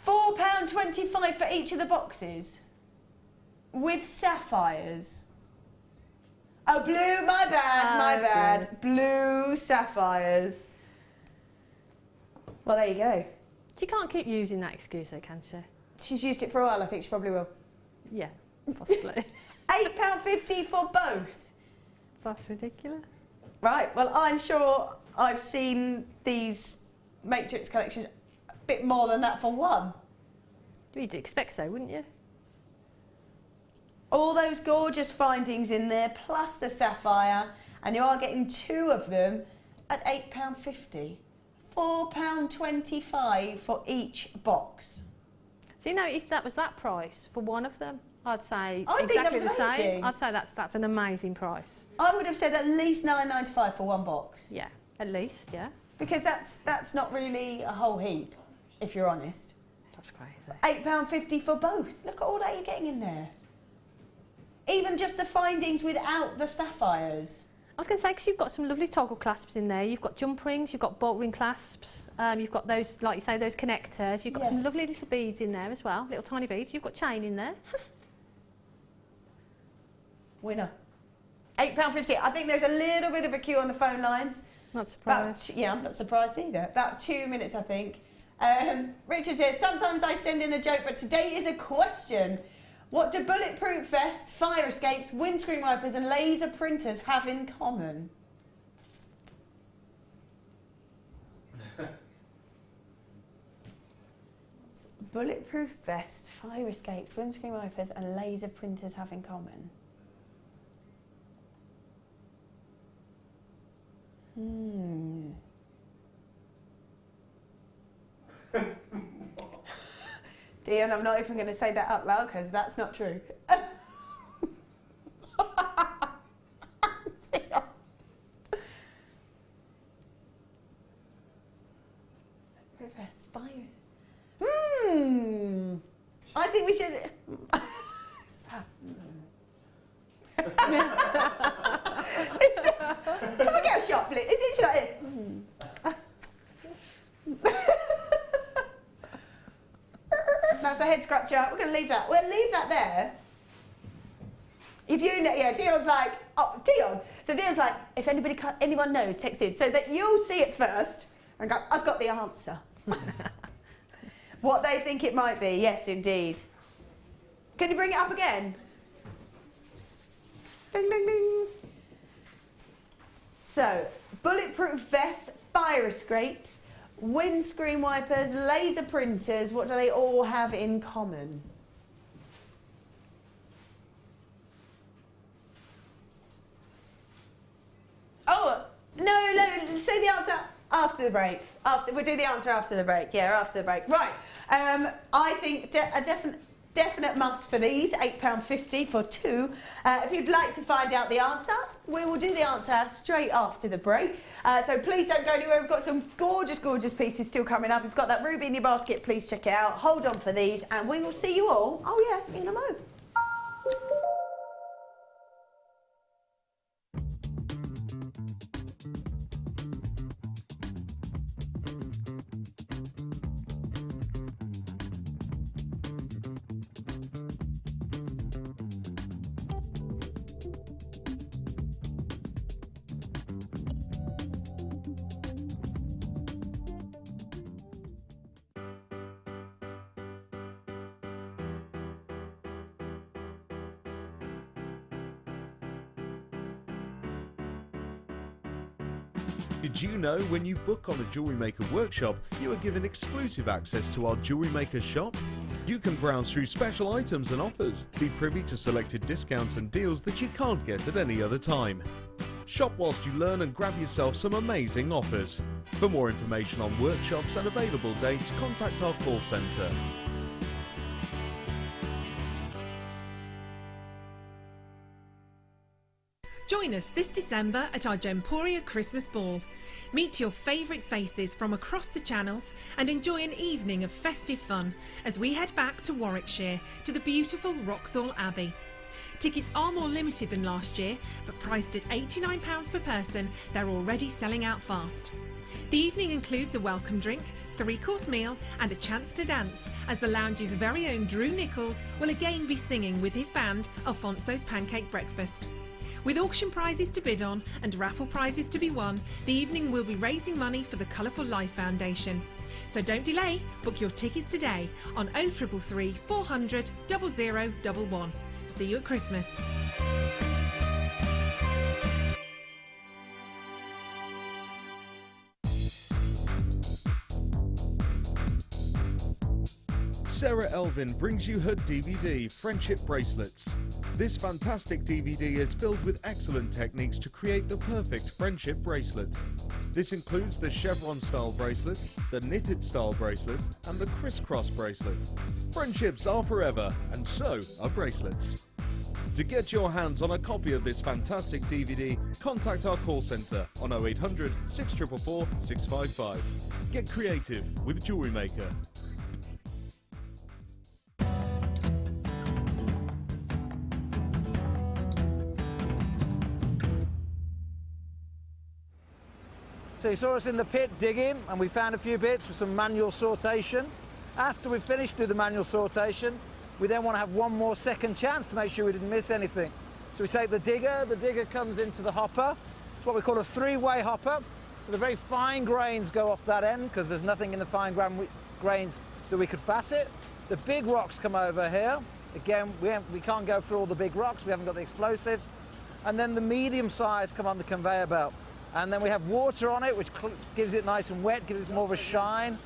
£4.25 for each of the boxes with sapphires. Oh, blue, my bad, my bad. Blue sapphires. Well, there you go. She can't keep using that excuse though, can she? She's used it for a while, I think she probably will. Yeah, possibly. £8.50 for both. That's ridiculous. Right, well, I'm sure I've seen these Matrix collections a bit more than that for one. You'd expect so, wouldn't you? All those gorgeous findings in there, plus the sapphire, and you are getting 2 of them at £8.50. £4.25 for each box. So, you know, if that was that price for one of them, I'd say I think that exactly was the same. amazing. I'd say that's an amazing price. I would have said at least £9.95 for one box. Yeah, at least, yeah. Because that's not really a whole heap, if you're honest. That's crazy. £8.50 for both. Look at all that you're getting in there. Even just the findings without the sapphires. I was going to say, because you've got some lovely toggle clasps in there. You've got jump rings, you've got bolt ring clasps, you've got those, like you say, those connectors. You've got some lovely little beads in there as well, little tiny beads. You've got chain in there. Winner. £8.50. I think there's a little bit of a queue on the phone lines. Not surprised. Yeah, I'm not surprised either. About 2 minutes, I think. Richard says, sometimes I send in a joke, but today is a question. What do bulletproof vests, fire escapes, windscreen wipers and laser printers have in common? Bulletproof vests, fire escapes, windscreen wipers and laser printers have in common? Dion, I'm not even going to say that out loud because that's not true. I think we should... Can we get a shot, please? Is it shot it? That's a head scratcher. We're going to leave that. We'll leave that there. If you know, yeah, Dion's like, oh, Dion. So Dion's like, if anyone knows, text in. So that you'll see it first and go, I've got the answer. What they think it might be. Yes, indeed. Can you bring it up again? Ding, ding, ding. So, bulletproof vests, fire escapes, windscreen wipers, laser printers, what do they all have in common? Oh, no, say the answer after the break. We'll do the answer after the break. Yeah, after the break. Right. I think a definite must for these, £8.50 for two. If you'd like to find out the answer, we will do the answer straight after the break. So please don't go anywhere. We've got some gorgeous, gorgeous pieces still coming up. You've got that ruby in your basket. Please check it out. Hold on for these, and we will see you all, oh yeah, in a moment. Did you know when you book on a Jewellery Maker workshop, you are given exclusive access to our Jewellery Maker shop? You can browse through special items and offers, be privy to selected discounts and deals that you can't get at any other time. Shop whilst you learn and grab yourself some amazing offers. For more information on workshops and available dates, contact our call centre. Join us this December at our Gemporia Christmas Ball. Meet your favourite faces from across the channels and enjoy an evening of festive fun as we head back to Warwickshire to the beautiful Wroxall Abbey. Tickets are more limited than last year, but priced at £89 per person, they're already selling out fast. The evening includes a welcome drink, 3-course meal and a chance to dance as the lounge's very own Drew Nichols will again be singing with his band Alfonso's Pancake Breakfast. With auction prizes to bid on and raffle prizes to be won, the evening will be raising money for the Colourful Life Foundation. So don't delay, book your tickets today on 0333 400 0011. See you at Christmas. Sarah Elvin brings you her DVD, Friendship Bracelets. This fantastic DVD is filled with excellent techniques to create the perfect friendship bracelet. This includes the chevron style bracelet, the knitted style bracelet, and the crisscross bracelet. Friendships are forever, and so are bracelets. To get your hands on a copy of this fantastic DVD, contact our call centre on 0800 644 655. Get creative with Jewellery Maker. So you saw us in the pit digging, and we found a few bits for some manual sortation. After we finished with the manual sortation, we then want to have one more second chance to make sure we didn't miss anything. So we take the digger comes into the hopper. It's what we call a three-way hopper. So the very fine grains go off that end because there's nothing in the fine grains that we could facet. The big rocks come over here. Again, we can't go through all the big rocks, we haven't got the explosives. And then the medium size come on the conveyor belt. And then we have water on it, which gives it nice and wet, gives it more of a shine.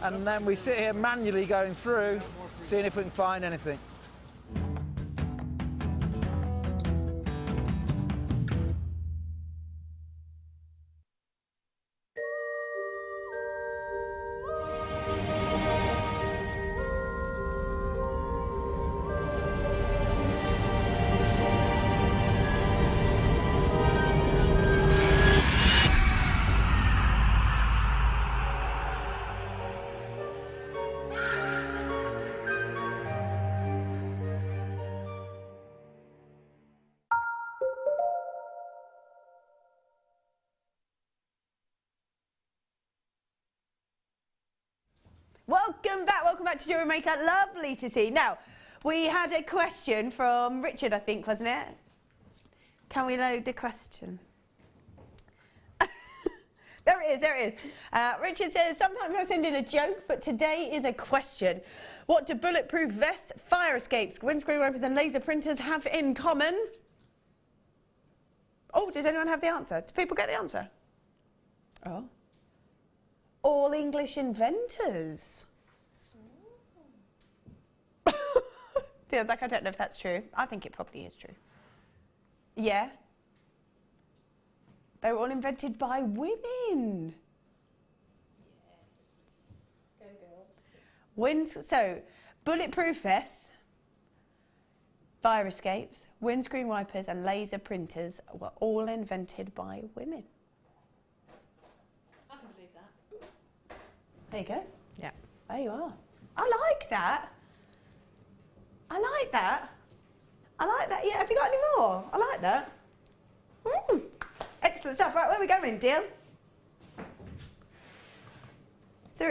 And then we sit here manually going through, seeing if we can find anything. Welcome back to Jewellery Maker. Lovely to see. Now, we had a question from Richard, I think, wasn't it? Can we load the question? There it is. Richard says, sometimes I send in a joke, but today is a question. What do bulletproof vests, fire escapes, windscreen wipers and laser printers have in common? Oh, does anyone have the answer? Do people get the answer? Oh. All English inventors. Feels like I don't know if that's true. I think it probably is true. Yeah. They were all invented by women. Yes. Go girls. So, bulletproof vests, fire escapes, windscreen wipers and laser printers were all invented by women. I can believe that. There you go. Yeah. There you are. I like that. I like that. I like that. Yeah, have you got any more? I like that. Excellent stuff. Right, where are we going, Dion? So,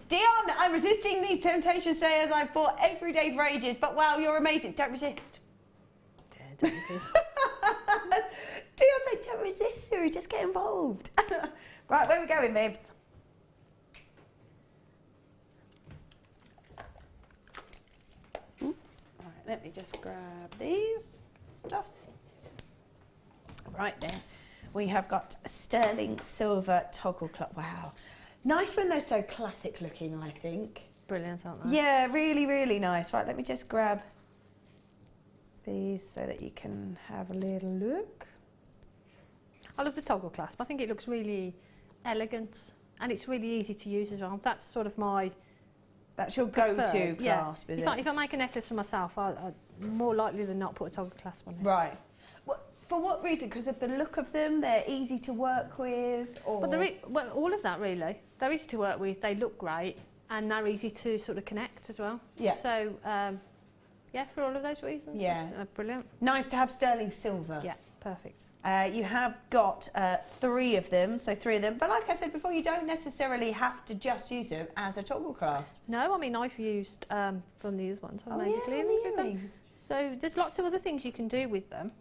Dion, I'm resisting these temptations today as I've bought every day for ages, but wow, you're amazing. Don't resist. Yeah, don't resist. Dion said, don't resist, Siri, just get involved. Right, where are we going, babe? Let me just grab these stuff. Right there. We have got a sterling silver toggle clock. Wow. Nice when they're so classic looking, I think. Brilliant, aren't they? Yeah, really, really nice. Right, let me just grab these so that you can have a little look. I love the toggle clasp. I think it looks really elegant and it's really easy to use as well. That's sort of my... That's your go-to clasp, is it? If I make a necklace for myself, I'd more likely than not put a toggle clasp on it. Right. For what reason? Because of the look of them, they're easy to work with, or? But well, all of that really. They're easy to work with, they look great, and they're easy to sort of connect as well. Yeah. So, yeah, for all of those reasons, yeah, brilliant. Nice to have sterling silver. Yeah, perfect. You have got 3 of them, but like I said before, you don't necessarily have to just use them as a toggle clasp. No, I mean, I've used from these ones, I've made the earrings. So there's lots of other things you can do with them.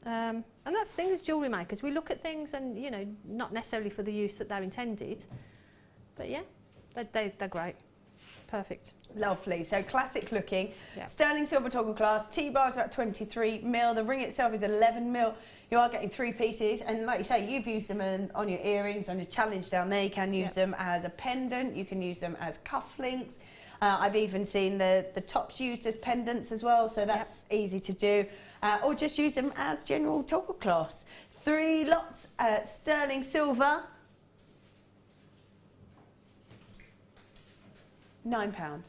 And that's the thing as jewellery makers, we look at things and, you know, not necessarily for the use that they're intended, but yeah, they're great. Perfect. Lovely. So classic looking. Yeah. Sterling silver toggle clasp. T-bar is about 23 mil. The ring itself is 11 mil. You are getting 3 pieces, and like you say, you've used them on your earrings, on your challenge down there. You can use them as a pendant. You can use them as cufflinks. I've even seen the tops used as pendants as well, so that's easy to do. Or just use them as general toggle clasps. 3 lots, sterling silver. £9.